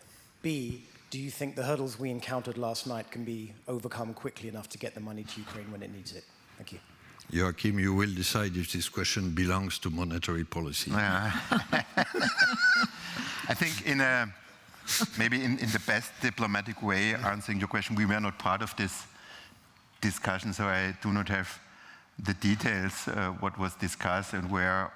B, do you think the hurdles we encountered last night can be overcome quickly enough to get the money to Ukraine when it needs it? Thank you. Joachim, you will decide if this question belongs to monetary policy. I think maybe in the best diplomatic way, answering your question, we were not part of this discussion, so I do not have the details, what was discussed and where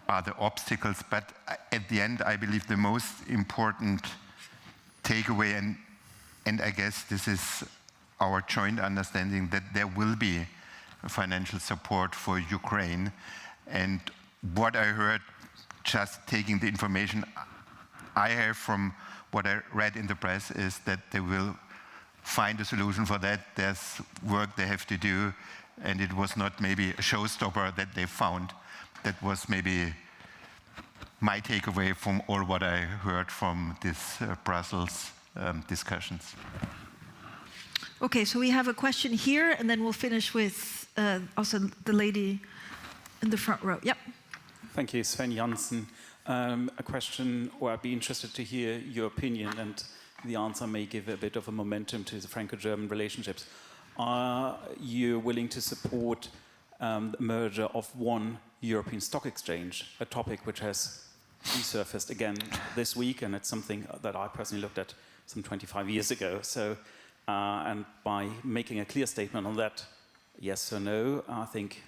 are the obstacles. But at the end, I believe the most important takeaway, and I guess this is our joint understanding, that there will be financial support for Ukraine. And what I heard, just taking the information I have from what I read in the press, is that they will find a solution for that. There's work they have to do, and it was not maybe a showstopper that they found. That was maybe my takeaway from all what I heard from this Brussels discussions. Okay, so we have a question here, and then we'll finish with also the lady in the front row. Yep. Thank you, Sven Janssen. A question where I'd be interested to hear your opinion, and the answer may give a bit of a momentum to the Franco-German relationships. Are you willing to support the merger of one European stock exchange, a topic which has resurfaced again this week, and it's something that I personally looked at some 25 years ago. So, and by making a clear statement on that, yes or no, I think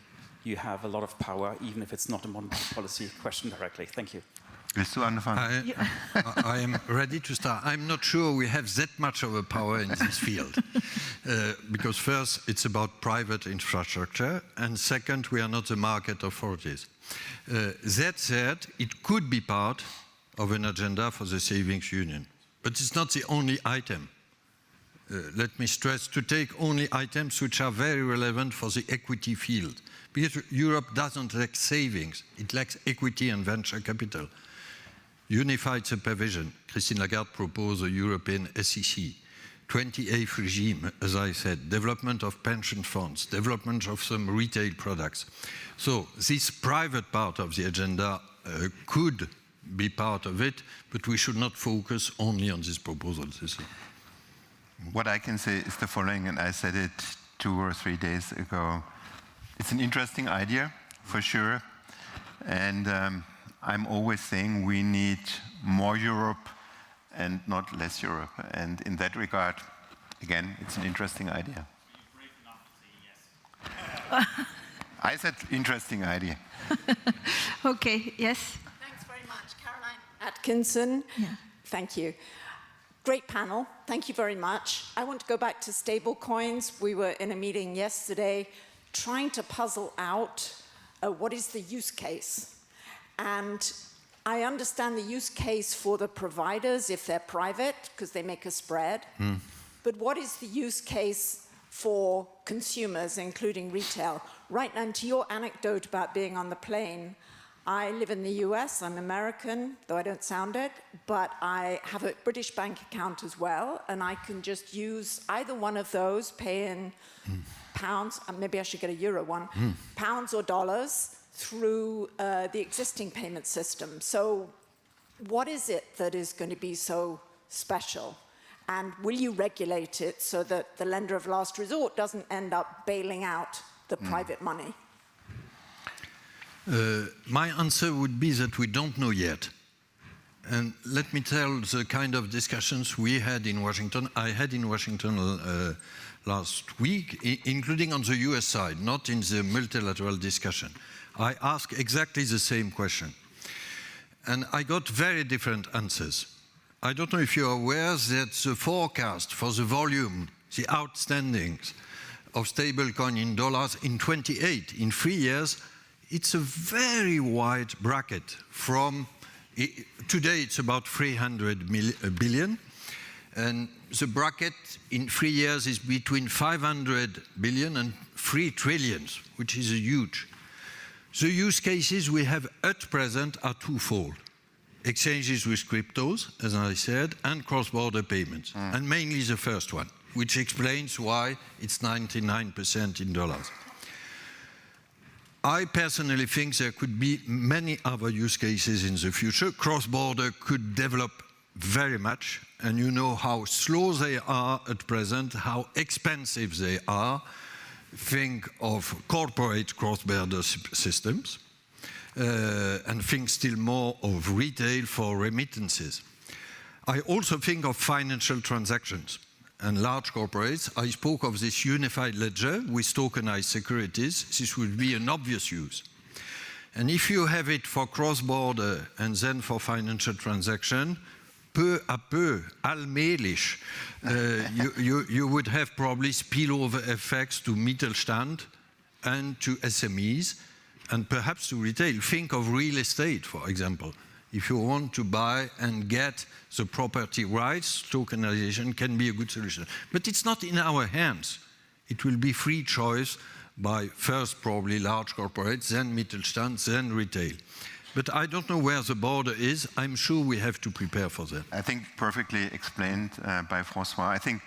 you have a lot of power, even if it's not a monetary policy question directly. Thank you. I am ready to start. I'm not sure we have that much of a power in this field. Because first, it's about private infrastructure, and second, we are not the market authorities. That said, it could be part of an agenda for the savings union. But it's not the only item. Let me stress, to take only items which are very relevant for the equity field. Because Europe doesn't lack savings, it lacks equity and venture capital. Unified supervision, Christine Lagarde proposed a European SEC. 28th regime, as I said, development of pension funds, development of some retail products. So this private part of the agenda could be part of it, but we should not focus only on this proposal. What I can say is the following, and I said it 2 or 3 days ago. It's an interesting idea, for sure. And I'm always saying we need more Europe and not less Europe. And in that regard, again, it's an interesting idea. I said interesting idea. Okay, yes. Thanks very much, Caroline Atkinson. Yeah. Thank you. Great panel. Thank you very much. I want to go back to stable coins. We were in a meeting yesterday trying to puzzle out what is the use case. And I understand the use case for the providers if they're private, because they make a spread. But what is the use case for consumers, including retail? Right now, and to your anecdote about being on the plane, I live in the US, I'm American, though I don't sound it, but I have a British bank account as well, and I can just use either one of those, pay in pounds, maybe I should get a euro one, pounds or dollars, through the existing payment system. So what is it that is going to be so special? And will you regulate it so that the lender of last resort doesn't end up bailing out the private money? My answer would be that we don't know yet. And let me tell the kind of discussions we had in Washington. I had in Washington last week, including on the US side, not in the multilateral discussion. I asked exactly the same question. And I got very different answers. I don't know if you're aware that the forecast for the volume, the outstandings of stablecoin in dollars in 28, in 3 years, it's a very wide bracket from, today it's about 300 billion, and the bracket in 3 years is between 500 billion and 3 trillion, which is a huge. The use cases we have at present are twofold. Exchanges with cryptos, as I said, and cross-border payments, and mainly the first one, which explains why it's 99% in dollars. I personally think there could be many other use cases in the future. Cross-border could develop very much, and you know how slow they are at present, how expensive they are. Think of corporate cross-border systems, and think still more of retail for remittances. I also think of financial transactions and large corporates. I spoke of this unified ledger with tokenized securities. This would be an obvious use. And if you have it for cross-border and then for financial transaction, peu à peu, allmählich, you would have probably spillover effects to Mittelstand and to SMEs and perhaps to retail. Think of real estate, for example. If you want to buy and get the property rights, tokenization can be a good solution. But it's not in our hands. It will be free choice by first probably large corporates, then Mittelstand, then retail. But I don't know where the border is. I'm sure we have to prepare for that. I think perfectly explained by François. I think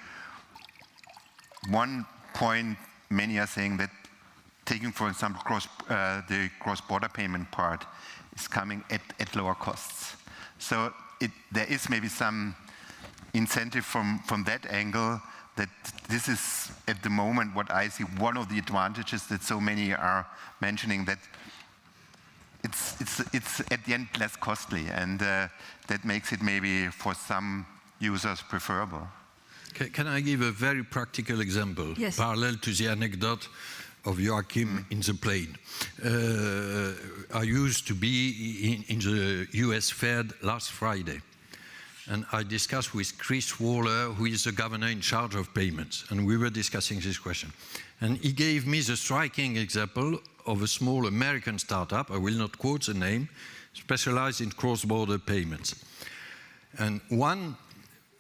one point many are saying that taking, for example, the cross-border payment part is coming at lower costs. So there is maybe some incentive from that angle that this is, at the moment, what I see, one of the advantages that so many are mentioning, that it's at the end less costly, and that makes it maybe for some users preferable. Can I give a very practical example, yes, parallel to the anecdote of Joachim in the plane? I used to be in the US Fed last Friday, and I discussed with Chris Waller, who is the governor in charge of payments, and we were discussing this question. And he gave me the striking example of a small American startup, I will not quote the name, specialized in cross-border payments. And one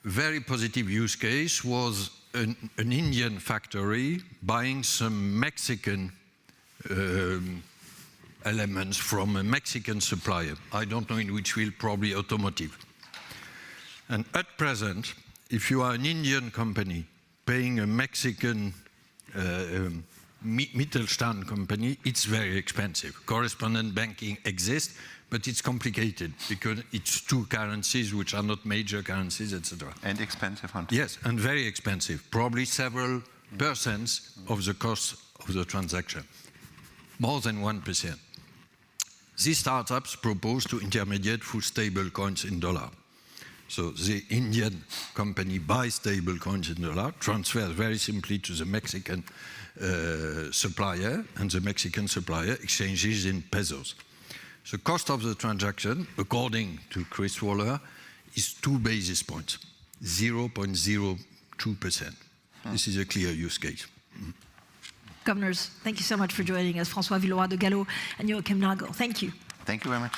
very positive use case was an Indian factory buying some Mexican elements from a Mexican supplier. I don't know in which field, probably automotive. And at present, if you are an Indian company paying a Mexican Mittelstand company, it's very expensive. Correspondent banking exists, but it's complicated because it's two currencies which are not major currencies, etc. And expensive. Yes, and very expensive. Probably several % of the cost of the transaction. More than 1%. These startups propose to intermediate through stable coins in dollar. So the Indian company buys stable coins in dollar, transfers very simply to the Mexican supplier, and the Mexican supplier exchanges in pesos. The cost of the transaction, according to Chris Waller, is 2 basis points, 0.02%. This is a clear use case. Governors, thank you so much for joining us, François Villeroy de Galhau and Joachim Nagel. Thank you. Thank you very much.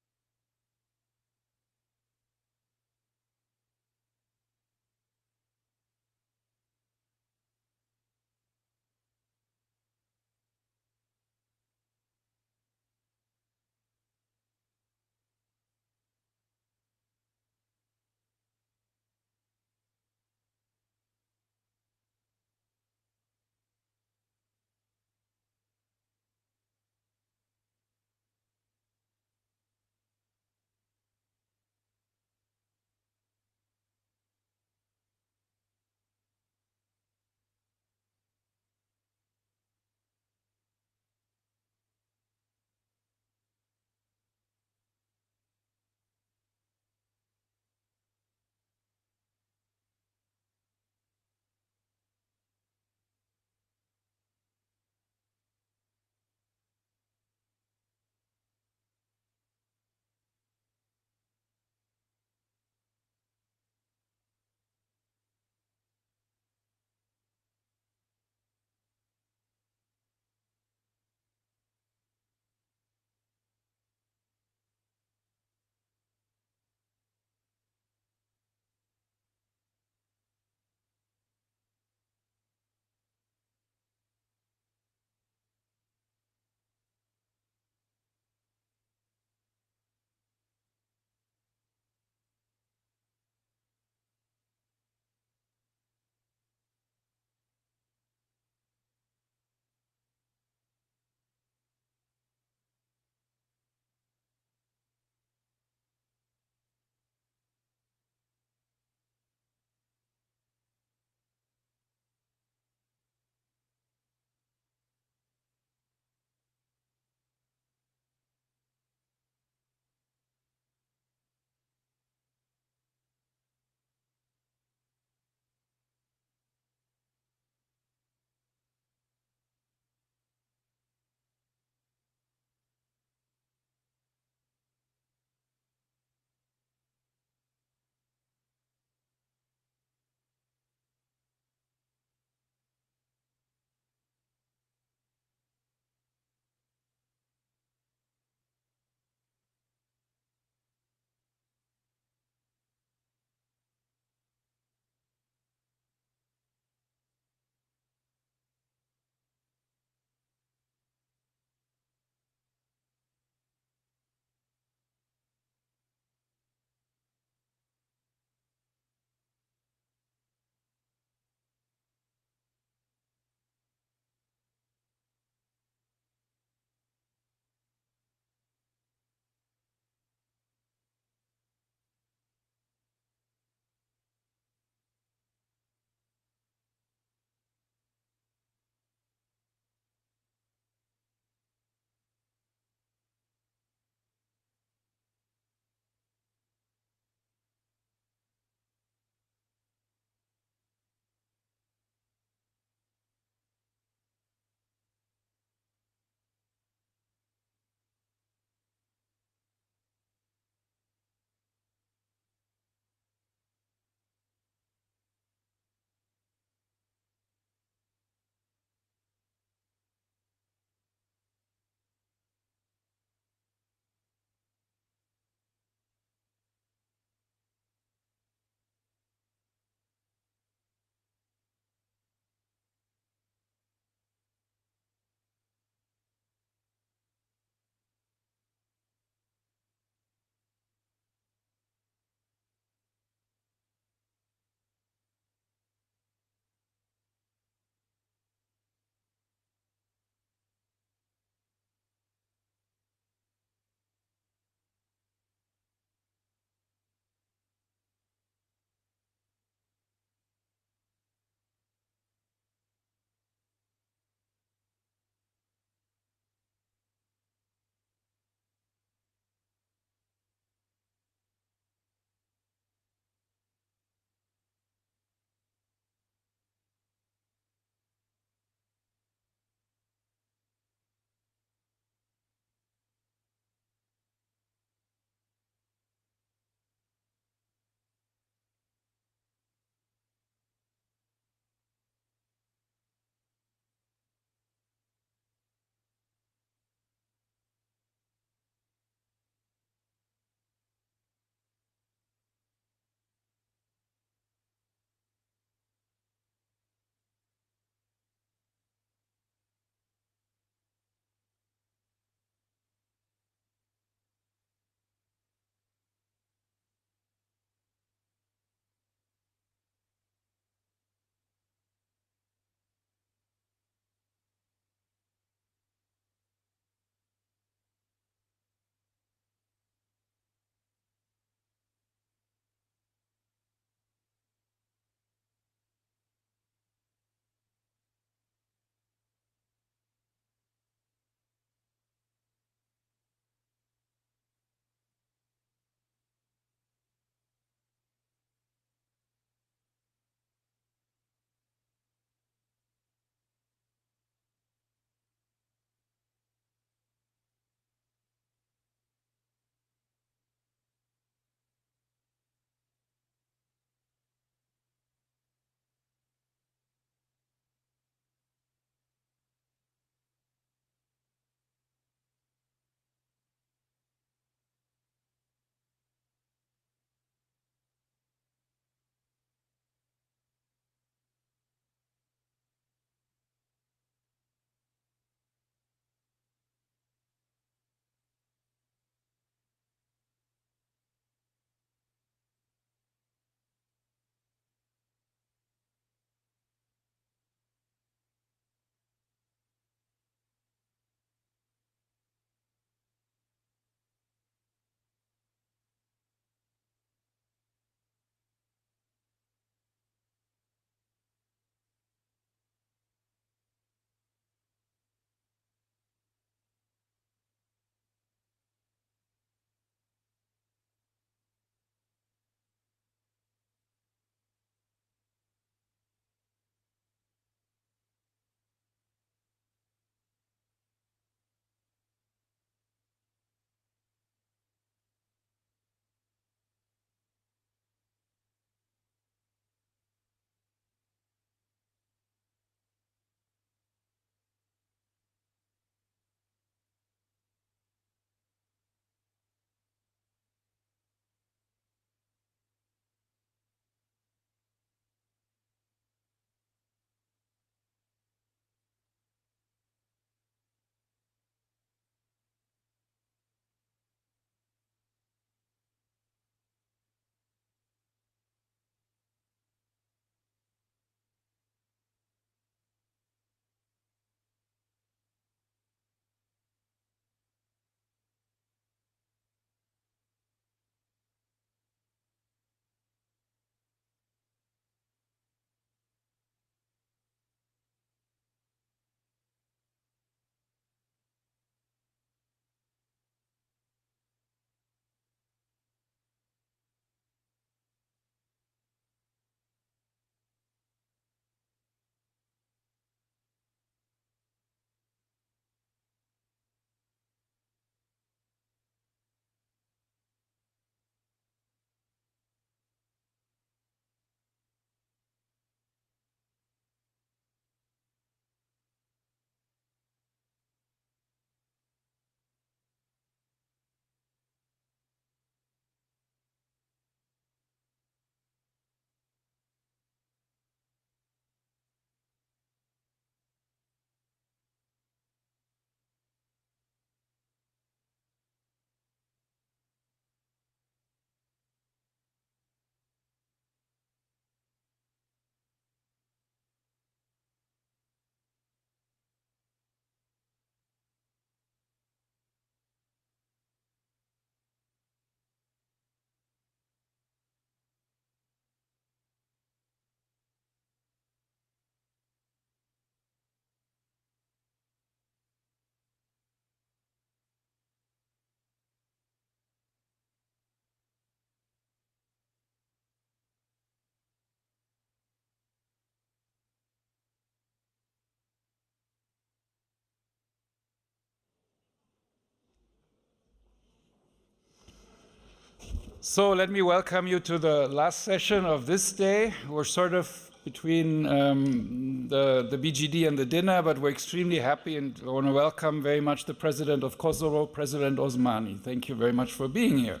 So let me welcome you to the last session of this day. We're sort of between the BGD and the dinner, but we're extremely happy, and I want to welcome very much the President of Kosovo, President Osmani. Thank you very much for being here.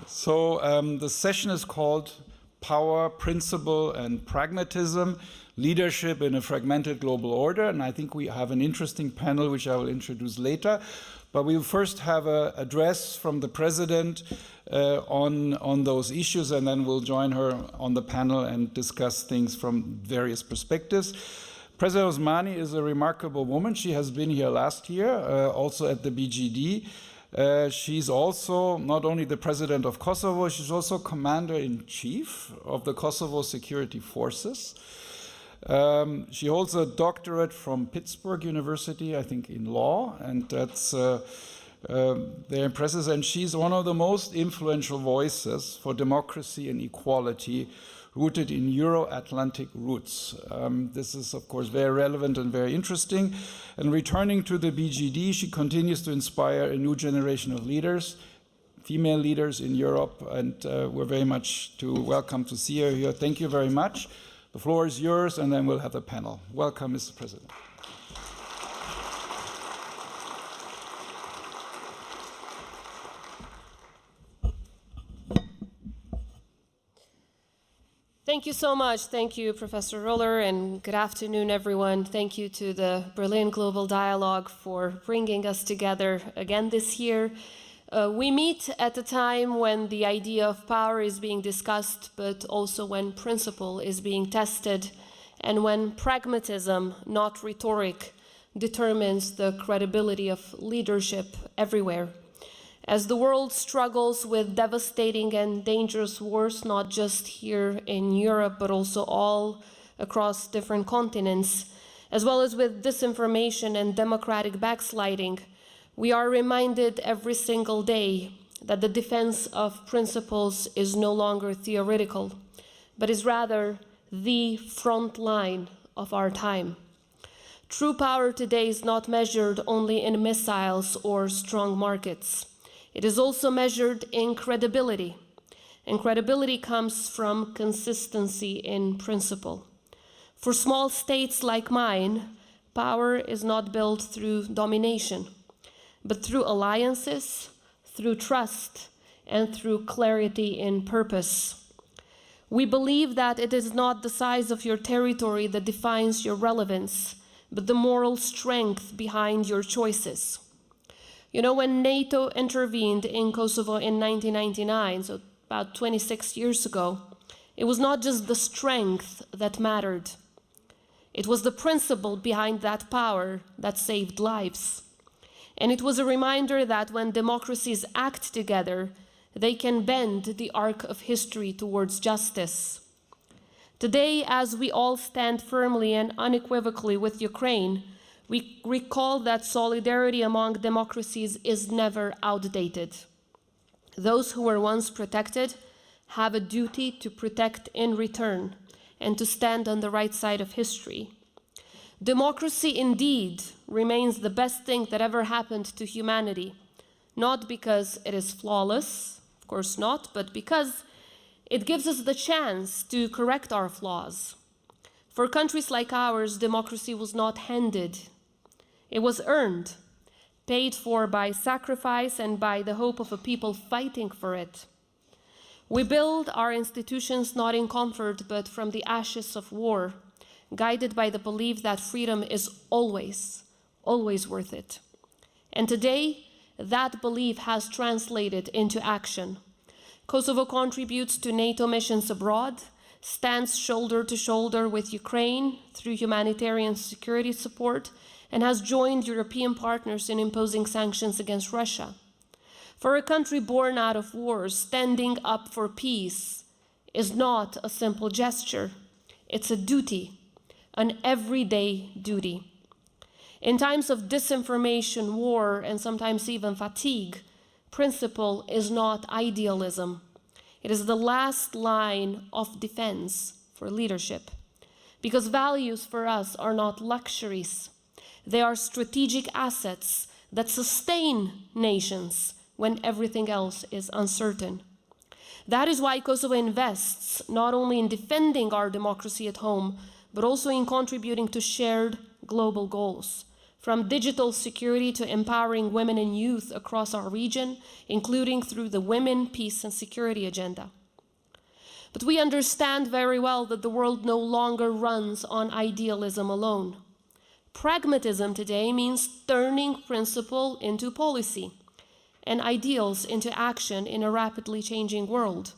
So the session is called Power, Principle, and Pragmatism, Leadership in a Fragmented Global Order. And I think we have an interesting panel, which I will introduce later. But we will first have an address from the President on those issues, and then we'll join her on the panel and discuss things from various perspectives. President Osmani is a remarkable woman. She has been here last year, also at the BGD. She's also not only the president of Kosovo, she's also commander-in-chief of the Kosovo Security Forces. She holds a doctorate from Pittsburgh University, I think, in law, and that's very impressive. And she's one of the most influential voices for democracy and equality rooted in Euro-Atlantic roots. This is, of course, very relevant and very interesting. And returning to the BGD, she continues to inspire a new generation of leaders, female leaders in Europe, and we're very much welcome to see her here. Thank you very much. The floor is yours, and then we'll have a panel. Welcome, Mr. President. Thank you so much. Thank you, Professor Roller, and good afternoon, everyone. Thank you to the Berlin Global Dialogue for bringing us together again this year. We meet at a time when the idea of power is being discussed, but also when principle is being tested, and when pragmatism, not rhetoric, determines the credibility of leadership everywhere. As the world struggles with devastating and dangerous wars, not just here in Europe, but also all across different continents, as well as with disinformation and democratic backsliding, we are reminded every single day that the defense of principles is no longer theoretical, but is rather the front line of our time. True power today is not measured only in missiles or strong markets. It is also measured in credibility, and credibility comes from consistency in principle. For small states like mine, power is not built through domination, but through alliances, through trust, and through clarity in purpose. We believe that it is not the size of your territory that defines your relevance, but the moral strength behind your choices. You know, when NATO intervened in Kosovo in 1999, so about 26 years ago, it was not just the strength that mattered. It was the principle behind that power that saved lives. And it was a reminder that when democracies act together, they can bend the arc of history towards justice. Today, as we all stand firmly and unequivocally with Ukraine, we recall that solidarity among democracies is never outdated. Those who were once protected have a duty to protect in return and to stand on the right side of history. Democracy indeed remains the best thing that ever happened to humanity, not because it is flawless, of course not, but because it gives us the chance to correct our flaws. For countries like ours, democracy was not handed. It was earned, paid for by sacrifice and by the hope of a people fighting for it. We build our institutions not in comfort, but from the ashes of war, guided by the belief that freedom is always, always worth it. And today, that belief has translated into action. Kosovo contributes to NATO missions abroad, stands shoulder to shoulder with Ukraine through humanitarian security support, and has joined European partners in imposing sanctions against Russia. For a country born out of wars, standing up for peace is not a simple gesture. It's a duty, an everyday duty. In times of disinformation, war, and sometimes even fatigue, principle is not idealism. It is the last line of defense for leadership. Because values for us are not luxuries. They are strategic assets that sustain nations when everything else is uncertain. That is why Kosovo invests not only in defending our democracy at home, but also in contributing to shared global goals, from digital security to empowering women and youth across our region, including through the Women, Peace and Security Agenda. But we understand very well that the world no longer runs on idealism alone. Pragmatism today means turning principle into policy and ideals into action in a rapidly changing world.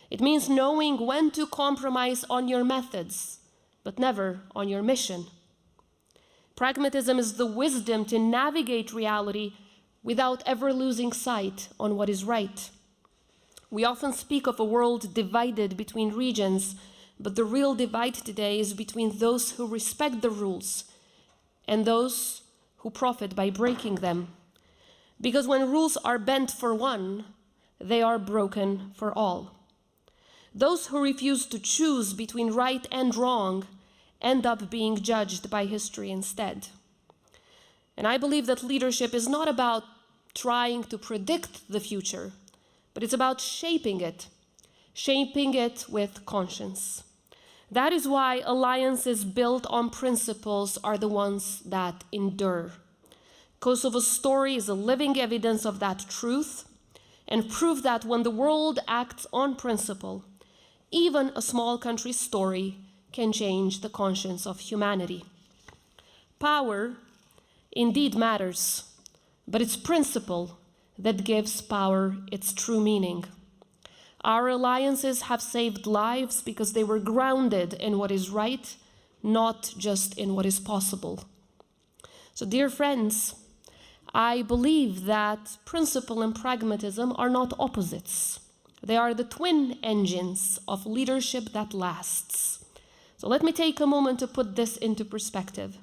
It means knowing when to compromise on your methods, but never on your mission. Pragmatism is the wisdom to navigate reality without ever losing sight on what is right. We often speak of a world divided between regions, but the real divide today is between those who respect the rules and those who profit by breaking them. Because when rules are bent for one, they are broken for all. Those who refuse to choose between right and wrong end up being judged by history instead. And I believe that leadership is not about trying to predict the future, but it's about shaping it with conscience. That is why alliances built on principles are the ones that endure. Kosovo's story is a living evidence of that truth and proof that when the world acts on principle, even a small country's story can change the conscience of humanity. Power indeed matters, but it's principle that gives power its true meaning. Our alliances have saved lives because they were grounded in what is right, not just in what is possible. So, dear friends, I believe that principle and pragmatism are not opposites. They are the twin engines of leadership that lasts. So let me take a moment to put this into perspective.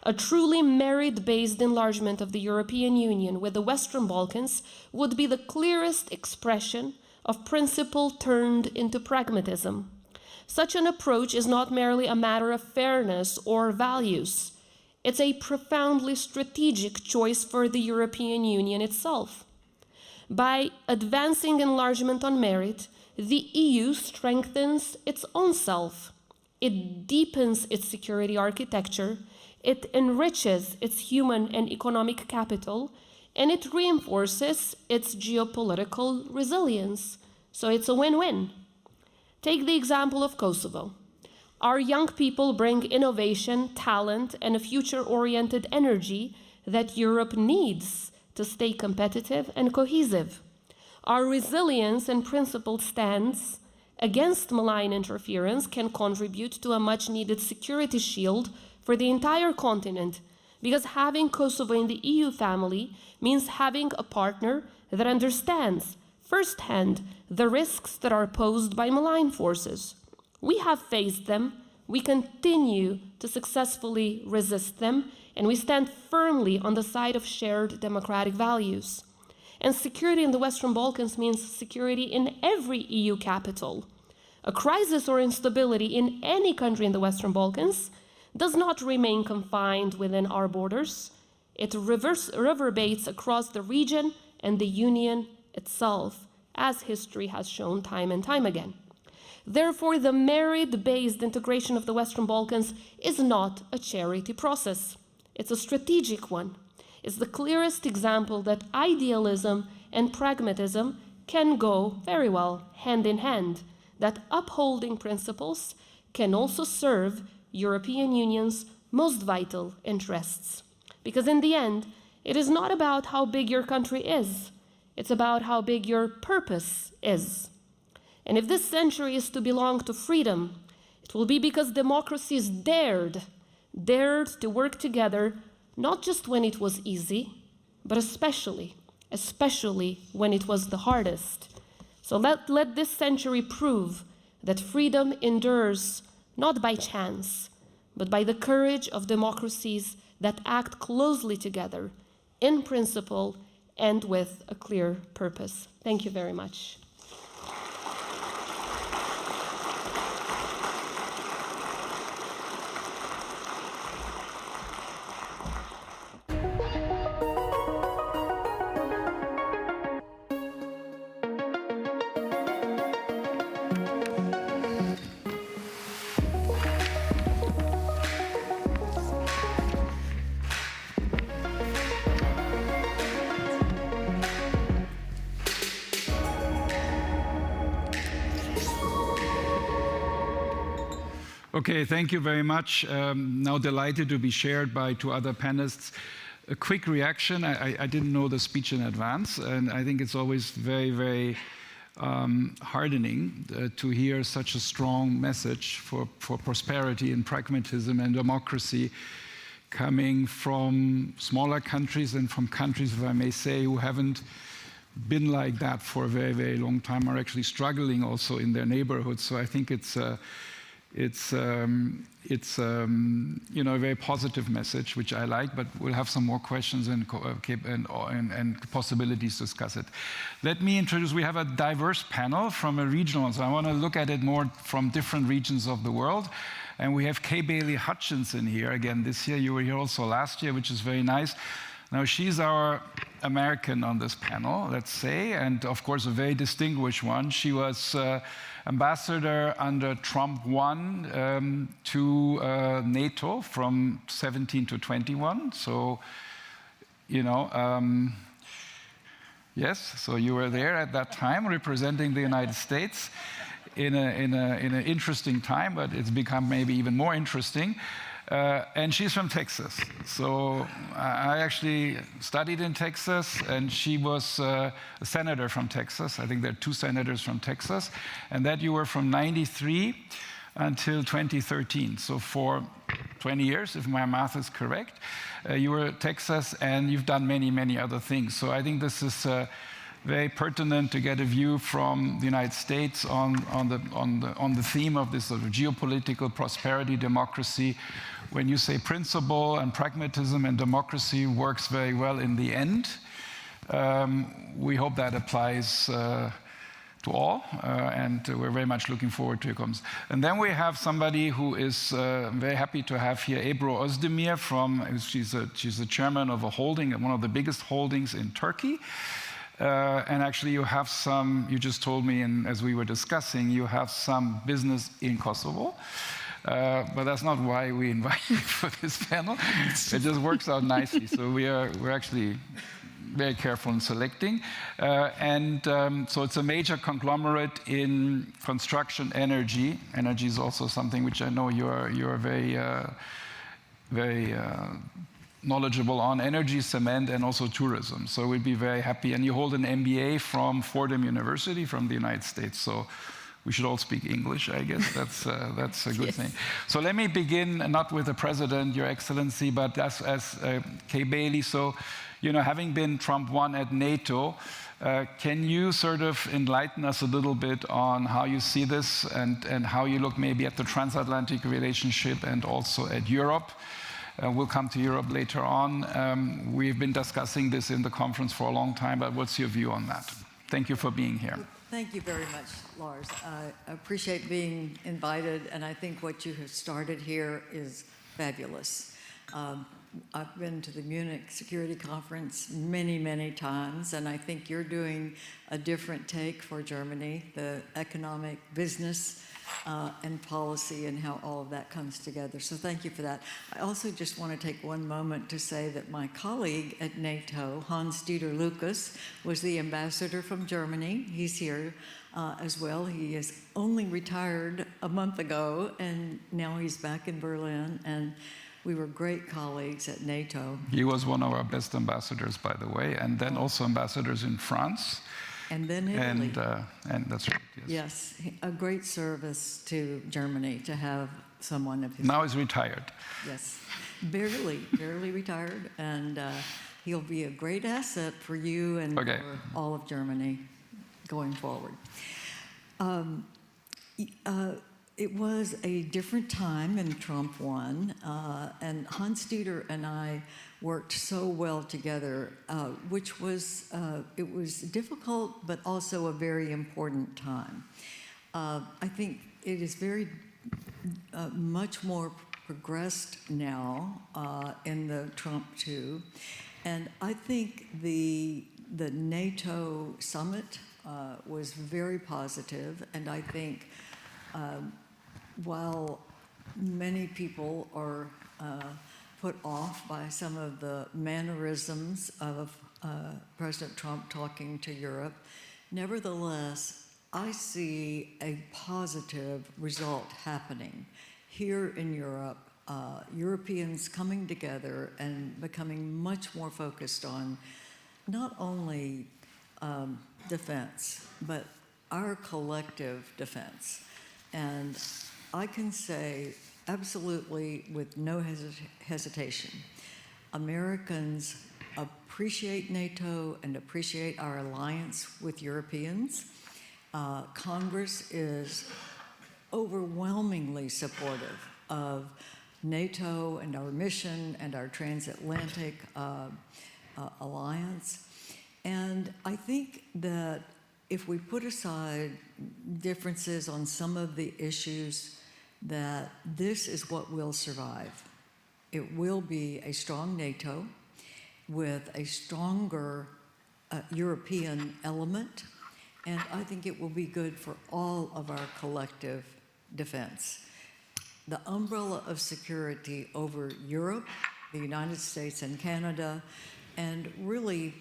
A truly merit-based enlargement of the European Union with the Western Balkans would be the clearest expression of principle turned into pragmatism. Such an approach is not merely a matter of fairness or values. It's a profoundly strategic choice for the European Union itself. By advancing enlargement on merit, the EU strengthens its own self. It deepens its security architecture, it enriches its human and economic capital, and it reinforces its geopolitical resilience. So it's a win-win. Take the example of Kosovo. Our young people bring innovation, talent, and a future-oriented energy that Europe needs to stay competitive and cohesive. Our resilience and principled stance against malign interference can contribute to a much-needed security shield for the entire continent, because having Kosovo in the EU family means having a partner that understands firsthand the risks that are posed by malign forces. We have faced them, we continue to successfully resist them, and we stand firmly on the side of shared democratic values. And security in the Western Balkans means security in every EU capital. A crisis or instability in any country in the Western Balkans does not remain confined within our borders. It reverberates across the region and the Union itself, as history has shown time and time again. Therefore, the merit-based integration of the Western Balkans is not a charity process. It's a strategic one. It's the clearest example that idealism and pragmatism can go very well hand in hand, that upholding principles can also serve European Union's most vital interests. Because in the end, it is not about how big your country is, it's about how big your purpose is. And if this century is to belong to freedom, it will be because democracies dared to work together, not just when it was easy, but especially when it was the hardest. So let this century prove that freedom endures not by chance, but by the courage of democracies that act closely together, in principle and with a clear purpose. Thank you very much. Okay, thank you very much. Now delighted to be shared by two other panelists. A quick reaction. I didn't know the speech in advance, and I think it's always very, very heartening to hear such a strong message for prosperity and pragmatism and democracy coming from smaller countries and from countries, if I may say, who haven't been like that for a very, very long time, are actually struggling also in their neighborhoods. So I think it's you know, a very positive message, which I like, but we'll have some more questions and possibilities to discuss it. Let me introduce, we have a diverse panel from a regional, so I want to look at it more from different regions of the world. And we have Kay Bailey Hutchinson here again this year. You were here also last year, which is very nice. Now, she's our American on this panel, let's say, and of course a very distinguished one. She was ambassador under Trump 1 to NATO from 17 to 21. So, you know, yes, so you were there at that time representing the United States in an interesting time, but it's become maybe even more interesting. And she's from Texas. So I actually studied in Texas, and she was a senator from Texas. I think there are 2 senators from Texas. And that you were from 93 until 2013. So for 20 years, if my math is correct, you were at Texas, and you've done many, many other things. So I think this is very pertinent to get a view from the United States on the theme of this sort of geopolitical prosperity, democracy. When you say principle and pragmatism and democracy works very well in the end, we hope that applies to all, and we're very much looking forward to your comments. And then we have somebody who is very happy to have here, Ebru Özdemir she's the chairman of a holding, one of the biggest holdings in Turkey. And actually you have some, you just told me, and as we were discussing, you have some business in Kosovo. But that's not why we invite you for this panel. It just works out nicely. So we're actually very careful in selecting. So it's a major conglomerate in construction energy. Energy is also something which I know you're very knowledgeable on, energy, cement, and also tourism. So we'd be very happy. And you hold an MBA from Fordham University from the United States. So we should all speak English, I guess. That's a good thing. So let me begin not with the President, Your Excellency, but as Kay Bailey. So, you know, having been Trump 1 at NATO, can you sort of enlighten us a little bit on how you see this and how you look maybe at the transatlantic relationship and also at Europe? We'll come to Europe later on. We've been discussing this in the conference for a long time, but what's your view on that? Thank you for being here. Thank you very much, Lars. I appreciate being invited, and I think what you have started here is fabulous. I've been to the Munich Security Conference many, many times, and I think you're doing a different take for Germany, the economic, business, and policy, and how all of that comes together. So thank you for that. I also just want to take one moment to say that my colleague at NATO, Hans-Dieter Lucas, was the ambassador from Germany. He's here as well. He is only retired a month ago, and now he's back in Berlin, and we were great colleagues at NATO. He was one of our best ambassadors, by the way, and then also ambassadors in France. And then Italy. And that's right, yes. Yes, a great service to Germany to have someone of his... Now he's retired. Yes, barely retired, and he'll be a great asset for you and for all of Germany going forward. It was a different time in Trump 1, and Hans-Dieter and I worked so well together, which was, it was difficult, but also a very important time. I think it is very much more progressed now in the Trump 2, and I think the NATO summit was very positive, and I think while many people are put off by some of the mannerisms of President Trump talking to Europe, nevertheless, I see a positive result happening. here in Europe, Europeans coming together and becoming much more focused on not only defense, but our collective defense. And I can say absolutely with no hesitation, Americans appreciate NATO and appreciate our alliance with Europeans. Congress is overwhelmingly supportive of NATO and our mission and our transatlantic alliance. And I think that if we put aside differences on some of the issues, that this is what will survive. It will be a strong NATO with a stronger European element, and I think it will be good for all of our collective defense. The umbrella of security over Europe, the United States and Canada, and really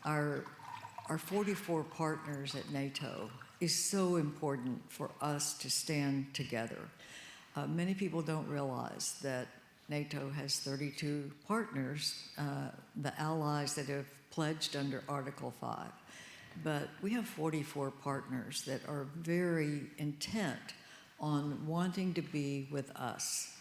our 44 partners at NATO is so important for us to stand together. Many people don't realize that NATO has 32 partners, the allies that have pledged under Article 5. But we have 44 partners that are very intent on wanting to be with us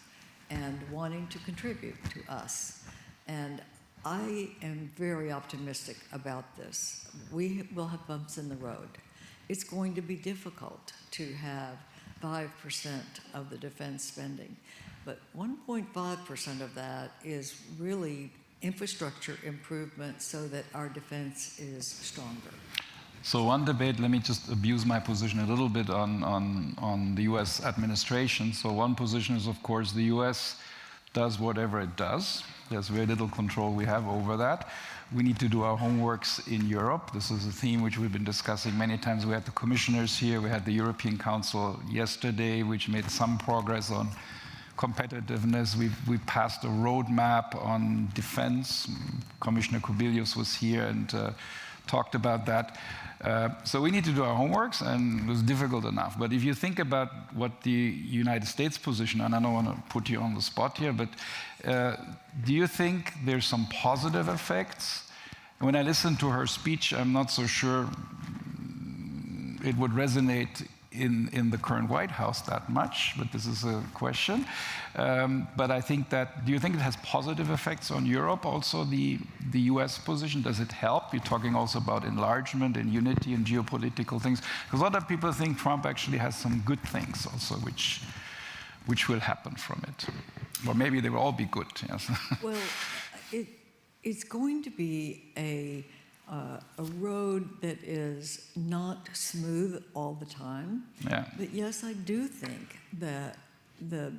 and wanting to contribute to us. And I am very optimistic about this. We will have bumps in the road. It's going to be difficult to have 5% of the defense spending, but 1.5% of that is really infrastructure improvement so that our defense is stronger. So one debate, let me just abuse my position a little bit on the US administration. So one position is, of course, the US does whatever it does. There's very little control we have over that. We need to do our homeworks in Europe. This is a theme which we've been discussing many times. We had the commissioners here. We had the European Council yesterday, which made some progress on competitiveness. We passed a roadmap on defense. Commissioner Kubilius was here and talked about that. So we need to do our homeworks, and it was difficult enough. But if you think about what the United States position, and I don't want to put you on the spot here, but do you think there's some positive effects? When I listened to her speech, I'm not so sure it would resonate in the current White House that much, but this is a question. But I think that, do you think it has positive effects on Europe also, the US position? Does it help? You're talking also about enlargement and unity and geopolitical things. Because a lot of people think Trump actually has some good things also, which will happen from it. Or maybe they will all be good, yes. Well, it's going to be a road that is not smooth all the time. Yeah. But yes, I do think that the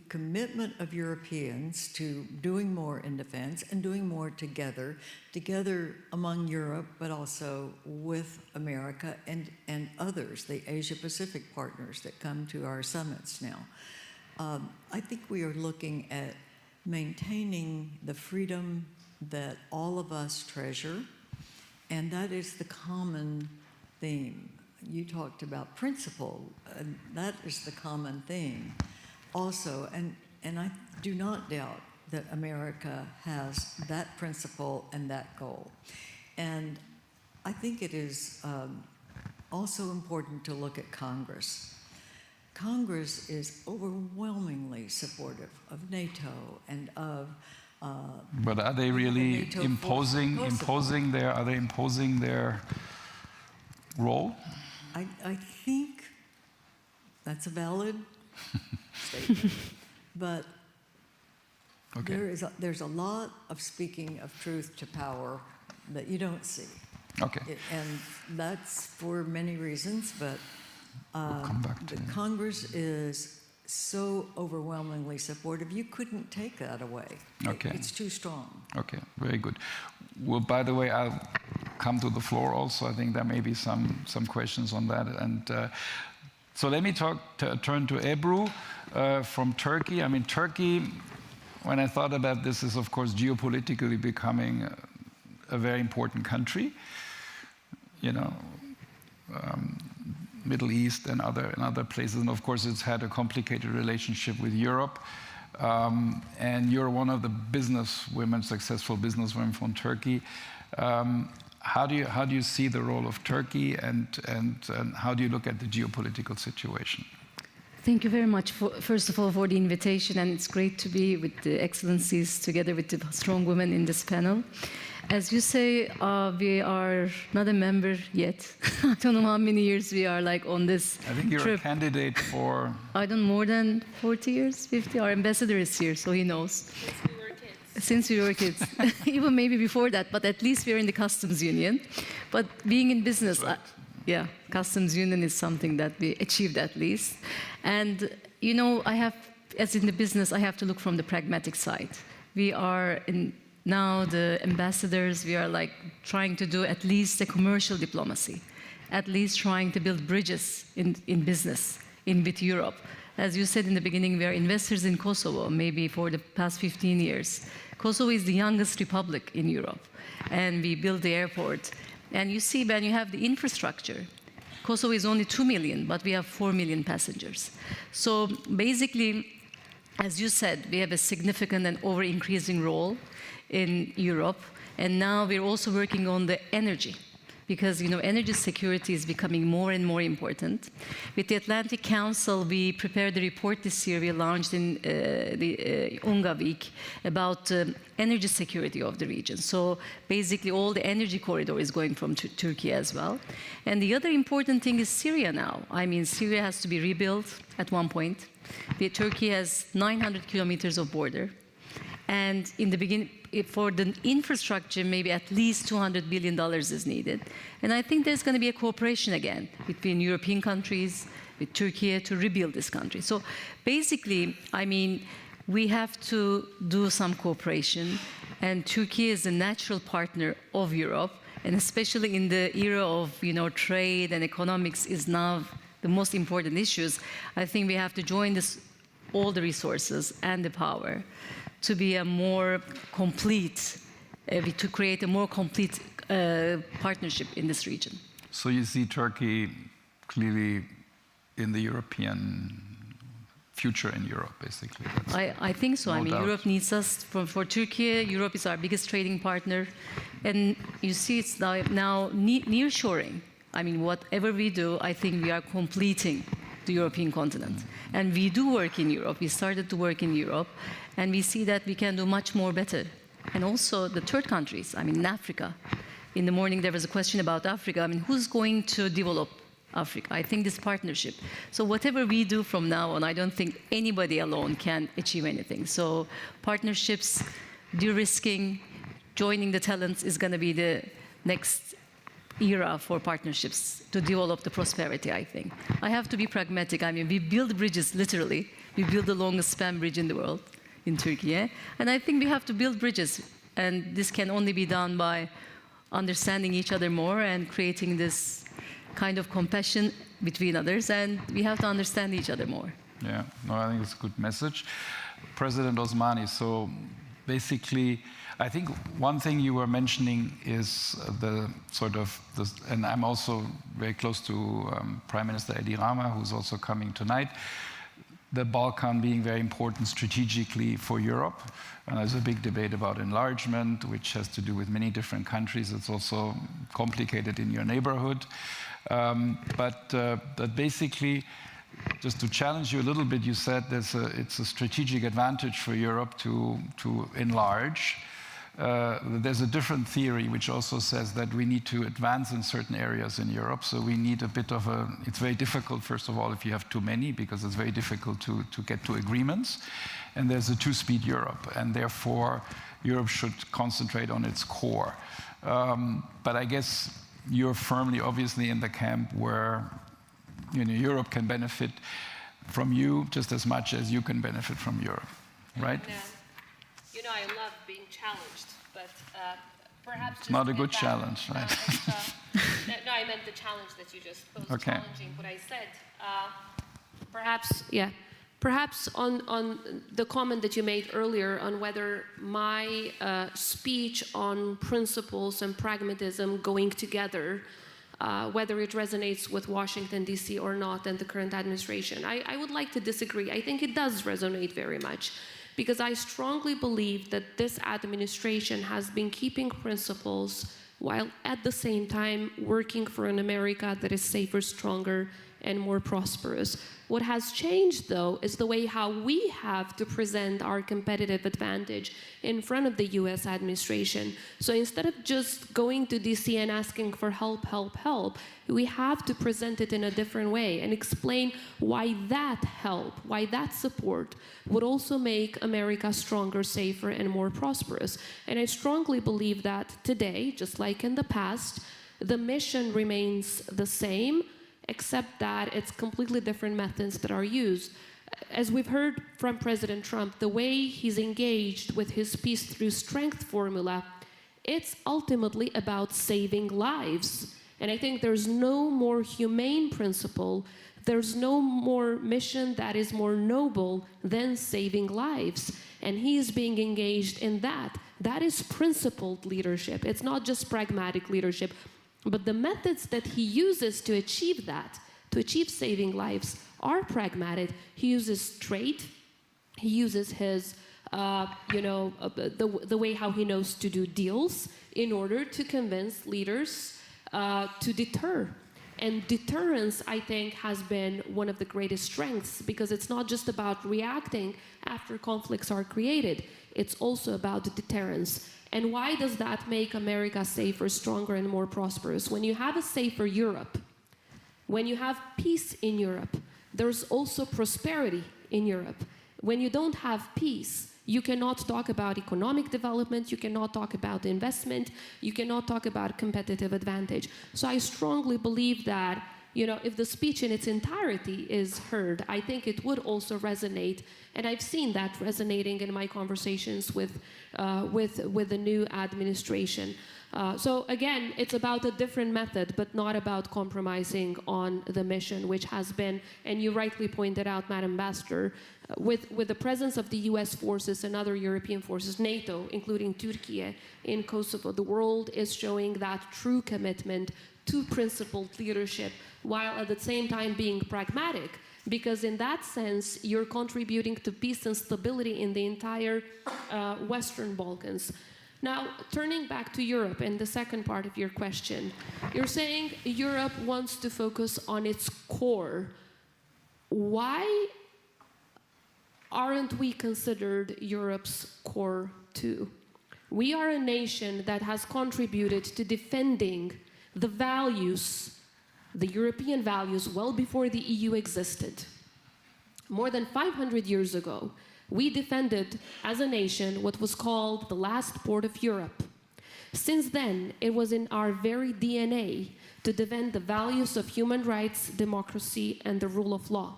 commitment of Europeans to doing more in defense and doing more together among Europe, but also with America and others, the Asia-Pacific partners that come to our summits now. I think we are looking at maintaining the freedom that all of us treasure, and that is the common theme. You talked about principle, and that is the common theme also. And I do not doubt that America has that principle and that goal. And I think it is also important to look at Congress. Congress is overwhelmingly supportive of NATO and of but are they really imposing their role? I think that's a valid statement, but okay. There's a lot of speaking of truth to power that you don't see. Okay. And that's for many reasons, but we'll come back to Congress is so overwhelmingly supportive, you couldn't take that away. Okay. It's too strong. Okay, very good. Well, by the way, I'll come to the floor also. I think there may be some questions on that. And so let me turn to Ebru from Turkey. I mean, Turkey, when I thought about this, is of course geopolitically becoming a very important country. You know, Middle East and other places. And of course, it's had a complicated relationship with Europe. And you're one of the successful businesswomen from Turkey. How do you see the role of Turkey, and how do you look at the geopolitical situation? Thank you very much, first of all, for the invitation, and it's great to be with the excellencies together with the strong women in this panel. As you say, we are not a member yet. I don't know how many years we are on this I think you're trip. a candidate for... I don't know, more than 40 years, 50. Our ambassador is here, so he knows. Since we were kids. Even maybe before that, but at least we're in the customs union. But being in business, yeah, customs union is something that we achieved at least. And, as in the business, I have to look from the pragmatic side. We are now the ambassadors, we are trying to do at least a commercial diplomacy, at least trying to build bridges in business with Europe. As you said in the beginning, we are investors in Kosovo, maybe for the past 15 years. Kosovo is the youngest republic in Europe, and we built the airport. And you see, when you have the infrastructure, Kosovo is only 2 million, but we have 4 million passengers. So basically, as you said, we have a significant and over-increasing role in Europe. And now we're also working on the energy, because energy security is becoming more and more important. With the Atlantic Council, we prepared a report this year. We launched in the UNGA week about energy security of the region. So basically, all the energy corridor is going from Turkey as well. And the other important thing is Syria now. I mean, Syria has to be rebuilt at one point. Turkey has 900 kilometers of border. And in the beginning, for the infrastructure, maybe at least $200 billion is needed. And I think there's going to be a cooperation again between European countries, with Turkey, to rebuild this country. So basically, I mean, we have to do some cooperation. And Turkey is a natural partner of Europe. And especially in the era of, trade and economics is now the most important issues. I think we have to join all the resources and the power to be a more complete, to create a more complete partnership in this region. So you see Turkey clearly in the European future in Europe, basically. I think so. No I mean, doubt. Europe needs us. For Turkey, Europe is our biggest trading partner. And you see it's now nearshoring. I mean, whatever we do, I think we are completing the European continent. And we do work in Europe. We started to work in Europe. And we see that we can do much more better. And also the third countries, I mean, in Africa. In the morning, there was a question about Africa. I mean, who's going to develop Africa? I think this partnership. So whatever we do from now on, I don't think anybody alone can achieve anything. So partnerships, de-risking, joining the talents is going to be the next era for partnerships to develop the prosperity, I think. I have to be pragmatic. I mean, we build bridges, literally. We build the longest span bridge in the world, in Turkey. And I think we have to build bridges. And this can only be done by understanding each other more and creating this kind of compassion between others. And we have to understand each other more. Yeah, no, I think it's a good message. President Osmani, so basically, I think one thing you were mentioning is and I'm also very close to Prime Minister Edi Rama, who's also coming tonight, the Balkan being very important strategically for Europe. And there's a big debate about enlargement, which has to do with many different countries. It's also complicated in your neighborhood. But basically, just to challenge you a little bit, you said it's a strategic advantage for Europe to enlarge. There's a different theory which also says that we need to advance in certain areas in Europe. So we need a bit of it's very difficult, first of all, if you have too many, because it's very difficult to get to agreements. And there's a two-speed Europe, and therefore Europe should concentrate on its core. But I guess you're firmly, obviously, in the camp where Europe can benefit from you just as much as you can benefit from Europe, right? I love being challenged, but perhaps just not a good challenge, right? No, I meant the challenge that you just posed, okay. Challenging what I said. Perhaps on the comment that you made earlier on whether my speech on principles and pragmatism going together whether it resonates with Washington, D.C. or not, and the current administration. I would like to disagree. I think it does resonate very much, because I strongly believe that this administration has been keeping principles while at the same time working for an America that is safer, stronger, and more prosperous. What has changed, though, is the way how we have to present our competitive advantage in front of the US administration. So instead of just going to DC and asking for help, help, help, we have to present it in a different way and explain why that help, why that support would also make America stronger, safer, and more prosperous. And I strongly believe that today, just like in the past, the mission remains the same, except that it's completely different methods that are used. As we've heard from President Trump, the way he's engaged with his peace through strength formula, it's ultimately about saving lives. And I think there's no more humane principle, there's no more mission that is more noble than saving lives. And he is being engaged in that. That is principled leadership. It's not just pragmatic leadership. But the methods that he uses to achieve that, to achieve saving lives, are pragmatic. He uses trade. He uses his, the way how he knows to do deals in order to convince leaders to deter. And deterrence, I think, has been one of the greatest strengths, because it's not just about reacting after conflicts are created. It's also about deterrence. And why does that make America safer, stronger, and more prosperous? When you have a safer Europe, when you have peace in Europe, there's also prosperity in Europe. When you don't have peace, you cannot talk about economic development, you cannot talk about investment, you cannot talk about competitive advantage. So I strongly believe that, if the speech in its entirety is heard, I think it would also resonate. And I've seen that resonating in my conversations with the new administration. So again, it's about a different method, but not about compromising on the mission, which has been, and you rightly pointed out, Madam Ambassador, with the presence of the US forces and other European forces, NATO, including Turkey in Kosovo, the world is showing that true commitment to principled leadership, while at the same time being pragmatic, because in that sense, you're contributing to peace and stability in the entire Western Balkans. Now, turning back to Europe and the second part of your question, you're saying Europe wants to focus on its core. Why aren't we considered Europe's core too? We are a nation that has contributed to defending the values, the European values, well before the EU existed. More than 500 years ago, we defended, as a nation, what was called the last port of Europe. Since then, it was in our very DNA to defend the values of human rights, democracy, and the rule of law.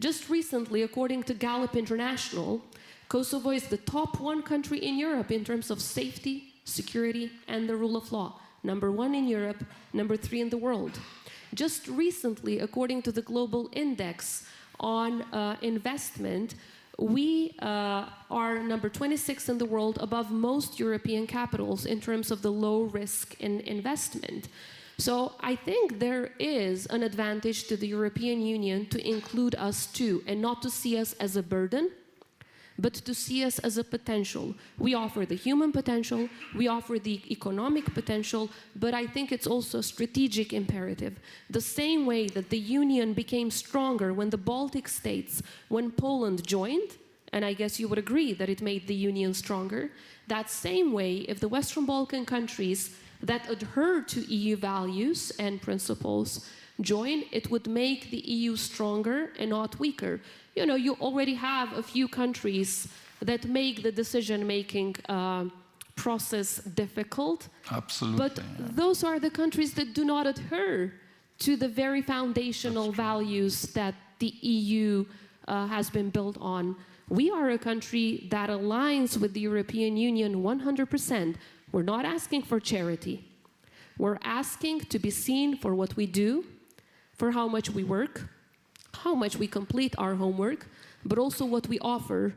Just recently, according to Gallup International, Kosovo is the top 1 country in Europe in terms of safety, security, and the rule of law. Number 1 in Europe, number 3 in the world. Just recently, according to the Global Index on Investment, we are number 26 in the world, above most European capitals in terms of the low risk in investment. So I think there is an advantage to the European Union to include us too, and not to see us as a burden, but to see us as a potential. We offer the human potential, we offer the economic potential, but I think it's also a strategic imperative. The same way that the Union became stronger when the Baltic states, when Poland joined, and I guess you would agree that it made the Union stronger, that same way, if the Western Balkan countries that adhere to EU values and principles join, it would make the EU stronger and not weaker. You already have a few countries that make the decision-making process difficult. Absolutely. But those are the countries that do not adhere to the very foundational values that the EU has been built on. We are a country that aligns with the European Union 100%. We're not asking for charity. We're asking to be seen for what we do, for how much we work, how much we complete our homework, but also what we offer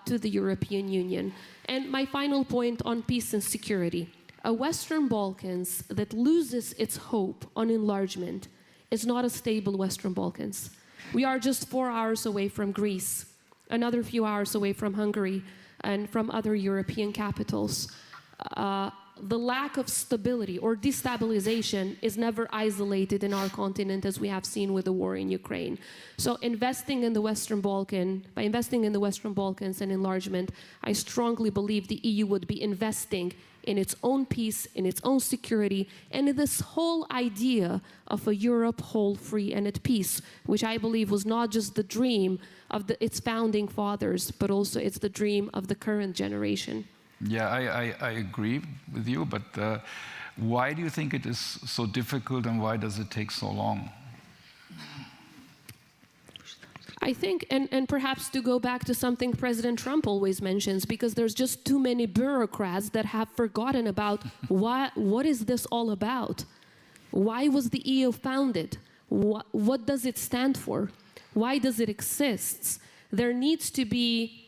to the European Union. And my final point on peace and security. a Western Balkans that loses its hope on enlargement is not a stable Western Balkans. We are just 4 hours away from Greece, another few hours away from Hungary, and from other European capitals. The lack of stability or destabilization is never isolated in our continent, as we have seen with the war in Ukraine. So investing in the Western Balkans and enlargement, I strongly believe the EU would be investing in its own peace, in its own security, and in this whole idea of a Europe whole, free, and at peace, which I believe was not just the dream of its founding fathers, but also it's the dream of the current generation. Yeah, I agree with you, but why do you think it is so difficult, and why does it take so long? I think, and perhaps to go back to something President Trump always mentions, because there's just too many bureaucrats that have forgotten about what is this all about? Why was the EU founded? What does it stand for? Why does it exist? There needs to be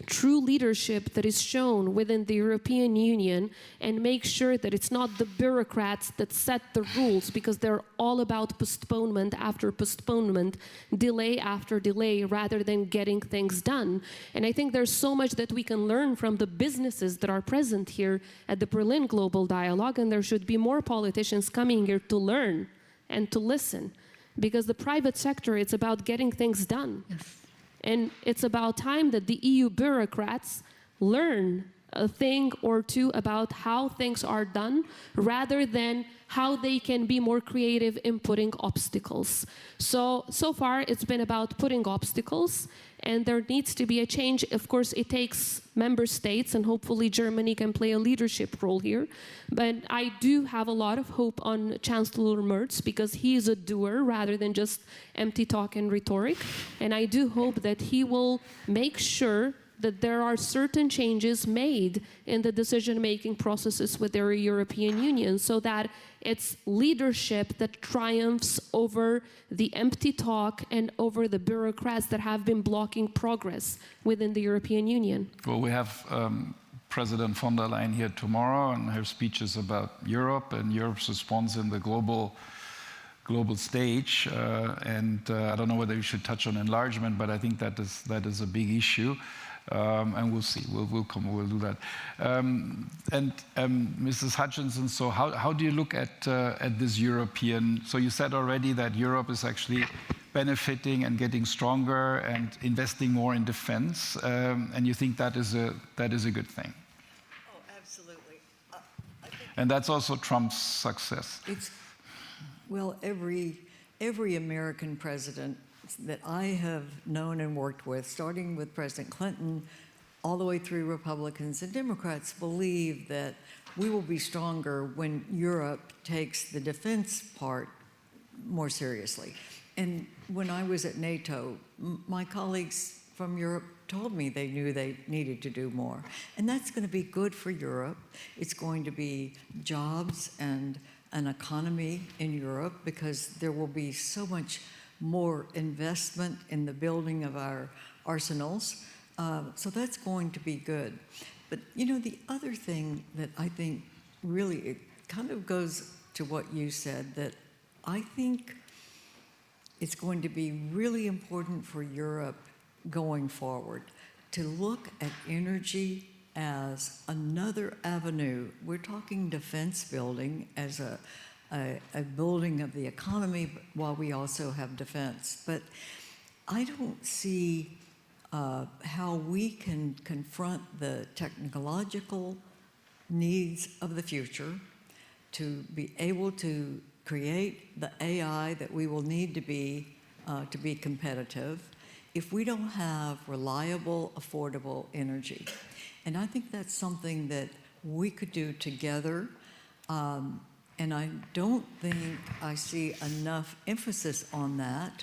true leadership that is shown within the European Union, and make sure that it's not the bureaucrats that set the rules, because they're all about postponement after postponement, delay after delay, rather than getting things done. And I think there's so much that we can learn from the businesses that are present here at the Berlin Global Dialogue, and there should be more politicians coming here to learn and to listen, because the private sector, it's about getting things done. Yes. And it's about time that the EU bureaucrats learn a thing or two about how things are done, rather than how they can be more creative in putting obstacles. So far it's been about putting obstacles, and there needs to be a change. Of course, it takes member states, and hopefully Germany can play a leadership role here. But I do have a lot of hope on Chancellor Merz, because he is a doer rather than just empty talk and rhetoric. And I do hope that he will make sure that there are certain changes made in the decision-making processes with the European Union, so that it's leadership that triumphs over the empty talk and over the bureaucrats that have been blocking progress within the European Union. Well, we have President von der Leyen here tomorrow, and her speech is about Europe and Europe's response in the global stage. I don't know whether you should touch on enlargement, but I think that is a big issue. And we'll see. We'll do that. Mrs. Hutchinson, so how do you look at this European? So you said already that Europe is actually benefiting and getting stronger and investing more in defense, and you think that is a good thing. Oh, absolutely. And that's also Trump's success. Well, every American president that I have known and worked with, starting with President Clinton, all the way through Republicans and Democrats, believe that we will be stronger when Europe takes the defense part more seriously. And when I was at NATO, my colleagues from Europe told me they knew they needed to do more. And that's going to be good for Europe. It's going to be jobs and an economy in Europe, because there will be so much more investment in the building of our arsenals. So that's going to be good. But you know, the other thing that I think really, it kind of goes to what you said, that I think it's going to be really important for Europe going forward to look at energy as another avenue. We're talking defense building as a building of the economy, while we also have defense. But I don't see how we can confront the technological needs of the future to be able to create the AI that we will need to be competitive if we don't have reliable, affordable energy. And I think that's something that we could do together. And I don't think I see enough emphasis on that,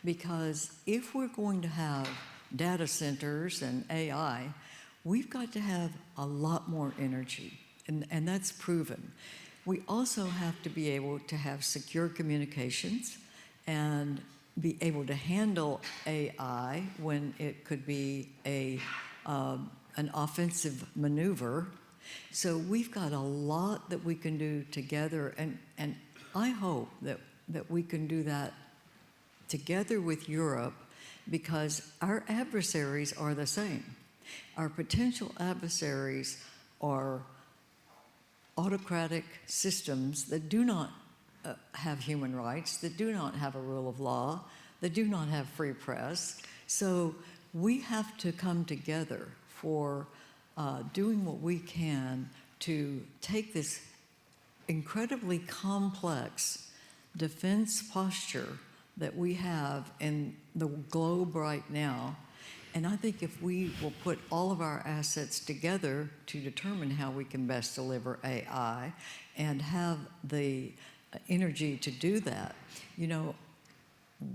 because if we're going to have data centers and AI, we've got to have a lot more energy, and that's proven. We also have to be able to have secure communications and be able to handle AI when it could be an offensive maneuver. So we've got a lot that we can do together, and I hope that we can do that together with Europe, because our adversaries are the same. Our potential adversaries are autocratic systems that do not have human rights, that do not have a rule of law, that do not have free press. So we have to come together for doing what we can to take this incredibly complex defense posture that we have in the globe right now. And I think if we will put all of our assets together to determine how we can best deliver AI and have the energy to do that, you know,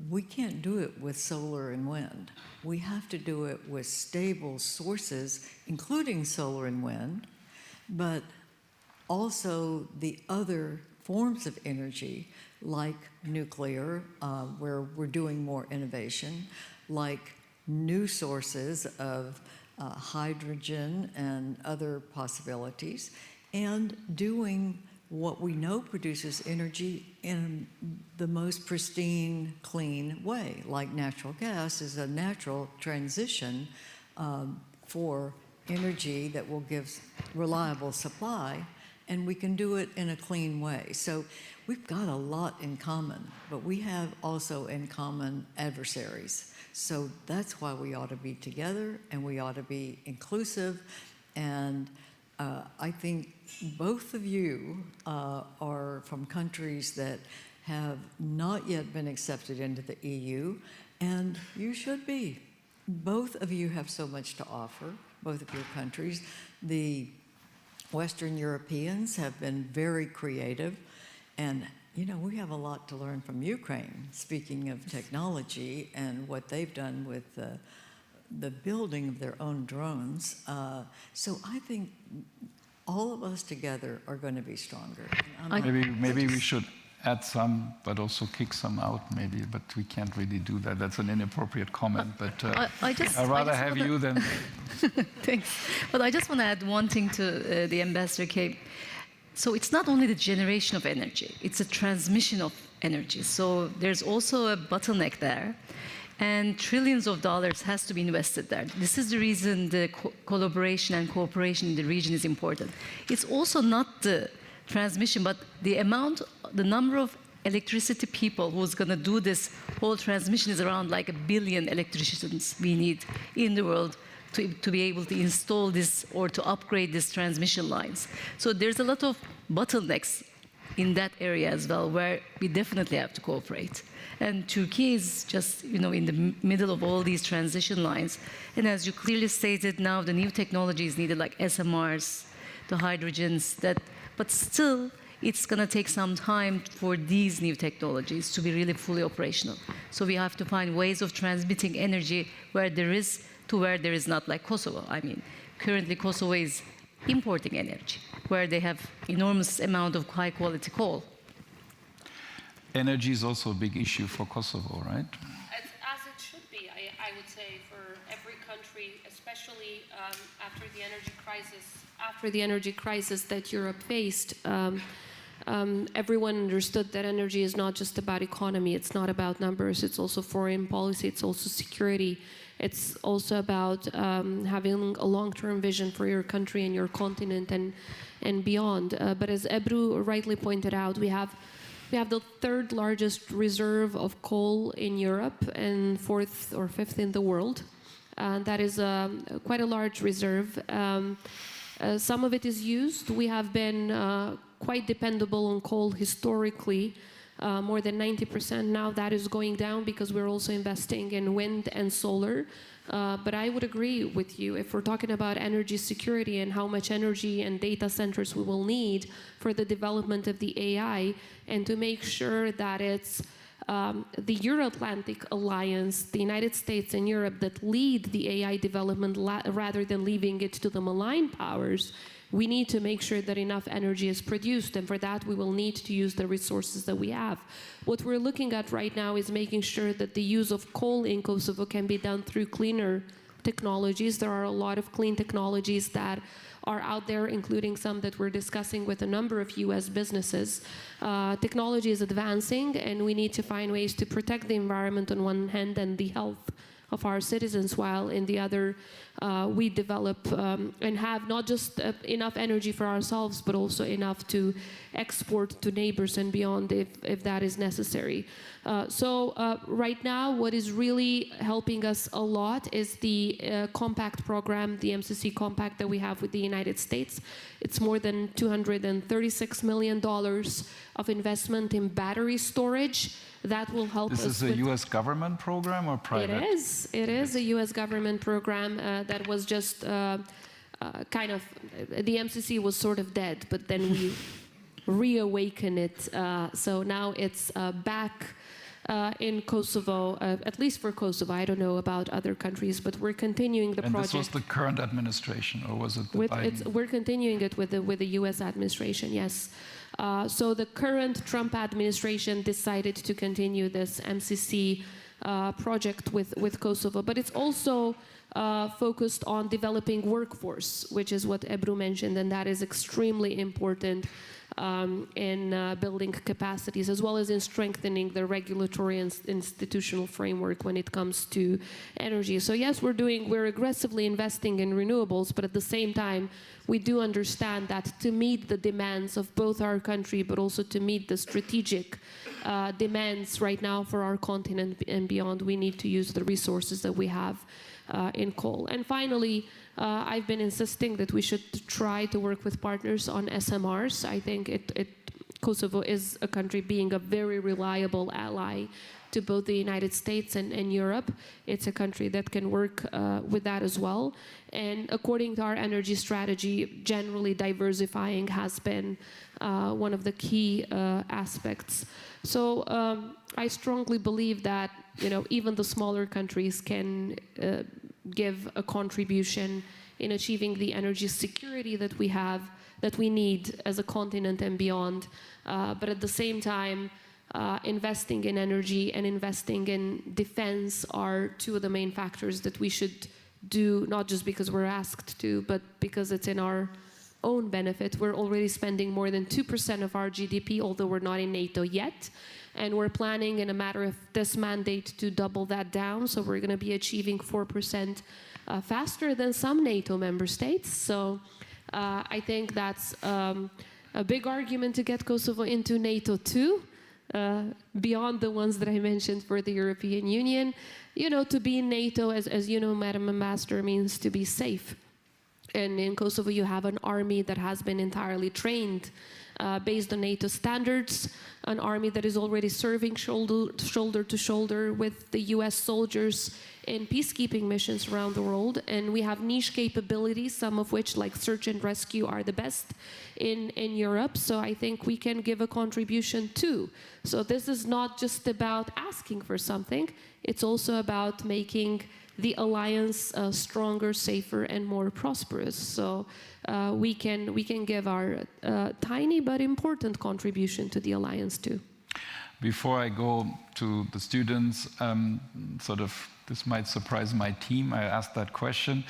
we can't do it with solar and wind. We have to do it with stable sources, including solar and wind, but also the other forms of energy, like nuclear, where we're doing more innovation, like new sources of hydrogen and other possibilities, and doing what we know produces energy in the most pristine, clean way, like natural gas is a natural transition for energy that will give reliable supply, and we can do it in a clean way. So we've got a lot in common, but we have also in common adversaries. So that's why we ought to be together, and we ought to be inclusive. And I think both of you are from countries that have not yet been accepted into the EU, and you should be. Both of you have so much to offer, both of your countries. The Western Europeans have been very creative, and you know, we have a lot to learn from Ukraine, speaking of technology and what they've done with the building of their own drones. So I think all of us together are going to be stronger. Maybe we should add some, but also kick some out, maybe. But we can't really do that. That's an inappropriate comment. But I'd rather have you than. Thanks. But I just want to add one thing to the Ambassador Kay. So it's not only the generation of energy; it's a transmission of energy. So there's also a bottleneck there. And trillions of dollars has to be invested there. This is the reason the collaboration and cooperation in the region is important. It's also not the transmission, but the number of electricity people who's going to do this whole transmission is around like 1 billion electricians we need in the world to be able to install this or to upgrade these transmission lines. So there's a lot of bottlenecks in that area as well, where we definitely have to cooperate. And Turkey is just, you know, in the middle of all these transition lines. And as you clearly stated, now the new technologies needed, like SMRs, the hydrogens, but still, it's going to take some time for these new technologies to be really fully operational. So we have to find ways of transmitting energy where there is to where there is not, like Kosovo. I mean, currently Kosovo is importing energy, where they have enormous amount of high-quality coal. Energy is also a big issue for Kosovo, right? As it should be, I would say, for every country, especially after the energy crisis that Europe faced. Everyone understood that energy is not just about economy, it's not about numbers, it's also foreign policy, it's also security. It's also about having a long-term vision for your country and your continent and beyond. But as Ebru rightly pointed out, we have the third largest reserve of coal in Europe and fourth or fifth in the world. That is quite a large reserve. Some of it is used. We have been quite dependable on coal historically, more than 90%. Now that is going down because we're also investing in wind and solar. But I would agree with you, if we're talking about energy security and how much energy and data centers we will need for the development of the AI, and to make sure that it's the Euro-Atlantic Alliance, the United States and Europe, that lead the AI development rather than leaving it to the malign powers, we need to make sure that enough energy is produced, and for that we will need to use the resources that we have. What we're looking at right now is making sure that the use of coal in Kosovo can be done through cleaner technologies. There are a lot of clean technologies that are out there, including some that we're discussing with a number of US businesses. Technology is advancing, and we need to find ways to protect the environment on one hand and the health of our citizens, while in the other we develop and have not just enough energy for ourselves, but also enough to export to neighbors and beyond if that is necessary. So right now, what is really helping us a lot is the compact program, the MCC compact that we have with the United States. It's more than $236 million of investment in battery storage. That will help us. This is a U.S. government program or private? It is. It is a U.S. government program that was just kind of, the MCC was sort of dead, but then we reawaken it. So now it's back in Kosovo, at least for Kosovo. I don't know about other countries, but we're continuing the project. And this was the current administration, or was it the Biden? We're continuing it with the U.S. administration, yes. So the current Trump administration decided to continue this MCC project with Kosovo, but it's also focused on developing workforce, which is what Ebru mentioned, and that is extremely important in building capacities, as well as in strengthening the regulatory and institutional framework when it comes to energy. So yes, we're aggressively investing in renewables, but at the same time, we do understand that to meet the demands of both our country, but also to meet the strategic demands right now for our continent and beyond, we need to use the resources that we have in coal. And finally, I've been insisting that we should try to work with partners on SMRs. I think Kosovo is a country being a very reliable ally to both the United States and Europe. It's a country that can work with that as well. And according to our energy strategy, generally diversifying has been one of the key aspects. So I strongly believe that even the smaller countries can give a contribution in achieving the energy security that we need as a continent and beyond. But at the same time, investing in energy and investing in defense are two of the main factors that we should do, not just because we're asked to, but because it's in our own benefit. We're already spending more than 2% of our GDP, although we're not in NATO yet. And we're planning in a matter of this mandate to double that down. So we're going to be achieving 4% faster than some NATO member states. So I think that's a big argument to get Kosovo into NATO too, beyond the ones that I mentioned for the European Union. To be in NATO, as you know, Madam Ambassador, means to be safe. And in Kosovo, you have an army that has been entirely trained based on NATO standards, an army that is already serving shoulder to shoulder with the US soldiers in peacekeeping missions around the world. And we have niche capabilities, some of which, like search and rescue, are the best in Europe. So I think we can give a contribution too. So this is not just about asking for something, it's also about making the alliance stronger, safer, and more prosperous. So we can give our tiny but important contribution to the alliance too. Before I go to the students, this might surprise my team. I asked that question.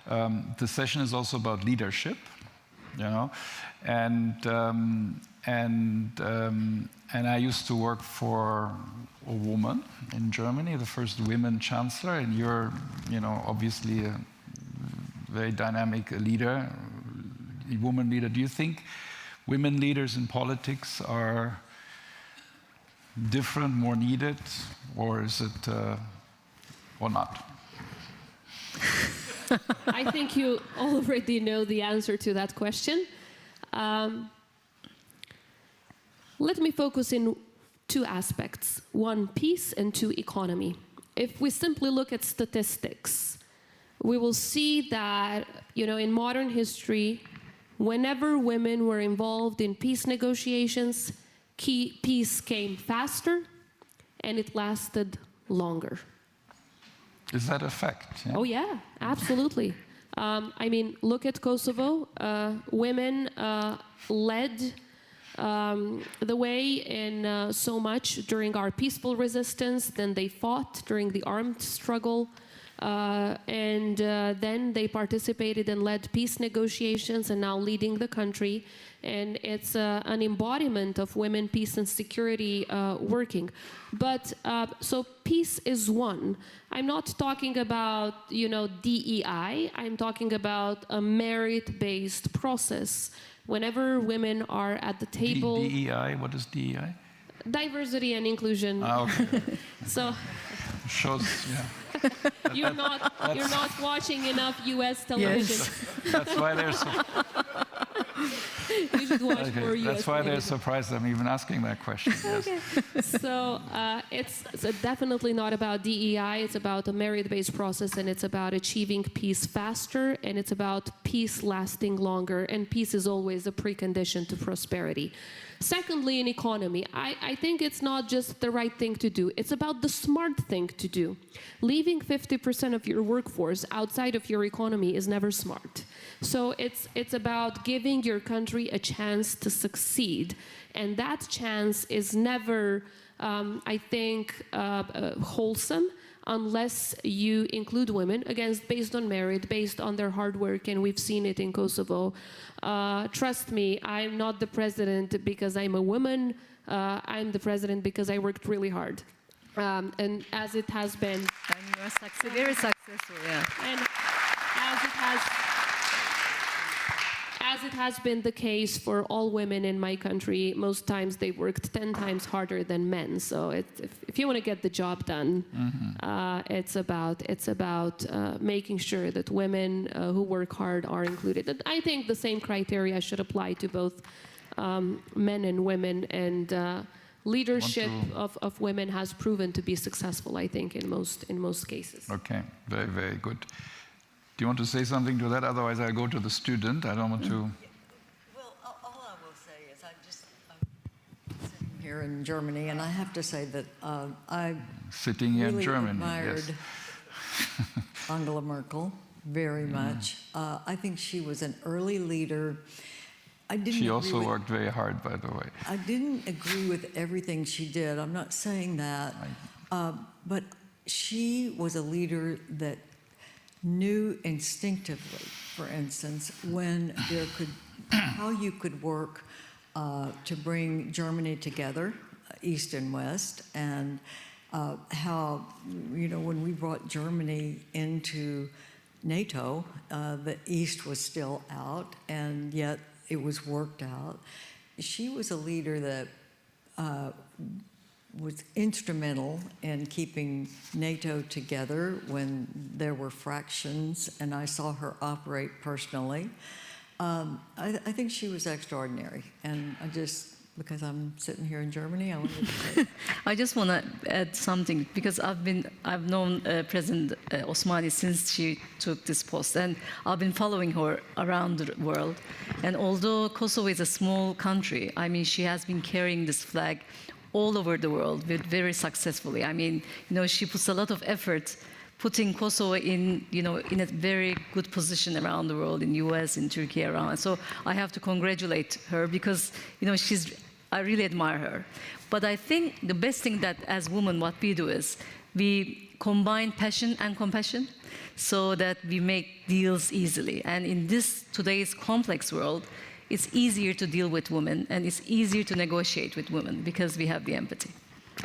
The session is also about leadership, and I used to work for a woman in Germany, the first women chancellor, and you're, obviously a very dynamic leader, a woman leader. Do you think women leaders in politics are different, more needed, or is it, or not? I think you already know the answer to that question. Let me focus in two aspects. One, peace, and two, economy. If we simply look at statistics, we will see that, in modern history, whenever women were involved in peace negotiations, peace came faster and it lasted longer. Is that a fact? Yeah? Oh yeah, absolutely. Look at Kosovo. Women led the way in so much during our peaceful resistance, then they fought during the armed struggle Then they participated and led peace negotiations and now leading the country. And it's an embodiment of women, peace and security working. But so peace is one. I'm not talking about, you know, DEI. I'm talking about a merit-based process. Whenever women are at the table. DEI, what is DEI? Diversity and inclusion. Ah, okay. So shows, yeah. you're not watching enough U.S. television. Yes. That's why they're so. You should watch more U.S. That's why they're television. surprised I'm even asking that question. Yes. Okay. So it's definitely not about DEI. It's about a merit-based process, and it's about achieving peace faster, and it's about peace lasting longer. And peace is always a precondition to prosperity. Secondly, in economy, I think it's not just the right thing to do. It's about the smart thing to do. Leaving 50% of your workforce outside of your economy is never smart. So it's about giving your country a chance to succeed. And that chance is never, I think, wholesome unless you include women, again, based on merit, based on their hard work, and we've seen it in Kosovo. Trust me, I'm not the president because I'm a woman. I'm the president because I worked really hard. And as it has been... And you are very successful, yeah. And as it has been the case for all women in my country, most times they worked 10 times harder than men. So if you want to get the job done, it's about making sure that women who work hard are included. And I think the same criteria should apply to both men and women. And leadership of women has proven to be successful, I think, in most cases. Okay, very, very good. Do you want to say something to that? Otherwise, I'll go to the student. I don't want to... Well, all I will say is I'm sitting here in Germany, and I have to say that I sitting here really in Germany, admired yes. Angela Merkel very much. I think she was an early leader. She also worked very hard, by the way. I didn't agree with everything she did. I'm not saying that. But she was a leader that knew instinctively, for instance, when there could, how you could work to bring Germany together, East and West, and how, you know, when we brought Germany into NATO, the East was still out, and yet it was worked out. She was a leader that was instrumental in keeping NATO together when there were fractions, and I saw her operate personally. I think she was extraordinary, and I just, because I'm sitting here in Germany, I wanted to say. I just want to add something, because I've known President Osmani since she took this post, and I've been following her around the world. And although Kosovo is a small country, I mean, she has been carrying this flag all over the world very successfully. I mean, you know, she puts a lot of effort putting Kosovo in, you know, in a very good position around the world, in US, in Turkey, around. So I have to congratulate her because, you know, I really admire her. But I think the best thing that as women, what we do is we combine passion and compassion so that we make deals easily. And in today's complex world, it's easier to deal with women, and it's easier to negotiate with women because we have the empathy.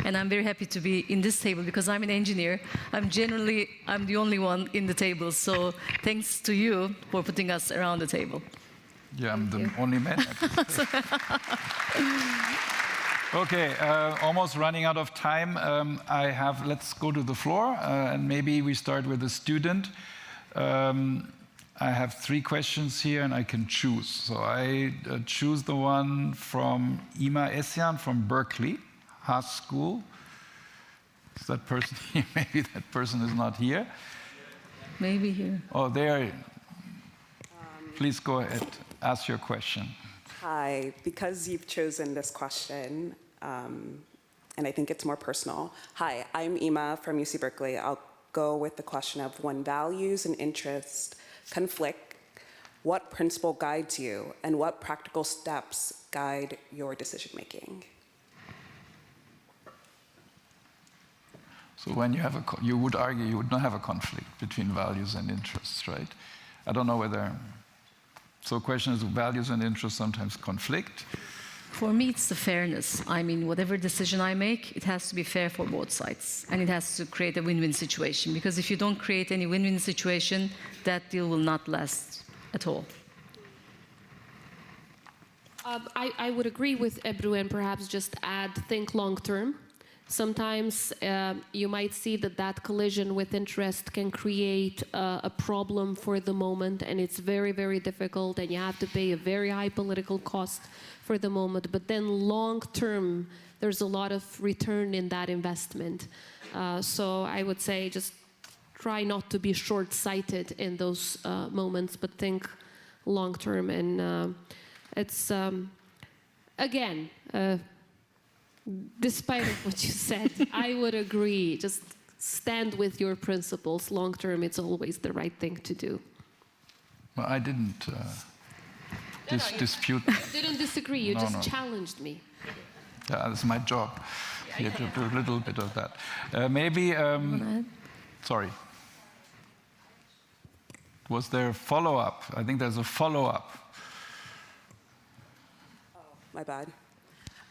And I'm very happy to be in this table because I'm an engineer. I'm the only one in the table. So thanks to you for putting us around the table. Yeah, I'm the only man. Okay, almost running out of time. Let's go to the floor, and maybe we start with the student. I have 3 questions here, and I can choose. So I choose the one from Ima Esyan from Berkeley, Haas School. Is that person here? Maybe that person is not here. Maybe here. Oh, there. Please go ahead. Ask your question. Hi. Because you've chosen this question, and I think it's more personal. Hi, I'm Ima from UC Berkeley. I'll go with the question of when values and interests conflict, what principle guides you, and what practical steps guide your decision-making? So when you have you would argue you would not have a conflict between values and interests, right? I don't know whether. So the question is, values and interests sometimes conflict? For me, it's the fairness. I mean, whatever decision I make, it has to be fair for both sides. And it has to create a win-win situation. Because if you don't create any win-win situation, that deal will not last at all. I would agree with Ebru and perhaps just add, think long-term. Sometimes you might see that collision with interest can create a problem for the moment, and it's very, very difficult, and you have to pay a very high political cost for the moment. But then long-term, there's a lot of return in that investment. So I would say just try not to be short-sighted in those moments, but think long-term. And it's, again, despite of what you said, I would agree. Just stand with your principles. Long term, it's always the right thing to do. Well, I didn't dispute. You didn't disagree. You just challenged me. Yeah, that's my job. Here to do a little bit of that. Maybe. Sorry. Was there a follow-up? I think there's a follow-up. Oh, my bad.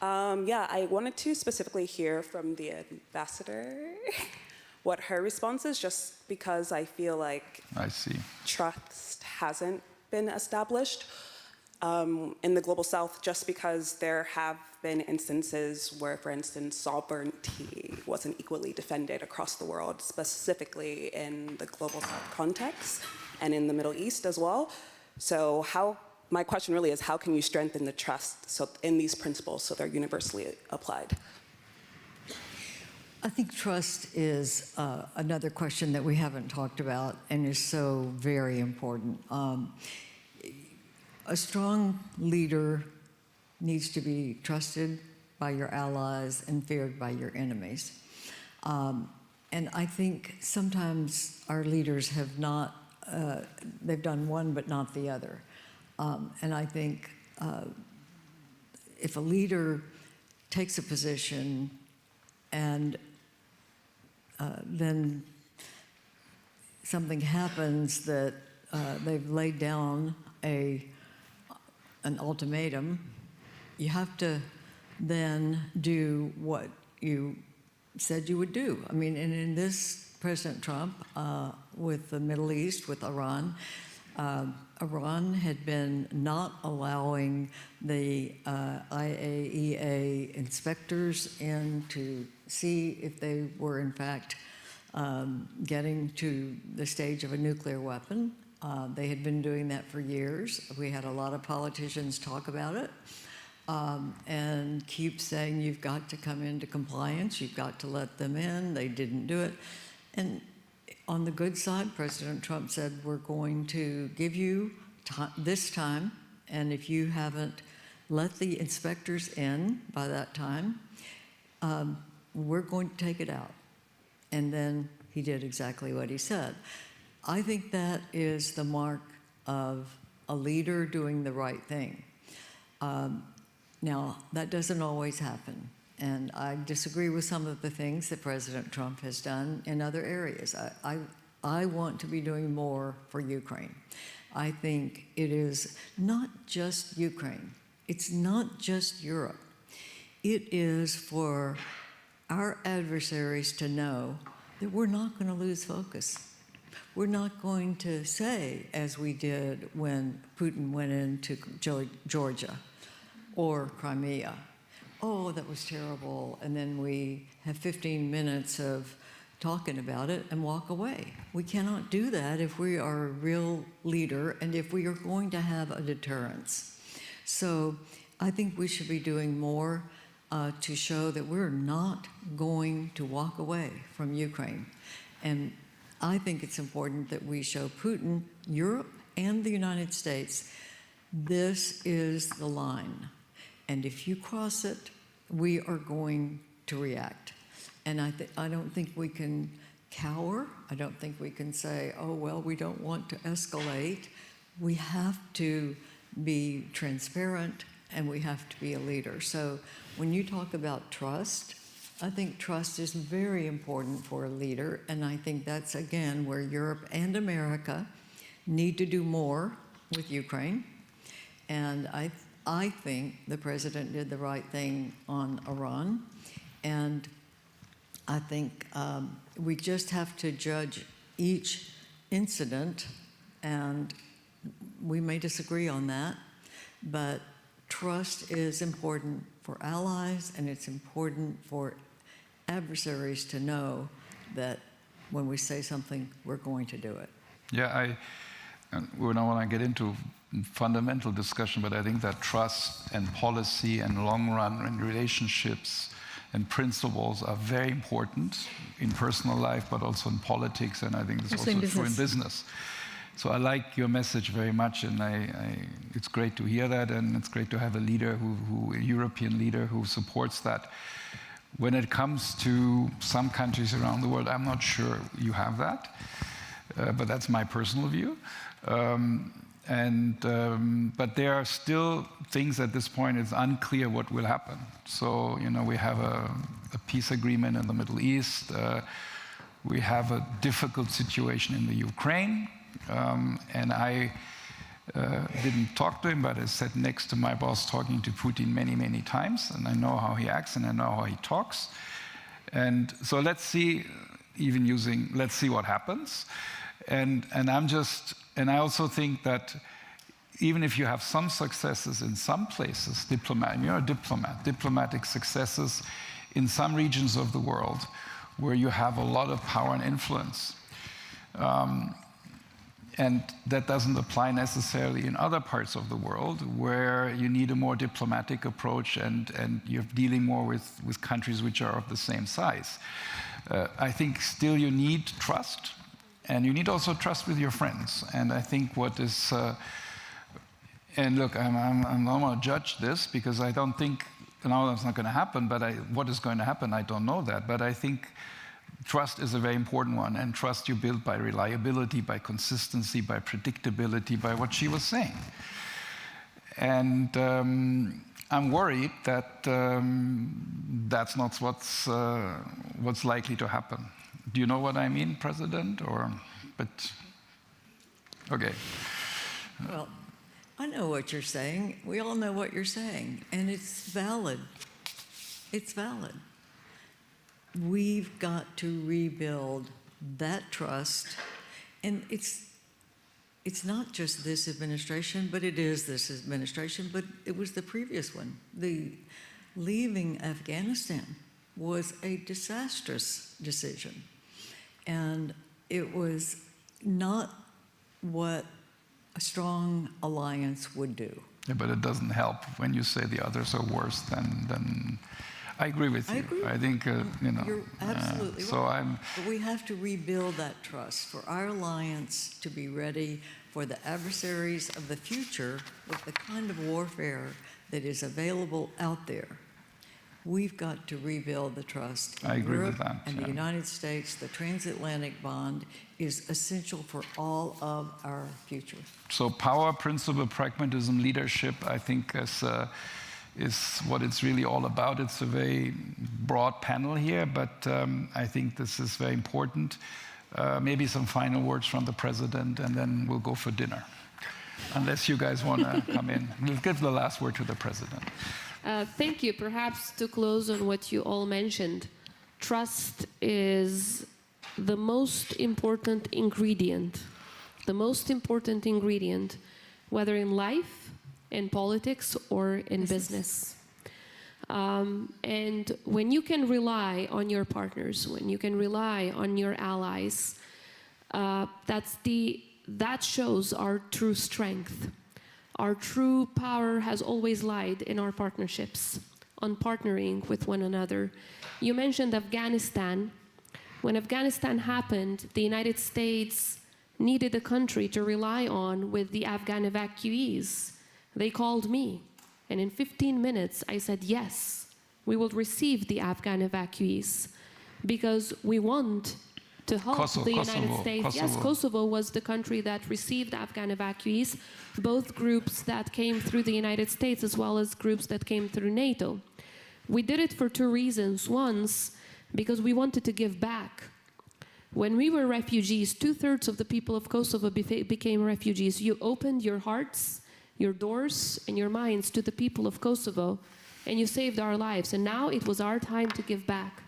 Yeah, I wanted to specifically hear from the ambassador what her response is, just because I feel like trust hasn't been established in the Global South, just because there have been instances where, for instance, sovereignty wasn't equally defended across the world, specifically in the Global South context and in the Middle East as well. So my question really is, how can you strengthen the trust in these principles so they're universally applied? I think trust is another question that we haven't talked about and is so very important. A strong leader needs to be trusted by your allies and feared by your enemies. And I think sometimes our leaders have not, they've done one but not the other. And I think if a leader takes a position and then something happens that they've laid down an ultimatum, you have to then do what you said you would do. I mean, and in this, President Trump, with the Middle East, with Iran, Iran had been not allowing the IAEA inspectors in to see if they were in fact getting to the stage of a nuclear weapon. They had been doing that for years. We had a lot of politicians talk about it and keep saying, you've got to come into compliance, you've got to let them in. They didn't do it. And on the good side, President Trump said, we're going to give you this time, and if you haven't let the inspectors in by that time, we're going to take it out. And then he did exactly what he said. I think that is the mark of a leader doing the right thing. Now, that doesn't always happen. And I disagree with some of the things that President Trump has done in other areas. I want to be doing more for Ukraine. I think it is not just Ukraine. It's not just Europe. It is for our adversaries to know that we're not going to lose focus. We're not going to say, as we did when Putin went into Georgia or Crimea, oh, that was terrible, and then we have 15 minutes of talking about it and walk away. We cannot do that if we are a real leader and if we are going to have a deterrence. So I think we should be doing more to show that we're not going to walk away from Ukraine. And I think it's important that we show Putin, Europe, and the United States, this is the line. And if you cross it, we are going to react. And I don't think we can cower. I don't think we can say, oh, well, we don't want to escalate. We have to be transparent, and we have to be a leader. So when you talk about trust, I think trust is very important for a leader, and I think that's, again, where Europe and America need to do more with Ukraine. And I think the president did the right thing on Iran. And I think we just have to judge each incident, and we may disagree on that, but trust is important for allies, and it's important for adversaries to know that when we say something, we're going to do it. Yeah, we don't want to get into fundamental discussion, but I think that trust and policy and long run and relationships and principles are very important in personal life, but also in politics, and I think it's also true in business. So I like your message very much, and it's great to hear that, and it's great to have a leader, a European leader who supports that. When it comes to some countries around the world, I'm not sure you have that, but that's my personal view. But there are still things at this point, it's unclear what will happen. So, you know, we have a peace agreement in the Middle East. We have a difficult situation in the Ukraine. And I didn't talk to him, but I sat next to my boss talking to Putin many, many times. And I know how he acts and I know how he talks. And so let's see, let's see what happens. And I also think that even if you have some successes in some places, you're a diplomat, diplomatic successes in some regions of the world where you have a lot of power and influence. And that doesn't apply necessarily in other parts of the world where you need a more diplomatic approach and you're dealing more with countries which are of the same size. I think still you need trust. And you need also trust with your friends. And I think what is, and look, I'm not going to judge this because I don't think, no, that's not going to happen, but what is going to happen, I don't know that. But I think trust is a very important one. And trust you build by reliability, by consistency, by predictability, by what she was saying. And I'm worried that that's not what's likely to happen. Do you know what I mean, President? Okay. Well, I know what you're saying. We all know what you're saying, and it's valid. It's valid. We've got to rebuild that trust, and it's not just this administration, but it is this administration, but it was the previous one. The leaving Afghanistan was a disastrous decision. And it was not what a strong alliance would do. Yeah, but it doesn't help when you say the others are worse than I agree with you. I think, you know. You're absolutely so right. But we have to rebuild that trust for our alliance to be ready for the adversaries of the future with the kind of warfare that is available out there. We've got to rebuild the trust in Europe and the United States. The transatlantic bond is essential for all of our future. So power, principle, pragmatism, leadership, I think is what it's really all about. It's a very broad panel here, but I think this is very important. Maybe some final words from the president, and then we'll go for dinner. Unless you guys want to come in. We'll give the last word to the president. Thank you. Perhaps to close on what you all mentioned, trust is the most important ingredient. The most important ingredient, whether in life, in politics, or in business. And when you can rely on your partners, when you can rely on your allies, that shows our true strength. Our true power has always lied in our partnerships, on partnering with one another. You mentioned Afghanistan. When Afghanistan happened, the United States needed a country to rely on with the Afghan evacuees. They called me, and in 15 minutes I said, yes, we will receive the Afghan evacuees because we want to help the United States. Yes, Kosovo was the country that received Afghan evacuees, both groups that came through the United States as well as groups that came through NATO. We did it for two reasons. Once, because we wanted to give back. When we were refugees, 2/3 of the people of Kosovo became refugees. You opened your hearts, your doors, and your minds to the people of Kosovo, and you saved our lives. And now it was our time to give back.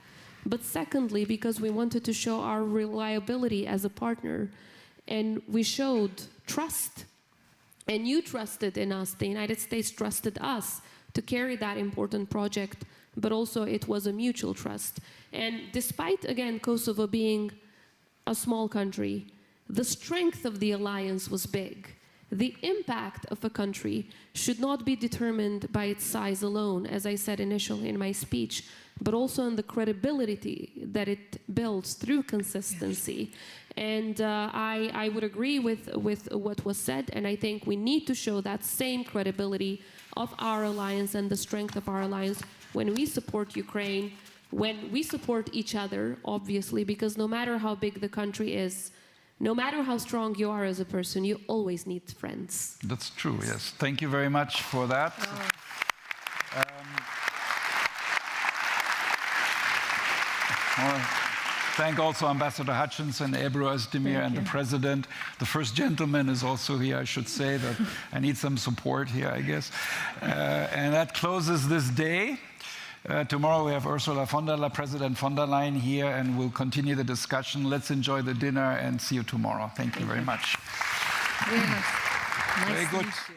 But secondly, because we wanted to show our reliability as a partner, and we showed trust. And you trusted in us, the United States trusted us to carry that important project, but also it was a mutual trust. And despite, again, Kosovo being a small country, the strength of the alliance was big. The impact of a country should not be determined by its size alone, as I said initially in my speech, but also on the credibility that it builds through consistency. And I would agree with what was said, and I think we need to show that same credibility of our alliance and the strength of our alliance when we support Ukraine, when we support each other, obviously, because no matter how big the country is, no matter how strong you are as a person, you always need friends. That's true, yes. Thank you very much for that. Thank also Ambassador Hutchinson, Ebru Özdemir, and the President. The first gentleman is also here, I should say, that I need some support here, I guess. And that closes this day. Tomorrow we have Ursula von der Leyen, President von der Leyen here, and we'll continue the discussion. Let's enjoy the dinner and see you tomorrow. Thank you very much. Very nice. Very good. To meet you.